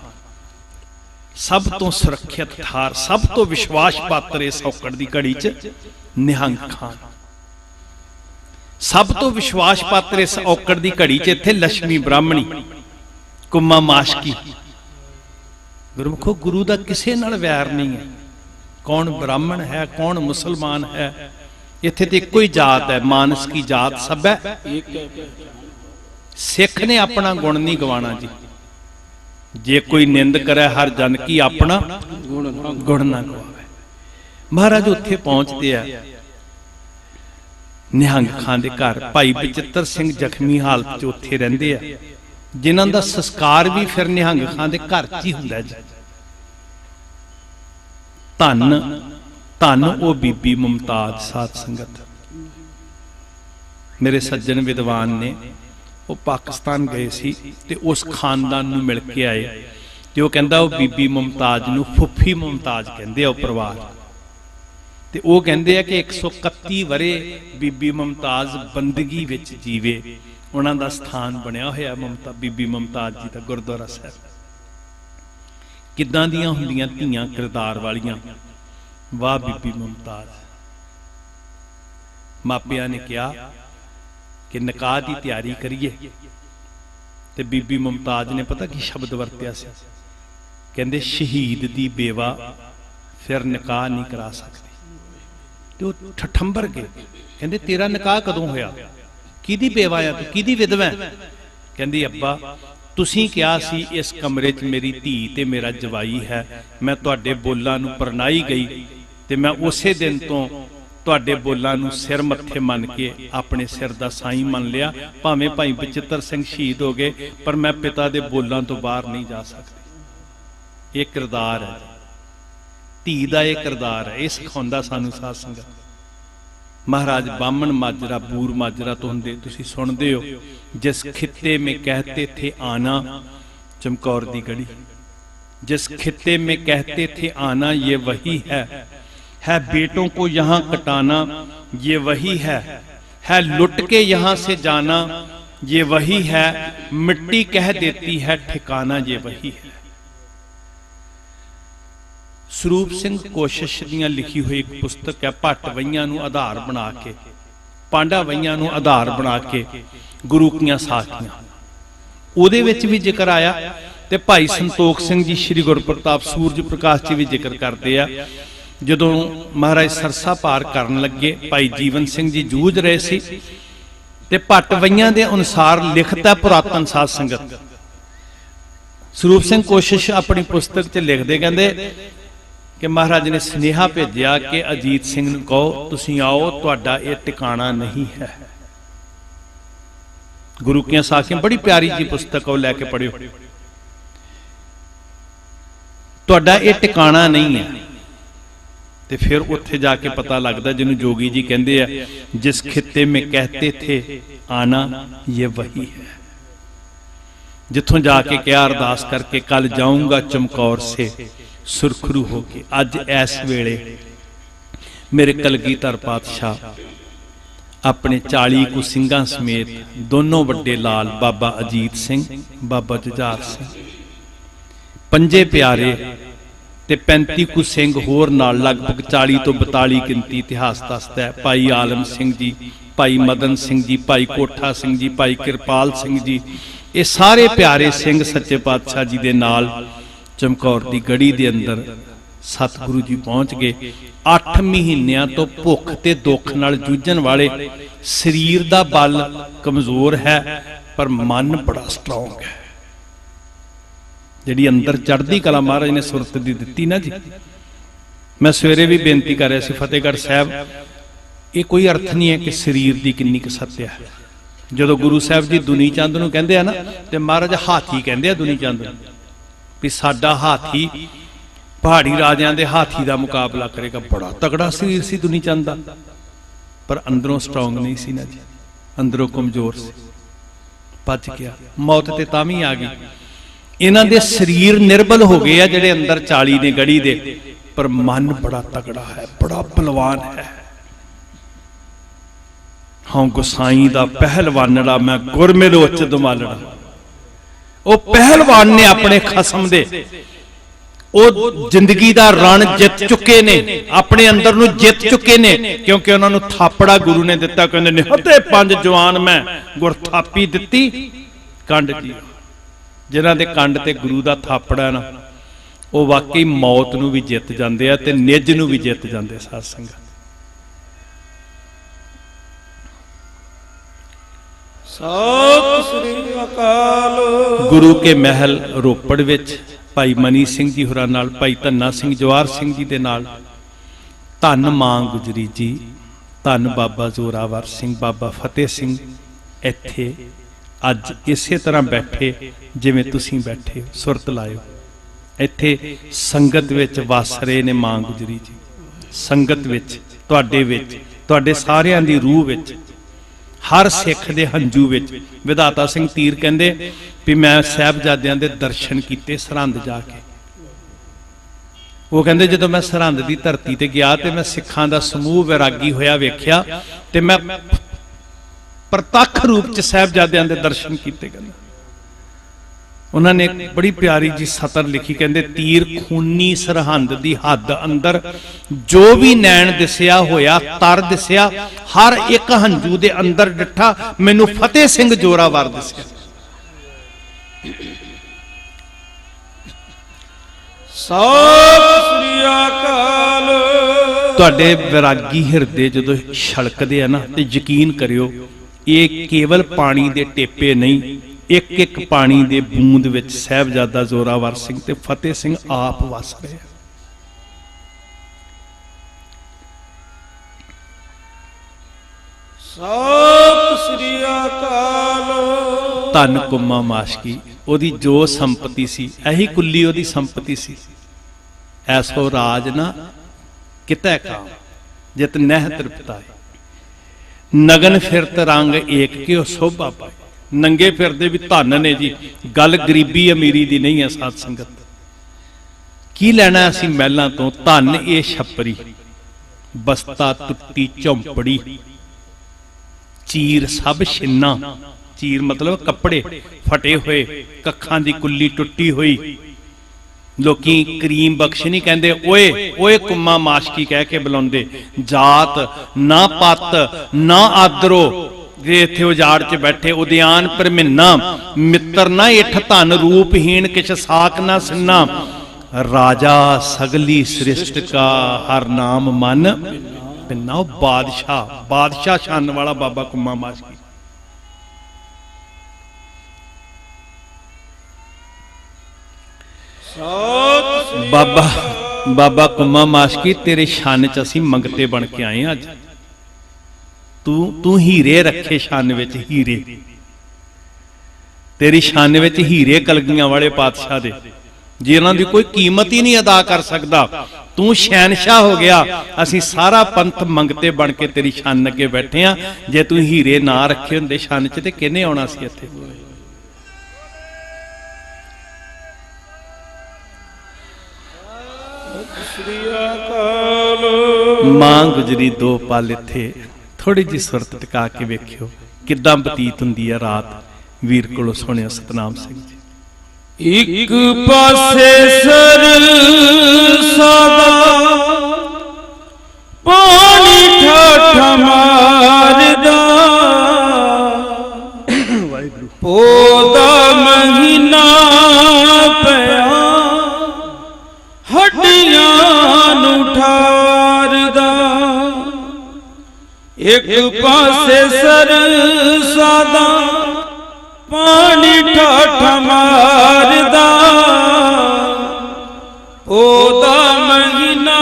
सब तो सुरक्षित थार, सब तो विश्वास पात्र इस औकड़ दी घड़ी च निहंग खान, सब तो विश्वास पात्र इस औकड़ दी घड़ी च इत्थे लक्ष्मी ब्राह्मणी कुम्मा माशकी। गुरमुखो, गुरु दा किसे नाल वैर नहीं है। कौन ब्राह्मण है, कौन मुसलमान है, इत्थे तो इक्को ही जात है, मानस की जात सब है। सिख ने अपना गुण नहीं गवाना जी। जे कोई निंद करे हर जन की अपना गुण ना गवावे। महाराज उत्थे पहुंचते हैं निहंग खां दे घर। भाई बचित्र सिंह जख्मी हालत च उत्थे रहिंदे आ, जिन्हां दा संस्कार भी फिर निहंग खां दे घर च ही हुंदा जी। धन धन ओ बीबी मुमताज। साध संगत, मेरे सज्जन विद्वान ने ਉਹ ਪਾਕਿਸਤਾਨ ਗਏ ਸੀ ਤੇ ਉਸ ਖਾਨਦਾਨ ਨੂੰ ਮਿਲ ਕੇ ਆਏ ਤੇ ਉਹ ਕਹਿੰਦਾ ਉਹ ਬੀਬੀ ਮੁਮਤਾਜ਼ ਨੂੰ ਫੁੱਫੀ ਮੁਮਤਾਜ਼ ਕਹਿੰਦੇ ਆ ਉਹ ਪਰਿਵਾਰ। ਤੇ ਉਹ ਕਹਿੰਦੇ ਆ ਕਿ 131 ਵਰੇ ਬੀਬੀ ਮੁਮਤਾਜ਼ ਬੰਦਗੀ ਵਿੱਚ ਜੀਵੇ, ਉਹਨਾਂ ਦਾ ਸਥਾਨ ਬਣਿਆ ਹੋਇਆ ਬੀਬੀ ਮੁਮਤਾਜ਼ ਜੀ ਦਾ ਗੁਰਦੁਆਰਾ ਸਾਹਿਬ। ਕਿੱਦਾਂ ਦੀਆਂ ਹੁੰਦੀਆਂ ਧੀਆਂ ਕਿਰਦਾਰ ਵਾਲੀਆਂ, ਵਾਹ ਬੀਬੀ ਮੁਮਤਾਜ਼। ਮਾਪਿਆਂ ਨੇ ਕਿਹਾ ਕਿ ਨਿਕਾਹ ਦੀ ਤਿਆਰੀ ਕਰੀਏ ਤੇ ਬੀਬੀ ਮੁਮਤਾਜ਼ ਨੇ ਪਤਾ ਕੀ ਸ਼ਬਦ ਵਰਤਿਆ ਸੀ? ਕਹਿੰਦੇ ਸ਼ਹੀਦ ਦੀ ਬੇਵਾ ਫਿਰ ਨਿਕਾਹ ਨਹੀਂ ਕਰਾ ਸਕਦੀ। ਤੇ ਉਹ ਠਠੰਬਰ ਗਏ, ਕਹਿੰਦੇ ਤੇਰਾ ਨਿਕਾਹ ਕਦੋਂ ਹੋਇਆ? ਕਿਹਦੀ ਬੇਵਾ ਆ ਤੂੰ, ਕਿਹਦੀ ਵਿਧਵਾ? ਕਹਿੰਦੀ ਅੱਬਾ ਤੁਸੀਂ ਕਿਹਾ ਸੀ ਇਸ ਕਮਰੇ 'ਚ ਮੇਰੀ ਧੀ ਤੇ ਮੇਰਾ ਜਵਾਈ ਹੈ, ਮੈਂ ਤੁਹਾਡੇ ਬੋਲਾਂ ਨੂੰ ਪ੍ਰਣਾਈ ਗਈ ਤੇ ਮੈਂ ਉਸੇ ਦਿਨ ਤੋਂ ਤੁਹਾਡੇ ਬੋਲਾਂ ਨੂੰ ਸਿਰ ਮੱਥੇ ਮੰਨ ਕੇ ਆਪਣੇ ਸਿਰ ਦਾ ਸਾਈਂ ਮੰਨ ਲਿਆ। ਭਾਵੇਂ ਭਾਈ ਬਚਿੱਤਰ ਸਿੰਘ ਸ਼ਹੀਦ ਹੋ ਗਏ ਪਰ ਮੈਂ ਪਿਤਾ ਦੇ ਬੋਲਾਂ ਤੋਂ ਬਾਹਰ ਨਹੀਂ ਜਾ ਸਕਦੀ। ਇਹ ਕਿਰਦਾਰ ਹੈ, ਧੀ ਦਾ ਇਹ ਕਿਰਦਾਰ ਹੈ। ਇਹ ਸਿਖਾਉਂਦਾ ਸਾਨੂੰ ਸਾਧ ਸੰਗਤ। ਮਹਾਰਾਜ ਬਾਮਣ ਮਾਜਰਾ ਬੂਰ ਮਾਜਰਾ ਤੋਂ ਹੁੰਦੇ ਤੁਸੀਂ ਸੁਣਦੇ ਹੋ, ਜਿਸ खित्ते में कहते थे आना, चमकौर दी गढ़ी, जिस खित्ते में कहते थे आना ये वही है बेटों को यहाँ कटाना ये वही है लुट के यहाँ से जाना ये वही है, मिट्टी कह देती है ठिकाना ये वही है। ਸਰੂਪ ਸਿੰਘ ਕੋਸ਼ਿਸ਼ ਦੀਆਂ ਲਿਖੀ ਹੋਈ ਇੱਕ ਪੁਸਤਕ ਹੈ, ਭੱਟ ਵਈਆਂ ਨੂੰ ਆਧਾਰ ਬਣਾ ਕੇ, ਪਾਂਡਾ ਵਈਆਂ ਨੂੰ ਆਧਾਰ ਬਣਾ ਕੇ ਗੁਰੂ ਕੀਆਂ ਸਾਖੀਆਂ, ਉਹਦੇ ਵਿੱਚ ਵੀ ਜ਼ਿਕਰ ਆਇਆ। ਤੇ ਭਾਈ ਸੰਤੋਖ ਸਿੰਘ ਜੀ ਸ੍ਰੀ ਗੁਰਪ੍ਰਤਾਪ ਸੂਰਜ ਪ੍ਰਕਾਸ਼ ਜੀ ਵੀ ਜ਼ਿਕਰ ਕਰਦੇ ਆ। ਜਦੋਂ ਮਹਾਰਾਜ ਸਰਸਾ ਪਾਰ ਕਰਨ ਲੱਗੇ, ਭਾਈ ਜੀਵਨ ਸਿੰਘ ਜੀ ਜੂਝ ਰਹੇ ਸੀ ਤੇ ਭੱਟ ਵਈਆਂ ਦੇ ਅਨੁਸਾਰ ਲਿਖਤਾ ਪੁਰਾਤਨ ਸਾਧ ਸੰਗਤ। ਸਰੂਪ ਸਿੰਘ ਕੋਸ਼ਿਸ਼ ਆਪਣੀ ਪੁਸਤਕ 'ਚ ਲਿਖਦੇ, ਕਹਿੰਦੇ ਕਿ ਮਹਾਰਾਜ ਨੇ ਸੁਨੇਹਾ ਭੇਜਿਆ ਕਿ ਅਜੀਤ ਸਿੰਘ ਨੂੰ ਕਹੋ ਤੁਸੀਂ ਆਓ, ਤੁਹਾਡਾ ਇਹ ਟਿਕਾਣਾ ਨਹੀਂ ਹੈ। ਗੁਰੂ ਕੀਆਂ ਸਾਖੀਆਂ ਬੜੀ ਪਿਆਰੀ ਜੀ ਪੁਸਤਕ, ਉਹ ਲੈ ਕੇ ਪੜਿਓ। ਤੁਹਾਡਾ ਇਹ ਟਿਕਾਣਾ ਨਹੀਂ ਹੈ। ਤੇ ਫਿਰ ਉੱਥੇ ਜਾ ਕੇ ਪਤਾ ਲੱਗਦਾ ਜਿਹਨੂੰ ਜੋਗੀ ਜੀ ਕਹਿੰਦੇ ਆ, ਜਿਸ ਖਿੱਤੇ ਮੇ ਕਹਤੇ ਥੇ ਆਣਾ ਇਹ ਵਹੀ ਹੈ। ਜਿੱਥੋਂ ਜਾ ਕੇ ਕਿਹਾ ਅਰਦਾਸ ਕਰਕੇ, ਕੱਲ ਜਾਊਂਗਾ ਚਮਕੌਰ ਸੇ ਸੁਰਖਰੂ ਹੋ ਕੇ। ਅੱਜ ਇਸ ਵੇਲੇ ਮੇਰੇ ਕਲਗੀਧਰ ਪਾਤਸ਼ਾਹ ਆਪਣੇ 40 ਕੁ ਸਿੰਘਾਂ ਸਮੇਤ ਦੋਨੋਂ ਵੱਡੇ ਲਾਲ ਬਾਬਾ ਅਜੀਤ ਸਿੰਘ, ਬਾਬਾ ਜੁਝਾਰ ਸਿੰਘ, ਪੰਜੇ ਪਿਆਰੇ ਤੇ 35 ਕੁ ਸਿੰਘ ਹੋਰ ਨਾਲ, ਲਗਭਗ 40 ਤੋਂ 42 ਗਿਣਤੀ ਇਤਿਹਾਸ ਦੱਸਦਾ ਹੈ। ਭਾਈ ਆਲਮ ਸਿੰਘ ਜੀ, ਭਾਈ ਮਦਨ ਸਿੰਘ ਜੀ, ਭਾਈ ਕੋਠਾ ਸਿੰਘ ਜੀ, ਭਾਈ ਕਿਰਪਾਲ ਸਿੰਘ ਜੀ, ਇਹ ਸਾਰੇ ਪਿਆਰੇ ਸਿੰਘ ਸੱਚੇ ਪਾਤਸ਼ਾਹ ਜੀ ਦੇ ਨਾਲ ਚਮਕੌਰ ਦੀ ਗੜੀ ਦੇ ਅੰਦਰ ਸਤਿਗੁਰੂ ਜੀ ਪਹੁੰਚ ਗਏ। 8 ਮਹੀਨਿਆਂ ਤੋਂ ਭੁੱਖ ਤੇ ਦੁੱਖ ਨਾਲ ਜੂਝਣ ਵਾਲੇ, ਸਰੀਰ ਦਾ ਬਲ ਕਮਜ਼ੋਰ ਹੈ ਪਰ ਮਨ ਬੜਾ ਸਟਰੋਂਗ ਹੈ। ਜਿਹੜੀ ਅੰਦਰ ਚੜ੍ਹਦੀ ਕਲਾ ਮਹਾਰਾਜ ਨੇ ਸੁਰਤ ਦੀ ਦਿੱਤੀ ਨਾ ਜੀ। ਮੈਂ ਸਵੇਰੇ ਵੀ ਬੇਨਤੀ ਕਰ ਰਿਹਾ ਸੀ ਫਤਿਹਗੜ੍ਹ ਸਾਹਿਬ, ਇਹ ਕੋਈ ਅਰਥ ਨਹੀਂ ਹੈ ਕਿ ਸਰੀਰ ਦੀ ਕਿੰਨੀ ਕੁ ਸੱਤਿਆ ਹੈ। ਜਦੋਂ ਗੁਰੂ ਸਾਹਿਬ ਜੀ ਦੁਨੀ ਚੰਦ ਨੂੰ ਕਹਿੰਦੇ ਆ ਨਾ, ਤੇ ਮਹਾਰਾਜ ਹਾਥੀ ਕਹਿੰਦੇ ਆ ਦੁਨੀ ਚੰਦ ਨੂੰ, ਵੀ ਸਾਡਾ ਹਾਥੀ ਪਹਾੜੀ ਰਾਜਿਆਂ ਦੇ ਹਾਥੀ ਦਾ ਮੁਕਾਬਲਾ ਕਰੇਗਾ। ਬੜਾ ਤਗੜਾ ਸਰੀਰ ਸੀ ਦੁਨੀ ਚੰਦ ਦਾ, ਪਰ ਅੰਦਰੋਂ ਸਟਰੋਂਗ ਨਹੀਂ ਸੀ ਨਾ ਜੀ, ਅੰਦਰੋਂ ਕਮਜ਼ੋਰ ਸੀ। ਭੱਜ ਗਿਆ, ਮੌਤ ਤੇ ਤਾਂ ਵੀ ਆ ਗਈ। ਇਹਨਾਂ ਦੇ ਸਰੀਰ ਨਿਰਬਲ ਹੋ ਗਏ ਆ ਜਿਹੜੇ ਅੰਦਰ 40 ਨੇ ਗੜੀ ਦੇ, ਪਰ ਮਨ ਬੜਾ ਤਗੜਾ ਹੈ, ਬੜਾ ਬਲਵਾਨ ਹੈ। ਹਾਂ ਗੁਸਾਈ ਦਾ ਪਹਿਲਵਾਨੜਾ ਮੈਂ ਗੁਰਮਿਲੋ ਚ ਦੁਮਾਲੜਾ। ਉਹ ਪਹਿਲਵਾਨ ਨੇ ਆਪਣੇ ਖਸਮ ਦੇ, ਉਹ ਜ਼ਿੰਦਗੀ ਦਾ ਰਣ ਜਿੱਤ ਚੁੱਕੇ ਨੇ, ਆਪਣੇ ਅੰਦਰ ਨੂੰ ਜਿੱਤ ਚੁੱਕੇ ਨੇ, ਕਿਉਂਕਿ ਉਹਨਾਂ ਨੂੰ ਥਾਪੜਾ ਗੁਰੂ ਨੇ ਦਿੱਤਾ। ਕਹਿੰਦੇ ਨੇ ਹਤੇ 5 ਜਵਾਨ ਮੈਂ ਗੁਰ ਥਾਪੀ ਦਿੱਤੀ ਕੰਡ ਜੀ। ਜਿਨ੍ਹਾਂ ਦੇ ਕੰਡ ਤੇ ਗੁਰੂ ਦਾ ਥਾਪੜਾ ਨਾ, ਉਹ ਵਾਕਈ ਮੌਤ ਨੂੰ ਵੀ ਜਿੱਤ ਜਾਂਦੇ ਆ ਤੇ ਨਿਜ ਨੂੰ ਵੀ ਜਿੱਤ ਜਾਂਦੇ। ਸਾਧ ਸੰਗਤ ਸਤਿ ਸ੍ਰੀ ਅਕਾਲ। ਗੁਰੂ ਕੇ ਮਹਿਲ ਰੋਪੜ ਵਿੱਚ ਭਾਈ ਮਨੀ ਸਿੰਘ ਜੀ ਹੋਰਾਂ ਨਾਲ, ਭਾਈ ਧੰਨਾ ਸਿੰਘ ਜਵਾਰ ਸਿੰਘ ਜੀ ਦੇ ਨਾਲ, ਧੰਨ ਮਾਂ ਗੁਜਰੀ ਜੀ, ਧੰਨ ਬਾਬਾ ਜ਼ੋਰਾਵਰ ਸਿੰਘ, ਬਾਬਾ ਫਤਿਹ ਸਿੰਘ ਇੱਥੇ ਅੱਜ ਇਸੇ ਤਰ੍ਹਾਂ ਬੈਠੇ ਜਿਵੇਂ ਤੁਸੀਂ ਬੈਠੇ। ਸੁਰਤ ਲਾਇਓ, ਇੱਥੇ ਸੰਗਤ ਵਿੱਚ ਵਸ ਰਹੇ ਨੇ ਮਾਂ ਗੁਜਰੀ ਜੀ। ਸੰਗਤ ਵਿੱਚ, ਤੁਹਾਡੇ ਸਾਰਿਆਂ ਦੀ ਰੂਹ ਵਿੱਚ ਹਰ ਸਿੱਖ ਦੇ ਹੰਝੂ ਵਿੱਚ। ਵਿਧਾਤਾ ਸਿੰਘ ਧੀਰ ਕਹਿੰਦੇ ਵੀ ਮੈਂ ਸਾਹਿਬਜ਼ਾਦਿਆਂ ਦੇ ਦਰਸ਼ਨ ਕੀਤੇ ਸਰਹੰਦ ਜਾ ਕੇ। ਉਹ ਕਹਿੰਦੇ ਜਦੋਂ ਮੈਂ ਸਰਹੰਦ ਦੀ ਧਰਤੀ ਤੇ ਗਿਆ ਤੇ ਮੈਂ ਸਿੱਖਾਂ ਦਾ ਸਮੂਹ ਵੈਰਾਗੀ ਹੋਇਆ ਵੇਖਿਆ ਤੇ ਮੈਂ ਪ੍ਰਤੱਖ ਰੂਪ ਚ ਸਾਹਿਬਜ਼ਾਦਿਆਂ ਦੇ ਦਰਸ਼ਨ ਕੀਤੇ। ਕਹਿੰਦੇ ਉਹਨਾਂ ਨੇ ਇੱਕ ਬੜੀ ਪਿਆਰੀ ਜੀ ਸਤਰ ਲਿਖੀ, ਕਹਿੰਦੇ ਤੀਰ ਖੂਨੀ ਸਰਹੰਦ ਦੀ ਹੱਦ ਅੰਦਰ ਜੋ ਵੀ ਨੈਣ ਦਿਸਿਆ ਹੋਇਆ ਤਰ ਦਿਸਿਆ, ਹਰ ਇੱਕ ਹੰਝੂ ਦੇ ਅੰਦਰ ਡਿੱਠਾ ਮੈਨੂੰ ਫਤਿਹ ਸਿੰਘ ਜੋਰਾਵਰ ਦਿਸਿਆ। ਸਤਿ ਸ੍ਰੀ ਅਕਾਲ। ਤੁਹਾਡੇ ਵੈਰਾਗੀ ਹਿਰਦੇ ਜਦੋਂ ਛਲਕਦੇ ਆ ਨਾ ਤੇ ਯਕੀਨ ਕਰਿਓ ਇਹ ਕੇਵਲ ਪਾਣੀ ਦੇ ਟੇਪੇ ਨਹੀਂ, ਇੱਕ ਇੱਕ ਪਾਣੀ ਦੇ ਬੂੰਦ ਵਿੱਚ ਸਾਹਿਬਜ਼ਾਦਾ ਜ਼ੋਰਾਵਰ ਸਿੰਘ ਤੇ ਫਤਿਹ ਸਿੰਘ ਆਪ ਵਸ ਰਹੇ। ਸਤਿ ਸ੍ਰੀ ਅਕਾਲ। ਧੰਨ ਕੁੰਮਾ ਮਾਸ਼ਕੀ, ਉਹਦੀ ਜੋ ਸੰਪਤੀ ਸੀ ਇਹੀ ਕੁੱਲੀ ਉਹਦੀ ਸੰਪਤੀ ਸੀ। ਐਸੋ ਰਾਜ ਨਾ ਕਿਤੈ ਕਾਮ ਜਿਤ ਨਹਿ ਤ੍ਰਿਪਤਾਏ, ਨਗਨ ਫਿਰਤ ਰੰਗ ਏਕ ਕਿਉ ਸੋਭਾ ਪਾਏ। ਨੰਗੇ ਫਿਰਦੇ ਵੀ ਧਨ ਨੇ ਜੀ, ਗੱਲ ਗਰੀਬੀ ਅਮੀਰੀ ਦੀ ਨਹੀਂ ਹੈ। ਸਾਧ ਸੰਗਤ ਕੀ ਲੈਣਾ ਅਸੀਂ ਮਹਿਲਾਂ ਤੋਂ, ਧਨ ਇਹ ਛੱਪਰੀ ਬਸਤਾ ਟੁੱਟੀ ਝੌਂਪੜੀ, ਚੀਰ ਸਭ ਛਿੰਨਾ। ਚੀਰ ਮਤਲਬ ਕੱਪੜੇ ਫਟੇ ਹੋਏ, ਕੱਖਾਂ ਦੀ ਕੁੱਲੀ ਟੁੱਟੀ ਹੋਈ। ਲੋਕੀ ਕਰੀਮ ਬਖਸ਼ ਨਹੀਂ ਕਹਿੰਦੇ, ਓਏ ਓਏ ਕੁੰਮਾ ਮਾਸ਼ਕੀ ਕਹਿ ਕੇ ਬੁਲਾਉਂਦੇ। ਜਾਤ ਨਾ ਪੱਤ ਨਾ ਆਦਰੋ, ਜੇ ਇੱਥੇ ਉਜਾੜ ਚ ਬੈਠੇ ਉਦਿਆਨ ਪਰ ਮਿੰਨਾ, ਮਿੱਤਰ ਨਾ ਇਠ ਧਨ ਰੂਪਹੀਣ ਕਿਛ ਸਾਕ ਨਾ ਸਿੰਨਾ, ਰਾਜਾ ਸਗਲੀ ਸ੍ਰਿਸ਼ਟ ਕਾ ਹਰ ਨਾਮ ਮਨ ਪਿੰਨਾ। ਬਾਦਸ਼ਾਹ, ਬਾਦਸ਼ਾਹ ਛਾਨ ਵਾਲਾ ਬਾਬਾ ਕੁੰਮਾ ਮਾਸ਼ਕੀ। ਬਾਬਾ ਕੁੰਮਾ ਮਾਸ਼ਕੀ ਤੇਰੇ ਛੰਨ ਚ ਅਸੀਂ ਮੰਗਤੇ ਬਣ ਕੇ ਆਏ ਅੱਜ। ਤੂੰ ਹੀਰੇ ਰੱਖੇ ਛੰਨ ਵਿੱਚ, ਹੀਰੇ ਤੇਰੀ ਛੰਨ ਵਿੱਚ ਹੀਰੇ ਕਲਗੀਆਂ ਵਾਲੇ ਪਾਤਸ਼ਾਹ ਦੇ, ਜਿਨ੍ਹਾਂ ਦੀ ਕੋਈ ਕੀਮਤ ਹੀ ਨਹੀਂ ਅਦਾ ਕਰ ਸਕਦਾ। ਤੂੰ ਸ਼ਹਿਨशाह ਹੋ ਗਿਆ, ਅਸੀਂ ਸਾਰਾ ਪੰਥ ਮੰਗਤੇ ਬਣ ਕੇ ਤੇਰੀ ਛੰਨ ਅੱਗੇ ਬੈਠੇ ਆ। ਜੇ ਤੂੰ ਹੀਰੇ ਨਾ ਰੱਖੇ ਹੁੰਦੇ ਛੰਨ ਚ ਤੇ ਕਿਹਨੇ ਆਉਣਾ ਸੀ ਇੱਥੇ। ਮਾਂ ਗੁਜਰੀ ਦੋ ਪਲ ਇੱਥੇ, ਥੋੜੀ ਜਿਹੀ ਸੁਰਤ ਟਿਕਾ ਕੇ ਵੇਖਿਓ ਕਿੱਦਾਂ ਬਤੀਤ ਹੁੰਦੀ ਹੈ ਰਾਤ। ਵੀਰ ਕੋਲੋਂ ਸੁਣਿਆ ਸਤਨਾਮ ਸਿੰਘ ਜੀ। ਇੱਕ ਪਾਸੇ ਸਰਸਾ ਦਾ ਪਾਣੀ ਠਾਠਾ ਮਾਰਦਾ, ਪੋਦਾ ਮਹੀਨਾ ਪਿਆ ਹੱਡੀਆਂ ਨੂੰ ਠਾਰਦਾ। ਇੱਕ ਪਾਸੇ ਸਰਸਾ ਦਾ ਪਾਣੀ ਠਾਠਾ ਮਾਰਦਾ, ਉਹਦਾ ਮਹੀਨਾ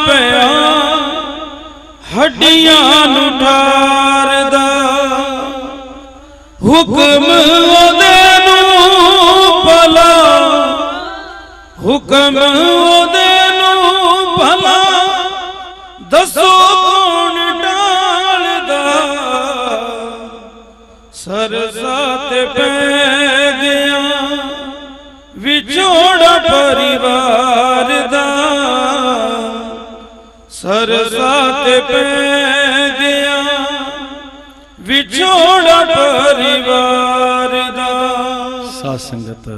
ਪਿਆ ਹੱਡੀਆਂ ਨੂੰ ਠਾਰਦਾ। ਹੁਕਮ ਉਹਦੇ ਨੂੰ ਭਲਾ, ਹੁਕਮ ਉਹਦੇ ਨੂੰ ਭਲਾ, ਦੱਸੋ ਕੌਣ ਟਾਲਦਾ। ਸਰਸਾ ਤੇ ਪੈ ਗਿਆ ਵਿਛੋੜਾ ਪਰਿਵਾਰ ਦਾ, ਸਰਸਾ ਤੇ ਪੈ ਗਿਆ ਵਿਛੋੜਾ ਪਰਿਵਾਰ ਦਾ। ਸਾਧ ਸੰਗਤ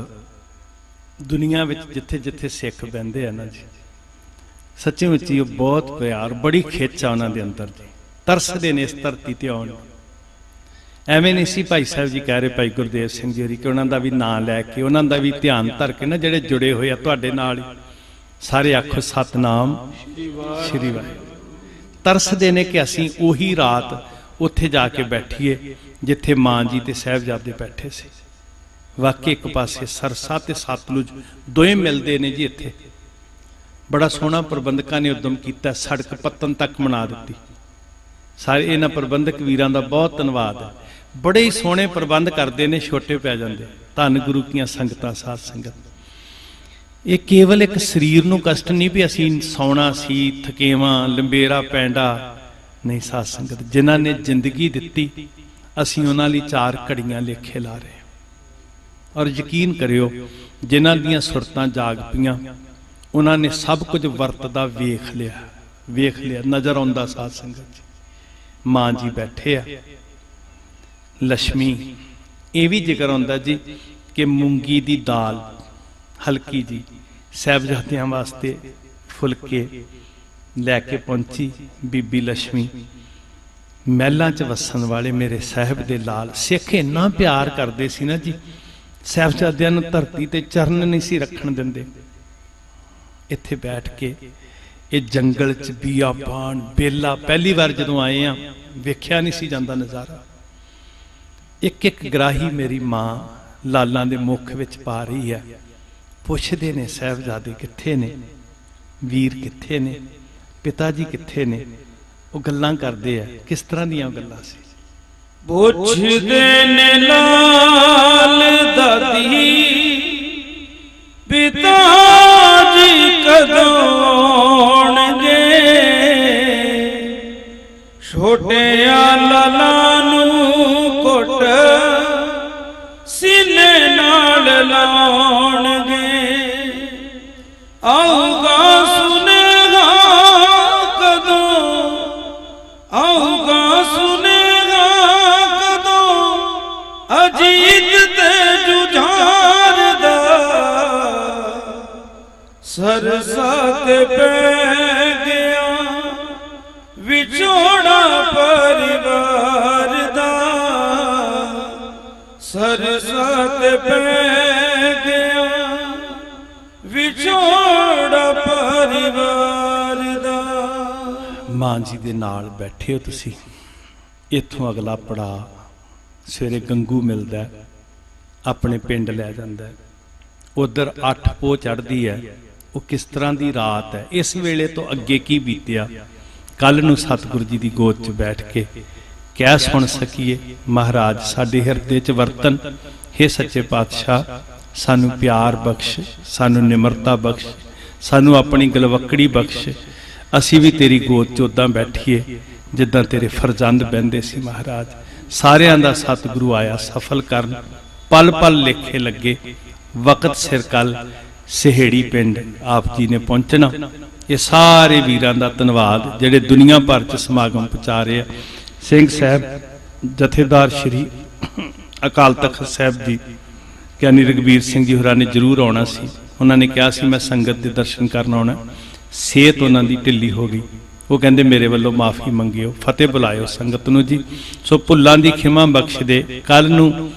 ਦੁਨੀਆ ਵਿੱਚ ਜਿੱਥੇ ਜਿੱਥੇ ਸਿੱਖ ਬਹਿੰਦੇ ਆ ਨਾ ਜੀ, ਸੱਚੀ ਮੁੱਚੀ ਉਹ ਬਹੁਤ ਪਿਆਰ, ਬੜੀ ਖਿੱਚ ਆ ਉਹਨਾਂ ਦੇ ਅੰਦਰ ਜੀ। ਤਰਸਦੇ ਨੇ ਇਸ ਧਰਤੀ ਤੇ ਆਉਣ। ਐਵੇਂ ਨਹੀਂ ਸੀ ਭਾਈ ਸਾਹਿਬ ਜੀ ਕਹਿ ਰਹੇ, ਭਾਈ ਗੁਰਦੇਵ ਸਿੰਘ ਜੀ ਕਿ ਉਹਨਾਂ ਦਾ ਵੀ ਨਾਂ ਲੈ ਕੇ, ਉਹਨਾਂ ਦਾ ਵੀ ਧਿਆਨ ਧਰ ਕੇ ਨਾ, ਜਿਹੜੇ ਜੁੜੇ ਹੋਏ ਆ ਤੁਹਾਡੇ ਨਾਲ ਹੀ, ਸਾਰੇ ਆਖੋ ਸਤਨਾਮ ਸ਼੍ਰੀ ਵਾਹਿਗੁਰੂ। ਤਰਸਦੇ ਨੇ ਕਿ ਅਸੀਂ ਉਹੀ ਰਾਤ ਉੱਥੇ ਜਾ ਕੇ ਬੈਠੀਏ ਜਿੱਥੇ ਮਾਂ ਜੀ ਤੇ ਸਾਹਿਬਜ਼ਾਦੇ ਬੈਠੇ ਸੀ। ਵਾਕਈ ਇੱਕ ਪਾਸੇ ਸਰਸਾ ਤੇ ਸਤਲੁਜ ਦੋਵੇਂ ਮਿਲਦੇ ਨੇ ਜੀ ਇੱਥੇ। ਬੜਾ ਸੋਹਣਾ ਪ੍ਰਬੰਧਕਾਂ ਨੇ ਉਦਮ ਕੀਤਾ, ਸੜਕ ਪੱਤਨ ਤੱਕ ਬਣਾ ਦਿੱਤੀ। ਸਾਰੇ ਇਹਨਾਂ ਪ੍ਰਬੰਧਕ ਵੀਰਾਂ ਦਾ ਬਹੁਤ ਧੰਨਵਾਦ ਹੈ। ਬੜੇ ਹੀ ਸੋਹਣੇ ਪ੍ਰਬੰਧ ਕਰਦੇ ਨੇ, ਛੋਟੇ ਪੈ ਜਾਂਦੇ। ਧੰਨ ਗੁਰੂ ਕੀਆਂ ਸੰਗਤਾਂ। ਸਾਧ ਸੰਗਤ ਇਹ ਕੇਵਲ ਇੱਕ ਸਰੀਰ ਨੂੰ ਕਸ਼ਟ ਨਹੀਂ ਵੀ ਅਸੀਂ ਸੌਣਾ ਸੀ, ਥਕੇਵਾਂ ਲੰਬੇਰਾ ਪੈਂਡਾ ਨਹੀਂ। ਸਾਧ ਸੰਗਤ ਜਿਨ੍ਹਾਂ ਨੇ ਜ਼ਿੰਦਗੀ ਦਿੱਤੀ ਅਸੀਂ ਉਹਨਾਂ ਲਈ 4 ਘੜੀਆਂ ਲੇਖੇ ਲਾ ਰਹੇ। ਔਰ ਯਕੀਨ ਕਰਿਓ, ਜਿਨ੍ਹਾਂ ਦੀਆਂ ਸੁਰਤਾਂ ਜਾਗ ਪਈਆਂ ਉਹਨਾਂ ਨੇ ਸਭ ਕੁਝ ਵਰਤਦਾ ਵੇਖ ਲਿਆ, ਨਜ਼ਰ ਆਉਂਦਾ। ਸਾਧ ਸੰਗਤ ਜੀ, ਮਾਂ ਜੀ ਬੈਠੇ ਆ, ਲక్ష్ਮੀ। ਇਹ ਵੀ ਜ਼ਿਕਰ ਆਉਂਦਾ ਜੀ ਕਿ ਮੂੰਗੀ ਦੀ ਦਾਲ ਹਲਕੀ ਜੀ ਸਾਹਿਬਜ਼ਾਦਿਆਂ ਵਾਸਤੇ ਫੁਲਕੇ ਲੈ ਕੇ ਪਹੁੰਚੀ ਬੀਬੀ ਲక్ష్ਮੀ। ਮਹਿਲਾਂ 'ਚ ਵਸਣ ਵਾਲੇ ਮੇਰੇ ਸਾਹਿਬ ਦੇ ਲਾਲ ਸਿੱਖ ਇੰਨਾ ਪਿਆਰ ਕਰਦੇ ਸੀ ਨਾ ਜੀ, ਸਾਹਿਬਜ਼ਾਦਿਆਂ ਨੂੰ ਧਰਤੀ ਤੇ ਚਰਨ ਨਹੀਂ ਸੀ ਰੱਖਣ ਦਿੰਦੇ। ਇੱਥੇ ਬੈਠ ਕੇ ਇਹ ਜੰਗਲ 'ਚ ਬੀਆਬਾਨ ਬੇਲਾ, ਪਹਿਲੀ ਵਾਰ ਜਦੋਂ ਆਏ ਆ ਵੇਖਿਆ ਨਹੀਂ ਸੀ ਜਾਂਦਾ ਨਜ਼ਾਰਾ। ਇੱਕ ਇੱਕ ਗਰਾਹੀ ਮੇਰੀ ਮਾਂ ਲਾਲਾਂ ਦੇ ਮੁਖ ਵਿੱਚ ਪਾ ਰਹੀ ਹੈ। ਪੁੱਛਦੇ ਨੇ ਸਾਹਿਬਜ਼ਾਦੇ ਕਿੱਥੇ ਨੇ, ਵੀਰ ਕਿੱਥੇ ਨੇ, ਪਿਤਾ ਜੀ ਕਿੱਥੇ ਨੇ। ਉਹ ਗੱਲਾਂ ਕਰਦੇ ਆ। ਕਿਸ ਤਰ੍ਹਾਂ ਦੀਆਂ ਗੱਲਾਂ ਸੀ? ਪੁੱਛਦੇ ਨੇ ਲਾਲ ਦਾਦੀ ਪਿਤਾ ਜੀ ਕਦੋਂ ਆਉਣਗੇ, ਛੋਟਿਆਂ ਲਾਲਾਂ ਨੂੰ ਘੁੱਟ ਸੀਨੇ ਨਾਲ ਲਾਉਣਗੇ। ਆਊਗਾ ਸੁਨੇਹਾ ਕਦੋਂ, ਆਊਗਾ ਸੁਨੇਹਾ ਕਦੋਂ, ਅਜੀਤ ਤੇ ਜੁਝਾਰ ਦਾ ਸਰਸਾ ਤੇ ਪੈ ਗਿਆ ਵਿਛੋੜਾ ਪਰਿਵਾਰ ਦਾ, ਸਰਸਾ ਤੇ ਪੈ ਗਿਆ ਵਿਛੋੜਾ ਪਰਿਵਾਰ ਦਾ। ਮਾਂ ਜੀ ਦੇ ਨਾਲ ਬੈਠੇ ਹੋ ਤੁਸੀਂ। ਇੱਥੋਂ ਅਗਲਾ ਪੜਾ ਸਵੇਰੇ ਗੰਗੂ ਮਿਲਦਾ, ਆਪਣੇ ਪਿੰਡ ਲੈ ਜਾਂਦਾ। ਉਧਰ 8 ਪੋਹ ਚੜ੍ਹਦੀ ਹੈ। ਉਹ ਕਿਸ ਤਰ੍ਹਾਂ ਦੀ ਰਾਤ ਹੈ। ਇਸ ਵੇਲੇ ਤੋਂ ਅੱਗੇ ਕੀ ਬੀਤਿਆ ਕੱਲ ਨੂੰ ਸਤਿਗੁਰੂ ਜੀ ਦੀ ਗੋਦ 'ਚ ਬੈਠ ਕੇ ਕਹਿ ਸੁਣ ਸਕੀਏ। ਮਹਾਰਾਜ ਸਾਡੇ ਹਿਰਦੇ 'ਚ ਵਰਤਨ। ਹੇ ਸੱਚੇ ਪਾਤਸ਼ਾਹ, ਸਾਨੂੰ ਪਿਆਰ ਬਖਸ਼, ਸਾਨੂੰ ਨਿਮਰਤਾ ਬਖਸ਼, ਸਾਨੂੰ ਆਪਣੀ ਗਲਵੱਕੜੀ ਬਖਸ਼। ਅਸੀਂ ਵੀ ਤੇਰੀ ਗੋਦ 'ਚ ਉੱਦਾਂ ਬੈਠੀਏ ਜਿੱਦਾਂ ਤੇਰੇ ਫਰਜ਼ੰਦ ਬਹਿੰਦੇ ਸੀ। ਮਹਾਰਾਜ ਸਾਰਿਆਂ ਦਾ ਸਤਿਗੁਰੂ ਆਇਆ ਸਫਲ ਕਰਨ। ਪਲ ਪਲ ਲੇਖੇ ਲੱਗੇ। ਵਕਤ ਸਿਰ ਕੱਲ ਸਿਹੜੀ ਪਿੰਡ ਆਪ ਜੀ ਨੇ ਪਹੁੰਚਣਾ। ਇਹ ਸਾਰੇ ਵੀਰਾਂ ਦਾ ਧੰਨਵਾਦ ਜਿਹੜੇ ਦੁਨੀਆ ਭਰ 'ਚ ਸਮਾਗਮ ਪਹੁੰਚਾ ਰਹੇ ਆ। ਸਿੰਘ ਸਾਹਿਬ ਜਥੇਦਾਰ ਸ਼੍ਰੀ ਅਕਾਲ ਤਖਤ ਸਾਹਿਬ ਜੀ ਗਿਆਨੀ ਰਘਬੀਰ ਸਿੰਘ ਜੀ ਹੋਰਾਂ ਨੇ ਜ਼ਰੂਰ ਆਉਣਾ ਸੀ। ਉਹਨਾਂ ਨੇ ਕਿਹਾ ਸੀ ਮੈਂ ਸੰਗਤ ਦੇ ਦਰਸ਼ਨ ਕਰਨ ਆਉਣਾ। ਸਿਹਤ ਉਹਨਾਂ ਦੀ ਢਿੱਲੀ ਹੋ ਗਈ। ਉਹ ਕਹਿੰਦੇ ਮੇਰੇ ਵੱਲੋਂ ਮਾਫੀ ਮੰਗਿਓ, ਫਤਿਹ ਬੁਲਾਇਓ ਸੰਗਤ ਨੂੰ ਜੀ। ਸੋ ਭੁੱਲਾਂ ਦੀ ਖਿਮਾ ਬਖਸ਼ ਦੇ। ਕੱਲ ਨੂੰ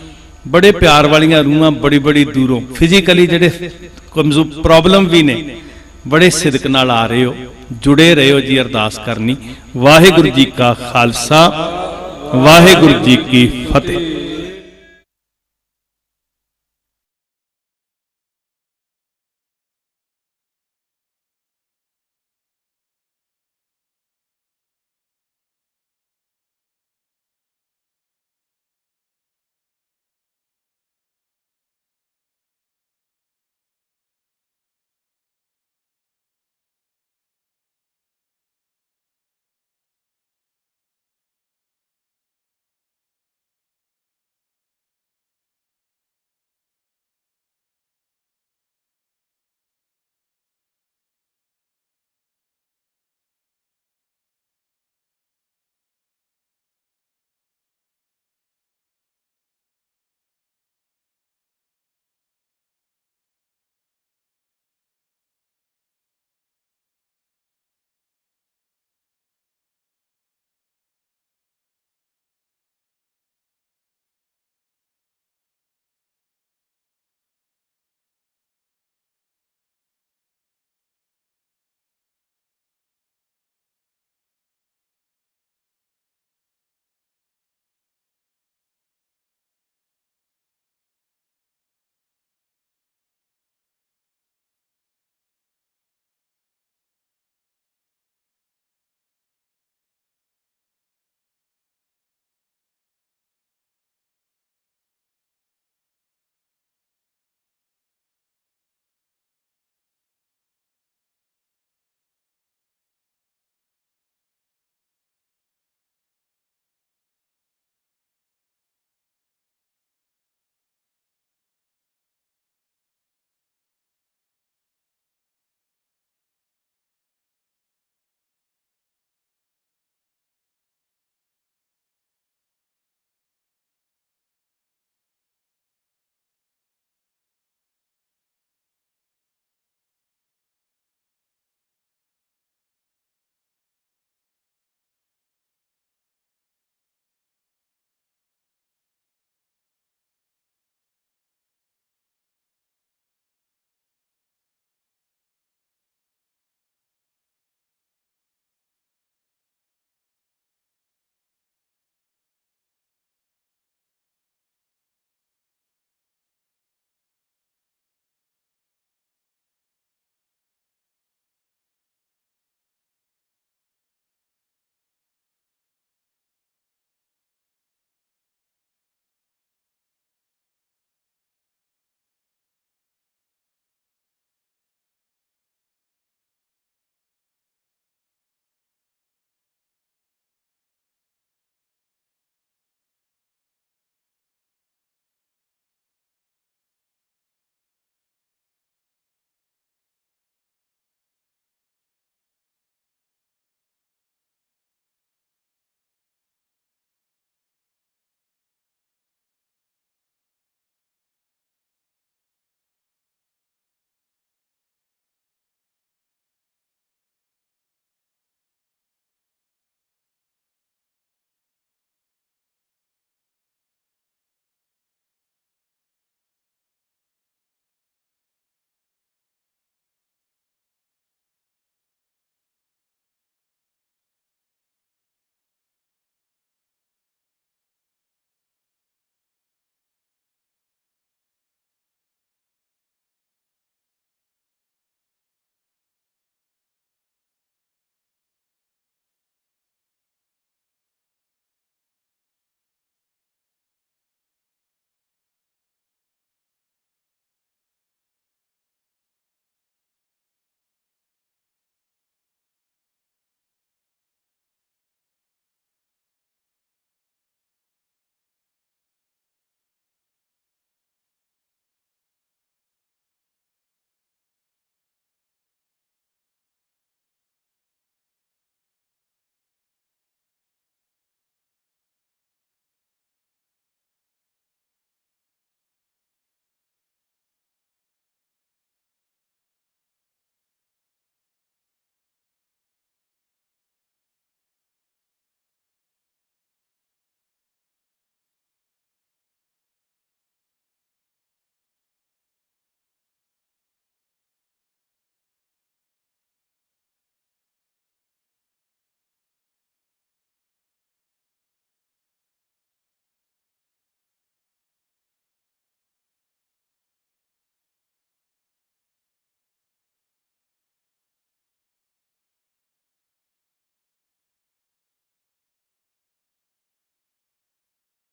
ਬੜੇ ਪਿਆਰ ਵਾਲੀਆਂ ਰੂਹਾਂ ਬੜੀ ਦੂਰੋਂ ਫਿਜ਼ੀਕਲੀ ਜਿਹੜੇ ਕਮਜ਼ੋਰ ਪ੍ਰੋਬਲਮ ਵੀ ਨੇ ਬੜੇ ਸਿਦਕ ਨਾਲ ਆ ਰਹੇ ਹੋ, ਜੁੜੇ ਰਹੋ ਜੀ। ਅਰਦਾਸ ਕਰਨੀ। ਵਾਹਿਗੁਰੂ ਜੀ ਕਾ ਖਾਲਸਾ, ਵਾਹਿਗੁਰੂ ਜੀ ਕੀ ਫਤਿਹ।